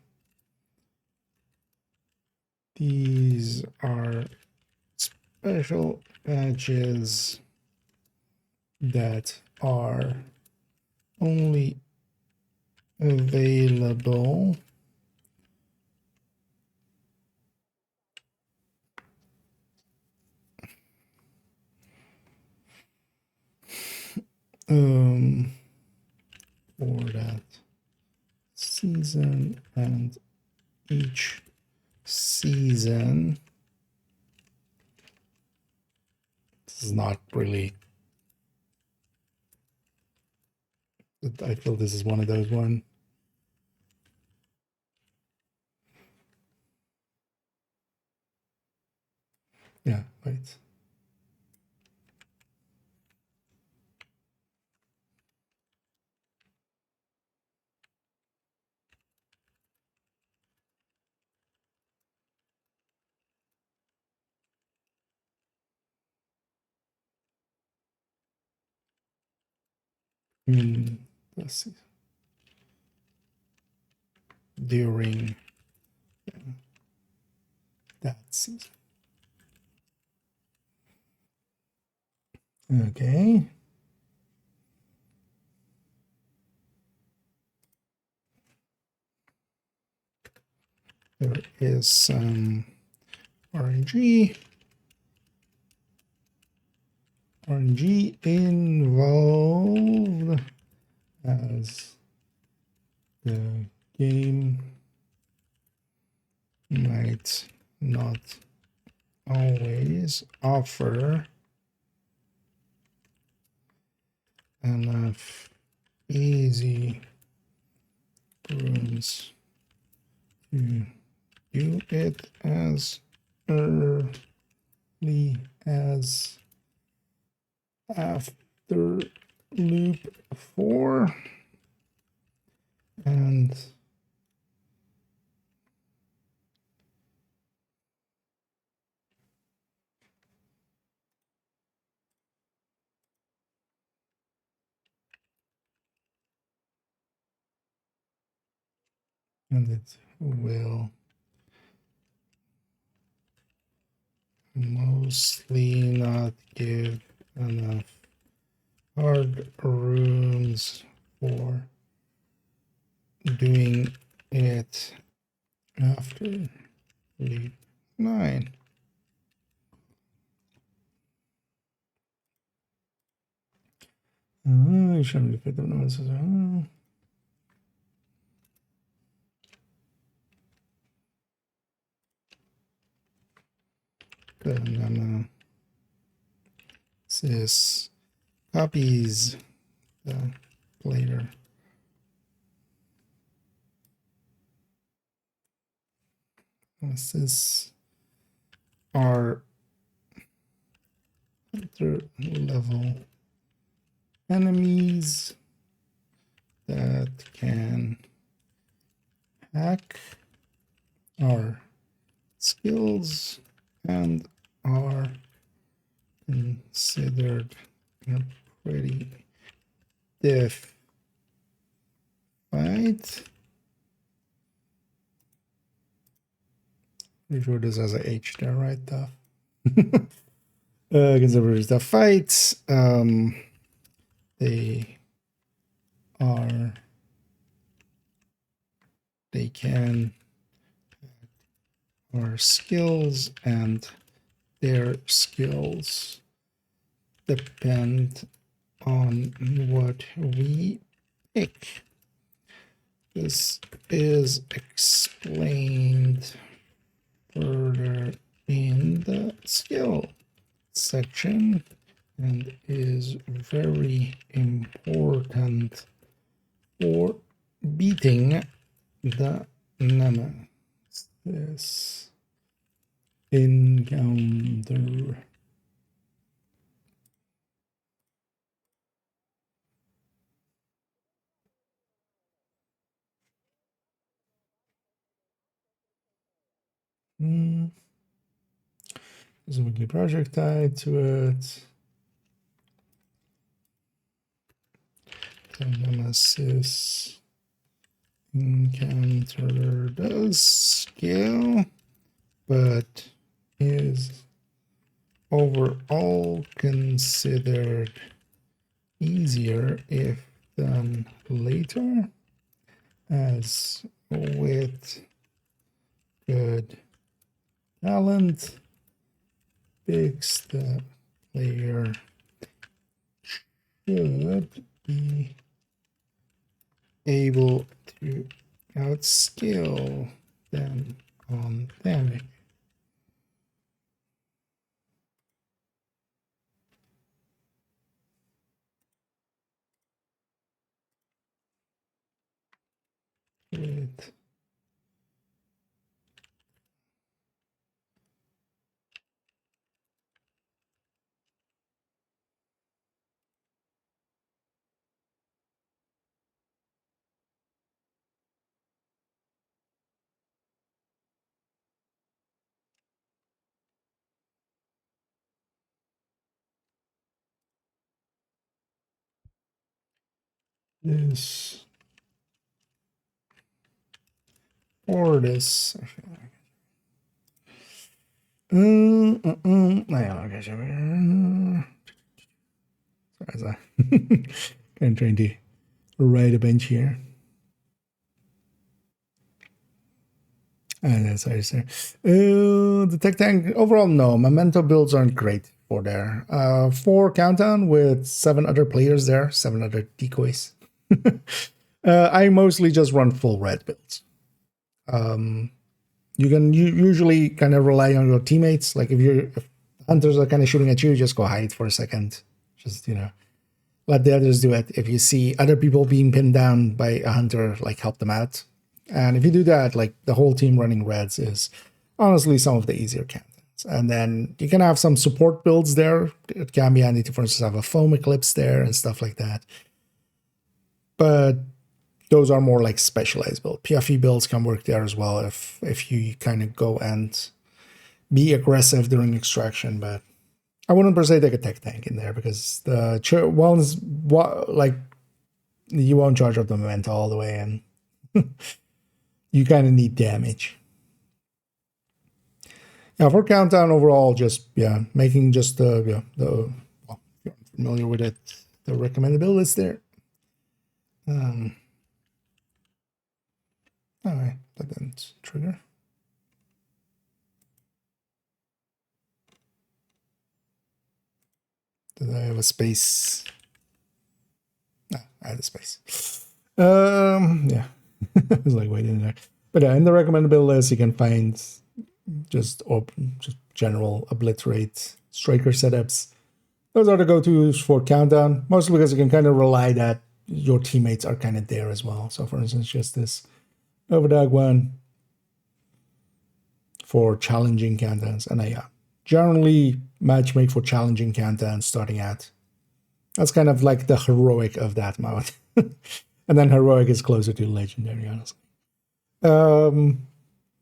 These are special patches that are only available for that season, and each season, this is not really, I feel this is one of those one. Yeah, wait. Let's see. During that season. Okay. There is some RNG involved as the game might not always offer enough easy rooms to do it as early as after loop 4 and it will mostly not give enough hard rooms for doing it after leap 9. Should we put them as this copies later. This is our third level enemies that can hack our skills and are considered a pretty stiff fight. Pretty sure this has a H there, right? Considered the fight. They can our skills, and their skills depend on what we pick. This is explained further in the skill section and is very important for beating the nemesis encounter. There's a weekly project tied to it. The nemesis encounter does scale, but is overall considered easier if done later, as with good talent picks, the player should be able to outskill them on damage. With this or this. Sorry, I'm trying to write a bench here. Sorry, sir. The tech tank overall, no. Memento builds aren't great for there. 4 countdown with 7 other players there, 7 other decoys. I mostly just run full red builds. You can usually kind of rely on your teammates. Like if hunters are kind of shooting at you, just go hide for a second. Just, let the others do it. If you see other people being pinned down by a hunter, like help them out. And if you do that, like the whole team running reds is honestly some of the easier candidates. And then you can have some support builds there. It can be handy to, for instance, have a foam eclipse there and stuff like that. But those are more like specialized builds. PFE builds can work there as well if you kind of go and be aggressive during extraction. But I wouldn't per se take a tech tank in there because the ones like you won't charge up the momentum all the way, and you kind of need damage. Yeah, for countdown overall, just making just the well, if you're familiar with it, the recommended build is there. All right, that didn't trigger. Did I have a space? No, I had a space. Yeah. I was like waiting there. But yeah, in the recommended build list, you can find just general obliterate striker setups. Those are the go-tos for countdown, mostly because you can kind of rely that your teammates are kind of there as well. So for instance, just this Overdog one for challenging countdowns. And I generally matchmake for challenging countdowns starting at. That's kind of like the heroic of that mode. And then heroic is closer to legendary, honestly.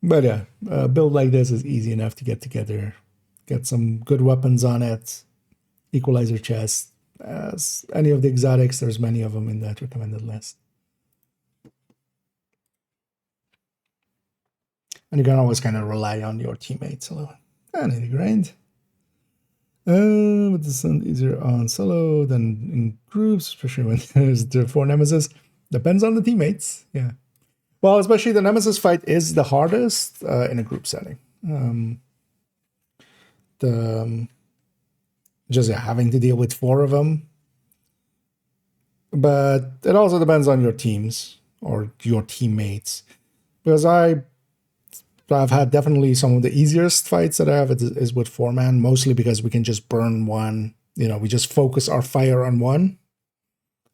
But yeah, a build like this is easy enough to get together. Get some good weapons on it. Equalizer chest. As any of the exotics, there's many of them in that recommended list. And you can always kind of rely on your teammates a little. And in the grind. But this is easier on solo than in groups, especially when there's the 4 nemesis. Depends on the teammates. Yeah. Well, especially the nemesis fight is the hardest in a group setting. Having to deal with 4 of them. But it also depends on your teams or your teammates. Because I've had definitely some of the easiest fights that I have is with 4-man, mostly because we can just burn one. We just focus our fire on one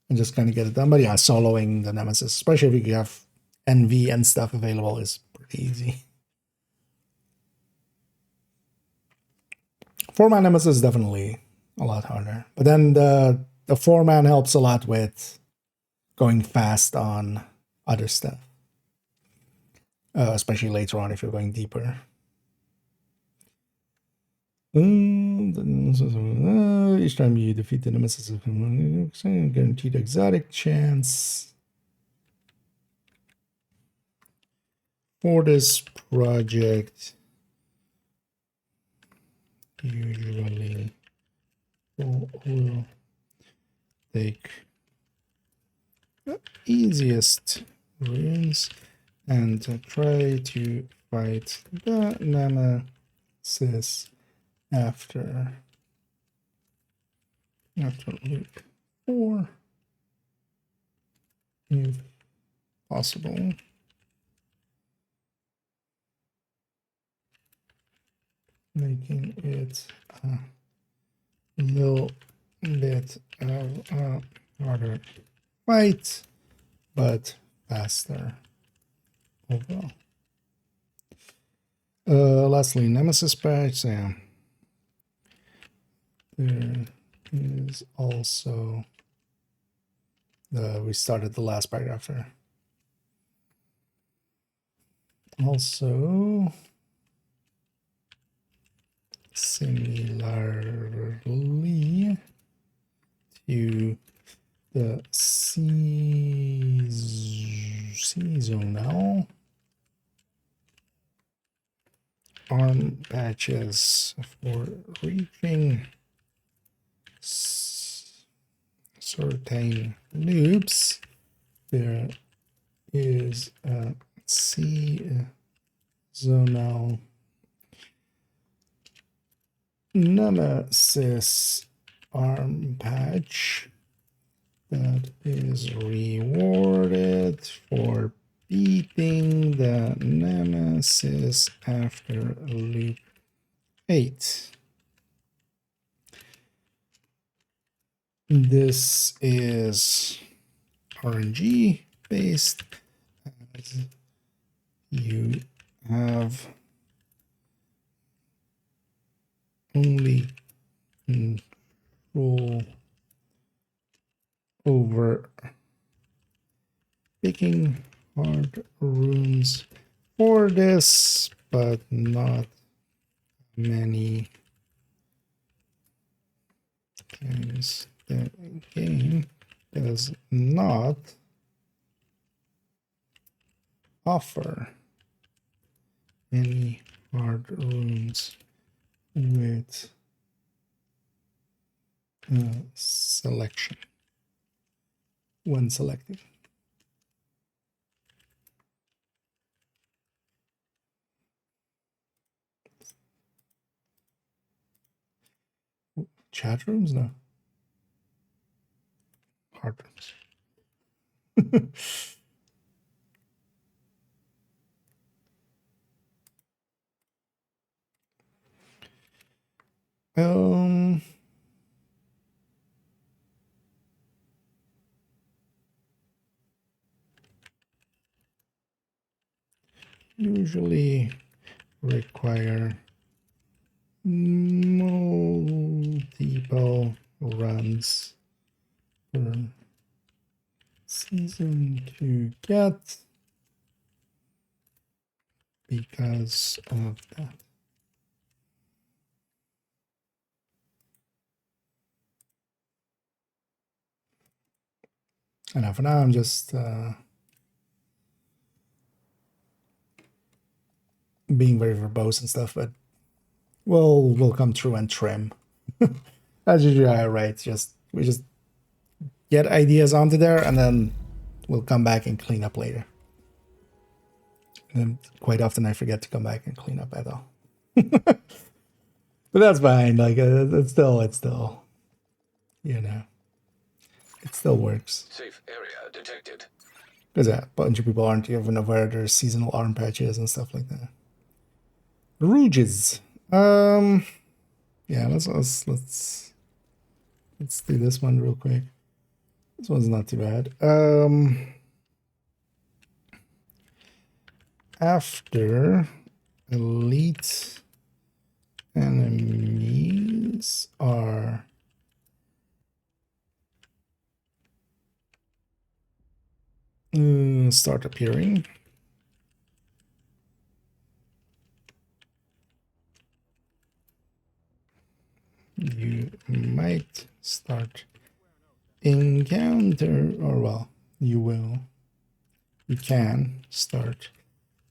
and just kind of get it done. But yeah, soloing the nemesis, especially if you have NV and stuff available, is pretty easy. 4-man nemesis is definitely a lot harder. But then the 4-man helps a lot with going fast on other stuff. Especially later on if you're going deeper. Each time you defeat the nemesis, guaranteed exotic chance. For this project, usually will take the easiest runes and try to fight the nemesis after loop 4, if possible. Making it a little bit of a harder fight, but faster overall. Lastly, nemesis patch. Yeah. There is also we started the last paragraph there. Also, similarly to the seasonal arm patches for reaching certain loops, there is a seasonal nemesis arm patch that is rewarded for beating the Nemesis after loop 8. This is RNG based, as you have only control over picking hard rooms for this, but not many times. The game does not offer any hard rooms with selection when selecting. Chat rooms? No. Hard rooms. Usually require multiple runs per season to get because of that. And for now, I'm just being very verbose and stuff, but we'll come through and trim. As usual, right? We just get ideas onto there, and then we'll come back and clean up later. And quite often I forget to come back and clean up at all. But that's fine. Like it's still, you know, it still works. Safe area detected. Because a bunch of people aren't even aware there's seasonal arm patches and stuff like that. Rouges. Yeah, let's do this one real quick. This one's not too bad. After elite enemies are start appearing, you might start encounter, or well, you can start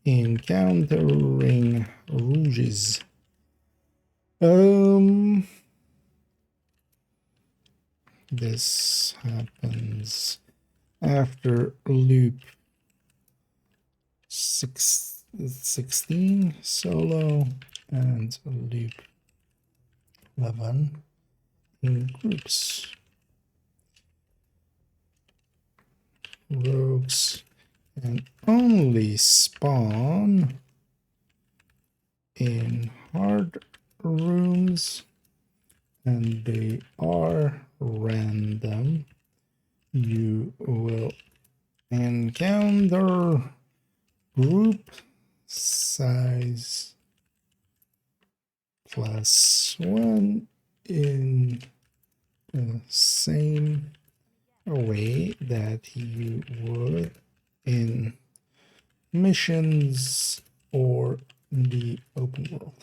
encountering rouges. This happens after loop 16 solo and loop 11 in groups. Rogues and only spawn in hard rooms, and they are random. You will encounter group size +1 in the same way that you would in missions or the open world.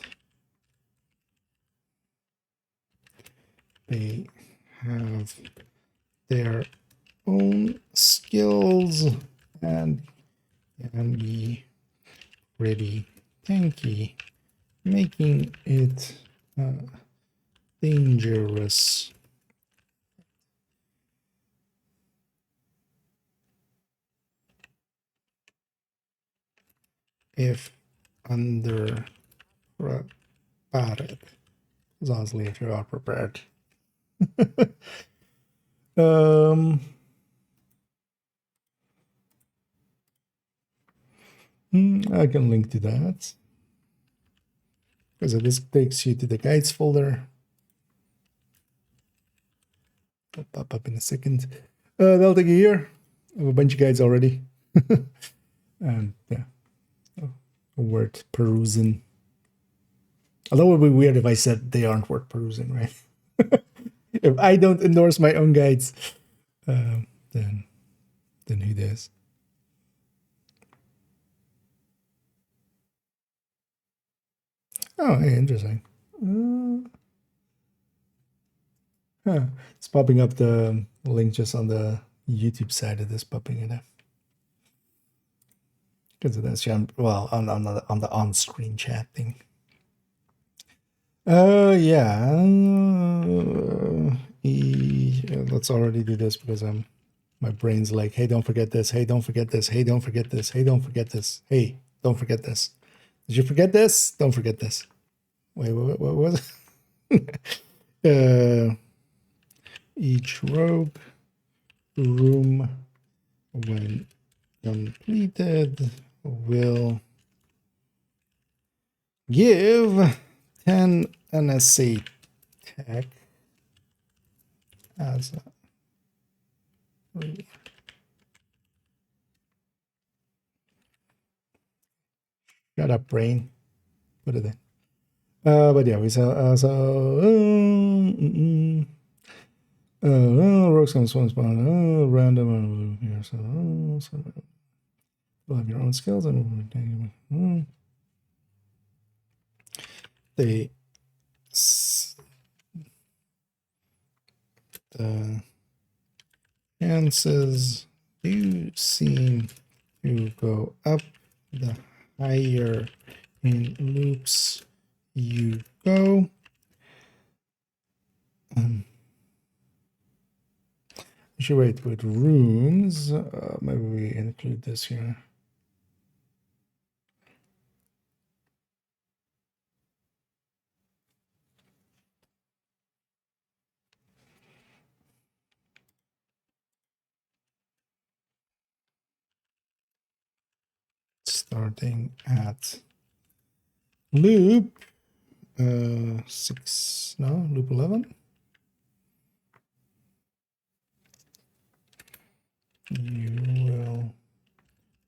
They have their own skills and can be pretty tanky, making it dangerous. If under prepared, honestly, if you are prepared. I can link to that. Because this takes you to the guides folder. It'll pop up in a second. That'll take you here. I have a bunch of guides already. And yeah, worth perusing. Although it would be weird if I said they aren't worth perusing, right? If I don't endorse my own guides, then who does? Oh, hey, interesting. It's popping up the link just on the YouTube side of this, popping it up. Because that's well on the on-screen chat thing. Yeah. Let's already do this because my brain's like, hey, don't forget this. Hey, don't forget this. Hey, don't forget this. Hey, don't forget this. Hey, don't forget this. Did you forget this? Don't forget this. Wait, what was it? Each rope room when completed will give 10 NSA tech as a shut up, brain. Put it in. But yeah, we saw Rogues comes one spawn, random here, so you'll have your own skills and the chances do seem to go up the higher in loops you go. I should wait with rooms. Maybe we include this here. Starting at loop 6, no, loop 11. You will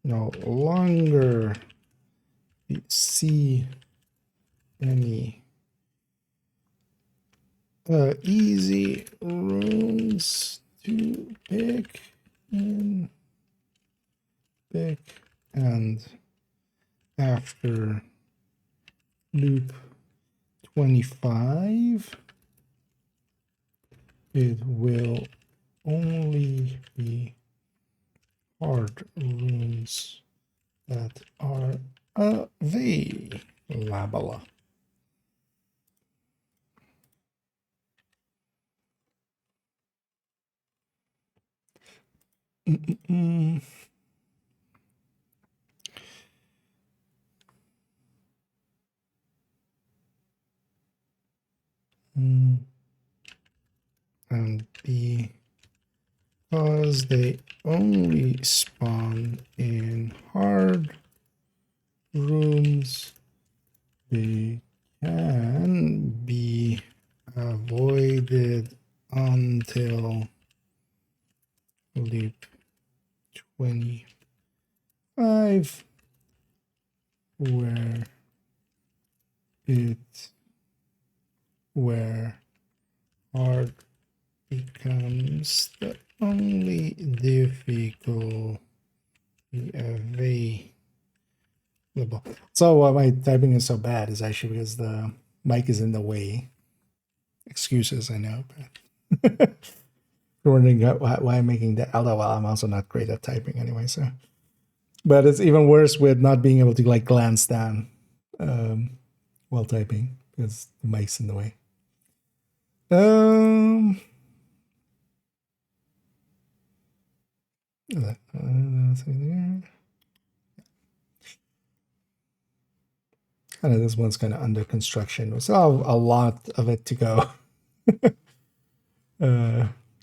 no longer see any easy rooms to pick and after loop 25 it will only be hard rooms that are available. And because they only spawn in hard rooms, they can be avoided until loop 25, where hard becomes the only difficult available. So why my typing is so bad is actually because the mic is in the way. Excuses, I know, but wondering why I'm making that. Although, well, I'm also not great at typing anyway, so. But it's even worse with not being able to like glance down while typing because the mic's in the way. Kind of this one's kind of under construction. We still have a lot of it to go.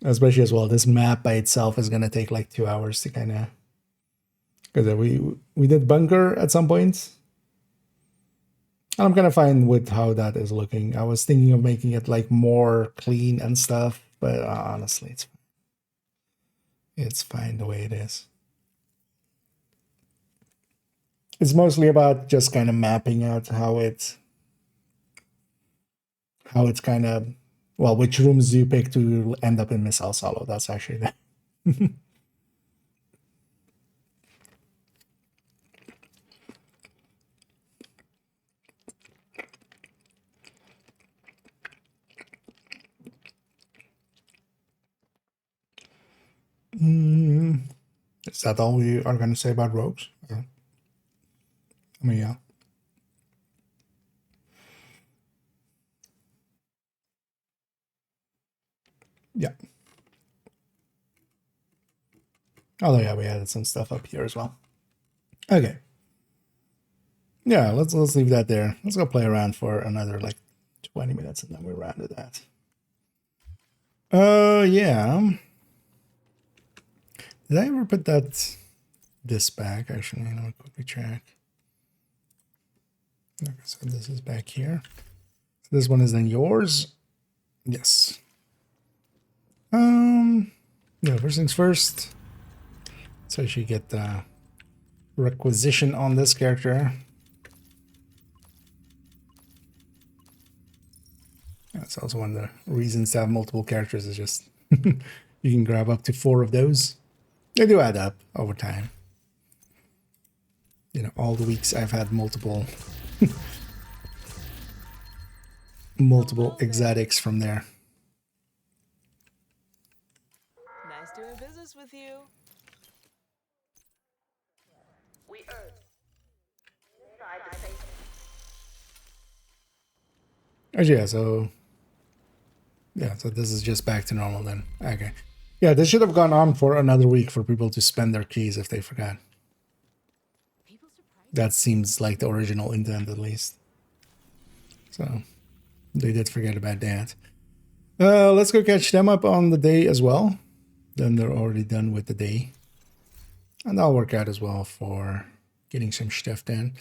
Especially as well, this map by itself is going to take like 2 hours to kind of Because we did bunker at some point. I'm gonna find with how that is looking. I was thinking of making it like more clean and stuff, but honestly, it's fine the way it is. It's mostly about just kind of mapping out how it's kind of, well, which rooms do you pick to end up in Miss El Solo? That's actually that. Is that all we are going to say about rogues? I mean, yeah. Yeah. Oh yeah, we added some stuff up here as well. Okay. Yeah, let's leave that there. Let's go play around for another like 20 minutes and then we're around to that. Yeah. Did I ever put this back? Actually, let me quickly check. Okay, so this is back here. So this one is then yours. Yes. Yeah, first things first. So you get the requisition on this character. That's also one of the reasons to have multiple characters is just you can grab up to 4 of those. They do add up over time. You know, all the weeks I've had multiple multiple exotics from there. Nice doing business with you. We earned. Actually, yeah, so this is just back to normal then. Okay. Yeah, this should have gone on for another week for people to spend their keys if they forgot. That seems like the original intent, at least. So, they did forget about that. Let's go catch them up on the day as well. Then they're already done with the day. And that'll work out as well for getting some stuff done.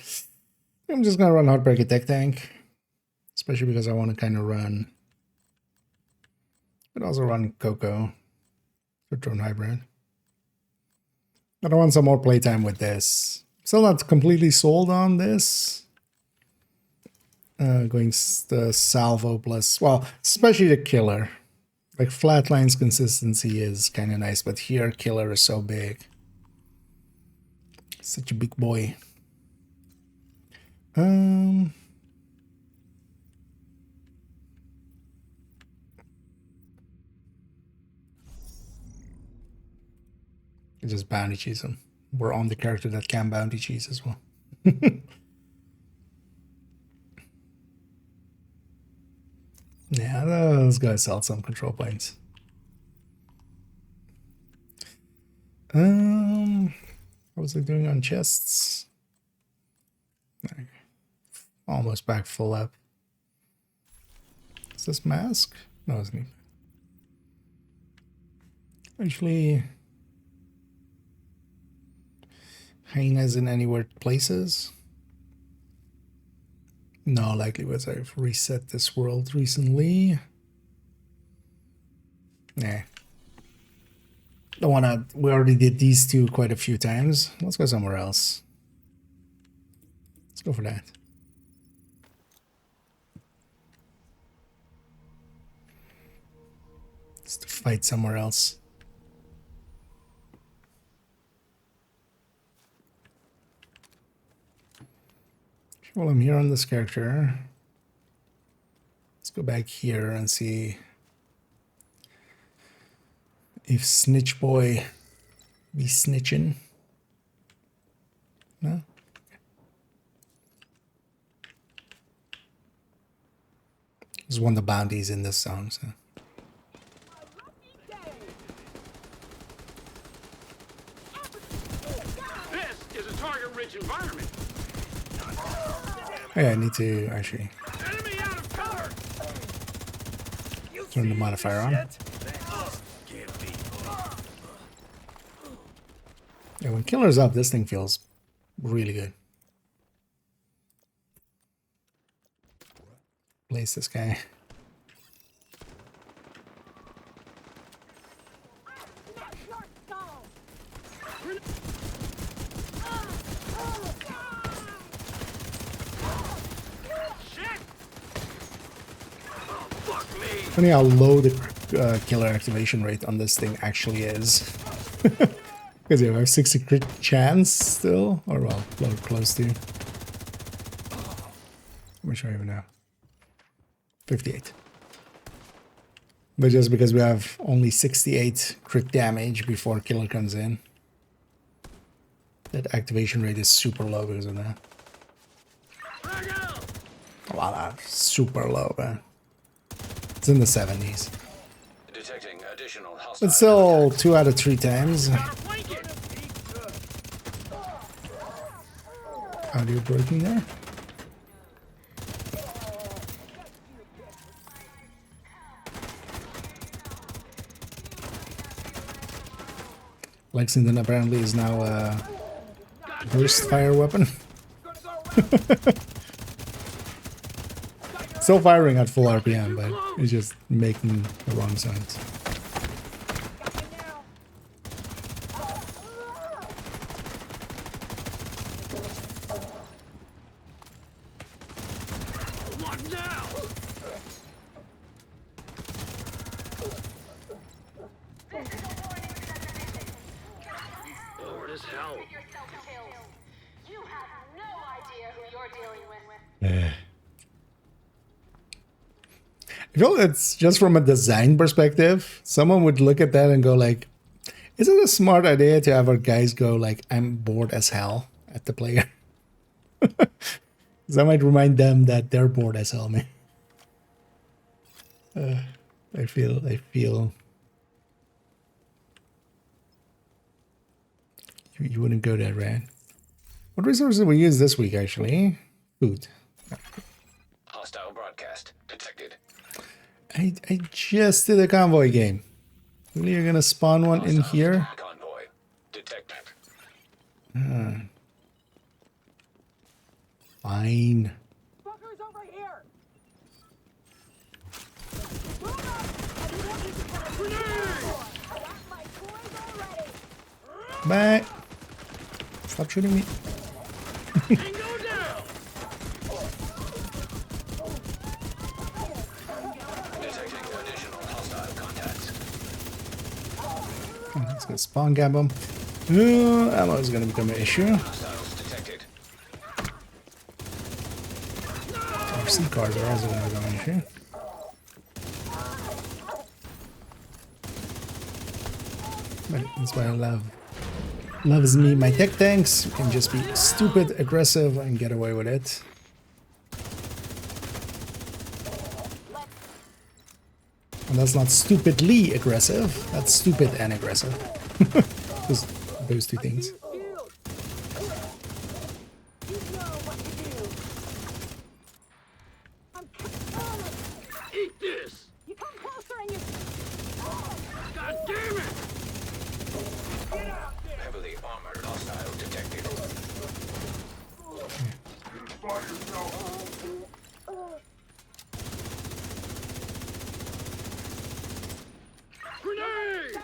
I'm just going to run Heartbreak Tech Tank. Especially because I want to kind of run... but also run Coco. For Drone Hybrid. But I want some more playtime with this. Still not completely sold on this. Going the Salvo plus, well, especially the Killer. Like Flatline's consistency is kind of nice, but here Killer is so big. Such a big boy. Just bounty cheese them. We're on the character that can bounty cheese as well. Yeah, those guys sell some control points. What was I doing on chests? Almost back full up. Is this mask? No, it's not. Actually, hyenas in any weird places? No, likely was I've reset this world recently. Nah. Don't wanna, we already did these two quite a few times. Let's go somewhere else. Let's go for that. Let's fight somewhere else. While I'm here on this character, let's go back here and see if Snitch Boy be snitching. No? There's one of the bounties in this song, so. This is a target-rich environment. Yeah, I need to actually turn the modifier on. Yeah, when killer's up, this thing feels really good. Place this guy. Funny how low the killer activation rate on this thing actually is. Because you have 60 crit chance still, or well, close to. How much are you now? 58. But just because we have only 68 crit damage before killer comes in, that activation rate is super low because of that. Wow, that's super low, man. It's in the 70s. Detecting additional hostile. But still 2 out of 3 times. Audio breaking there. Lexington apparently is now a burst fire weapon. Still firing at full RPM, but it's just making the wrong sounds. I feel it's just from a design perspective. Someone would look at that and go like, is it a smart idea to have our guys go like, I'm bored as hell at the player? That might remind them that they're bored as hell, man. I feel you wouldn't go that rad. What resources did we use this week actually? Food. Hostile broadcast detected. I just did a convoy game. Really, you're gonna spawn one in here? Convoy detected. Fine. Fuckers over here! Bye. Stop shooting me. Let's go spawn gap them. Ammo is going to become an issue. RC cars are also going to become an issue. But that's why I loves me my tech tanks. You can just be stupid, aggressive, and get away with it. And that's not stupidly aggressive. That's stupid and aggressive. Just those two things. Eat this! You come closer and you... God damn it! Heavily armored hostile detected. Grenade!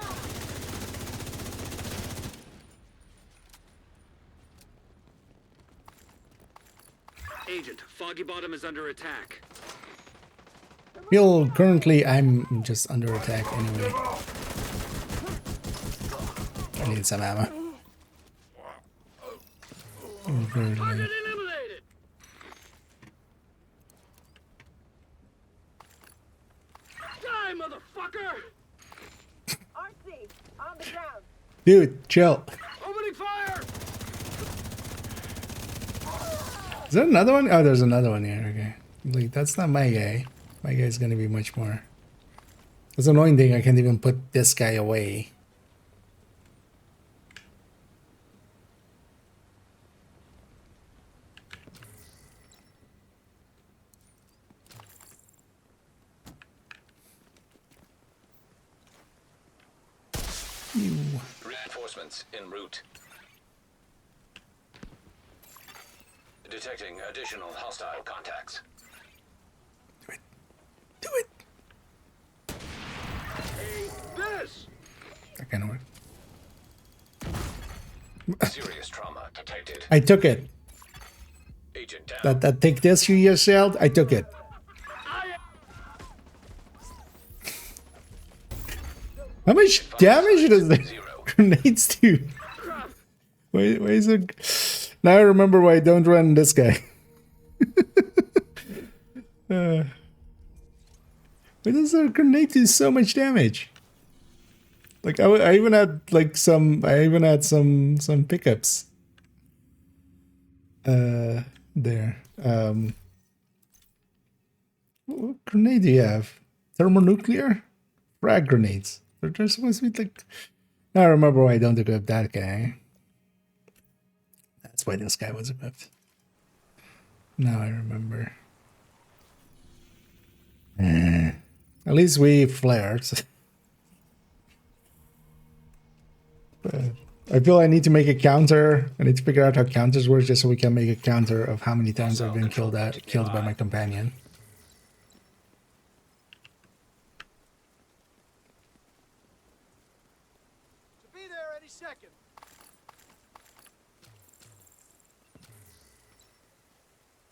Agent, Foggy Bottom is under attack. Feel currently I'm just under attack anyway. I need some ammo. Target eliminated! Die, motherfucker! RC, on the ground. Dude, chill. Opening fire! Is there another one? Oh, there's another one here. Okay. Like, that's not my guy. My guy's gonna be much more. It's an annoying thing. I can't even put this guy away. Reinforcements en route. Detecting additional hostile contacts. Do it. Hey, this! That kind of work. Serious trauma detected. I took it. Agent down. That take this you just yelled. I took it. How much damage does the grenades do? Why is it? Now I remember why I don't run this guy. Why does a grenade do so much damage? Like I even had like some pickups. There. What grenade do you have? Thermonuclear? Frag grenades. They're supposed to be like. Now I remember why I don't equip that guy. That's why this guy was equipped. Now I remember. At least we flared. But I feel I need to make a counter. I need to figure out how counters work just so we can make a counter of how many times I've been killed by my companion. To be there any second.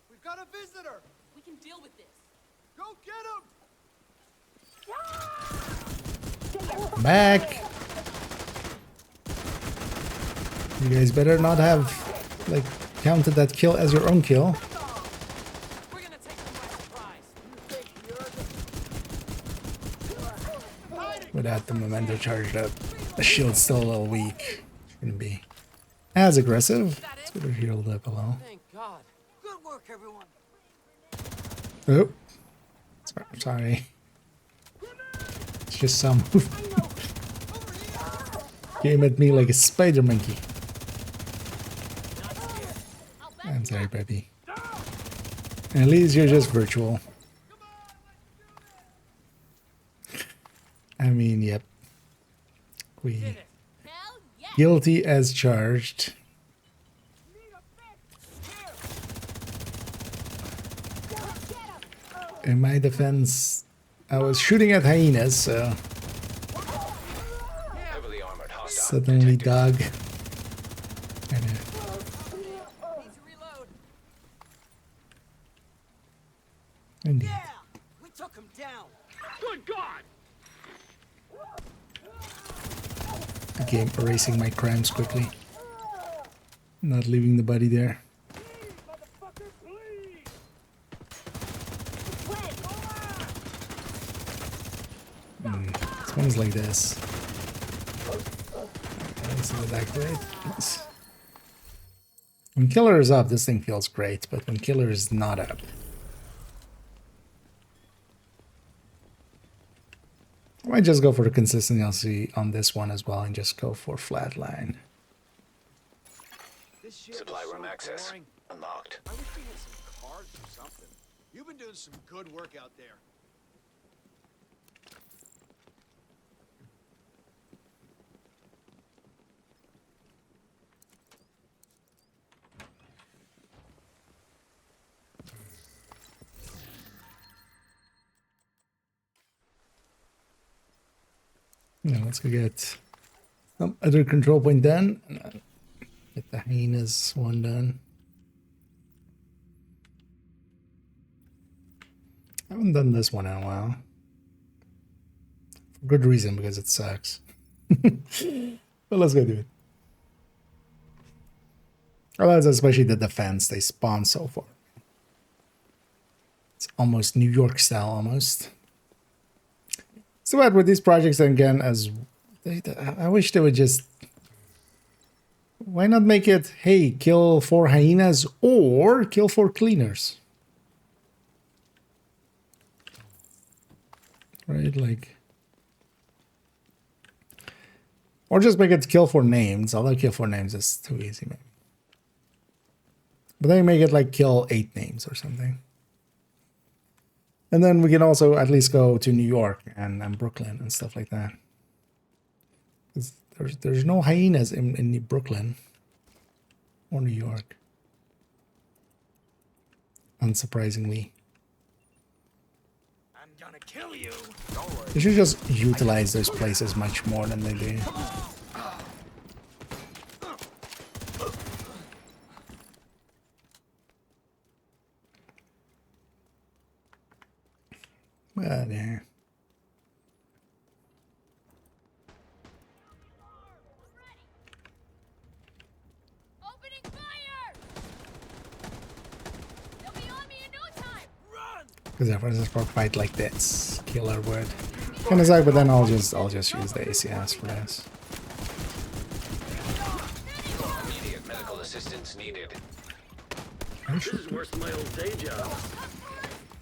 We've got a visitor. We can deal with this. Go get him! I'm back. You guys better not have like counted that kill as your own kill. We're gonna take them by surprise. Without the memento charged up. The shield's still a little weak. Shouldn't be as aggressive. It's better healed up a little. Thank God. Good work, everyone. Oh. Sorry. It's just some came at me like a spider monkey. I'm sorry, baby. At least you're just virtual. I mean, yep. We guilty as charged. In my defense, I was shooting at hyenas, so Heavily armored hostile suddenly detected. dog. I know. Need to reload. Indeed. Yeah, we took him down. Good God! The game erasing my crimes quickly. Not leaving the body there. Motherfucker, please! This one's like this. Let's see the back right. Nice. When killer is up, this thing feels great, but when killer is not up. I might just go for the consistency on this one as well and just go for flatline. This shit Supply was room so access boring. unlocked. I wish we had some cards or something. You've been doing some good work out there. Now let's go get some other control point done. And get the hyenas one done. I haven't done this one in a while. For good reason, because it sucks. But let's go do it. Oh, that's especially the defense. They spawn so far. It's almost New York style, almost. So bad with these projects again, as I wish they would just. Why not make it, hey, kill 4 hyenas or kill 4 cleaners? Right, like. Or just make it kill 4 names, although kill 4 names is too easy, maybe. But then you make it like kill 8 names or something. And then we can also at least go to New York and Brooklyn and stuff like that. There's no hyenas in Brooklyn or New York. unsurprisingly. I'm gonna kill you. They should just utilize those places much more than they do. But yeah. Opening fire! They'll be on me in no time. Run! Because if there's a spark fight like this, killer would kind of suck, but then I'll just use the ACS for this. Immediate medical assistance needed. This is worse than my old day job.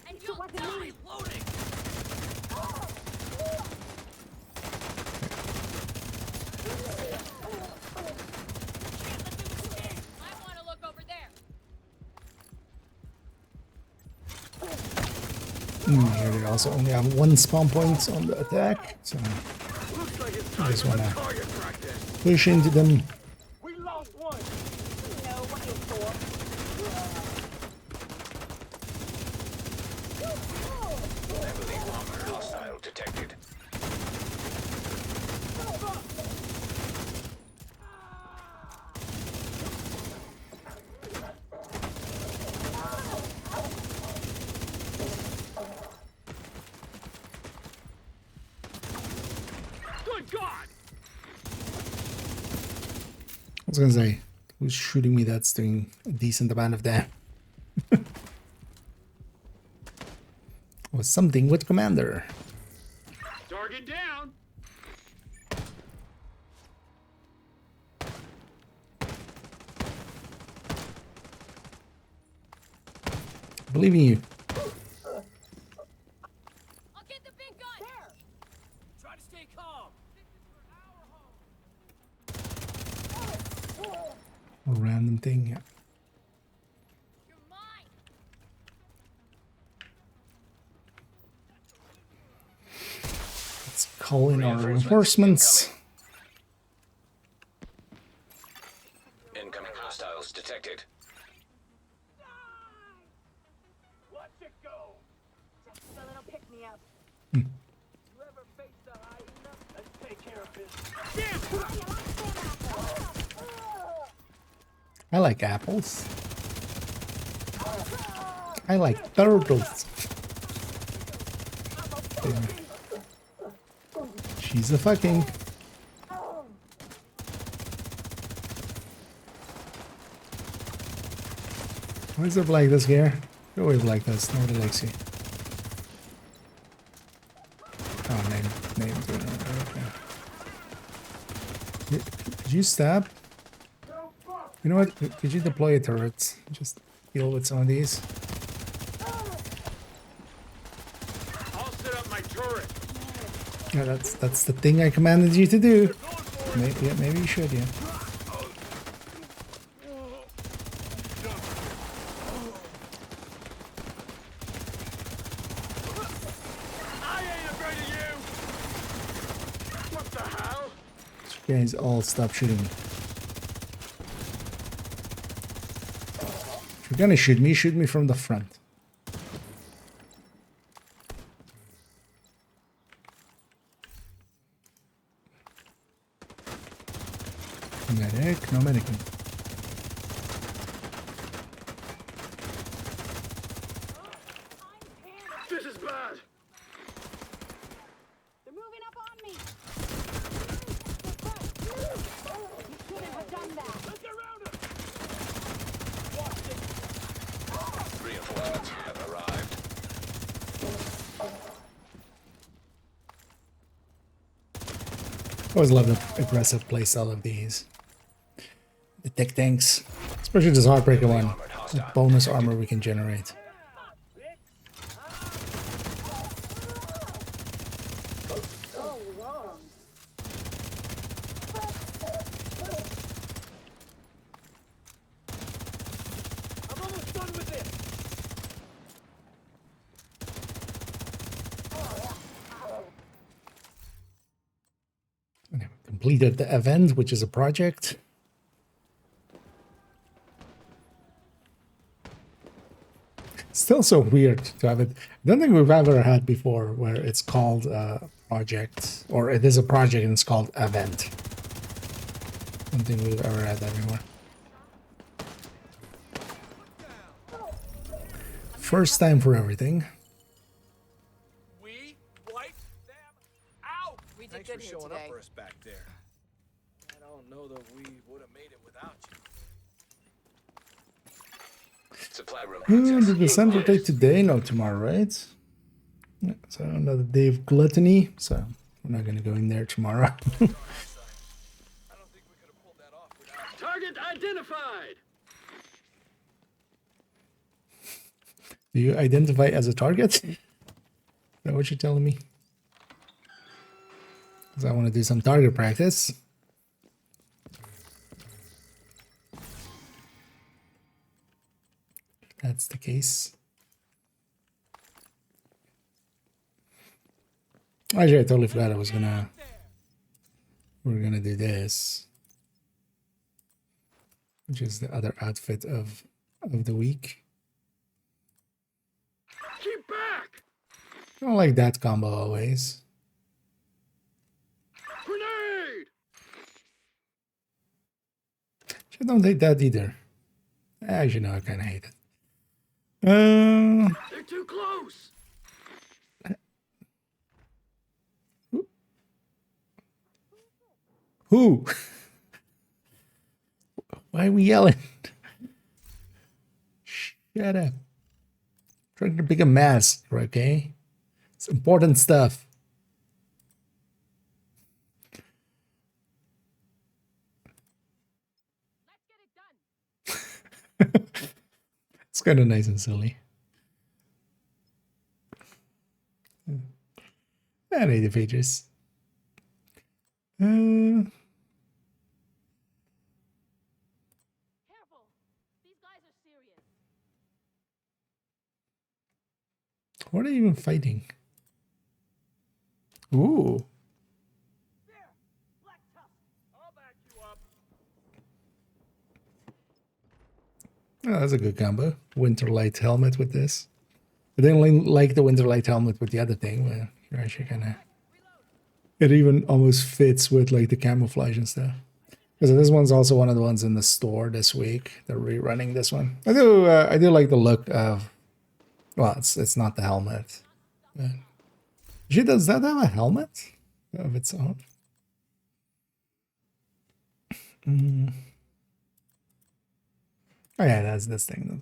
And you'll die. Loading. I want to look over there. Here they also only have 1 spawn point on the attack, so Looks like it's I time just for wanna target practice. push into them. We lost one. Heavily armored hostile detected. Good God! I was gonna say, who's shooting me that's doing a decent amount of damage. Was something with Commander. Target down. Believe in you. I'll get the big gun. Try to stay calm. A random thing. Yeah. You're mine. Let's call in our reinforcements. Incoming hostiles detected. Watch it go. Just a little pick me up. You ever face the hyena? Let's take care of business. Damn! I like apples. I like turtles. Yeah. She's a fucking. Why is it like this here? You always like this. Nobody likes you. Oh, name. Okay. Did you stab? You know what? Could you deploy a turret? Just deal with some of these. I'll set up my turret. Yeah, that's the thing I commanded you to do. Maybe you should, yeah. I ain't afraid of you. What the hell? You guys all stop shooting me. If you're gonna shoot me from the front. Medic, no medicine. This is bad. They're moving up on me. You shouldn't have done that. Let's get around him. Reinforcements have arrived. Always love the aggressive playstyle of these. The tech tanks, especially this Heartbreaker one. The bonus armor we can generate. I'm almost done with this. Completed the event, which is a project. Still so weird to have it. I don't think we've ever had before where it's called a project, or it is a project and it's called event. I don't think we've ever had that before. First time for everything. We wiped them out. We did Thanks good for here showing today. up for us back there. I don't know that we would have made it without you. Supply room The access. descent rotate today, no tomorrow, right? Yeah, so another day of gluttony, so we're not going to go in there tomorrow. I don't think we could have pulled that off without Target identified! Do you identify as a target? Is that what you're telling me? Because I want to do some target practice. If that's the case. Actually, I totally forgot I was gonna... We're gonna do this. Which is the other outfit of the week. Keep back! I don't like that combo always. Grenade! I don't hate that either. As you know, I kind of hate it. They're too close! Who? Why are we yelling? Shut up. Trying to pick a mask, okay? It's important stuff. It's kind of nice and silly. I need the pages. Careful. These guys are serious. What are they even fighting? Ooh. I'll back you up. Oh, that's a good combo. Winter light helmet with this. I didn't like the winter light helmet with the other thing, but you're actually kind of... It even almost fits with like the camouflage and stuff. Because this one's also one of the ones in the store this week. They're rerunning this one. I do like the look of... Well, it's not the helmet. But does that have a helmet of its own? Oh yeah, that's this thing.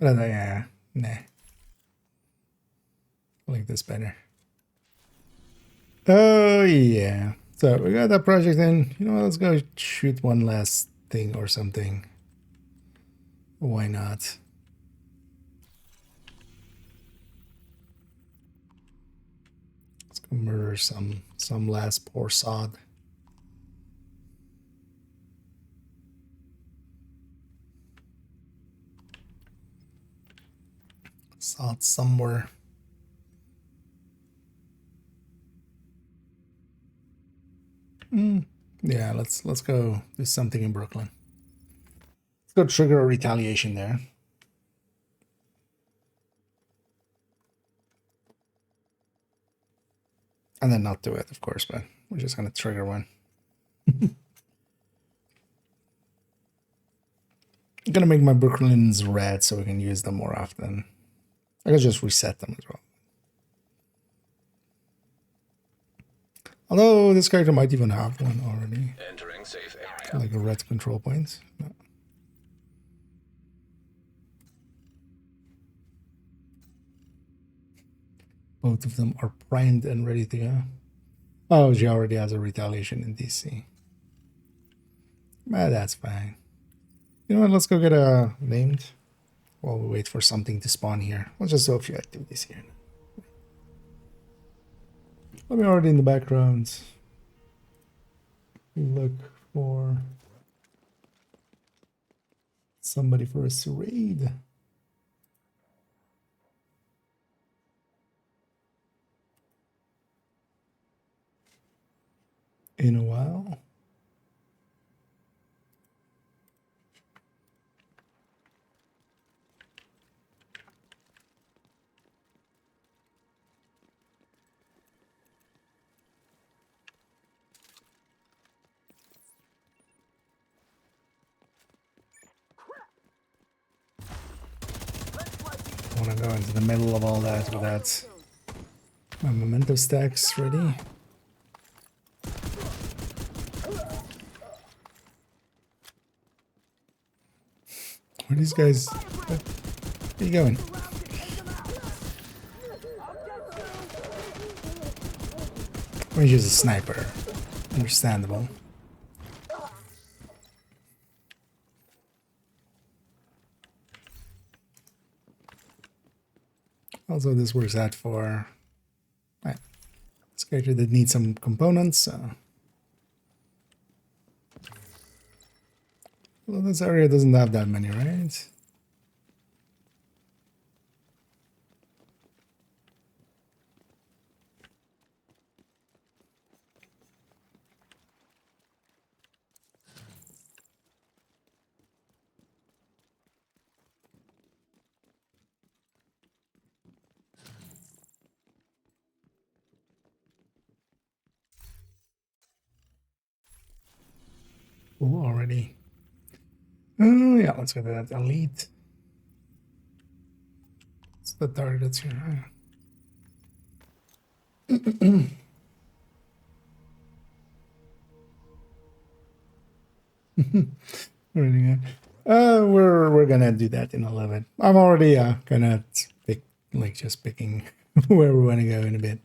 But yeah, nah. I like this better. Oh yeah. So we got that project in. You know what? Let's go shoot one last thing or something. Why not? Let's go murder some last poor sod. Sod somewhere. Yeah, let's go do something in Brooklyn. Let's go trigger a retaliation there. And then not do it, of course, but we're just gonna trigger one. I'm gonna make my Brooklyns red so we can use them more often. I can just reset them as well. Although this character might even have one already. Entering safe area. Like a red control point. No. Both of them are primed and ready to go. Oh, she already has a retaliation in DC. But that's fine. You know what? Let's go get a named while we wait for something to spawn here. Let's just do a few activities here. Let me already in the background look for somebody for us to raid. In a while. want to go into the middle of all that without my memento stacks ready. Where are these guys? Where are you going? Or he's just a sniper. Understandable. Also, this works out for this character that needs some components. So. Well, this area doesn't have that many, right? Oh, already. Oh, yeah, let's go to that elite. It's the target that's here. Really good. We're gonna do that in a little bit. I'm already gonna pick, like, just picking where we want to go in a bit.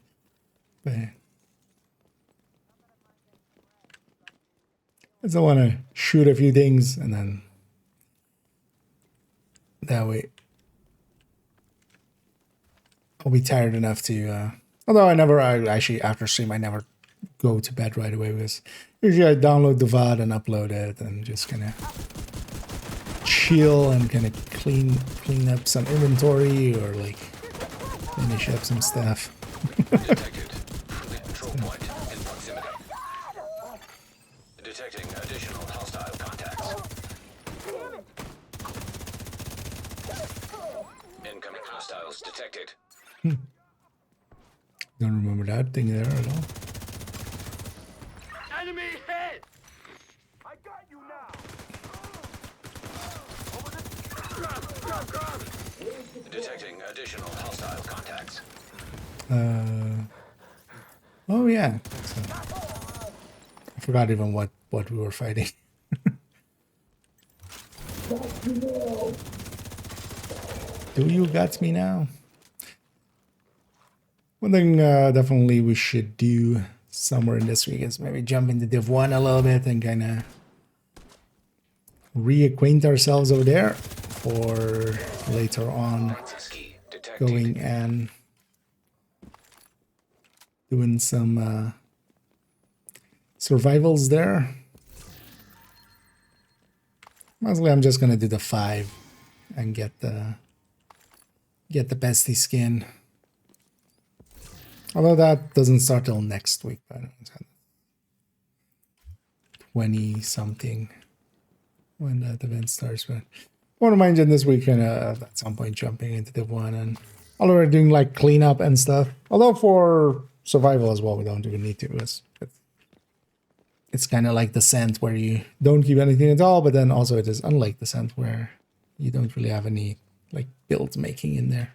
But I just want to shoot a few things and then that way I'll be tired enough to. Although I actually after stream I never go to bed right away because usually I download the VOD and upload it and just kind of chill and kind of clean up some inventory or like finish up some stuff. Detected. Friendly control point in proximity. Detecting additional hostile contacts. Incoming hostiles detected. Don't remember that thing there at all. Enemy hit! I got you now! Detecting additional hostile contacts. Oh yeah. So, I forgot even what we were fighting. Do you got me now? One thing definitely we should do somewhere in this week is maybe jump into Div 1 a little bit and kind of reacquaint ourselves over there for later on going and doing some survivals there. Mostly I'm just gonna do the 5 and get the bestie skin. Although that doesn't start till next week, but 20 something when that event starts. But I want to mind you this weekend at some point jumping into Div 1 and already doing like cleanup and stuff. Although for survival as well, we don't even need to. It's kind of like Descent where you don't keep anything at all, but then also it is unlike Descent where you don't really have any like build making in there.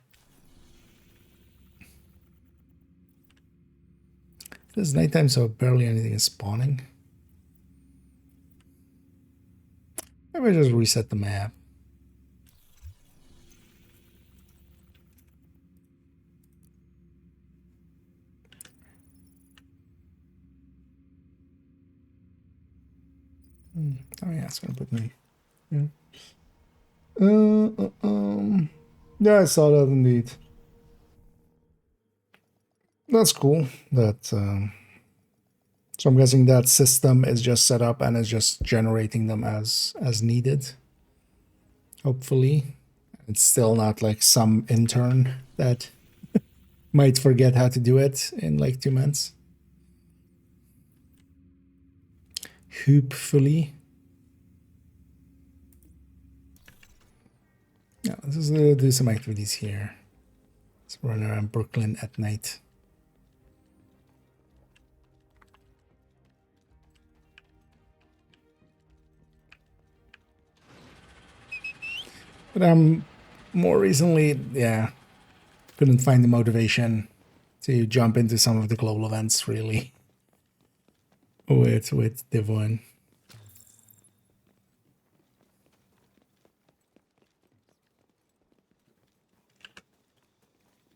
It's nighttime, so barely anything is spawning. Maybe I just reset the map. Oh yeah, it's gonna put me. Yeah. Yeah, I saw that indeed. That's cool. That so I'm guessing that system is just set up and is just generating them as needed. Hopefully, it's still not like some intern that might forget how to do it in like 2 months. Hopefully. Yeah, let's just do some activities here. Let's run around Brooklyn at night. But more recently, yeah, couldn't find the motivation to jump into some of the global events really with Div 1.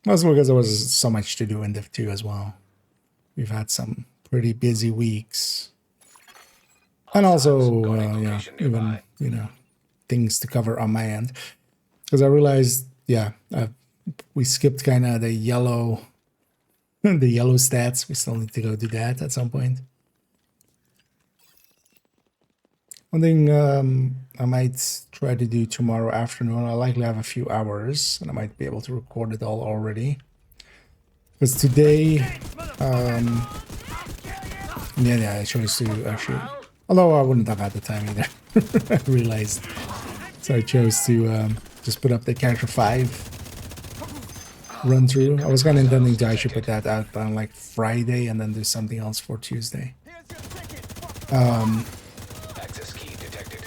Also because there was so much to do in Div 2 as well. We've had some pretty busy weeks. And also, yeah, even, you know, things to cover on my end. Because I realized, yeah, we skipped kind of the yellow stats. We still need to go do that at some point. One thing I might try to do tomorrow afternoon, I likely have a few hours, and I might be able to record it all already. Because today, yeah, I chose to actually, although I wouldn't have had the time either, I realized. So I chose to just put up the character 5 run through. I was kind of intending to actually put that out on like Friday and then do something else for Tuesday. Access key detected.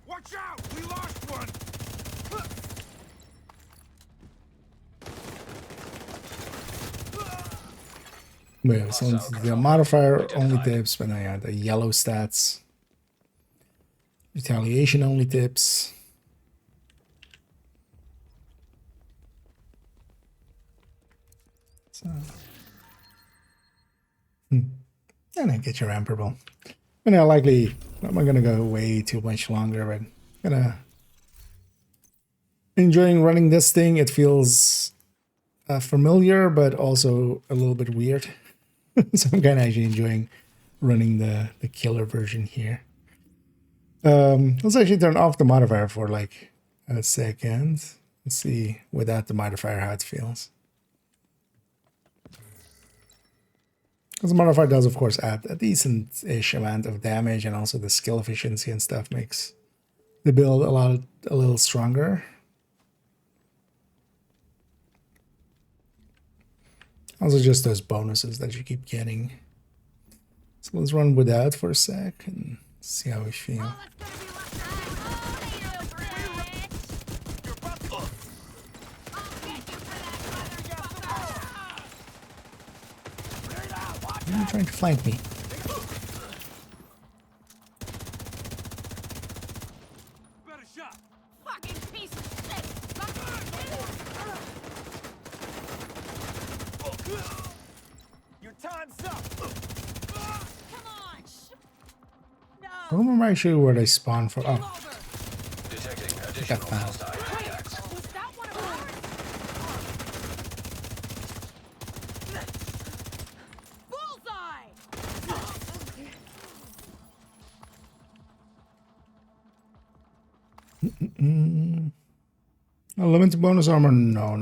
Watch out! We lost one! Yeah, so the modifier only tips, but yeah, the yellow stats. Retaliation only tips. So, and then get your amperable. And yeah, likely I'm not gonna go way too much longer, but gonna enjoying running this thing. It feels familiar, but also a little bit weird. So I'm kind of actually enjoying running the killer version here. Let's actually turn off the modifier for like a second. Let's see without the modifier how it feels. Because the modifier does, of course, add a decent-ish amount of damage, and also the skill efficiency and stuff makes the build a little stronger. Also, just those bonuses that you keep getting. So let's run without for a sec and see how we feel. Why are you trying to flank me? Better shot! Fucking piece of shit! Your time's up! Come on! No! I don't remember actually where they spawn for. Oh. Detecting I additional got found. hostile contacts. Was that one of ours? Bullseye! A limited bonus armor? No,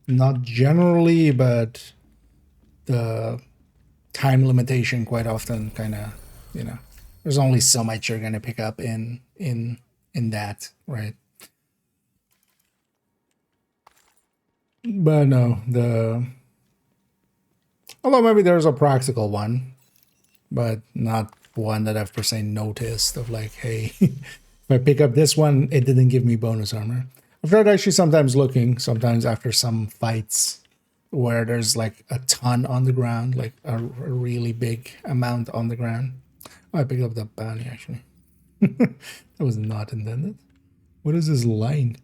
not generally, but the time limitation quite often kind of, you know, there's only so much you're gonna pick up in that, right? But no, although maybe there's a practical one, but not one that I've per se noticed of like, hey, if I pick up this one, it didn't give me bonus armor. I've tried actually sometimes looking, sometimes after some fights where there's like a ton on the ground, like a really big amount on the ground. Oh, I picked up that bounty actually. That was not intended. What is this line?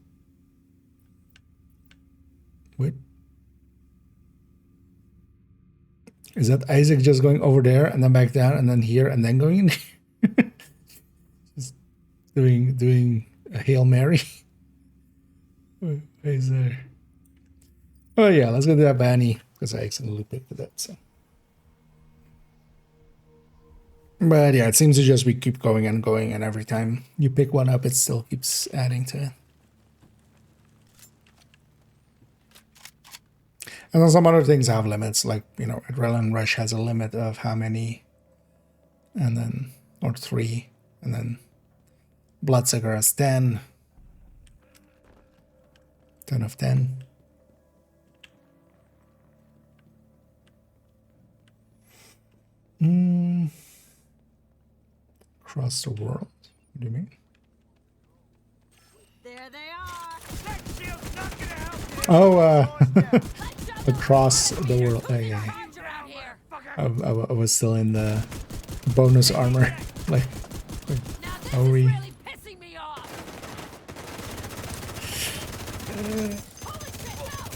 Wait. Is that Isaac just going over there and then back down and then here and then going in? Just doing a Hail Mary. What is there? Oh yeah, let's go to that bounty because I accidentally picked it up. So, but yeah, it seems to just be keep going, and every time you pick one up, it still keeps adding to it. And then some other things have limits, like, you know, Adrenaline Rush has a limit of how many, and then, or 3, and then Bloodsucker has 10. 10 of 10. Across the world? What do you mean? Oh, across the world. Oh, yeah. I was still in the bonus armor. Like, how are we?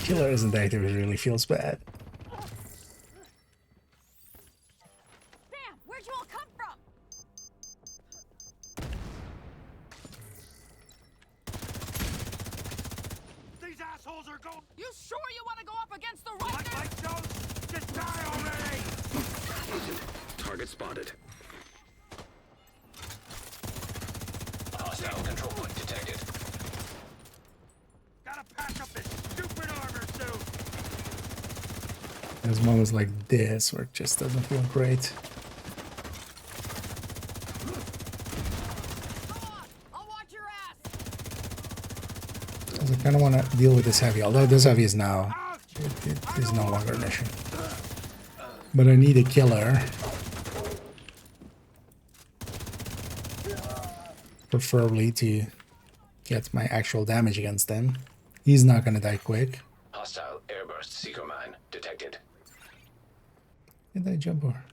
Killer isn't active, it really feels bad. Damn, where'd you all come from? These assholes are going. You sure you want to go up against the right? Like those? Just die already! Agent, target spotted. Hostile control point detected. Gotta patch up this stupid armor suit! There's moments like this where it just doesn't feel great. I'll watch your ass. Because I kind of want to deal with this heavy, although this heavy is now, it is no longer an issue. But I need a killer. Preferably to get my actual damage against them. He's not going to die quick. Hostile airburst seeker mine detected. Did I jump over?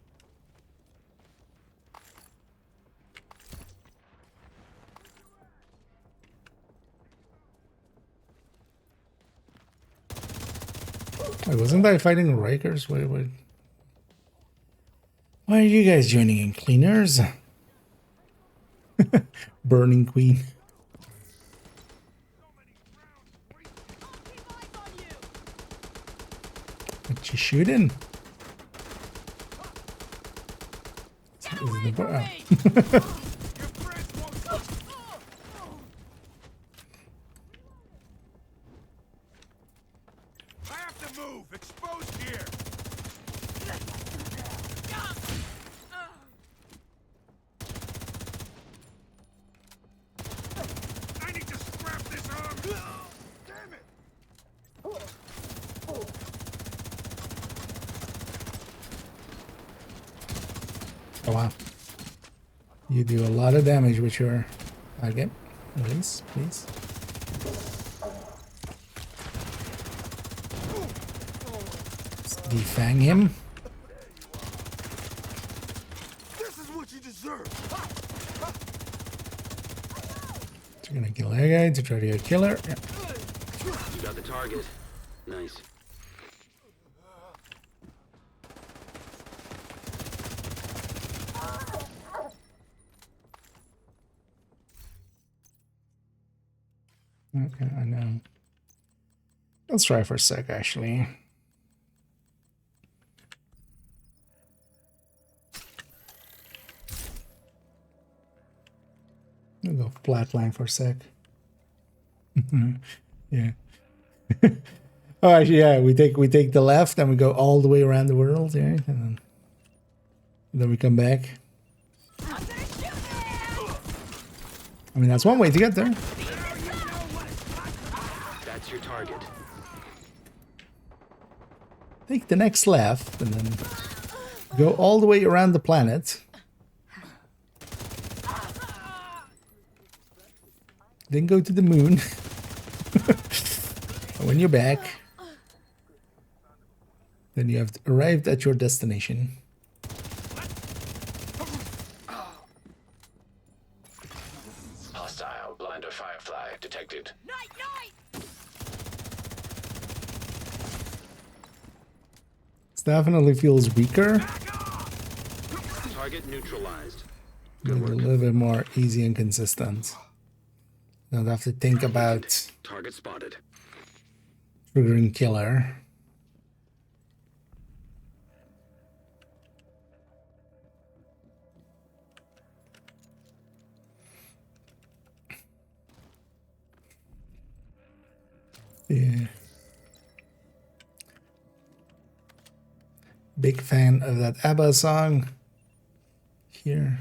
Wait, wasn't I fighting Rikers? Wait. Why are you guys joining in, cleaners? Burning Queen. What you shooting? Is it the I have to move! Exposed here! I need to scrap this arm! Damn it! Oh wow. You do a lot of damage with your target. Please. Let's defang him. This is what you deserve! So you're gonna kill that guy to try to get a killer. Yeah. You got the target. Nice. Okay, I know. Let's try for a sec, actually. I'll go flatline for a sec. Yeah. Oh, actually, yeah. We take the left and we go all the way around the world, right? And then we come back. I mean, that's one way to get there. That's your target. Take the next left and then go all the way around the planet. Then go to the moon. When you're back, then you have arrived at your destination. Hostile blinder firefly detected. It definitely feels weaker. Target neutralized. Maybe a little bit more easy and consistent. Don't have to think about Target spotted. triggering killer. Yeah. Big fan of that ABBA song. Here.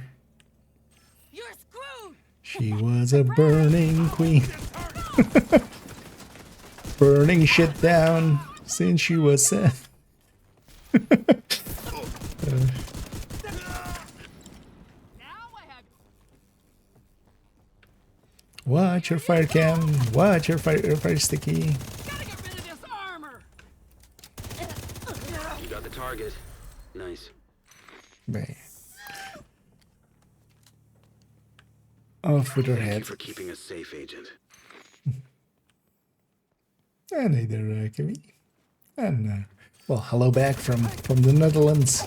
You're screwed. She was a burning queen. Burning shit down since she was set. Watch your fire cam. Watch your fire sticky. Gotta get rid of this armor. You got the target. Nice. Bang. Off with her Thank you head. for keeping us safe, Agent. And hey there, Kimmy. And well, hello back from the Netherlands.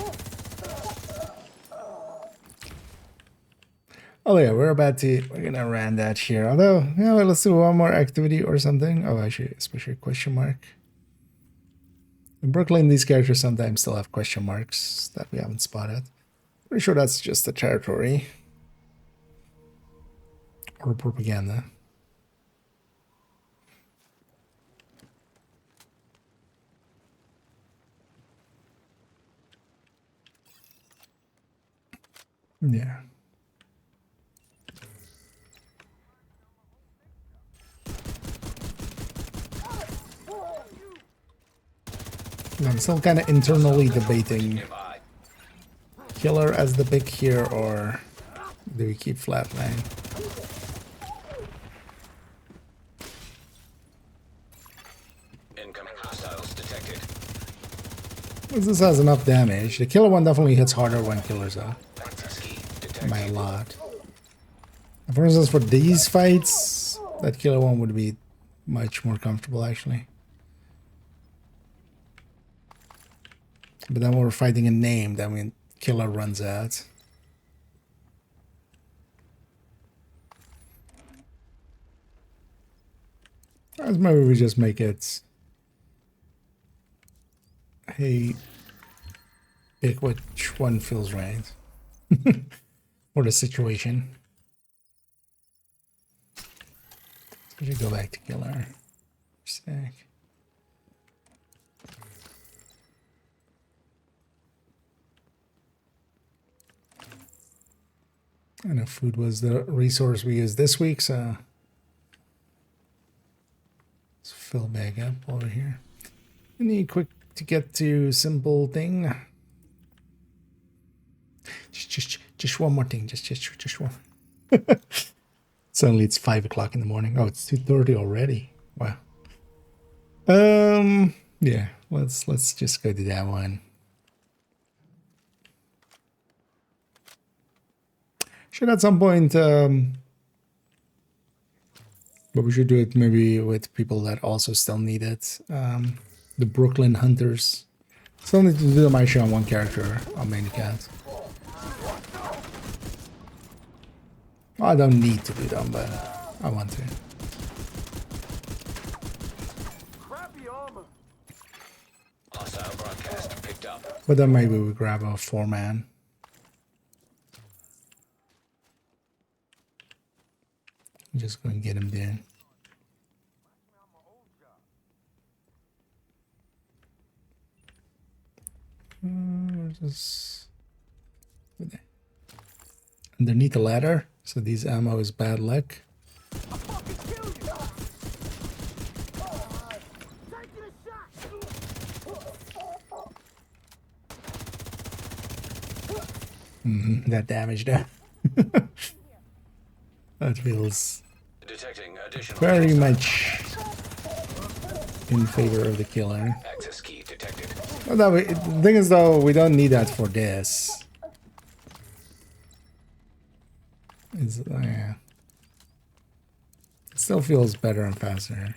Oh yeah, we're gonna run that here. Although, yeah, well, let's do one more activity or something. Oh, actually, especially question mark. In Brooklyn, these characters sometimes still have question marks that we haven't spotted. Pretty sure that's just the territory or propaganda. Yeah. I'm still kind of internally debating killer as the pick here, or do we keep flatline? Incoming hostiles detected. This has enough damage. The killer one definitely hits harder when killers are Access key detected. by a lot. For instance, for these fights, that killer one would be much more comfortable actually. But then when we're fighting a name, then when killer runs out. Or maybe we just make it, hey, pick which one feels right for the situation. We should go back to killer. Sec. I know food was the resource we used this week, so let's fill back up over here. Any quick to get to simple thing? Just one more thing. Just one. Suddenly it's 5 o'clock in the morning. Oh, it's 2:30 already. Wow. Yeah. Let's just go to that one. Should at some point, but we should do it maybe with people that also still need it. The Brooklyn Hunters. Still need to do my show on one character on main account. I don't need to do them, but I want to. Crappy armor. Hostile broadcast picked up. But then maybe we grab a 4-man. Just go and get him there. Just underneath the ladder. So these ammo is bad luck. That damage there. That feels Detecting additional very much in favor of the killer. access key detected. Well, the thing is, though, we don't need that for this. Yeah. It still feels better and faster.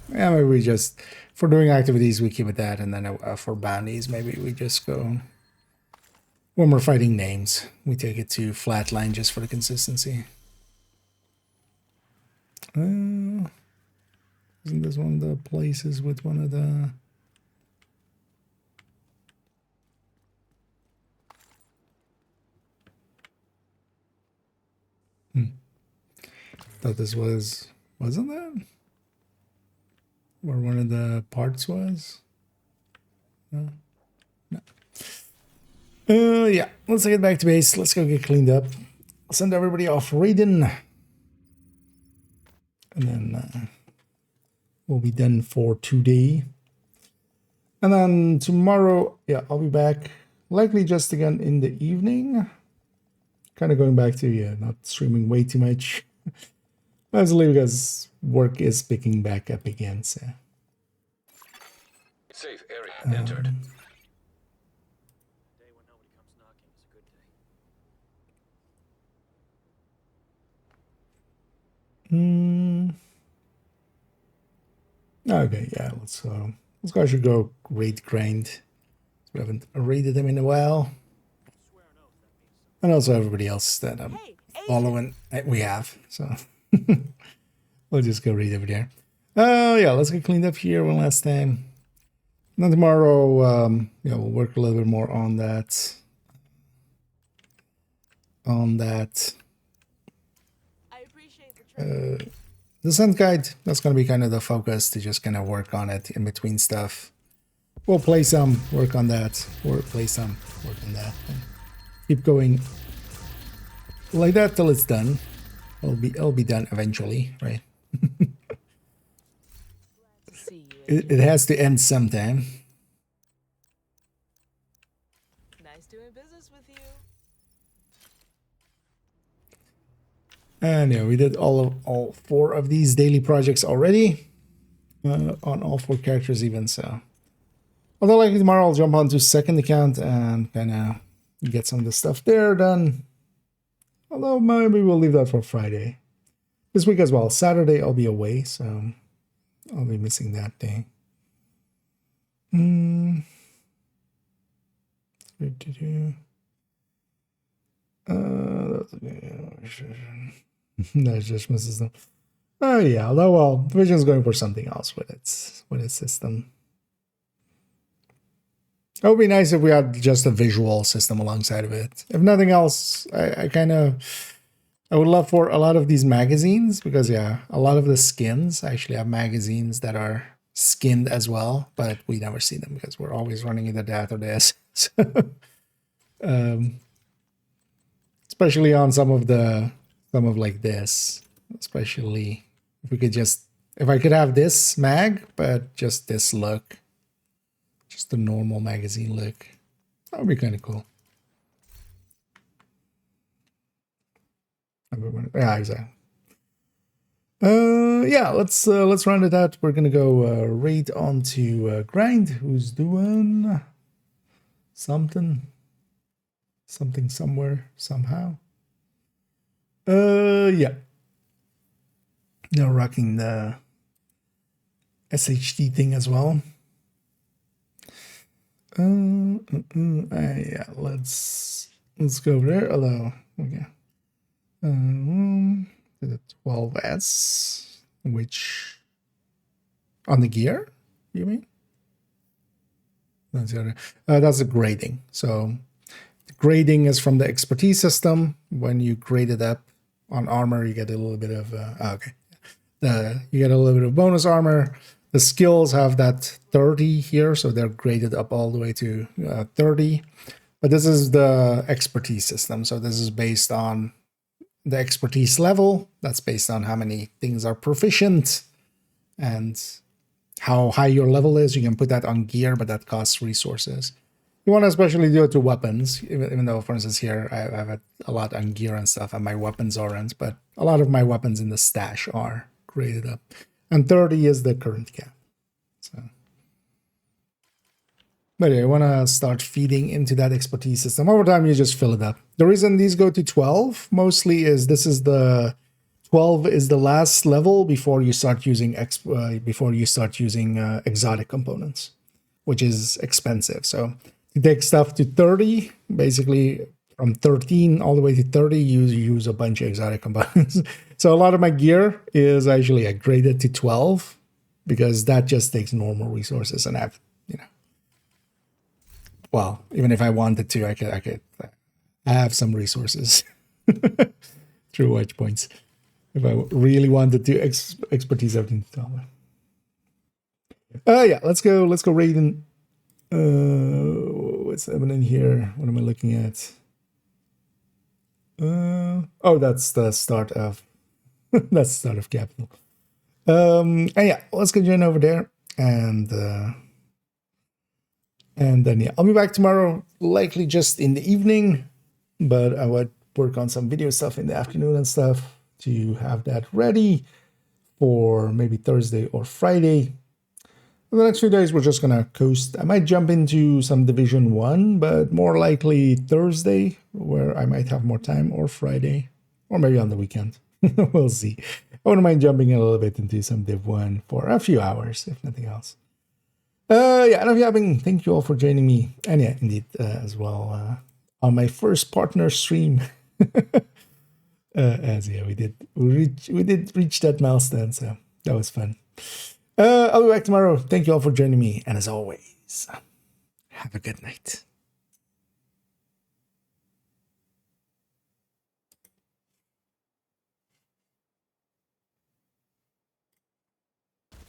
Yeah, maybe we just, for doing activities, we keep it that, and then for bounties, maybe we just go, when we're fighting names, we take it to flatline just for the consistency. Isn't this one of the places with one of the... Thought this wasn't that? Where one of the parts was? No. Yeah, let's get back to base. Let's go get cleaned up. I'll send everybody off reading. And then we'll be done for today. And then tomorrow, yeah, I'll be back. Likely just again in the evening. Kind of going back to, yeah, not streaming way too much. Mostly because work is picking back up again, so. Safe area entered. Day when nobody comes knocking is a good day. Okay, yeah, let's go. I should go raid grind. We haven't raided them in a while. And also everybody else that I'm following, we have. So we'll just go raid over there. Yeah, let's get cleaned up here one last time. And then tomorrow, yeah, we'll work a little bit more on that. I appreciate the Descent guide, that's going to be kind of the focus, to just kind of work on it in between stuff. We'll play some, work on that, or play some, work on that. And keep going like that till it's done. It'll be done eventually, right? It has to end sometime. Nice doing business with you. And yeah, we did all 4 of these daily projects already. On all 4 characters even, so. Although like tomorrow I'll jump onto second account and kind of get some of the stuff there done. Although maybe we'll leave that for Friday. This week as well. Saturday I'll be away, so I'll be missing that day. That just misses them. Oh yeah, although well, Vision's going for something else with its system. It would be nice if we had just a visual system alongside of it. If nothing else, I would love for a lot of these magazines, because yeah, a lot of the skins actually have magazines that are skinned as well, but we never see them because we're always running into that or this. Especially on some of like this, especially if I could have this mag, but just this look, just the normal magazine look, that would be kind of cool. Yeah, exactly. Yeah, let's round it out. We're gonna go raid onto Grind, who's doing something somewhere somehow. Yeah, they're rocking the SHD thing as well. Yeah, let's go over there. Although, okay. The 12S, which on the gear, you mean? That's the grading. So the grading is from the expertise system. When you grade it up on armor, you get a little bit of you get a little bit of bonus armor. The skills have that 30 here, so they're graded up all the way to 30. But this is the expertise system, so this is based on the expertise level. That's based on how many things are proficient and how high your level is. You can put that on gear, but that costs resources. You want to especially do it to weapons, even though, for instance, here I have a lot on gear and stuff, and my weapons aren't, but a lot of my weapons in the stash are graded up. And 30 is the current cap. So, but yeah, you want to start feeding into that expertise system. Over time, you just fill it up. The reason these go to 12 mostly is 12 is the last level before you start using exotic components, which is expensive. So you take stuff to 30, basically from 13 all the way to 30, you use a bunch of exotic components. So a lot of my gear is actually graded to 12 because that just takes normal resources, and I've, well, even if I wanted to, I could have some resources through watch points if I really wanted to expertise everything to 12. Yeah, let's go raiding. What's happening here? What am I looking at? Oh, that's the start of that's the start of capital. And yeah, let's go join over there, and And then, yeah, I'll be back tomorrow, likely just in the evening, but I would work on some video stuff in the afternoon and stuff to have that ready for maybe Thursday or Friday. For the next few days, we're just going to coast. I might jump into some Division 1, but more likely Thursday, where I might have more time, or Friday, or maybe on the weekend. We'll see. I wouldn't mind jumping a little bit into some Div 1 for a few hours, if nothing else. Yeah, and if you haven't, thank you all for joining me. And yeah, indeed, as well, on my first partner stream. As yeah, we did reach that milestone, so that was fun. I'll be back tomorrow. Thank you all for joining me, and as always, have a good night.